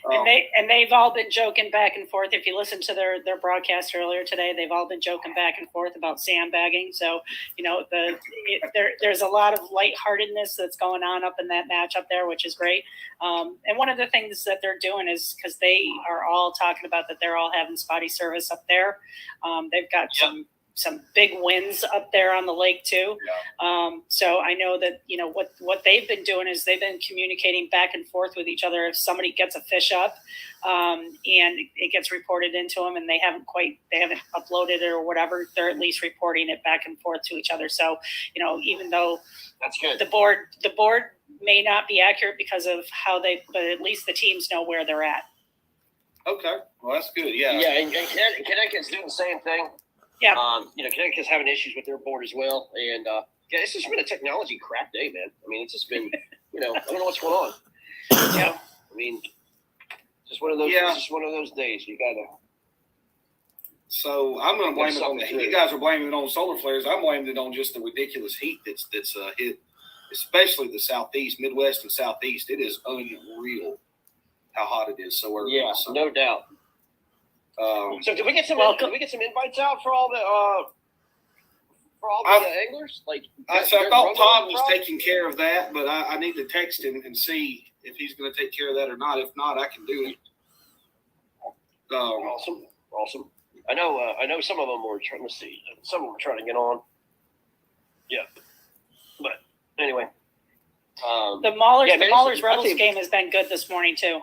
And they've all been joking back and forth. If you listen to their broadcast earlier today, they've all been joking back and forth about sandbagging. So, there's a lot of lightheartedness that's going on up in that match up there, which is great. And one of the things that they're doing is because they are all talking about that they're all having spotty service up there. They've got some big wins up there on the lake too. So I know that, what they've been doing is they've been communicating back and forth with each other. If somebody gets a fish up and it gets reported into them and they haven't uploaded it or whatever, they're at least reporting it back and forth to each other. So, even though that's good, the board may not be accurate because of but at least the teams know where they're at. Okay. Well, that's good. Yeah. Yeah. And Connecticut's doing the same thing. Yeah. Connecticut's having issues with their board as well. And it's just been a technology crap day, man. I mean, it's just been, I don't know what's going on. Yeah. I mean, just one of those. Yeah. It's just one of those days. You gotta. So I'm going to blame it on you guys are blaming it on solar flares. I'm blaming it on just the ridiculous heat that's hit, especially the southeast, Midwest, and southeast. It is unreal how hot it is so early. Yeah, no doubt. So did we get some invites out for all the anglers? I thought Todd was taking care of that, but I need to text him and see if he's going to take care of that or not. If not, I can do it. Awesome. I know some of them were trying to see. Some of them were trying to get on. Yeah, but anyway, the Maulers Rebels game has been good this morning too.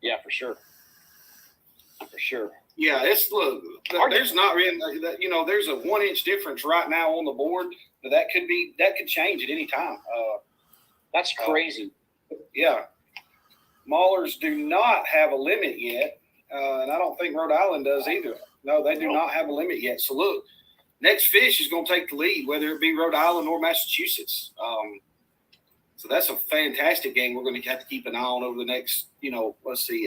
Yeah, for sure. Yeah, there's not really, there's a 1 inch difference right now on the board, but that could change at any time. That's crazy. Yeah. Maulers do not have a limit yet, and I don't think Rhode Island does either. No, they do not have a limit yet. So look, next fish is going to take the lead, whether it be Rhode Island or Massachusetts. So that's a fantastic game we're going to have to keep an eye on over the next,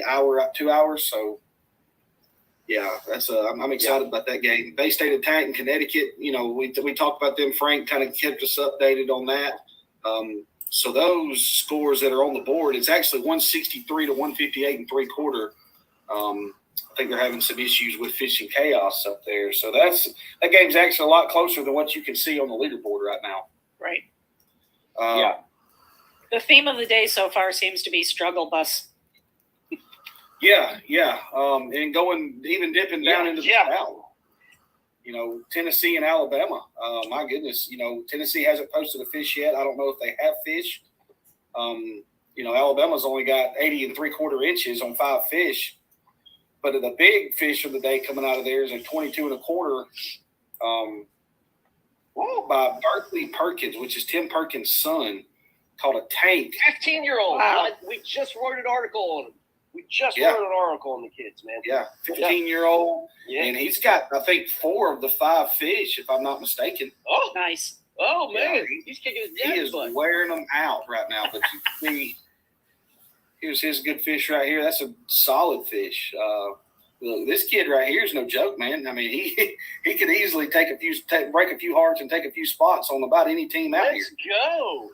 hour, 2 hours. So, yeah, I'm excited about that game. Bay State Attack in Connecticut, we talked about them. Frank kind of kept us updated on that. So those scores that are on the board, it's actually 163 to 158 and 3/4. I think they're having some issues with fishing chaos up there. So that game's actually a lot closer than what you can see on the leaderboard right now. Right. Yeah. The theme of the day so far seems to be struggle bus. Yeah. And dipping down into the South. Tennessee and Alabama. My goodness, Tennessee hasn't posted a fish yet. I don't know if they have fish. Alabama's only got 80 3/4 inches on 5 fish. But the big fish of the day coming out of there is a 22 1/4 by Berkeley Perkins, which is Tim Perkins' son, called a tank. 15-year-old. Wow. We just wrote an article on him. Wrote an article on the kids, man. Yeah, 15-year-old. Yeah. And he's got, I think, 4 of the 5 fish, if I'm not mistaken. Oh, nice. Oh, man. He's kicking his dad's butt. He is wearing them out right now. But you can see, here's his good fish right here. That's a solid fish. Look, this kid right here is no joke, man. I mean, he could easily break a few hearts and take a few spots on about any team out here.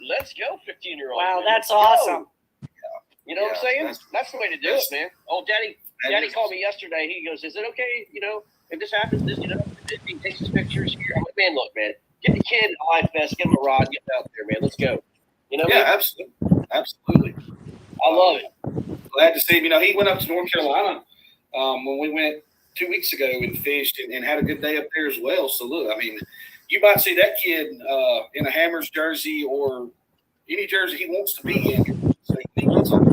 Let's go, 15-year-old. Wow, man. that's awesome. You know what I'm saying? That's the way to do it, man. Oh, Daddy called me yesterday. He goes, "Is it okay? If this happens, if he takes his pictures here." I'm like, "Man, look, man, get the kid a life vest, get him a rod, get him out there, man. Let's go." Yeah, absolutely. I love it. Glad to see him. He went up to North Carolina when we went 2 weeks ago and fished and had a good day up there as well. So look, I mean, you might see that kid in a Hammers jersey or any jersey he wants to be in. So he gets on.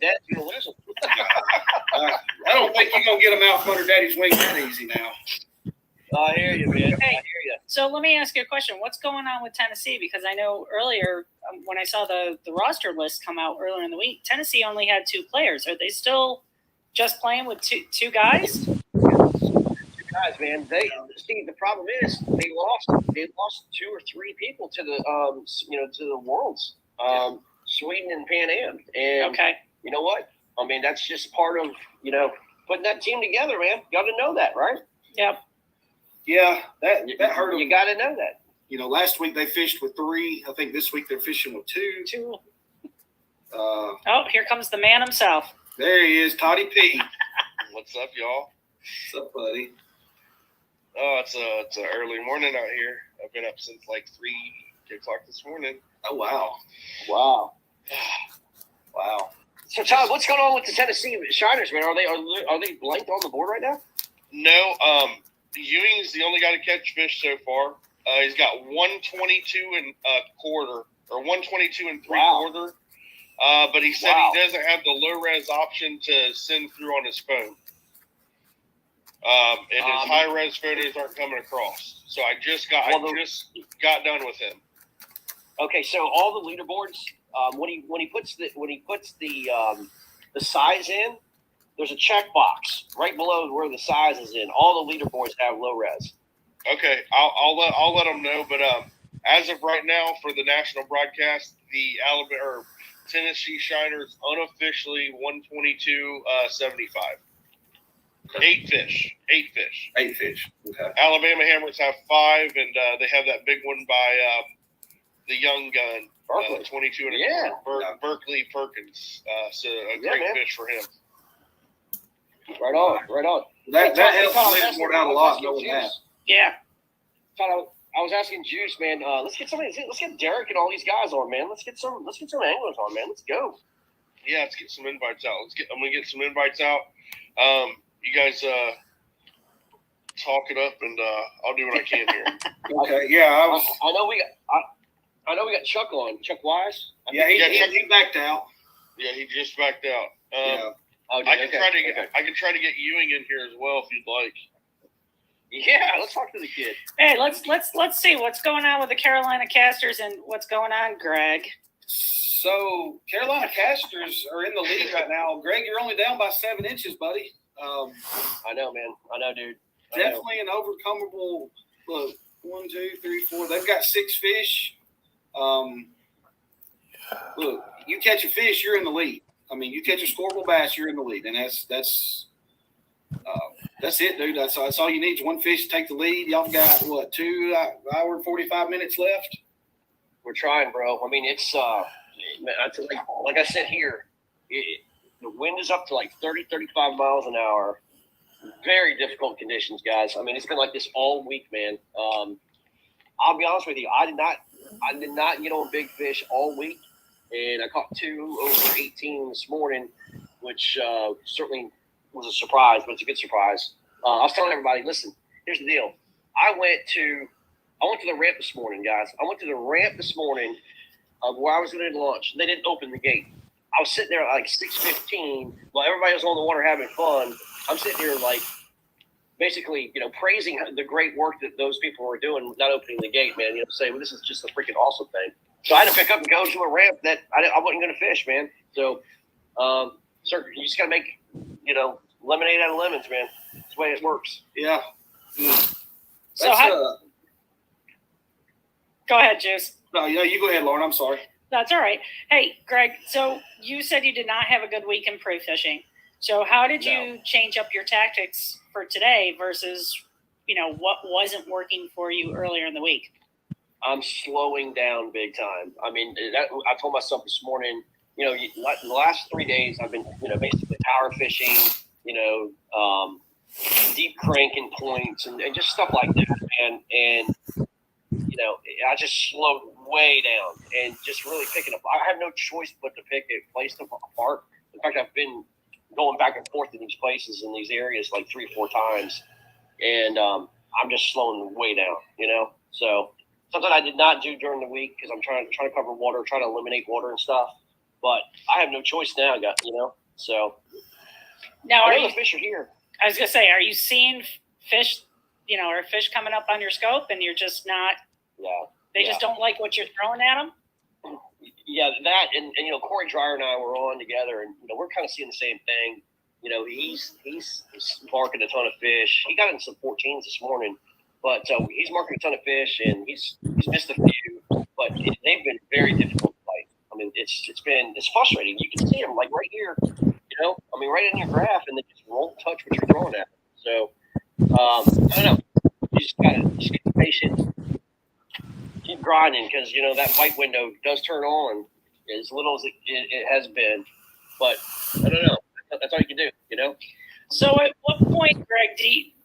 Dad's gonna lose him. I don't think you're gonna get him out from under Daddy's wing that easy now. I hear you, man. Hey, I hear you. So let me ask you a question. What's going on with Tennessee? Because I know earlier when I saw the roster list come out earlier in the week, Tennessee only had 2 players. Are they still just playing with two guys? 2 guys, man. The problem is they lost 2 or 3 people to the to the Worlds, Sweden and Pan Am. And okay. You know what? I mean, that's just part of putting that team together, man. Got to know that, right? Yep. Yeah, that hurt them. You got to know that. last week they fished with 3. I think this week they're fishing with 2. 2. Oh, here comes the man himself. There he is, Toddy P. What's up, y'all? What's up, buddy? Oh, it's a early morning out here. I've been up since like 3 o'clock this morning. Oh, wow. Wow. Wow. So, Todd, what's going on with the Tennessee Shiners, man? Are they blanked on the board right now? No, Ewing's the only guy to catch fish so far. He's got 122 and a quarter, or 122 and 3/4. But he said he doesn't have the low res option to send through on his phone. And his high res photos aren't coming across. So I just got done with him. Okay, so all the leaderboards, when he puts the size in, there's a checkbox right below where the size is in. All the leaderboards have low res. Okay, I'll let them know. But as of right now, for the national broadcast, the Tennessee Shiners unofficially 122.75. 8 fish. Okay. Alabama Hammers have 5, and they have that big one by the young gun, 22 and a quarter, Berkeley Perkins. So a great fish for him. Right on. That helps leaderboard out a lot, knowing that. Yeah. I was asking Juice, man. Let's get Derek and all these guys on, man. Let's get some anglers on, man. Let's go. Yeah, let's get some invites out. I'm gonna get some invites out. You guys talk it up, and I'll do what I can here. Okay. Yeah. I know we got Chuck on. Chuck Wise. He backed out. Yeah, he just backed out. I can try to get Ewing in here as well if you'd like. Yeah, let's talk to the kid. Hey, let's see what's going on with the Carolina Casters and what's going on, Greg. So Carolina Casters are in the lead right now. Greg, you're only down by 7 inches, buddy. I know, man. I know, dude. Definitely an overcomable. Look, 1, 2, 3, 4. They've got 6 fish. Look, you catch a fish, you're in the lead. I mean, you catch a scoreable bass, you're in the lead, and that's it, dude. That's all you need is 1 fish to take the lead. Y'all got 2 hour and 45 minutes left. We're trying, bro. I mean, it's like I said here, the wind is up to like 30, 35 miles an hour. Very difficult conditions, guys. I mean, it's been like this all week, man. I'll be honest with you. I did not get on big fish all week, and I caught 2 over 18 this morning, which certainly was a surprise, but it's a good surprise. I was telling everybody, listen, here's the deal. I went to the ramp this morning, guys. I went to the ramp this morning where I was going to lunch. They didn't open the gate. I was sitting there at like 6:15 while everybody was on the water having fun. I'm sitting here like basically, praising the great work that those people were doing, not opening the gate, man. Saying, well, this is just a freaking awesome thing. So I had to pick up and go to a ramp that I wasn't going to fish, man. So, sir, you just got to make, lemonade out of lemons, man. That's the way it works. Yeah. So go ahead, Juice. No, you go ahead, Lauren. I'm sorry. That's all right. Hey, Greg, so you said you did not have a good week in pre-fishing. So how did you change up your tactics for today versus, what wasn't working for you earlier in the week? I'm slowing down big time. I mean, I told myself this morning, the last 3 days I've been, basically power fishing, deep cranking points and just stuff like that, man. And, I just slowed way down and just really picking up. I have no choice but to pick a place to park. In fact, I've been going back and forth to these places in these areas like 3 or 4 times. And I'm just slowing way down, So something I did not do during the week because I'm trying to cover water, trying to eliminate water and stuff. But I have no choice now, So now the fish are here. I was gonna say, are you seeing fish? Are fish coming up on your scope, and you're just not? Yeah. They just don't like what you're throwing at them. Yeah, that and Corey Dreyer and I were on together, and we're kind of seeing the same thing. He's marking a ton of fish. He got in some 14s this morning, but he's marking a ton of fish, and he's missed a few. But they've been very difficult to fight. I mean, it's frustrating. You can see them like right here, right in your graph, and they just won't touch what you're throwing at them. So I don't know. You just gotta be patient. grinding because, that bite window does turn on as little as it has been. But I don't know. That's all you can do, So at what point, Greg,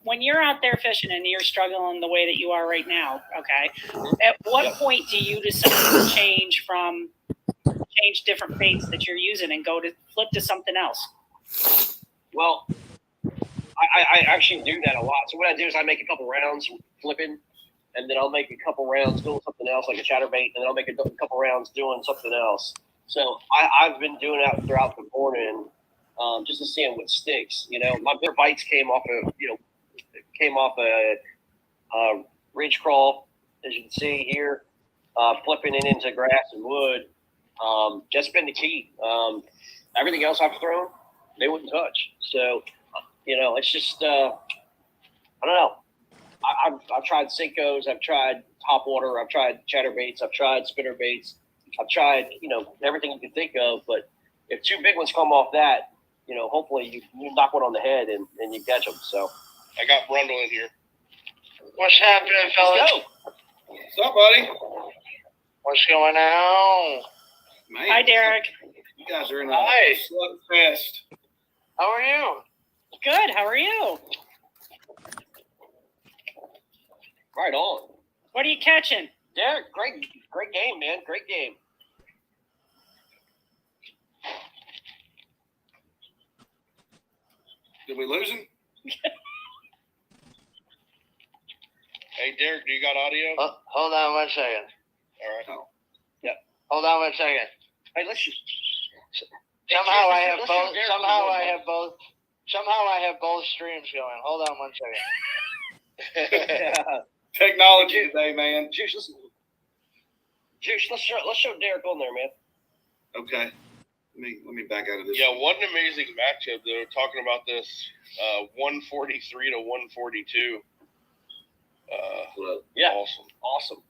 when you're out there fishing and you're struggling the way that you are right now, okay, at what point do you decide to change different baits that you're using and flip to something else? Well, I actually do that a lot. So what I do is I make a couple rounds flipping, and then I'll make a couple rounds doing something else like a chatterbait, and then I'll make a couple rounds doing something else. So I've been doing that throughout the morning, just to see what sticks. My bigger bites came off a ridge crawl, as you can see here, flipping it into grass and wood. That's been the key. Everything else I've thrown, they wouldn't touch. So, it's just I don't know. I've tried Senkos, I've tried topwater, I've tried chatterbaits, I've tried spinnerbaits, I've tried everything you can think of. But if two big ones come off that, hopefully you knock one on the head and you catch them. So I got Brundle in here. What's happening, fellas? Let's go. What's up, buddy? What's going on? Man, Hi, Derek. you guys are in a Hi. slugfest. How are you? Good. How are you? Right on. What are you catching? Derek, great game, man. Great game. Did we lose him? Hey, Derek, do you got audio? Hold on 1 second. All right. Oh. Yeah. Hold on 1 second. Hey, let's just. Somehow I have let's both. Derek Somehow on I the have both. Somehow I have both streams going. Hold on 1 second. Yeah. Technology today, man. Juice, let's show Derek on there, man. Okay. Let me back out of this. Yeah, what an amazing matchup. They were talking about this 143 to 142. Yeah. Awesome.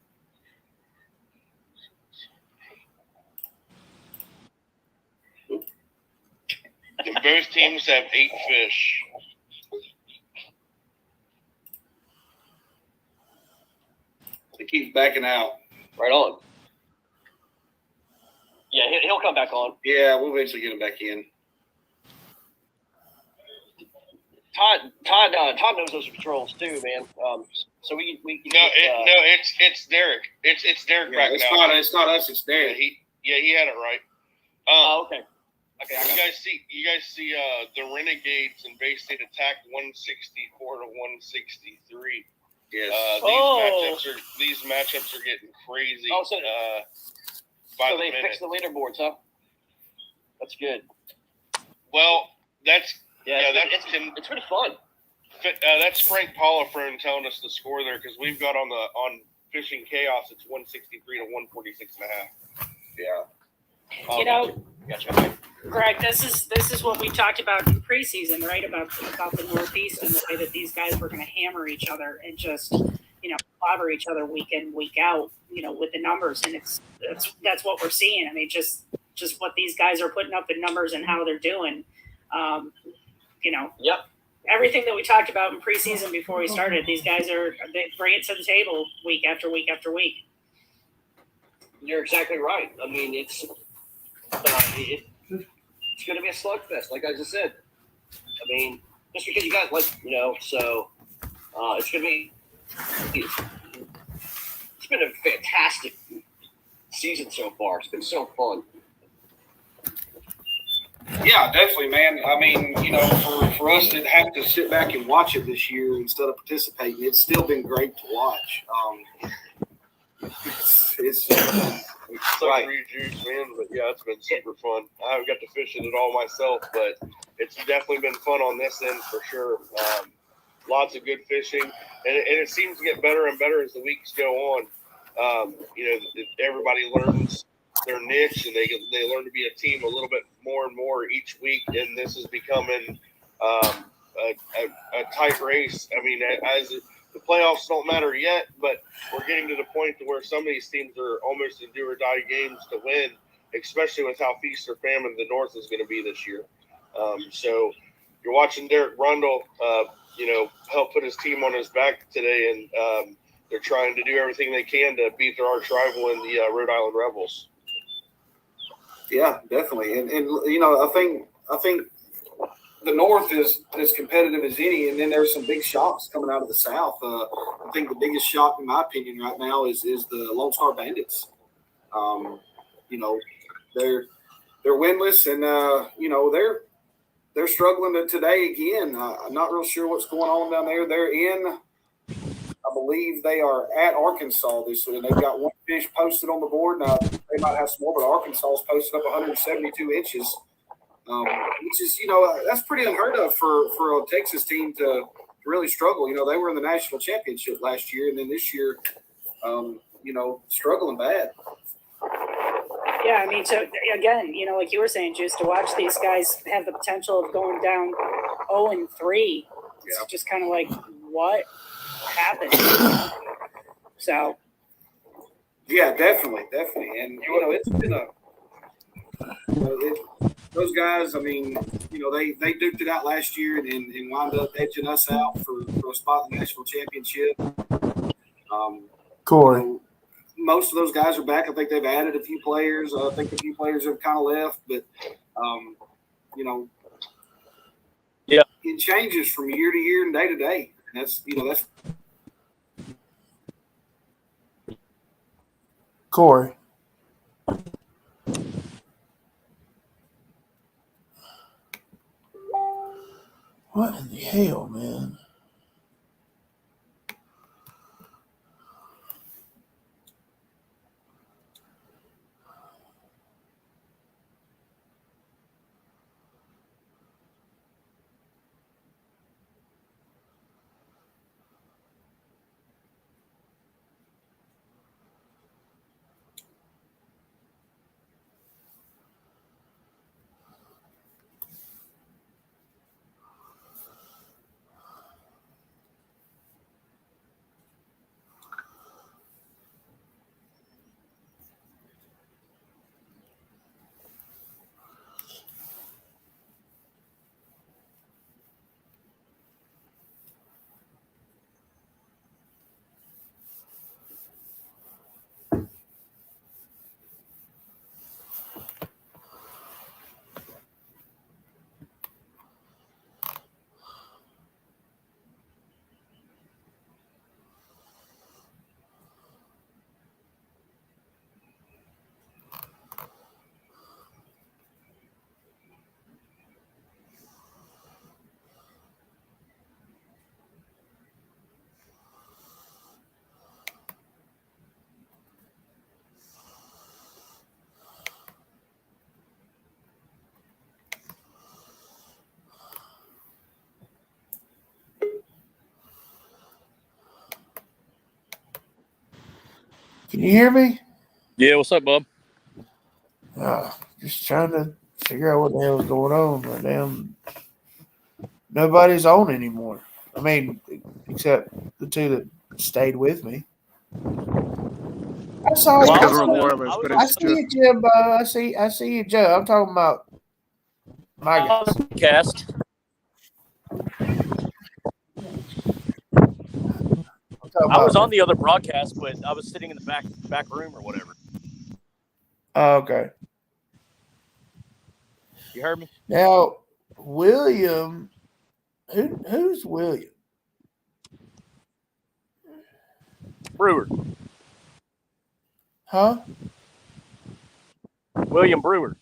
And both teams have 8 fish. He keeps backing out. Right on. Yeah, he'll come back on. Yeah, we'll eventually get him back in. Todd knows those controls too, man. So we it's Derek. It's Derek Yeah, backing out. it's not us. It's Derek. He had it right. Okay. You guys see the Renegades and Bay State Attack 164 to 163. Yes. These matchups are getting crazy. Oh, so they minute. fixed the leaderboards, huh? That's good. Well, that's it's been fun. That's Frank Polifron telling us the score there because we've got on Fishing Chaos it's 163 to 146.5. Yeah. Gotcha. Greg, this is what we talked about in preseason, right? About the Northeast and the way that these guys were going to hammer each other and just clobber each other week in, week out, with the numbers, and that's what we're seeing. I mean, just what these guys are putting up in numbers and how they're doing. Yep. Everything that we talked about in preseason before we started, these guys they bring it to the table week after week after week. You're exactly right. I mean, it's going to be a slugfest, like I just said. I mean, just because you guys so it's going to be. It's been a fantastic season so far. It's been so fun. Yeah, definitely, man. I mean, for us to have to sit back and watch it this year instead of participating, it's still been great to watch. It's Right. For you, Juice, man, but yeah, it's been super fun. I haven't got to fish it at all myself, but it's definitely been fun on this end for sure. Lots of good fishing, and it seems to get better and better as the weeks go on. Everybody learns their niche, and they learn to be a team a little bit more and more each week, and this is becoming a tight race. I mean, as the playoffs don't matter yet, but we're getting to the point to where some of these teams are almost in do or die games to win, especially with how feast or famine the North is going to be this year. So you're watching Derek Brundle, help put his team on his back today, and they're trying to do everything they can to beat their arch rival in the Rhode Island Rebels. Yeah, definitely. And you know, I think the North is as competitive as any, and then there's some big shocks coming out of the South. I think the biggest shock, in my opinion, right now is the Lone Star Bandits. You know, they're winless, and you know, they're struggling today again. I'm not real sure what's going on down there. They're in, I believe they are at Arkansas this week. They've got one fish posted on the board. Now they might have some more, but Arkansas's posted up 172 inches, which is, you know, that's pretty unheard of for a Texas team to really struggle. You know, they were in the national championship last year, and then this year, you know, struggling bad. Yeah, I mean, so again, you know, like you were saying, Juice, to watch these guys have the potential of going down 0-3, it's just kind of like, what happened? So. Yeah, definitely, and you know, it's been those guys. I mean, you know, they duked it out last year and wound up edging us out for a spot in the national championship. Corey. You know, most of those guys are back. I think they've added a few players. I think a few players have kind of left, but you know, yeah, it changes from year to year and day to day. And that's, you know, that's Corey. What in the hell, man? Can you hear me? Yeah, what's up, bub? Just trying to figure out what the hell is going on. But damn, nobody's on anymore. I mean, except the two that stayed with me. I saw That's you. because there were more of us, but I it's see just you, Jimbo. I see you, Joe. I'm talking about my guys. Cast. I was on the other broadcast, but I was sitting in the back room or whatever. Oh, okay. You heard me? Now, William, who's William? Brewer. Huh? William Brewer.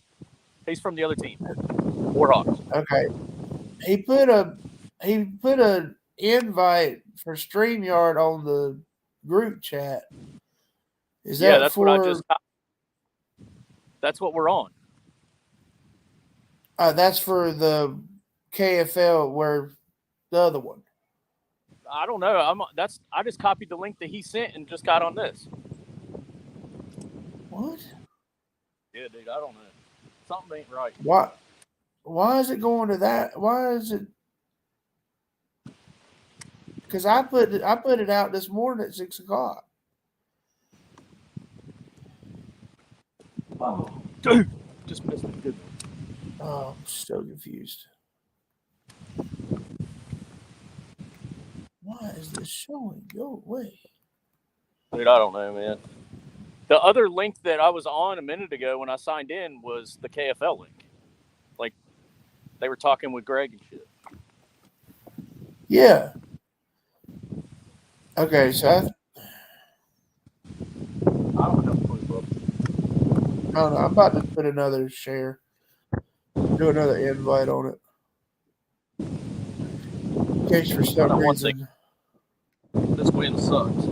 He's from the other team, Warhawks. Okay. He put an invite for StreamYard on the group chat. Is that that's for? what I just. That's what we're on. That's for the KFL. Where the other one? I don't know. I just copied the link that he sent and just got on this. What? Yeah, dude. I don't know. Something ain't right. What? Why is it going to that? Why is it? Because I put it out this morning at 6 o'clock. Oh, dude, just missed it. Good. Oh, I'm so confused. Why is this showing? Go away. Dude, I don't know, man. The other link that I was on a minute ago when I signed in was the KFL link. Like, they were talking with Greg and shit. Yeah. Okay, so I don't know. I don't know. I'm about to put another share. Do another invite on it. In case for some reason. This wind sucks.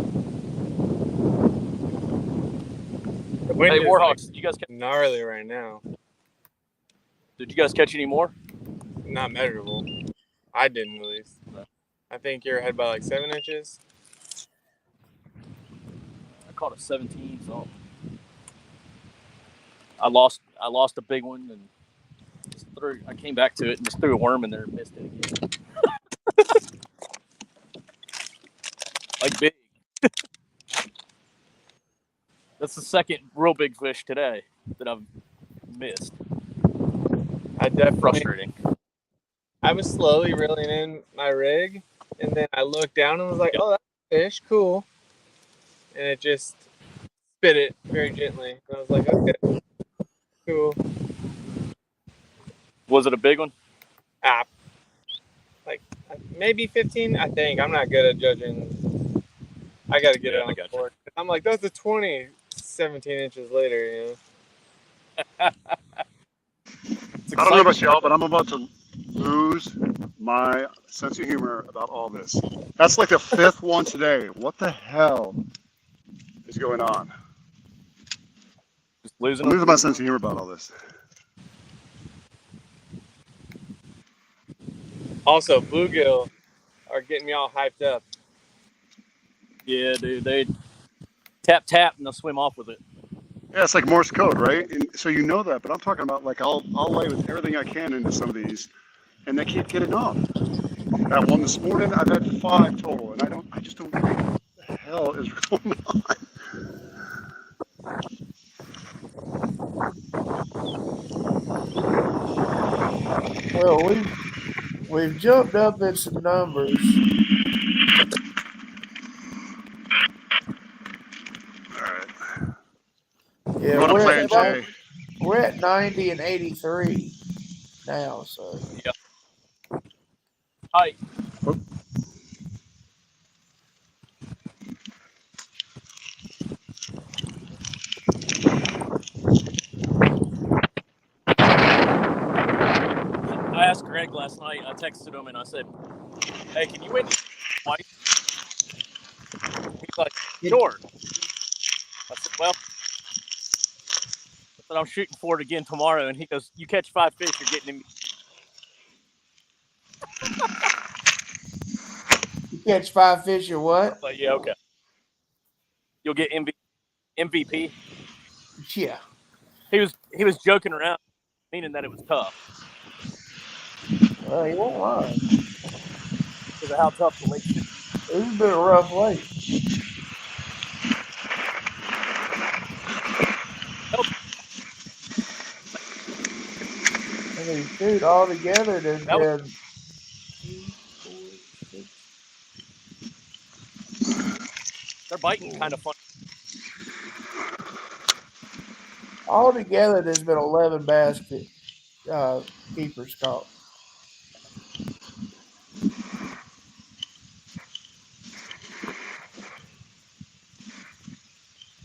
The wind Hey, is Warhawks, like you guys gnarly right now. Did you guys catch any more? Not measurable. I didn't, at least. No. I think you're ahead by like 7 inches. I caught a 17 something. I lost a big one and just I came back to it and just threw a worm in there and missed it again. Like big. That's the second real big fish today that I've missed. I definitely frustrating. I was slowly reeling in my rig, and then I looked down and was like, "Oh, that's a fish, cool," and it just spit it very gently. And I was like, "Okay, cool." Was it a big one? Like maybe 15. I think. I'm not good at judging. I got to get it on the board. I'm like, that's a 20. 17 inches later, you know. I don't know about y'all, but I'm about to lose my sense of humor about all this. That's like the 5th one today. What the hell is going on? Just losing. I'm losing my sense of humor about all this. Also, bluegill are getting me all hyped up. Yeah, dude, they tap and they'll swim off with it. Yeah, it's like Morse code, right? And so you know that, but I'm talking about like I'll lay with everything I can into some of these, and they keep getting off. That one this morning, I've had 5 total, and I just don't know what the hell is going on. Well, we've jumped up in some numbers. Yeah, we're at 90 and 83 now, so. Yeah. Hi. I asked Greg last night. I texted him and I said, "Hey, can you win twice?" He's like, "Sure." I said, "Well," I said, "I'm shooting for it again tomorrow." And he goes, "You catch 5 fish, you're getting him." You catch 5 fish or what? But yeah, okay. You'll get MVP. Yeah. He was joking around, meaning that it was tough. Well, he won't lie. Because of how tough the lake is. This has been a rough lake. I mean, shoot, all together, there's been 2, 4, 6. They're biting kind of fun. All together, there's been 11 bass keepers caught.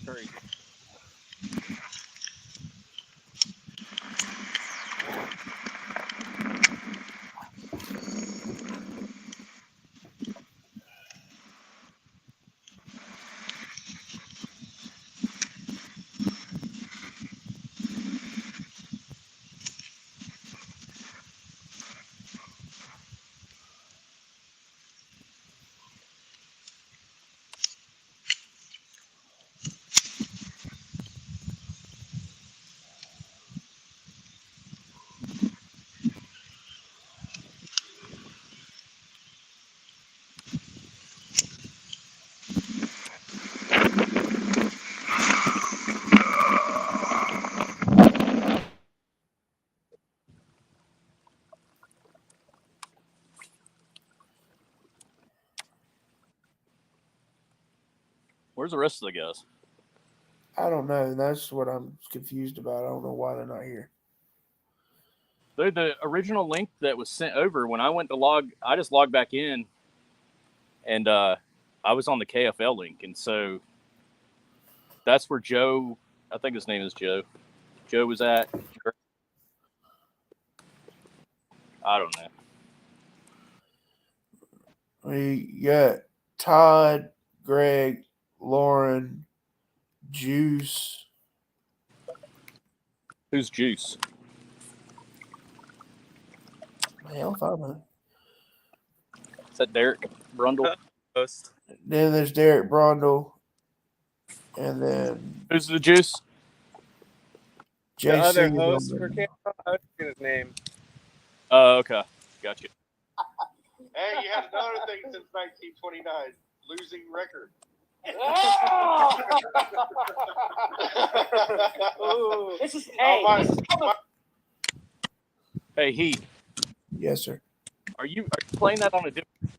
Great. Where's the rest of the guys? I don't know. That's what I'm confused about. I don't know why they're not here. The original link that was sent over when I went to log, I just logged back in, and I was on the KFL link, and so that's where Joe, I think his name is Joe. Joe was at. I don't know. We got Todd, Greg, Lauren, Juice. Who's Juice? Hell if I know. Is that Derek Brundle? Then there's Derek Brundle. And then who's the Juice? The other host for KFL? I forget his name. Oh, okay. Gotcha. Hey, you had another thing since 1929, losing record. This is hey. Hey, Heath. Yes, sir. Are you playing that on a different?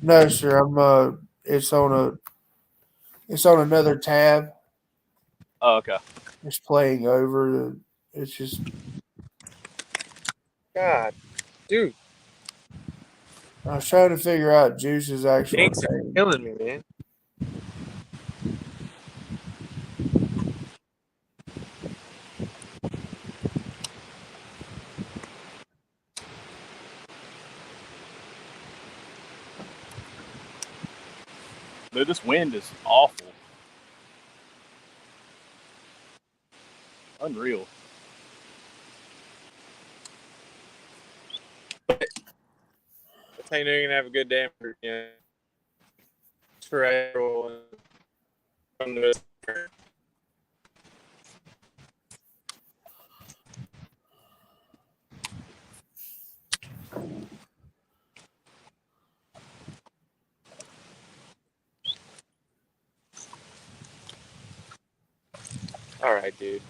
No, sir. I'm it's on another tab. Oh, okay. It's playing over. It's just God, dude. I was trying to figure out Juice's actual Thanks for name. killing me, man. Dude, this wind is awful. Unreal. That's how you know you're gonna have a good day. For everyone. From the all right, dude.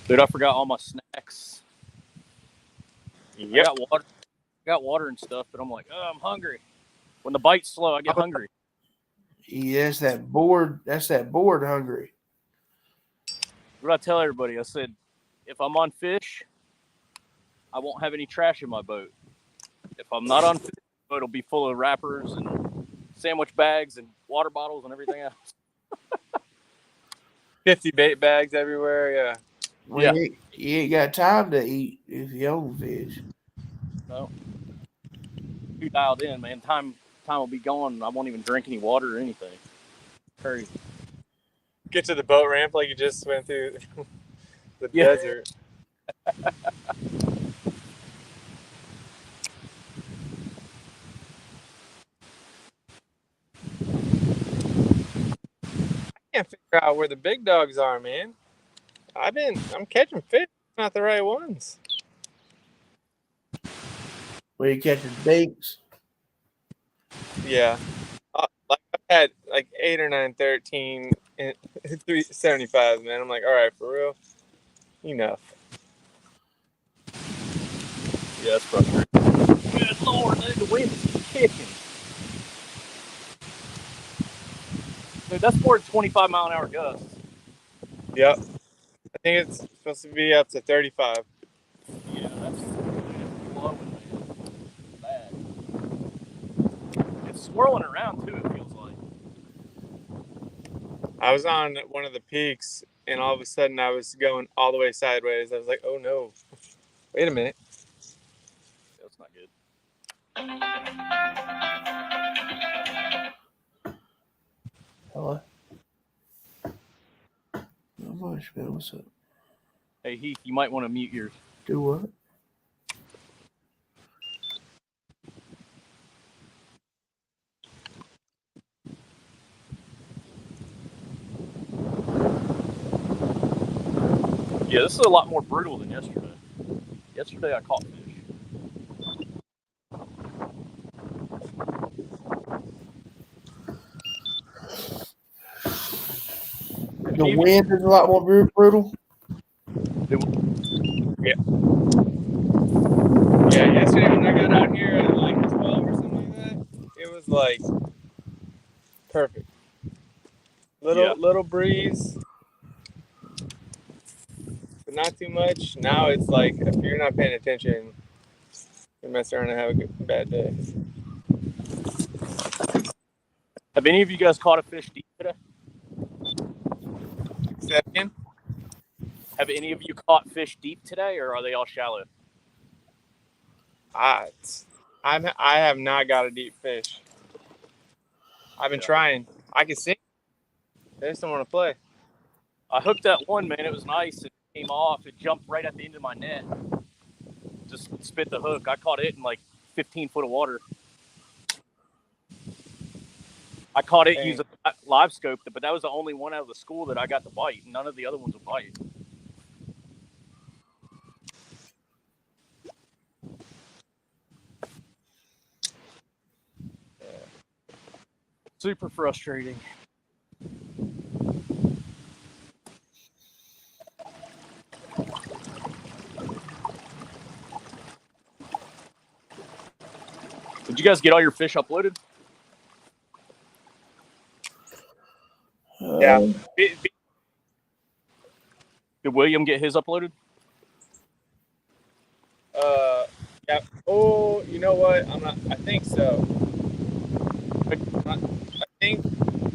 Dude, I forgot all my snacks. Yep. I got water and stuff, but I'm like, oh, I'm hungry. When the bite's slow, I get hungry. Yeah, that's that board hungry. What did I tell everybody? I said, if I'm on fish, I won't have any trash in my boat. If I'm not on fish, the boat will be full of wrappers and sandwich bags and water bottles and everything else. 50 bait bags everywhere, yeah. Well, you ain't got time to eat if you own fish. No. You dialed in, man. Time will be gone. I won't even drink any water or anything. Crazy. Get to the boat ramp like you just went through the desert. I can't figure out where the big dogs are, man. I'm catching fish, not the right ones. Where you catching dinks? Yeah. Like I've had like 8 or 9, 13, and 375, man. I'm like, all right, for real, enough. Yeah, that's frustrating. Good Lord, dude, the wind is kicking. Dude, that's more than 25 mile an hour gusts. Yep. I think it's supposed to be up to 35. Yeah, that's blowing, man. Bad. It's swirling around too, it feels like. I was on one of the peaks, and all of a sudden I was going all the way sideways. I was like, oh no. Wait a minute. That's not good. Hello. Not much, man. What's up? Hey, Heath, you might want to mute yours. Do what? Yeah, this is a lot more brutal than yesterday. Yesterday I caught fish. The wind is a lot more brutal. Yeah. Yeah, yesterday when I got out here at like 12 or something like that, it was like perfect. Little breeze, but not too much. Now it's like if you're not paying attention, you mess around and have a bad day. Have any of you guys caught a fish deep today? Say that again? Have any of you caught fish deep today, or are they all shallow? I have not got a deep fish. I've been trying. I can sing. They just don't want to play. I hooked that one, man. It was nice. It came off. It jumped right at the end of my net. Just spit the hook. I caught it in like 15 foot of water. I caught it using a live scope, but that was the only one out of the school that I got to bite. None of the other ones would bite. Super frustrating. Did you guys get all your fish uploaded? Yeah. Did William get his uploaded? Yeah. Oh, you know what? I think so. I think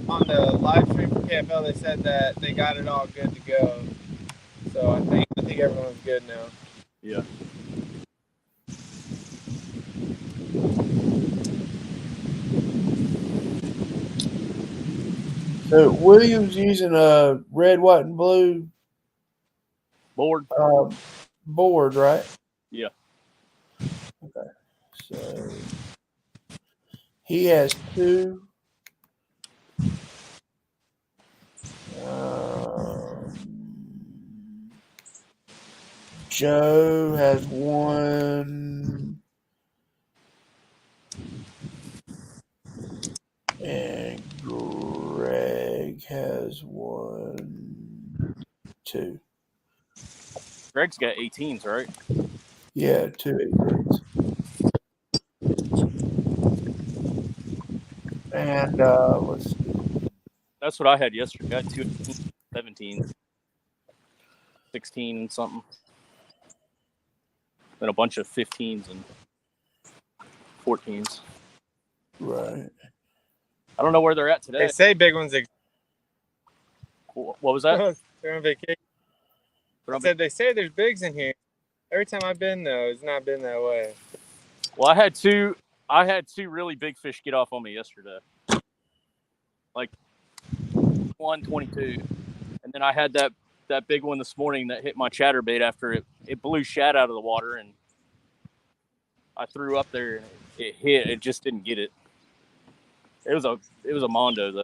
on the live stream for KFL they said that they got it all good to go. So I think everyone's good now. Yeah. So Williams using a red, white, and blue board. Board, right? Yeah. Okay. So he has two. Joe has one. And Greg has one, two. Greg's got 18s, right? Yeah, 2 8-3s. And let's see. That's what I had yesterday. I had 2 17, 16 and something. And a bunch of 15s and 14s. Right. I don't know where they're at today. They say big ones. What was that? They're on vacation. I said they say there's bigs in here. Every time I've been though, it's not been that way. Well, I had two really big fish get off on me yesterday. Like 122. And then I had that big one this morning that hit my chatterbait after it blew shad out of the water, and I threw up there and it hit. It just didn't get it. It was a mondo though.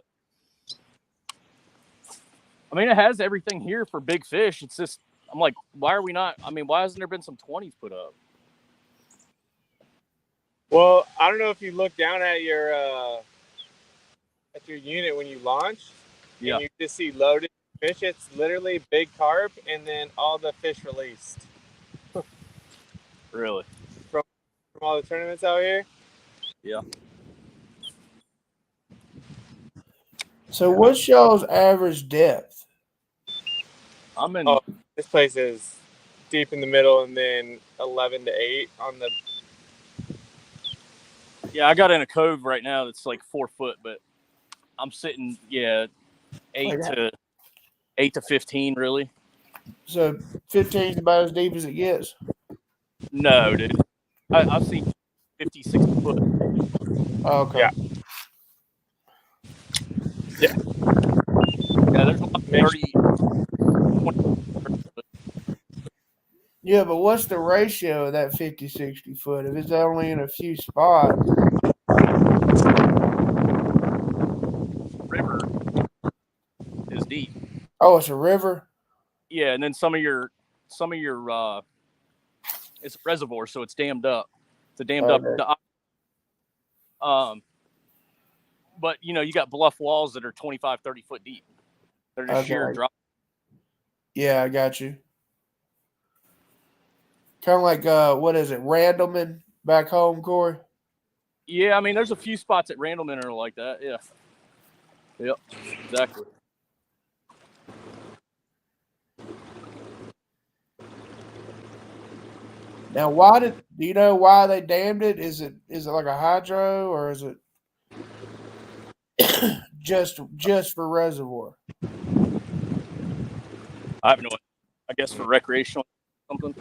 I mean, it has everything here for big fish. It's just, I'm like, why hasn't there been some 20s put up? Well, I don't know if you look down at your unit when you launch, and you just see loaded fish. It's literally big carp and then all the fish released. Really? From all the tournaments out here? Yeah. So what's y'all's average depth? I'm in. Oh, this place is deep in the middle, and then 11 to 8 on the. Yeah, I got in a cove right now that's like 4 foot, but I'm sitting 8 to 15 really. So 15 is about as deep as it gets. No, dude. I've seen 50, 60 foot. Oh, okay. Yeah. Yeah. Yeah, there's about 30. 20. Yeah, but what's the ratio of that 50, 60 foot? If it's only in a few spots. River is deep. Oh, it's a river? Yeah, and then some of your some of your it's a reservoir, so it's dammed up. It's a dammed up. But you got bluff walls that are 25, 30 foot deep. They're just sheer drop. Yeah, I got you. Kind of like what is it, Randleman back home, Corey? Yeah, I mean, there's a few spots at Randleman are like that. Yeah. Yep. Exactly. Now, do you know why they dammed it? Is it like a hydro, or is it just for reservoir? I have no idea. I guess for recreational something.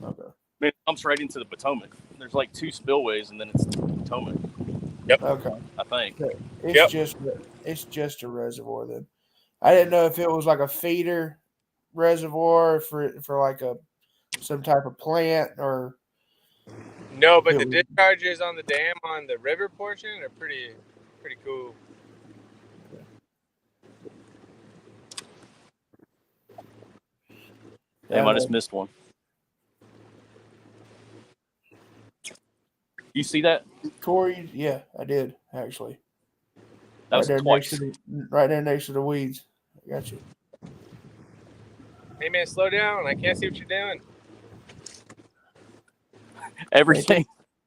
Okay. I mean, it dumps right into the Potomac. There's like 2 spillways, and then it's the Potomac. Yep. Okay. I think. It's just a reservoir then. I didn't know if it was like a feeder reservoir for like some type of plant or. No, but the discharges on the dam on the river portion are pretty cool. Damn, I just missed one. You see that, Corey? Yeah, I did actually. That was twice. Right there next to the weeds. I got you. Hey man, slow down! I can't see what you're doing. Everything.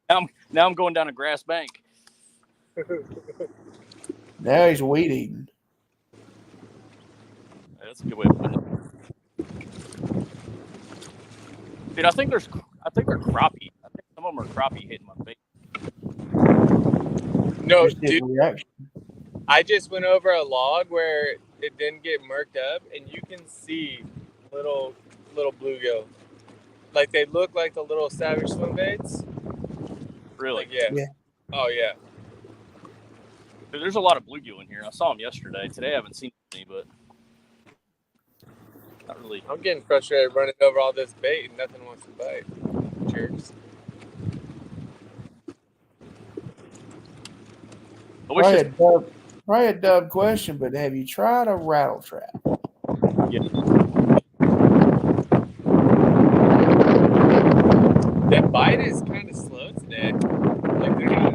Now I'm going down a grass bank. Now he's weed eating. That's a good way to put it. Dude, I think they're crappie. I think some of them are crappie hitting my face. No, dude. I just went over a log where it didn't get murked up, and you can see little bluegill. Like they look like the little savage swim baits. Really? Like, yeah. Oh yeah. Dude, there's a lot of bluegill in here. I saw them yesterday. Today I haven't seen any, but not really. I'm getting frustrated running over all this bait and nothing wants to bite. Jerks. Probably a dumb question, but have you tried a rattle trap? Yeah. That bite is kind of slow today. Like they're not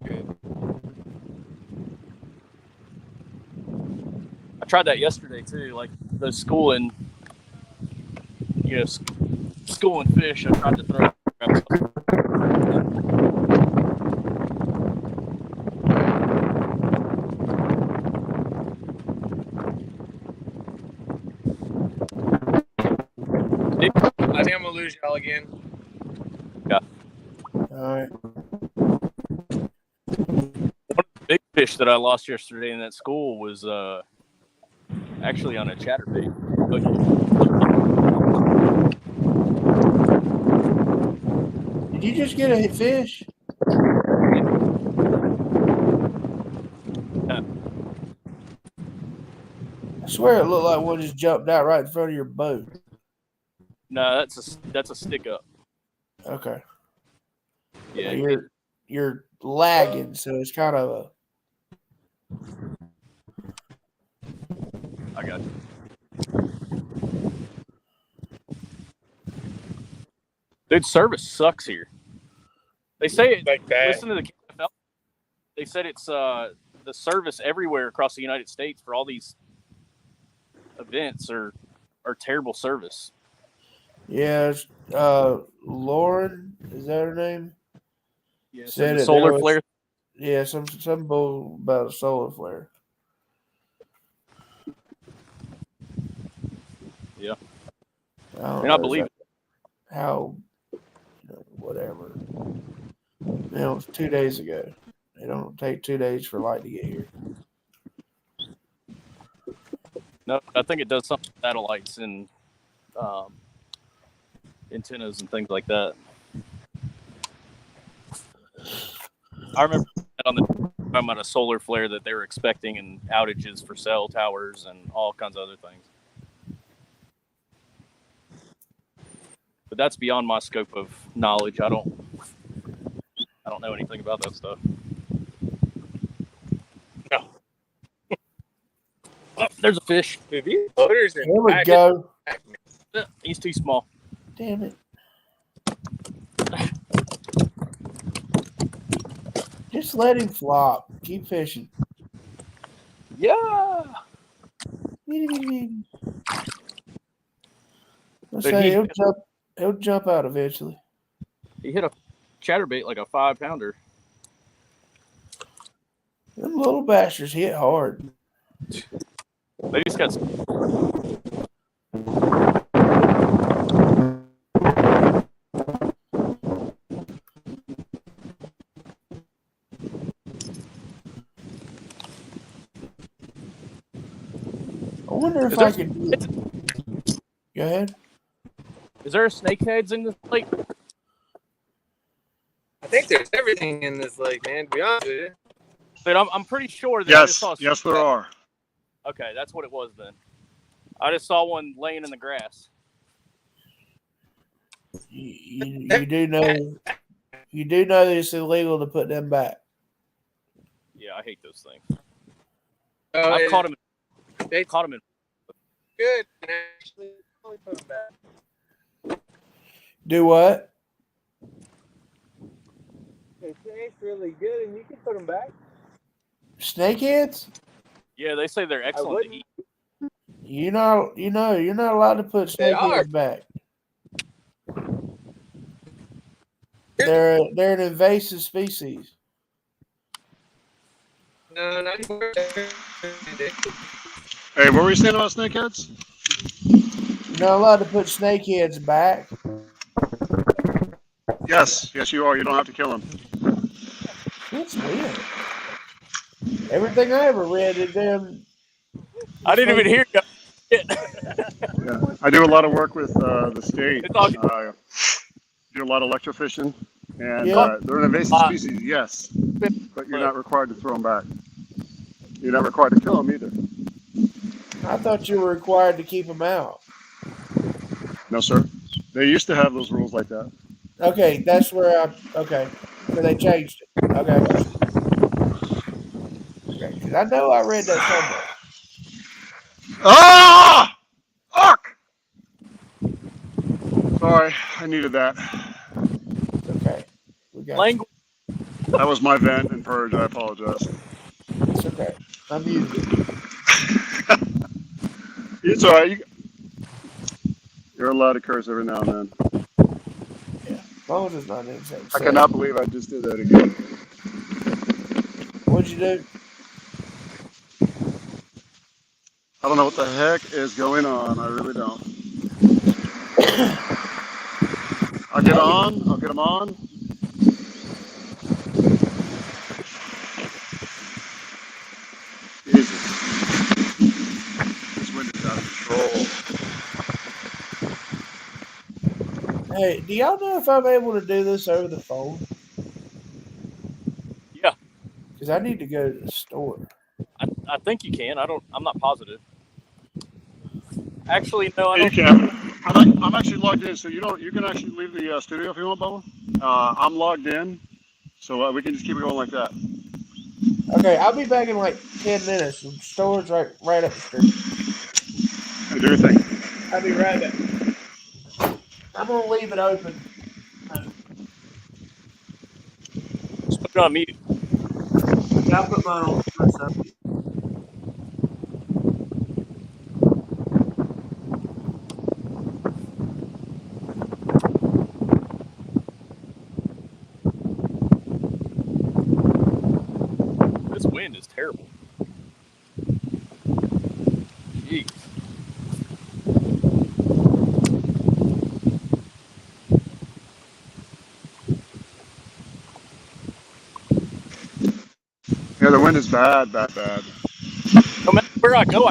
good. I tried that yesterday too. Like the schooling fish. I tried to throw. I think I'm gonna lose y'all again. Yeah. All right. One of the big fish that I lost yesterday in that school was actually on a chatterbait. Did you just get a fish? Yeah. I swear it looked like one just jumped out right in front of your boat. No, that's a stick up. Okay. Yeah. You're lagging, so it's kind of a. I got you. Dude, service sucks here. They say it. Like that. Listen to the KFL. They said it's the service everywhere across the United States for all these events are terrible service. Yeah, Lauren, is that her name? Yeah, said the solar flare. Yeah, some bull about a solar flare. Yeah, I believe it. How, whatever. It was 2 days ago. It don't take 2 days for light to get here. No, I think it does something with satellites and antennas and things like that. I remember on the talking about a solar flare that they were expecting and outages for cell towers and all kinds of other things. But that's beyond my scope of knowledge. I don't know anything about that stuff. No. Oh, there's a fish. Dude, these odors are There we go. He's too small. Damn it. Just let him flop. Keep fishing. Yeah. Let's But say he'll jump out eventually. He hit a chatterbait like a 5-pounder. Them little bastards hit hard. They just got. I wonder if I could do it. Go ahead. Is there snakeheads in this lake? I think there's everything in this lake, man. To be honest with you. But I'm pretty sure that I just saw. Yes, there are. Okay, that's what it was then. I just saw one laying in the grass. You do know that it's illegal to put them back. Yeah, I hate those things. Oh, I've yeah. caught him. They caught him in. Good. Actually, only put them back. Do what? It tastes really good, and you can put them back. Snakeheads? Yeah, they say they're excellent to eat. You're not allowed to put snakeheads back. They're an invasive species. No, not anymore. Hey, what were you saying about snakeheads? You're not allowed to put snakeheads back. Yes, you are. You don't have to kill them. That's weird. Everything I ever read is them. I didn't even hear you. Yeah, I do a lot of work with the state. Do a lot of electrofishing, and they're an invasive species, yes, but you're not required to throw them back. You're not required to kill them either. I thought you were required to keep them out. No, sir. They used to have those rules like that. Okay, that's where so they changed it. Okay, I got you. Okay, 'cause I know I read that somewhere. Ah! Fuck! Sorry, I needed that. Okay. We got Language. That was my vent and purge. I apologize. It's okay. I'm used to it. It's all right. You're allowed to curse every now and then. Yeah, as long as it's not insane. I cannot believe I just did that again. What'd you do? I don't know what the heck is going on. I really don't. I'll get on. I'll get them on. Jesus. This wind is out of control. Hey, do y'all know if I'm able to do this over the phone? Yeah. Because I need to go to the store. I think you can. I'm not positive. Actually, no, I Yeah, don't. you can. I'm actually logged in, so you can actually leave the studio if you want, Bubba. I'm logged in, so we can just keep it going like that. Okay, I'll be back in like 10 minutes. The store's right up the street. Hey, do your thing. I'll be right back. I'm gonna leave it open. Just put it on mute. I'll put mine on myself. This wind is terrible. Jeez. Yeah, the wind is bad. No matter where I go,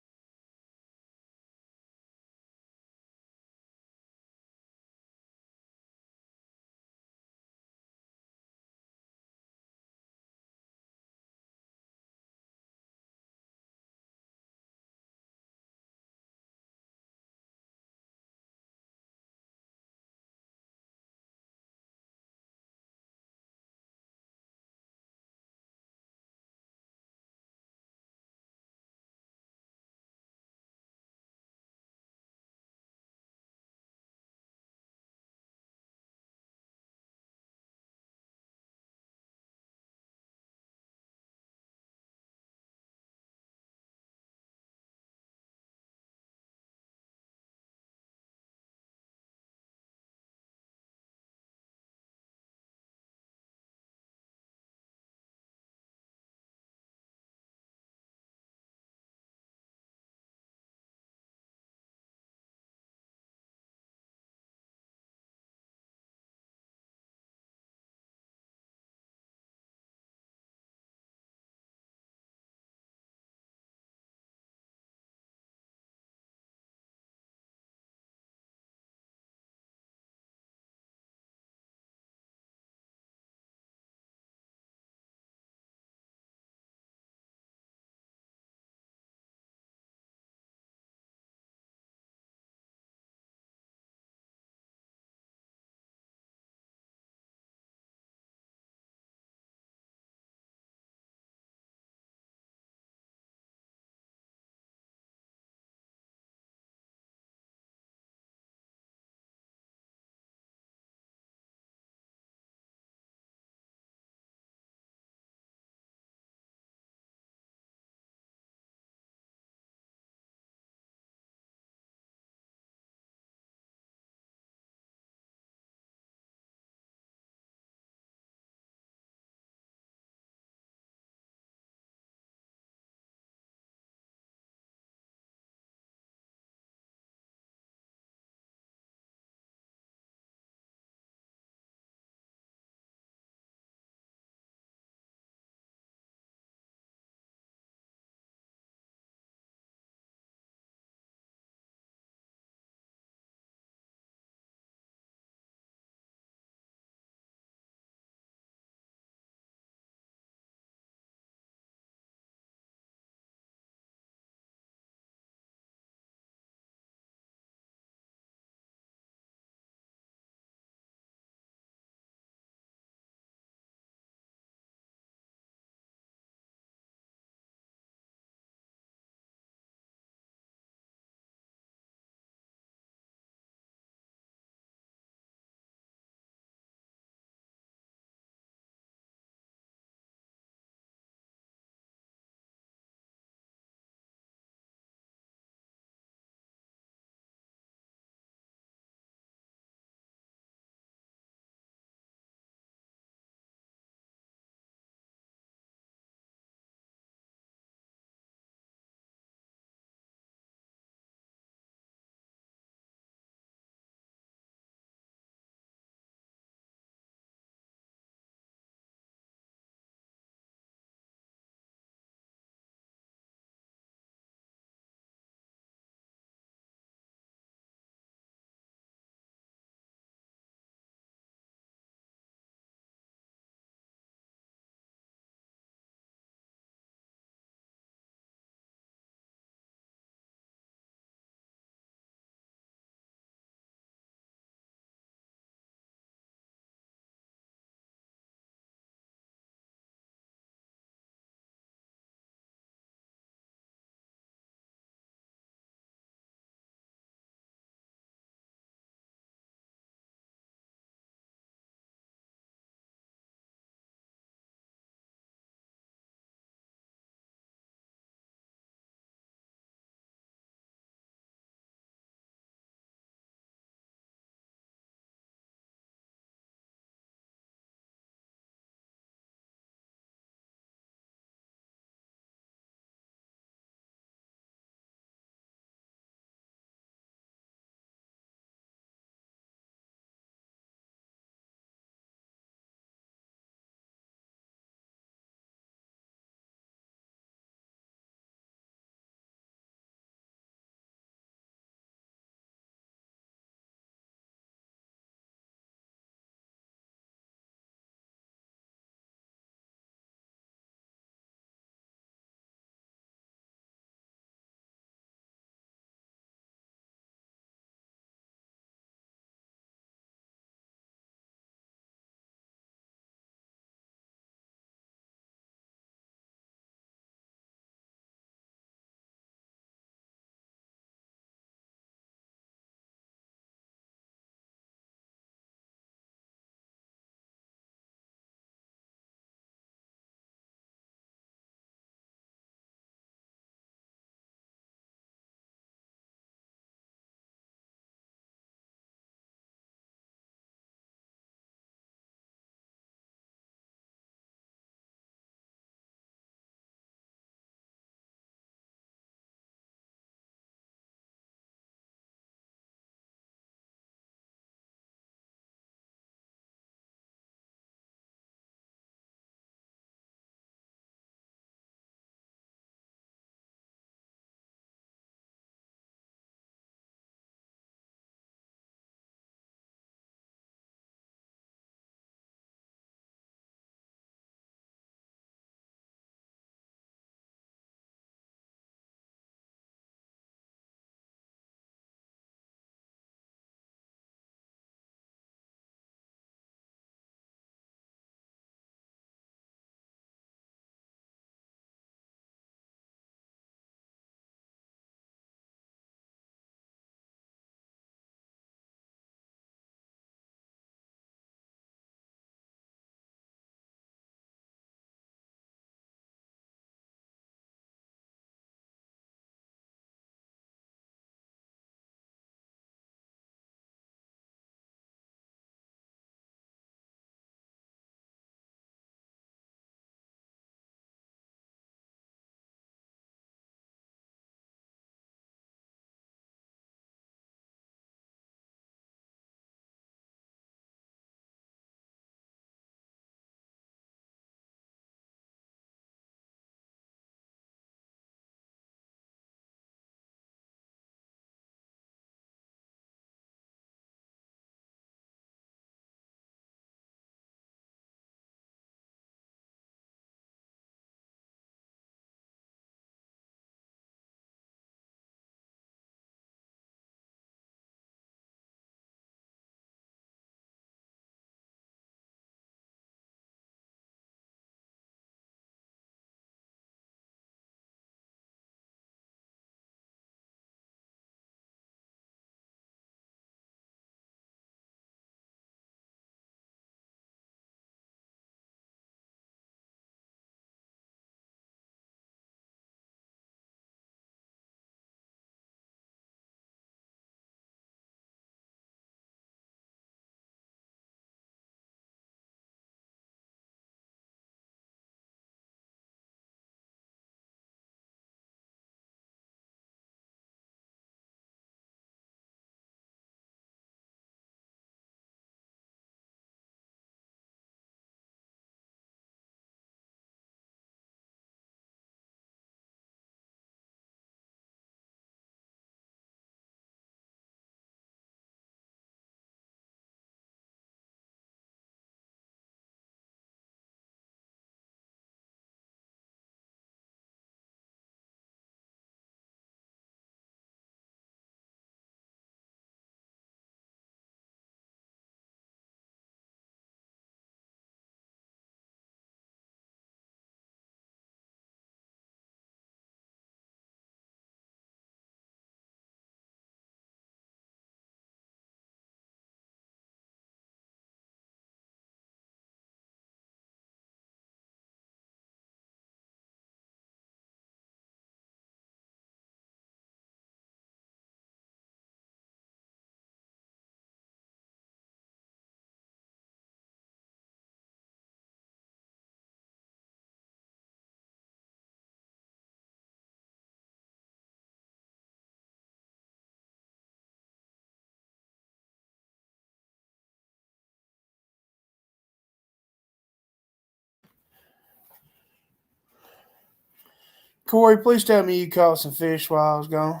Corey, please tell me you caught some fish while I was gone.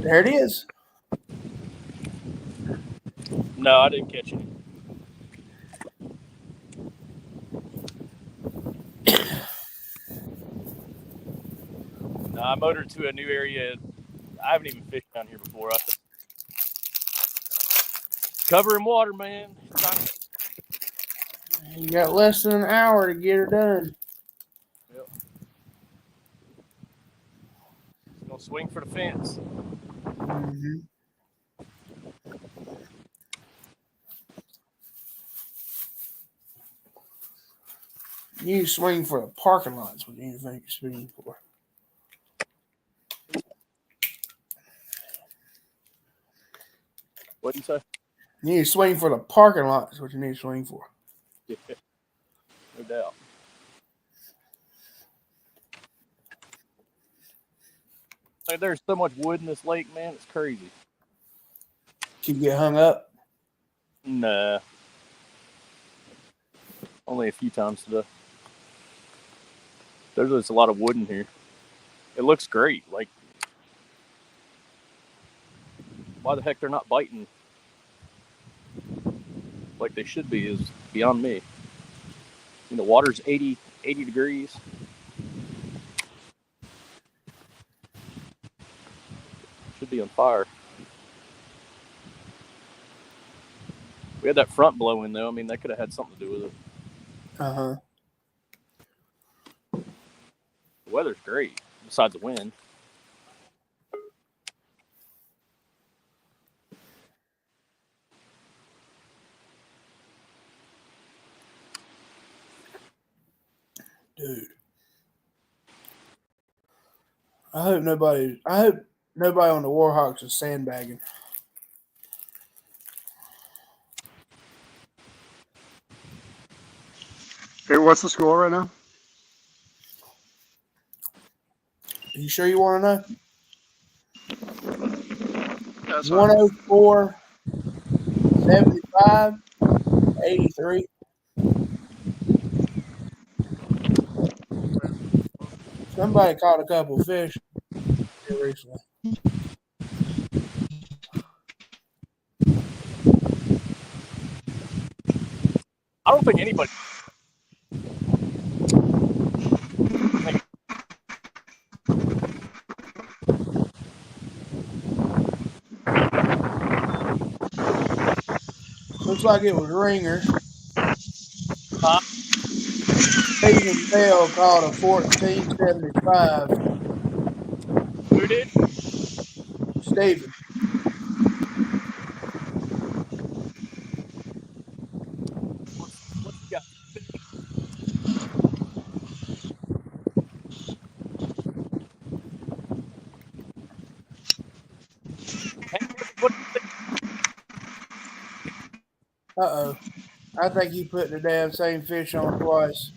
There it is. No, I didn't catch any. No, I motored to a new area. I haven't even fished down here before. Cover in water, man. You got less than an hour to get her done. Yep. Gonna swing for the fence. Mm-hmm. You need to swing for the parking lot is what you need to think you're swinging for. What did you say? You need to swing for the parking lot is what you need to swing for. Yeah, no doubt. Like, there's so much wood in this lake, man. It's crazy. Can you get hung up? Nah. Only a few times today. There's just a lot of wood in here. It looks great. Like, why the heck they're not biting like they should be is beyond me. The water's 80 degrees. Should be on fire. We had that front blowing, though. I mean, that could have had something to do with it. Uh-huh. The weather's great, besides the wind. Dude. I hope nobody on the Warhawks is sandbagging. Hey, what's the score right now? Are you sure you want to know? That's 104, 75, 83. Somebody caught a couple fish here recently. I don't think anybody. Looks like it was Ringer. Stephen Bell caught a 1475. Who did? Stephen. What you got? Uh-oh. I think he put the damn same fish on twice.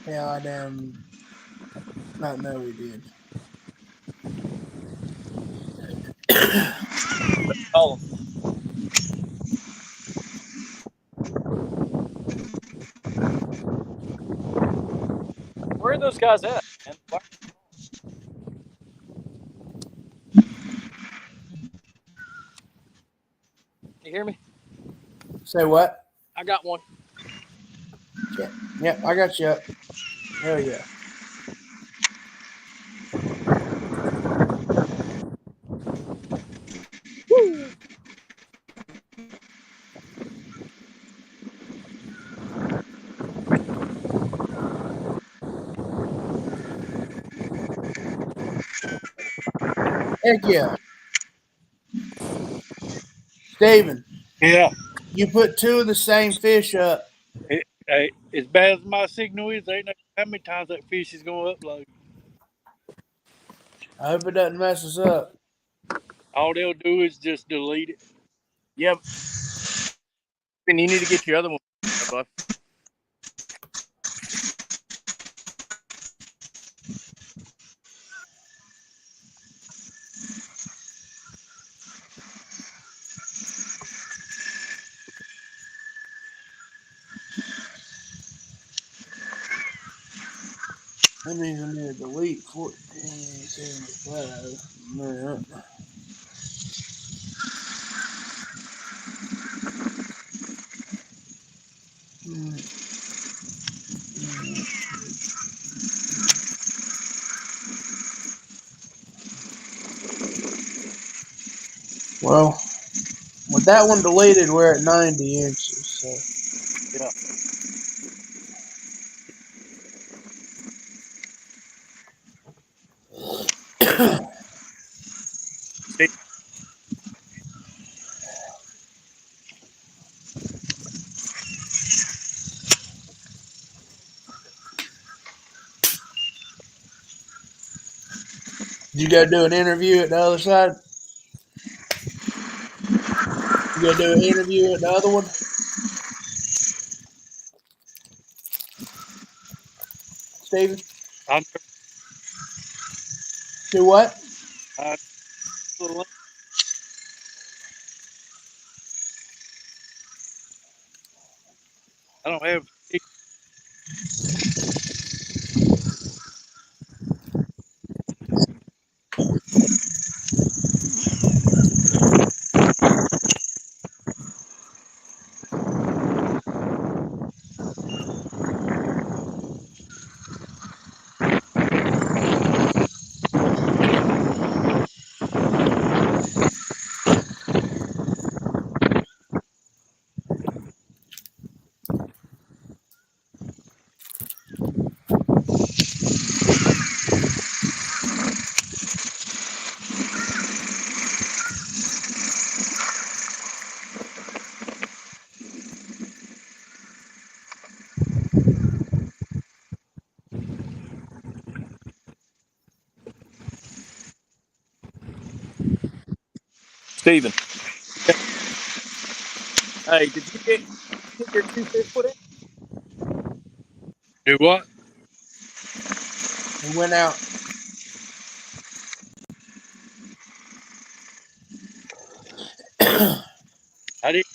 Yeah, I damn not know he did. Oh. Where are those guys at? Man? You hear me? Say what? I got one. Yeah, I got you up. Hell yeah. Woo! Heck yeah. Steven. Yeah. You put two of the same fish up. Hey, as bad as my signal is, there ain't no how many times that fish is going to upload. I hope it doesn't mess us up. All they'll do is just delete it. Yeah. And you need to get your other one, bud. That means I need to delete 1475. Man. Well, with that one deleted, we're at 90 inches. So. Yeah. You got to do an interview at the other side? You got to do an interview at the other one? Steven? Do what? I don't have. Steven. Hey, did you get your 2 fish put in? Do what? He went out. I didn't.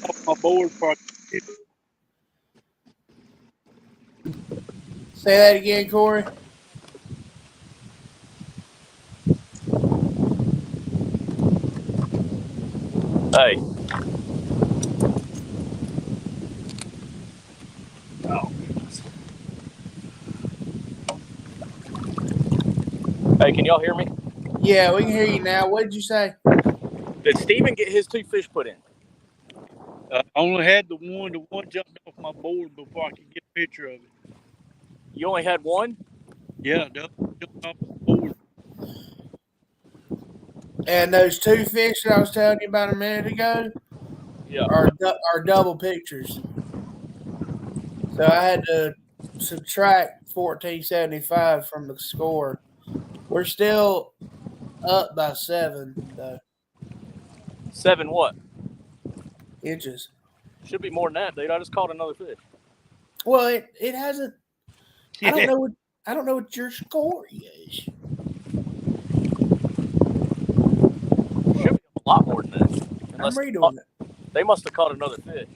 Off my board for Say that again, Corey. Hey. Hey, can y'all hear me? Yeah, we can hear you now. What did you say? Did Steven get his 2 fish put in? I only had the one. The one jumped off my board before I could get a picture of it. You only had one? Yeah, the other jumped off the board. And those 2 fish that I was telling you about a minute ago are double pictures. So I had to subtract 1475 from the score. We're still up by 7, though. 7 what? Inches. Should be more than that, dude. I just caught another fish. Well, it hasn't. I don't know what your score is. Should be a lot more than that. I'm redoing it. They must have caught another fish.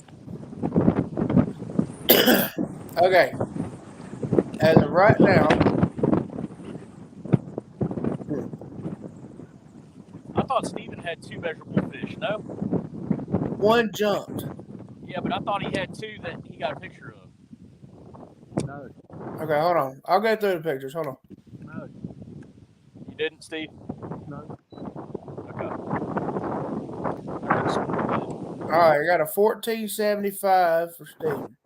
Okay. As of right now, I thought Steven had 2 measurable fish, no? one jumped. Yeah, but I thought he had 2 that he got a picture of. No. Okay, hold on. I'll go through the pictures. Hold on. No. You didn't, Steve? No. Okay. All right, I got a 1475 for Steven.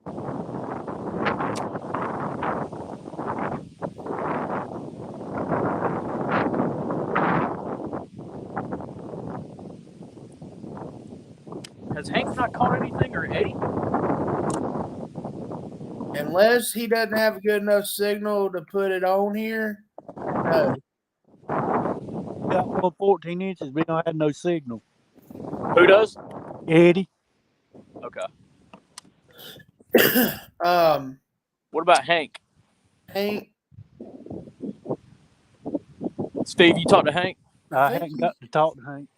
Has Hank not caught anything, or Eddie? Unless he doesn't have a good enough signal to put it on here, no. got one 14 inches, but he don't have no signal. Who does? Eddie. Okay. What about Hank? Hank. Steve, you talked to Hank? I haven't got to talk to Hank.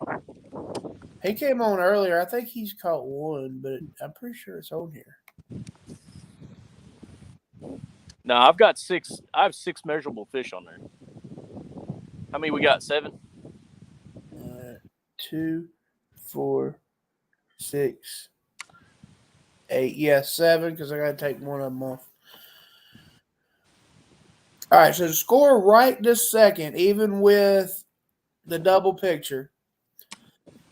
He came on earlier. I think he's caught one, but I'm pretty sure it's on here. No, I've got 6. I have 6 measurable fish on there. How many we got? 7? 2, 4, 6, 8. Yeah, 7 because I got to take one of them off. All right, so the score right this second, even with the double picture,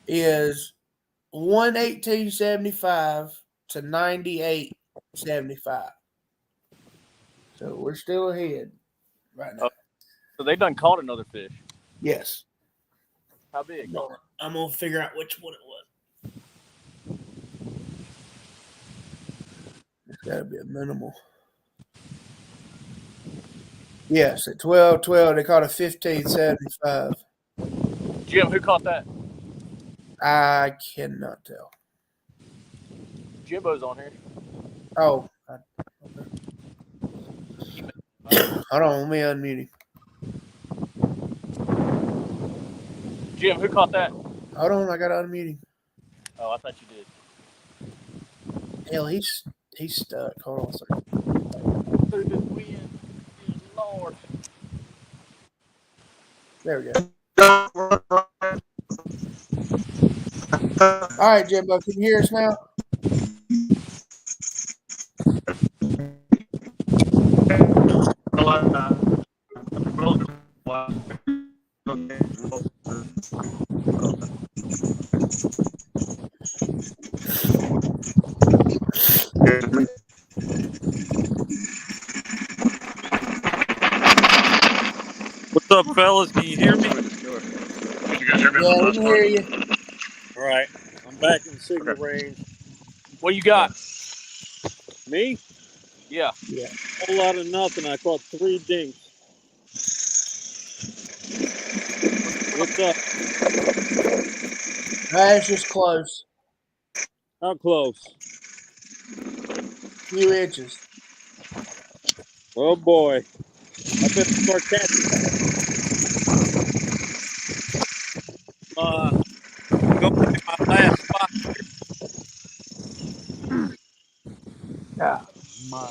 is 118.75 to 98.75. So we're still ahead right now. So they done caught another fish. Yes. How big? I'm going to figure out which one it was. It's got to be a minimal. Yes, at 12-12, they caught a 15.75. Jim, who caught that? I cannot tell. Jimbo's on here. Oh. Okay. Hold on, let me unmute him. Jim, who caught that? Hold on, I got to unmute him. Oh, I thought you did. Hell, he's stuck. Hold on a second. Through the wind, Lord. There we go. All right, Jimbo, can you hear us now? What's up, fellas? Can you hear me? Did you guys hear me? Yeah, we can hear you. All right. I'm back in signal range. What you got? Me? Yeah. Yeah. A whole lot of nothing. I caught 3 dinks. What's up? That's just close. How close? A few inches. Oh, boy. I better start catching. Go to my last spot here. Yeah, my.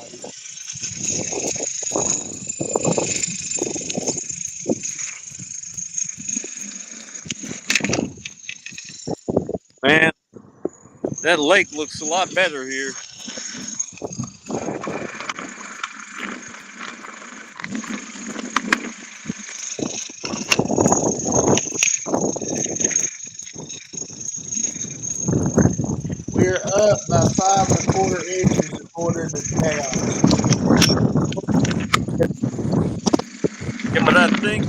Man, that lake looks a lot better here. We're up by 5 1/4 inches according to chaos. Yeah, but I think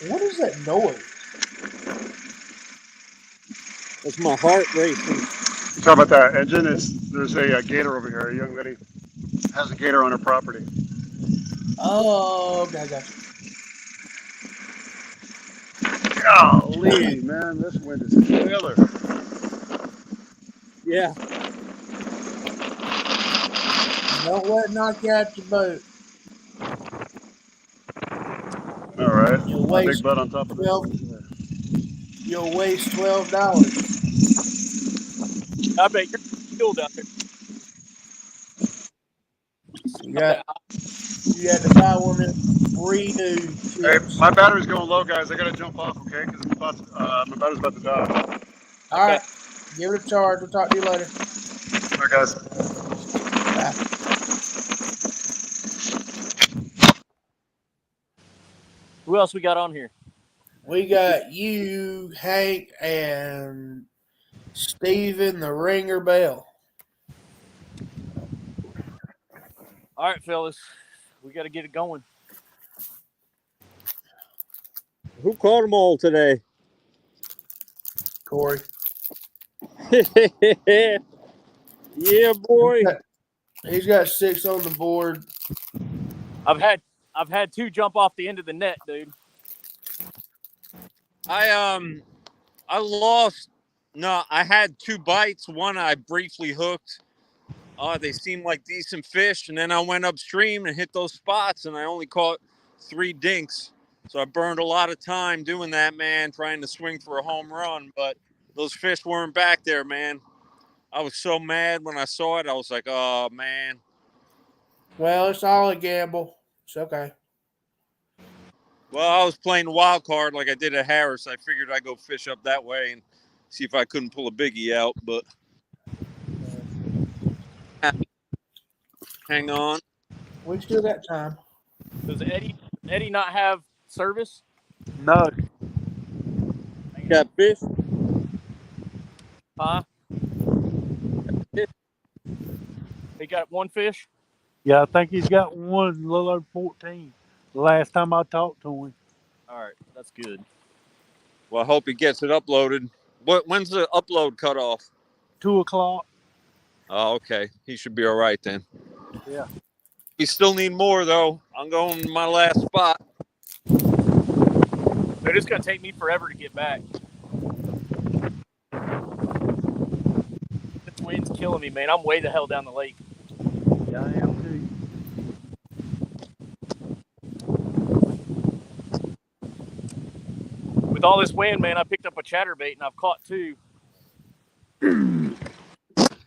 What is that noise? That's my heart racing. You talk about that engine? There's a gator over here. A young lady has a gator on her property. Oh, okay, I got you. Golly, man, this wind is a killer. Yeah. Don't let it knock you out your boat. All right. You'll My big waste butt on top of this. You'll waste $12. I bet you're killed out there. You had to buy one of them redo chips. Hey, my battery's going low, guys. I gotta jump off, okay? Because my battery's about to die. All right, give it a charge. We'll talk to you later. All right, guys. Bye. Who else we got on here? We got you, Hank, and Steven the Ringer Bell. All right, fellas. We got to get it going. Who caught them all today? Corey. Yeah, boy. He's got 6 on the board. I've had 2 jump off the end of the net, dude. I lost. No, I had 2 bites. One I briefly hooked. They seemed like decent fish, and then I went upstream and hit those spots, and I only caught 3 dinks. So I burned a lot of time doing that, man, trying to swing for a home run. But those fish weren't back there, man. I was so mad when I saw it. I was like, oh, man. Well, it's all a gamble. It's okay. Well, I was playing wild card like I did at Harris. I figured I'd go fish up that way and see if I couldn't pull a biggie out. But hang on. We still got time. Does Eddie not have service? No. You got fish? Huh? He got 1 fish? Yeah, I think he's got one, a little over 14. The last time I talked to him. All right, that's good. Well, I hope he gets it uploaded. When's the upload cutoff? 2 o'clock. Oh, okay. He should be all right then. Yeah. We still need more, though. I'm going to my last spot. But it's going to take me forever to get back. This wind's killing me, man. I'm way the hell down the lake. Yeah, I am too. With all this wind, man, I picked up a chatterbait and I've caught 2.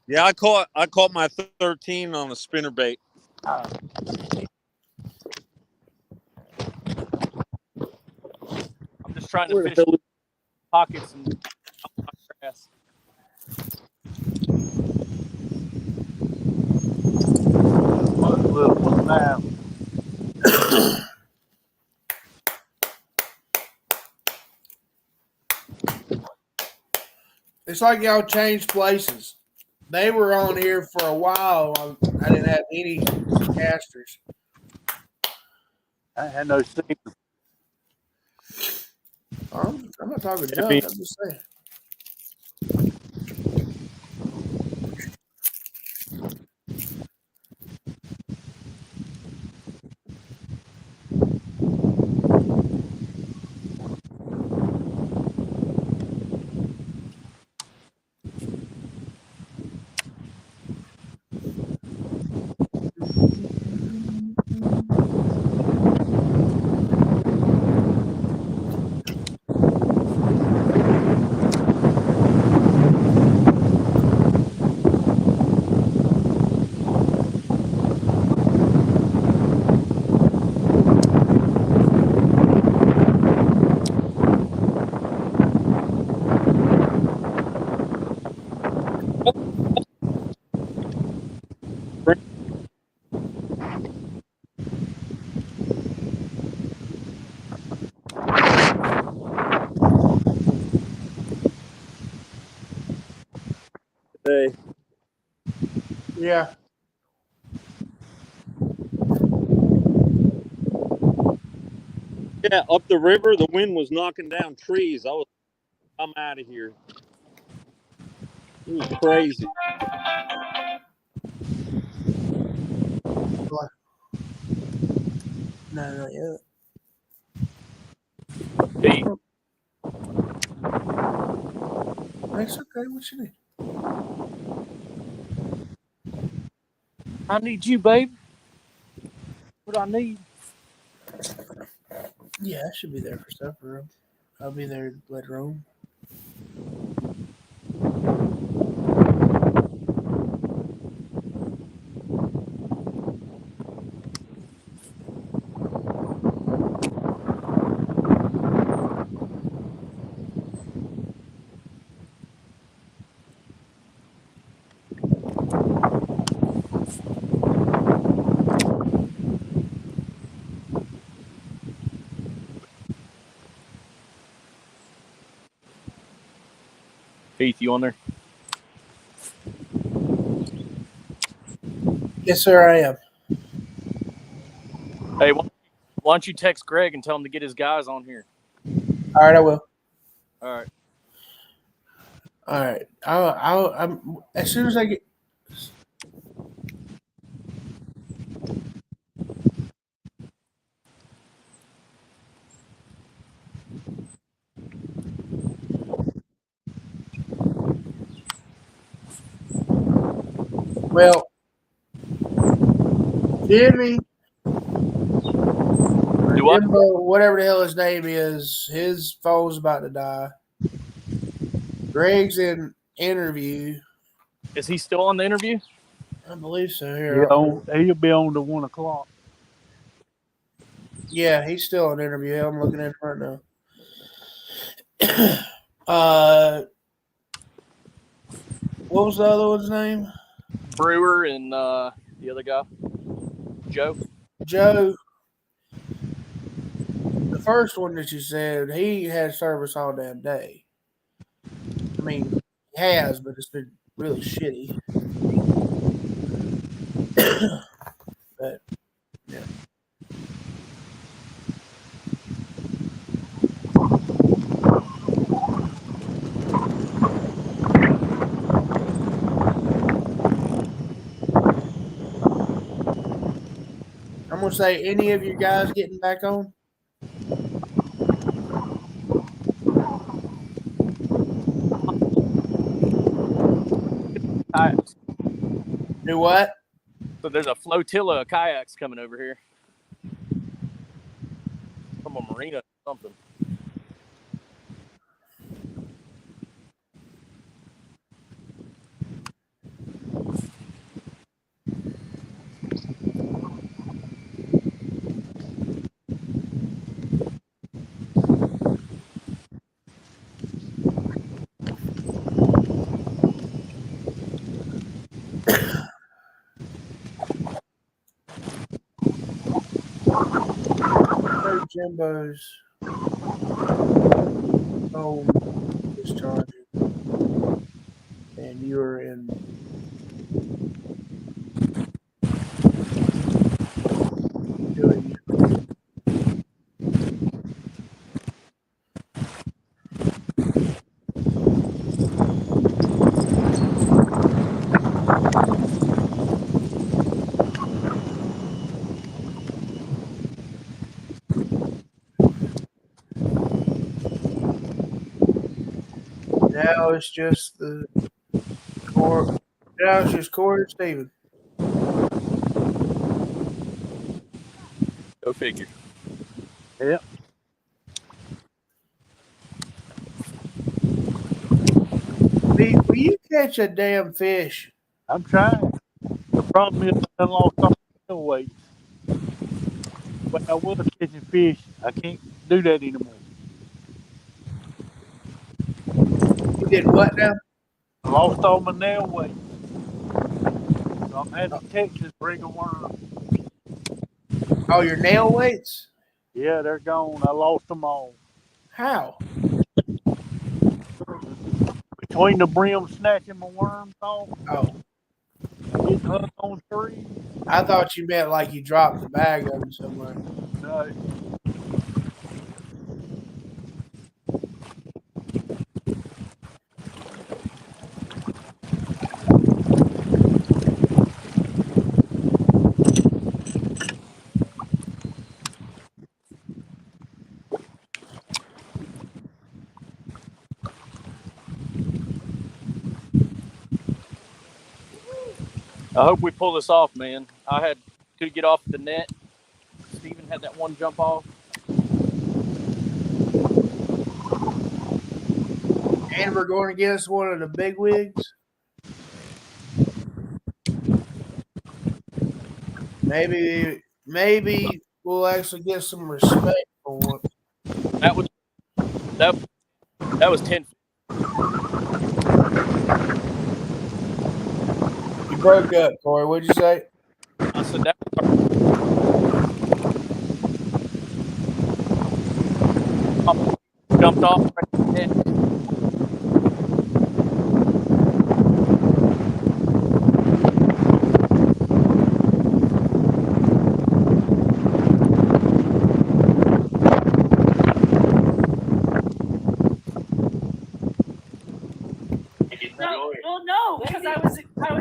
Yeah, I caught my 13 on a spinnerbait. I'm just trying to fish pockets and grass. Little one now. It's like y'all changed places. They were on here for a while. I didn't have any casters. I had no steamer. I'm not talking junk. I'm just saying. Hey. Yeah. Yeah, up the river, the wind was knocking down trees. I'm out of here. It was crazy. What? No, not yet. Hey. That's okay. What you need? I need you, babe. What I need? Yeah, I should be there for supper. I'll be there later on. Heath, you on there? Yes, sir, I am. Hey, why don't you text Greg and tell him to get his guys on here? All right, I will. All right. All right. I'm as soon as I get. Well, Jimmy, or Do what? Jimbo, whatever the hell his name is, his phone's about to die. Greg's in interview. Is he still on the interview? I believe so. Yeah, Here, he'll be on to 1 o'clock. yeah, he's still in interview. I'm looking at it right now. What was the other one's name? Brewer and the other guy, Joe. Joe. The first one that you said, he had service all damn day. I mean, he has, but it's been really shitty. But yeah. I'm gonna say, any of you guys getting back on? Kayaks. Do what? So there's a flotilla of kayaks coming over here from a marina or something. Jimbo's phone is charging, and you're in. Doing. Now it's just the core. Now it's just Corey and Steven. Go figure. Yep. Will you catch a damn fish? I'm trying. The problem is I lost all my weight. When I was catching fish, I can't do that anymore. You did what now? I lost all my nail weight. So I'm heading to Texas bring a worm. Oh, your nail weights? Yeah, they're gone. I lost them all. How? Between the brim snatching my worms off. Oh. Getting hung on trees. I thought you meant like you dropped the bag of them somewhere. No. I hope we pull this off, man. I had to get off the net. Steven had that one jump off. And we're going against one of the big wigs. Maybe we'll actually get some respect for once. That was 10. You broke up, Corey. What'd you say? I said that jumped off right at the net.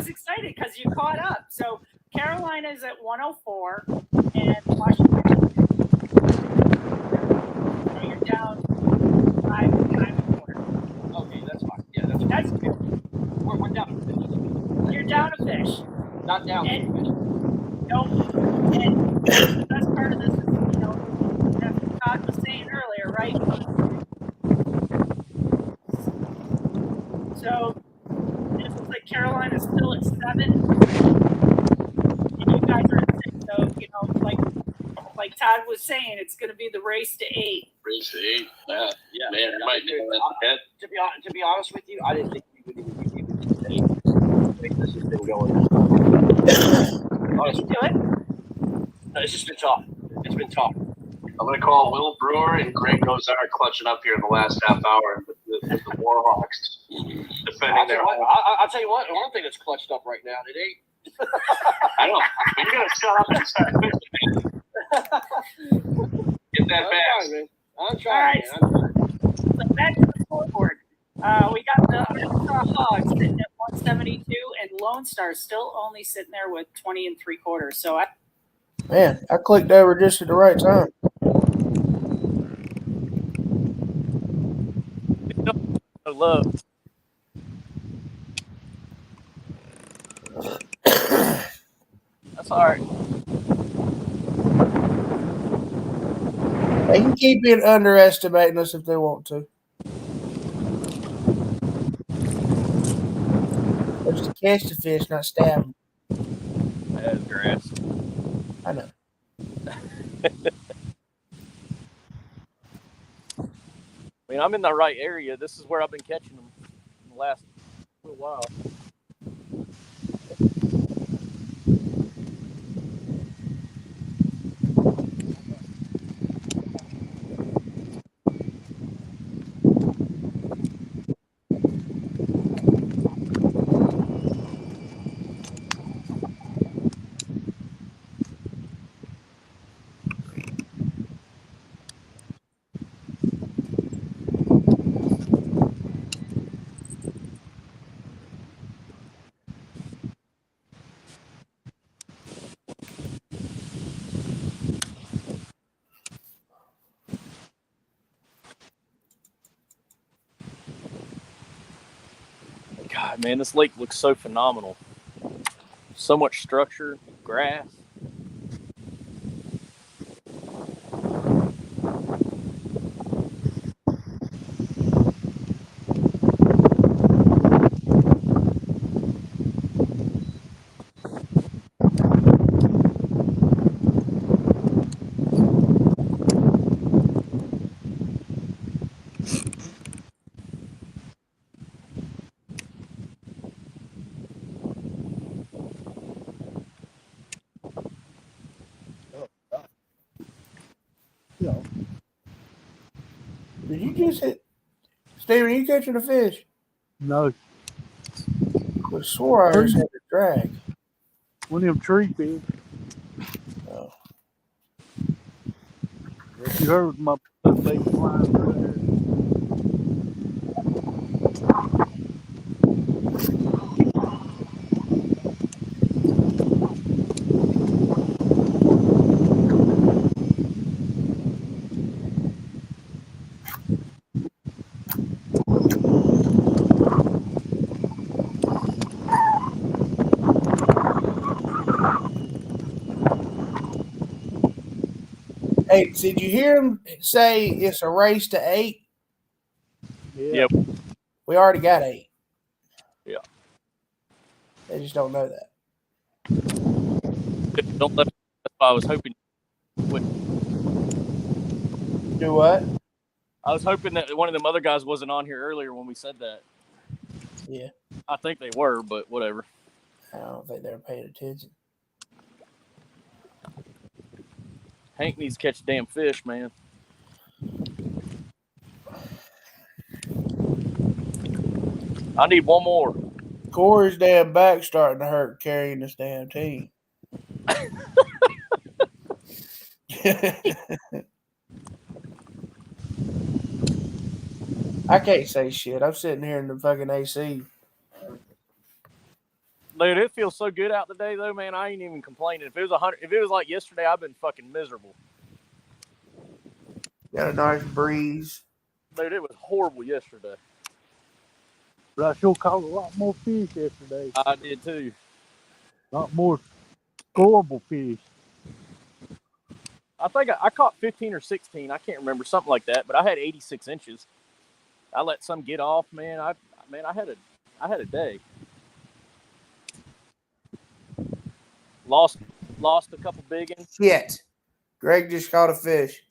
was excited because you caught up. So Carolina's at 104, and Washington. So you're down 5.25. Okay, that's fine. Yeah, that's good. We're down a fish. You're down a fish. Not down a fish. Nope. And the best part of this is, as Todd was saying earlier, right? So it looks like Carolina's still at 7, and you guys are at 6. So like Todd was saying, it's going to be the race to 8. Race to 8. Yeah, Man, to be honest with you, I didn't think we would even be able to say this has been going. Honestly, no, it's just been tough. It's been tough. I'm going to call Will Brewer and Greg Gozar clutching up here in the last half hour with the Warhawks defending I'll tell you what, one thing that's clutched up right now today. I know. You got to shut up and start fishing, man. Get that back. I'm trying. So back to the scoreboard. We got the Arkansas Hogs sitting at 172, and Lone Star still only sitting there with 20 3/4. So I clicked over just at the right time. No love. That's all right. They can keep underestimating us if they want to. It's to catch the fish, not stab them. That's grass. I know. I mean, I'm in the right area. This is where I've been catching them in the last little while. God, man, this lake looks so phenomenal. So much structure, grass. Did you just hit? Steven, are you catching a fish? No. I swore I just had to drag. One of them tree fish. Oh. You heard my baby flying through there. Hey, did you hear him say it's a race to 8? Yeah. Yep. We already got 8. Yeah. They just don't know that. Don't let. That's why I was hoping. Do what? I was hoping that one of them other guys wasn't on here earlier when we said that. Yeah. I think they were, but whatever. I don't think they were paying attention. Hank needs to catch a damn fish, man. I need one more. Corey's damn back starting to hurt carrying this damn team. I can't say shit. I'm sitting here in the fucking AC. Dude, it feels so good out today, though, man. I ain't even complaining. If it was 100, if it was like yesterday, I've been fucking miserable. Got a nice breeze. Dude, it was horrible yesterday. But I sure caught a lot more fish yesterday. I did too. A lot more scoreable fish. I think I caught 15 or 16. I can't remember, something like that. But I had 86 inches. I let some get off, man. I had a day. Lost a couple big ones. Shit. Greg just caught a fish.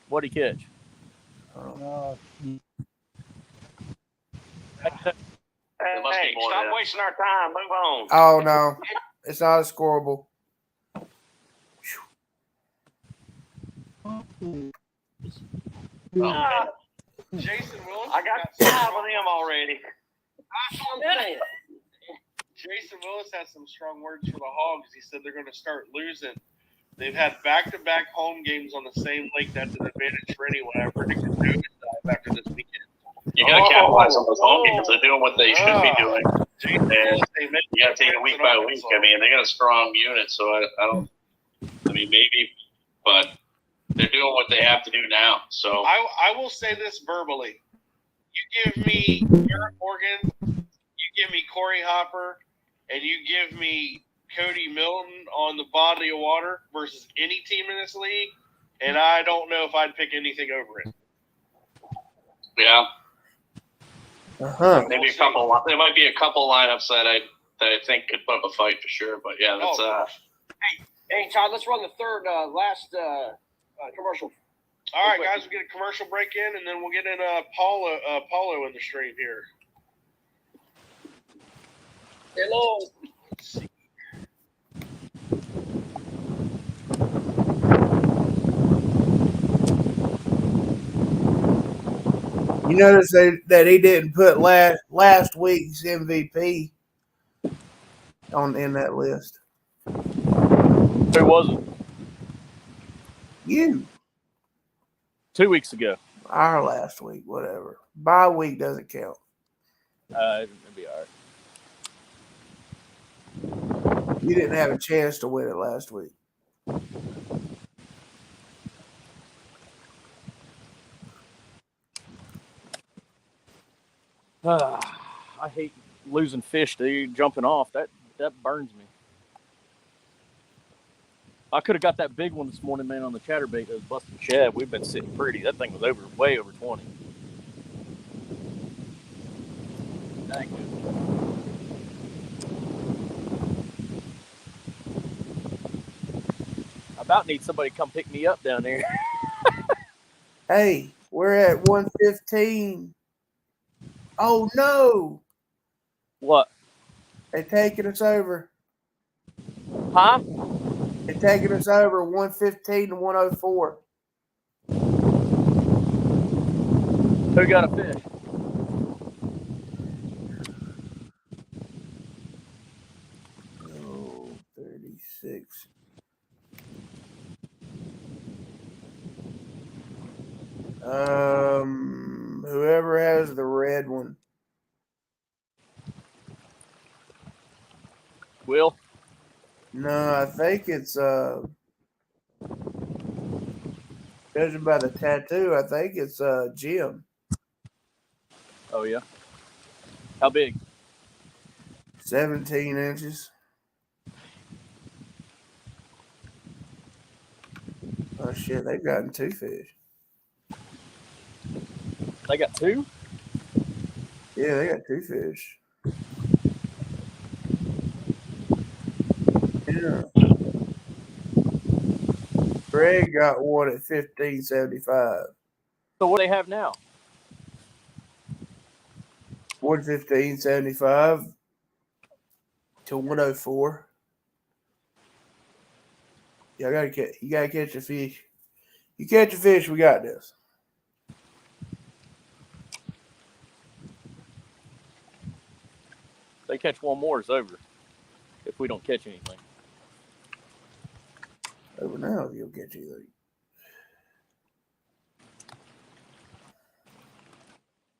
What'd he catch? Hey, stop wasting our time. Move on. Oh, no. It's not a scoreable. Jason Willis. I got 5 of them already. Jason Willis has some strong words for the Hogs. He said they're going to start losing. They've had back-to-back home games on the same lake. That's an advantage for anyone. I predict a dive after this weekend. You got to capitalize on those home games. They're doing what they should be doing. And you got to take it week by week. I mean, they got a strong unit, so I mean, maybe, but they're doing what they have to do now. So I will say this verbally. You give me Garrett Morgan, you give me Corey Hopper, and you give me Cody Milton on the body of water versus any team in this league, and I don't know if I'd pick anything over it. yeah. Uh-huh. Maybe a couple. There might be a couple lineups that I think could put up a fight for sure. But yeah, that's Hey, Todd, let's run the third last commercial. All right, guys, we'll get a commercial break in, and then we'll get in Paulo in the stream here. Hello. You notice that he didn't put last week's MVP in that list. Who was it? You. 2 weeks ago. Our last week, whatever. Bye week doesn't count. It'll be all right. You didn't have a chance to win it last week. I hate losing fish, dude. Jumping off, that burns me. I could have got that big one this morning, man, on the chatterbait that was busting shad. We've been sitting pretty. That thing was way over 20. Dang good. I about need somebody to come pick me up down there. Hey, we're at 115. Oh, no. What? They're taking us over. Huh? They're taking us over 115 to 104. Who got a fish? Oh, 36. Whoever has the red one. Will? No, I think it's judging by the tattoo, I think it's Jim. Oh yeah. How big? 17 inches. Oh shit, they've gotten 2 fish. They got 2? Yeah, they got 2 fish. Yeah. Greg got one at 15.75. So what do they have now? 115.75 to 104. Yeah, you gotta catch a fish. You catch a fish, we got this. If they catch one more, it's over. If we don't catch anything. Over now, you'll catch anything.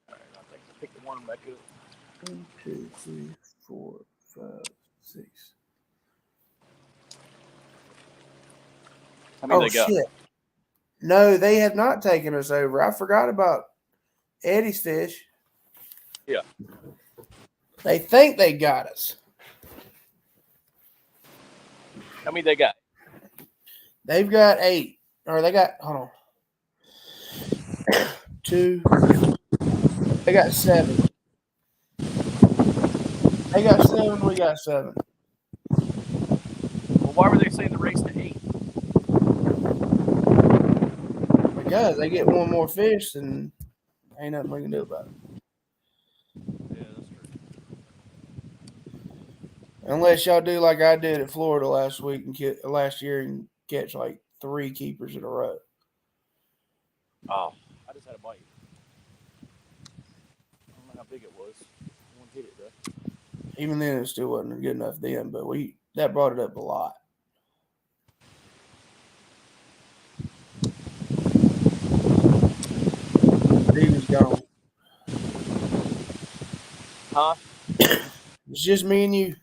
All right, I think I'll pick the one back up. 1, 2, 3, 4, 5, 6. How many Oh they got? shit! No, they have not taken us over. I forgot about Eddie's fish. Yeah. They think they got us. How many they got? They've got 8, or they got. Hold on. 2. They got 7. They got 7. We got 7. Well, why were they saying the race to 8? Because they get one more fish, and ain't nothing we can do about it. Yeah, that's true. Unless y'all do like I did at Florida last year and catch like 3 keepers in a row. Oh, I just had a bite. I don't know how big it was. One hit it though. Even then, it still wasn't good enough then, but that brought it up a lot. He was gone. Huh? It's just me and you.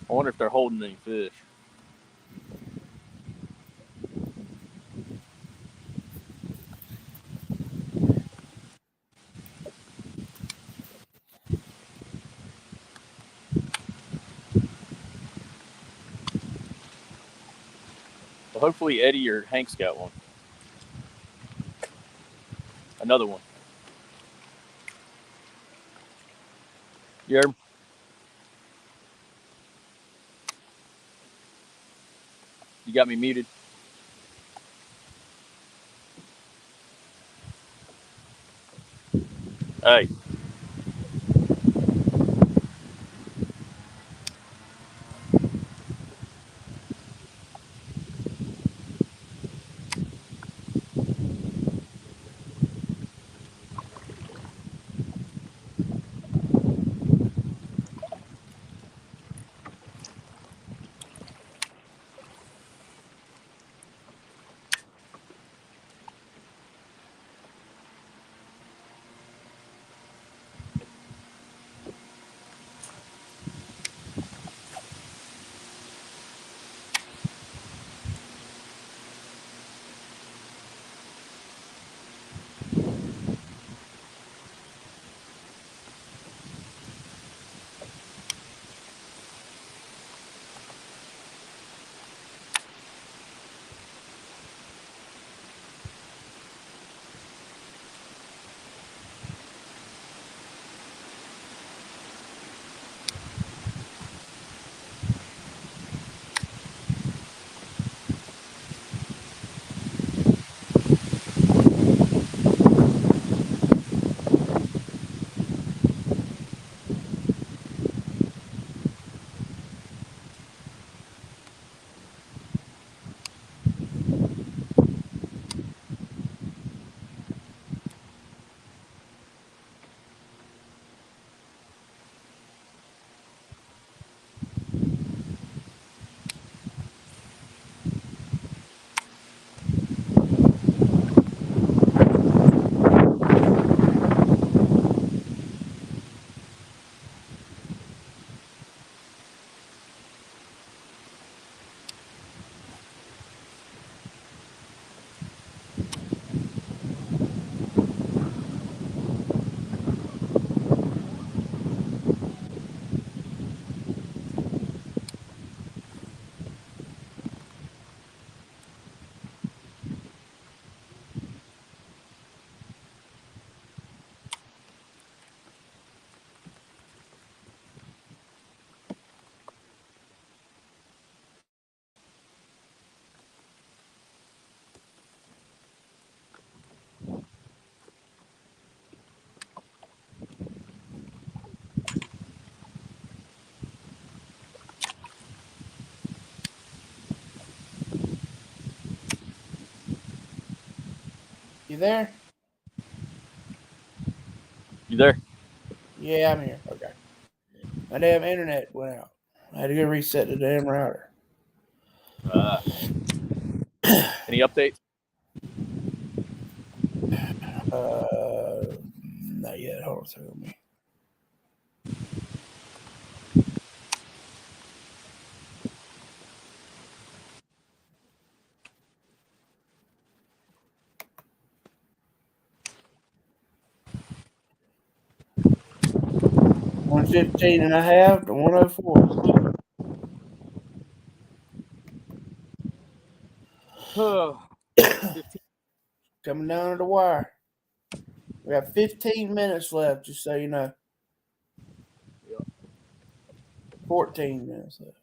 I wonder if they're holding any fish. Well, hopefully Eddie or Hank's got one. Another one. You heard him? You got me muted. Hey. You there? You there? Yeah, I'm here. Okay. My damn internet went out. I had to go reset the damn router. Any updates? Not yet. Hold on a second. Me. $115.5 to $104. Coming down to the wire. We have 15 minutes left, just so you know. 14 minutes left.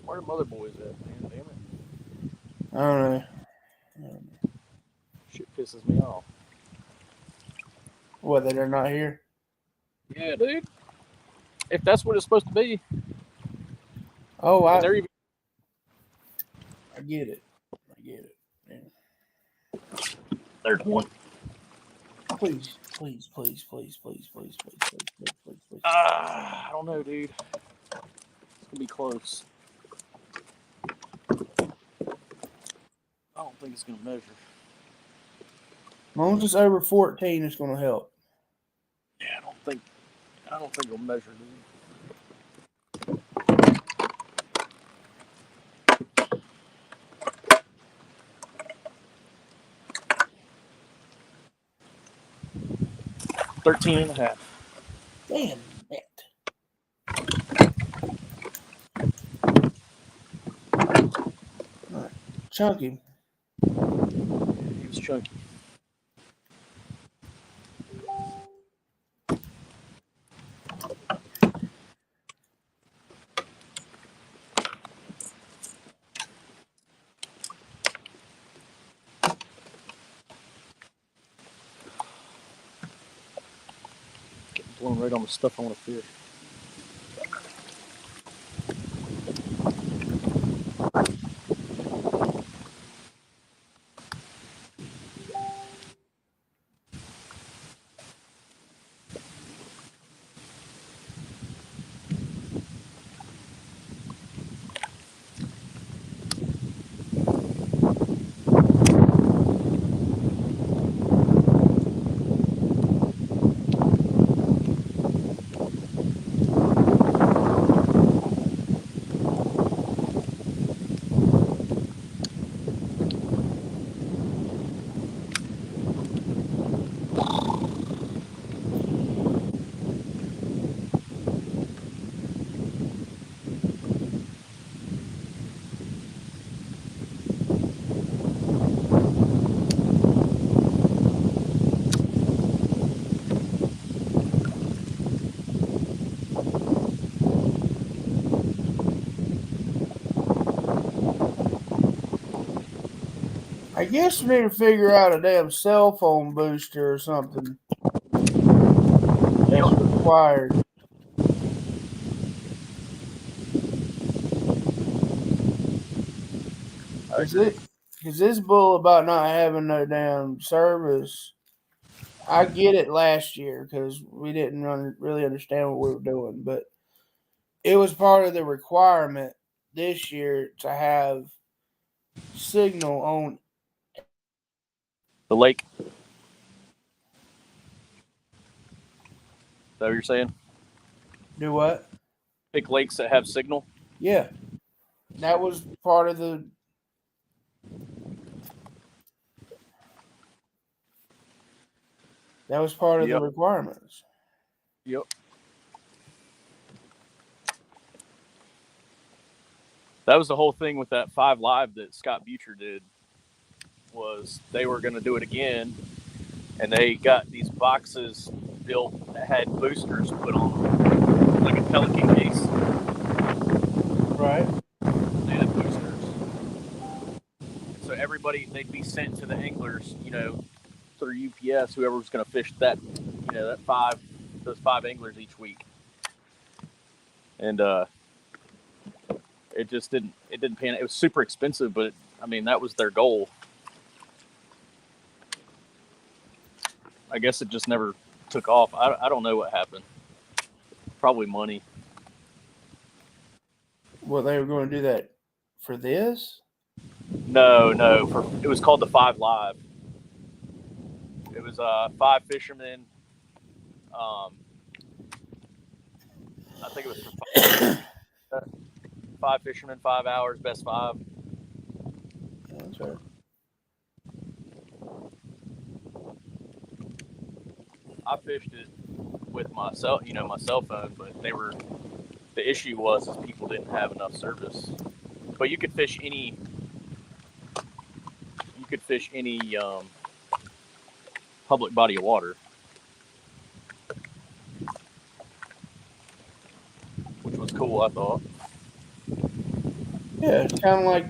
Where the mother boys at, man? Damn it. I don't know. Shit pisses me off. What, that they're not here? Yeah, dude. If that's what it's supposed to be. Oh, I even... get it. I get it. Yeah. There's one. Please. I don't know, dude. It's gonna be close. I don't think it's gonna measure. As long as it's over 14, it's gonna help. Yeah, I don't think it'll measure, dude. $13.5. Damn it. All right. Chunky. He was chunky. Getting blown right on the stuff I want to fish. I guess we need to figure out a damn cell phone booster or something that's required. Because this bull about not having no damn service, I get it last year because we didn't really understand what we were doing, but it was part of the requirement this year to have signal on The lake. Is that what you're saying? Do what? Pick lakes that have signal? Yeah. That was part of the the requirements. Yep. That was the whole thing with that 5 Live that Scott Butcher did, was they were going to do it again, and they got these boxes built that had boosters put on them, like a Pelican case. Right. They had boosters. So everybody, they'd be sent to the anglers, through UPS, whoever was going to fish that, those 5 anglers each week. And it just didn't pan. It was super expensive, but I mean that was their goal. I guess it just never took off. I don't know what happened. Probably money. Well, they were going to do that for this? No. It was called the 5 Live. It was 5 fishermen. I think it was for 5 fishermen, 5 hours, best 5. That's right. I fished it with my cell phone, but the issue was people didn't have enough service. But you could fish any public body of water, which was cool, I thought. Yeah, it's kind of like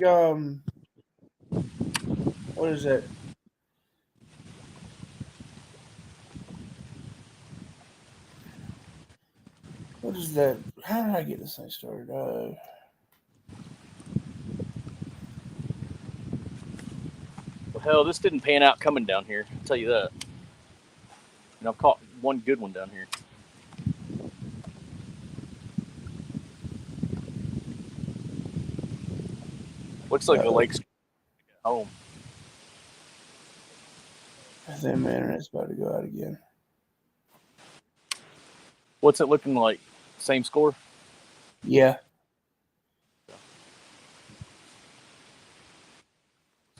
what is that? What is that? How did I get this thing started? Well, hell, this didn't pan out coming down here. I'll tell you that. And I've caught one good one down here. Looks like the lake's home. I think my internet's about to go out again. What's it looking like? Same score? Yeah.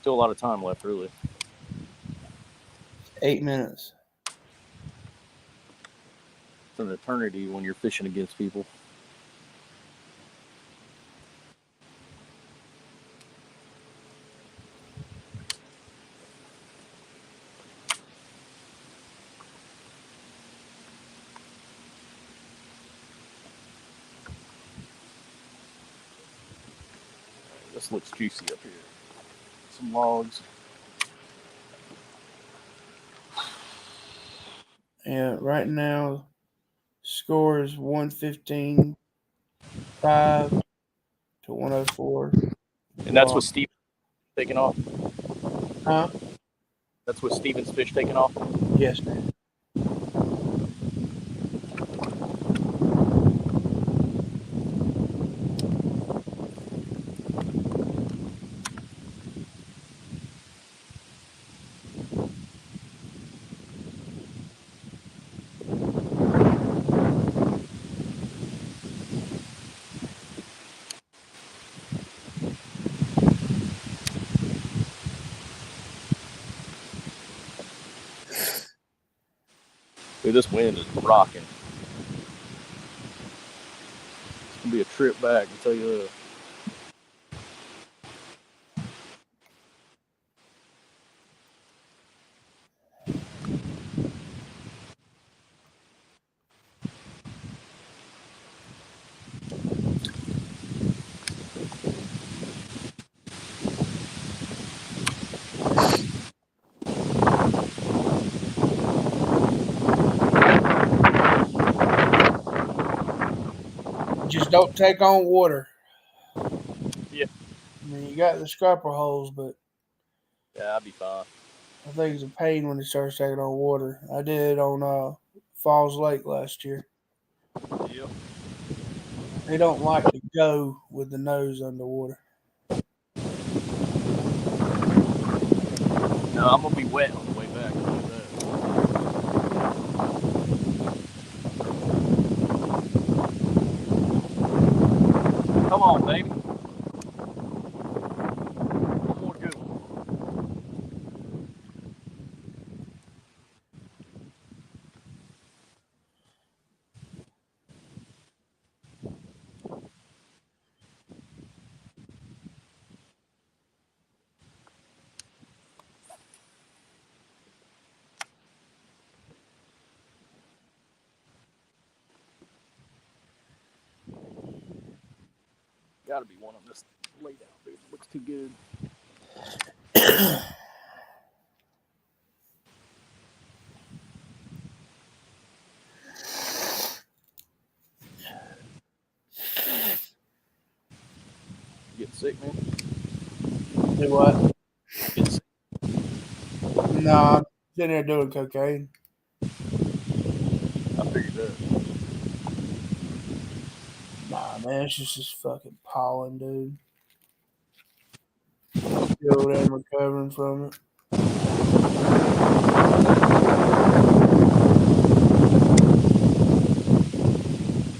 Still a lot of time left, really. 8 minutes. It's an eternity when you're fishing against people. This looks juicy up here. Some logs. Yeah, right now, score is 115, 5 to 104. And that's with Steven taking off? Huh? That's with Steven's fish taking off? Yes, man. Dude, this wind is rocking. It's going to be a trip back, I'll tell you that. Just don't take on water. Yeah. I mean, you got the scupper holes, but Yeah, I'll be fine. I think it's a pain when it starts taking on water. I did it on Falls Lake last year. Yep. They don't like to go with the nose underwater. No, I'm going to be wet on the way back. Come on, baby. One more good one. Gotta be one of them. This laid out, dude. Looks too good. sick, man? Do what? Getting sick. No, I'm sitting there doing cocaine. I figured that. Nah, man, it's just this fucking pollen, dude. Still am recovering from it.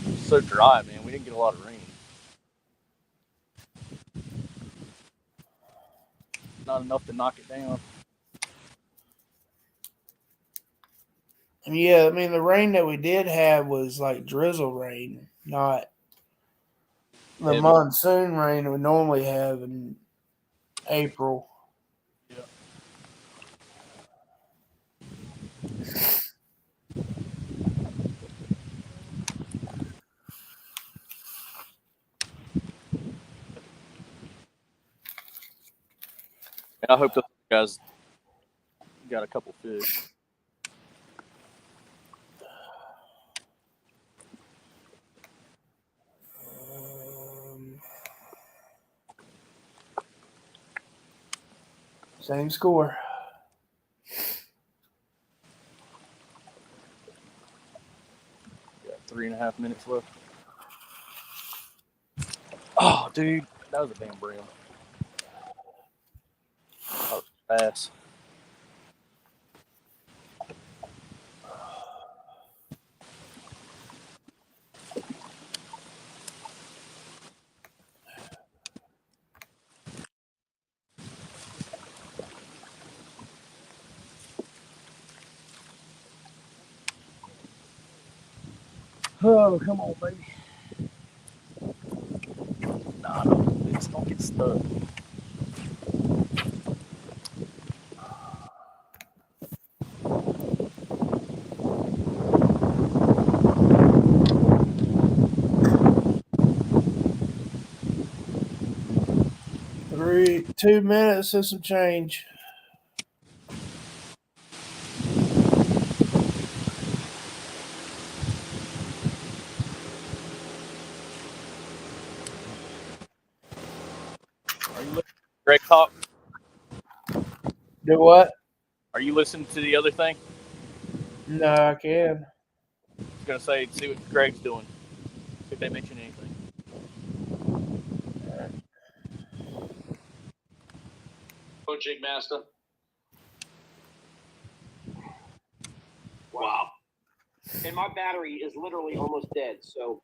It's so dry, man. We didn't get a lot of rain. Not enough to knock it down. Yeah, I mean, the rain that we did have was like drizzle rain, not the monsoon rain we normally have in April. Yeah. And I hope those guys got a couple fish. Same score. Got 3.5 minutes left. Oh, dude, that was a damn brim. That was fast. Oh, come on, baby. Nah, don't get stuck. Two minutes and some change. Are you listening to Greg talk? Do what? Are you listening to the other thing? No, I can. I was going to say, see what Greg's doing. See if they mention anything. Go, Jig Master. Wow. And my battery is literally almost dead. So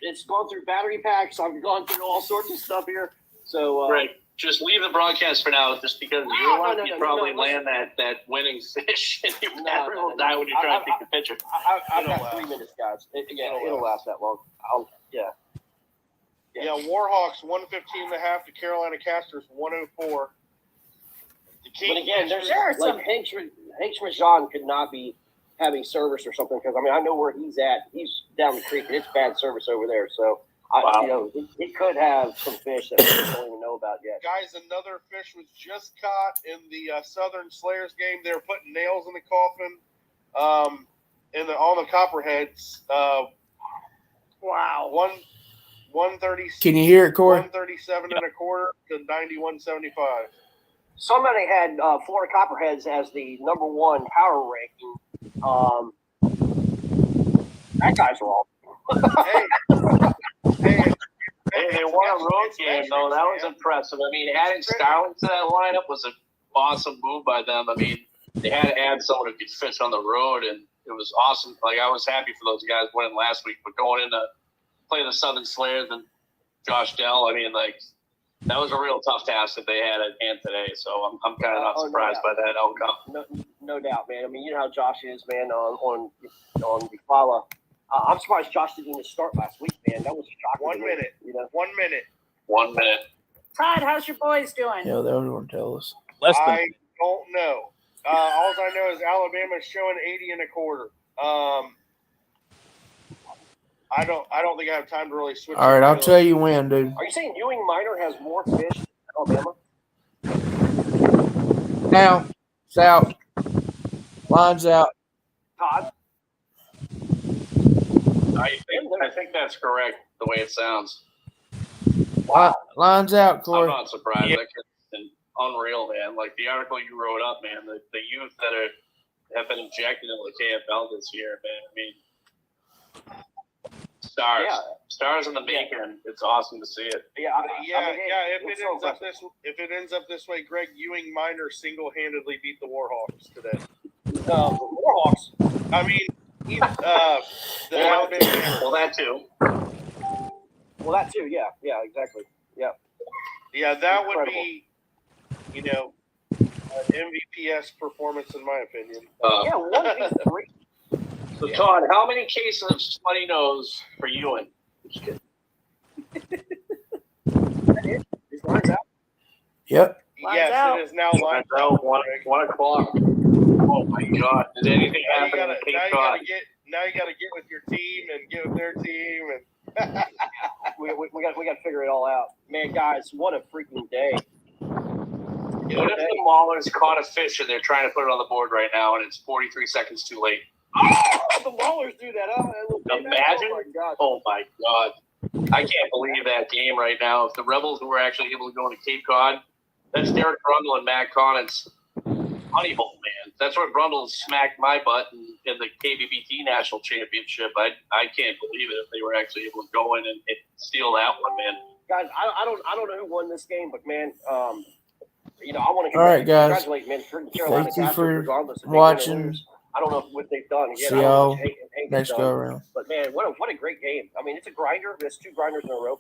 it's gone through battery packs. I've gone through all sorts of stuff here. So Greg, just leave the broadcast for now, just because you probably land that winning fish, and your battery will die when you try to take the picture. I've got 3 minutes, guys. It'll last that long. Yeah, Warhawks 115.5 to Carolina Casters 104. But again, there's like Hank Schmidt could not be having service or something, because I mean I know where he's at. He's down the creek and it's bad service over there. So he could have some fish that we don't even know about yet. Guys, another fish was just caught in the Southern Slayers game. They were putting nails in the coffin, on the copperheads. Wow. 130. Can you hear it, Corey? 137 and a quarter to 91.75. Somebody had Florida Copperheads as the #1 power ranking. That guy's wrong. Hey, they won a road game, though. That was impressive. I mean, adding Starling to that lineup was an awesome move by them. I mean, they had to add someone who could fish on the road, and it was awesome. Like, I was happy for those guys winning last week, but going in to play the Southern Slayers and Josh Dell, I mean, like, that was a real tough task that they had at hand today. So I'm kind of not surprised by that outcome. No doubt, man. I mean, you know how Josh is, man, on the Fala. I'm surprised Josh didn't even start last week, man. That was shocking. 1 minute. You know? 1 minute. 1 minute. Todd, how's your boys doing? Yeah, they don't tell us. I don't know. All I know is Alabama's showing 80 and a quarter. I don't think I have time to really switch. All right, I'll tell you when, dude. Are you saying Ewing Minor has more fish than Alabama? Now, it's out. Line's out. Todd? I think that's correct, the way it sounds. Lines out, I'm Corey. not surprised. That kid's been unreal, man. Like the article you wrote up, man. The youth that have been injected into the KFL this year, man. I mean, stars in the making. It's awesome to see it. If it ends up this way, Greg Ewing Minor single-handedly beat the Warhawks today. Warhawks. I mean, well, that too. Well, that too. Yeah, exactly. Yeah. Yeah, that would be, an MVPs performance in my opinion. 1v3. So, Todd, how many cases of smutty nose for Ewing? Just lines out. Yep. Yes, it is now lined out. 1 o'clock. Oh my God! Did anything happen in Cape Cod? Now you got to get with your team and get with their team, and we got to figure it all out, man. Guys, what a freaking day! What if the Maulers caught a fish and they're trying to put it on the board right now, and it's 43 seconds too late? The Maulers do that. Imagine! Oh my God! I can't believe that game right now. If the Rebels were actually able to go into Cape Cod, that's Derek Brundle and Matt Connors. Honey hole, man. That's where Brundle smacked my butt in the KBBT National Championship. I can't believe it if they were actually able to go in and steal that one, man. Guys, I don't know who won this game, but man, I want to congratulate man, Carolina thank you Castors, for regardless if watching. they win or lose. I don't know what they've done. Again, See I don't know y'all what Hank has next done. go around. But man, what a great game. I mean, it's a grinder. There's 2 grinders in a row.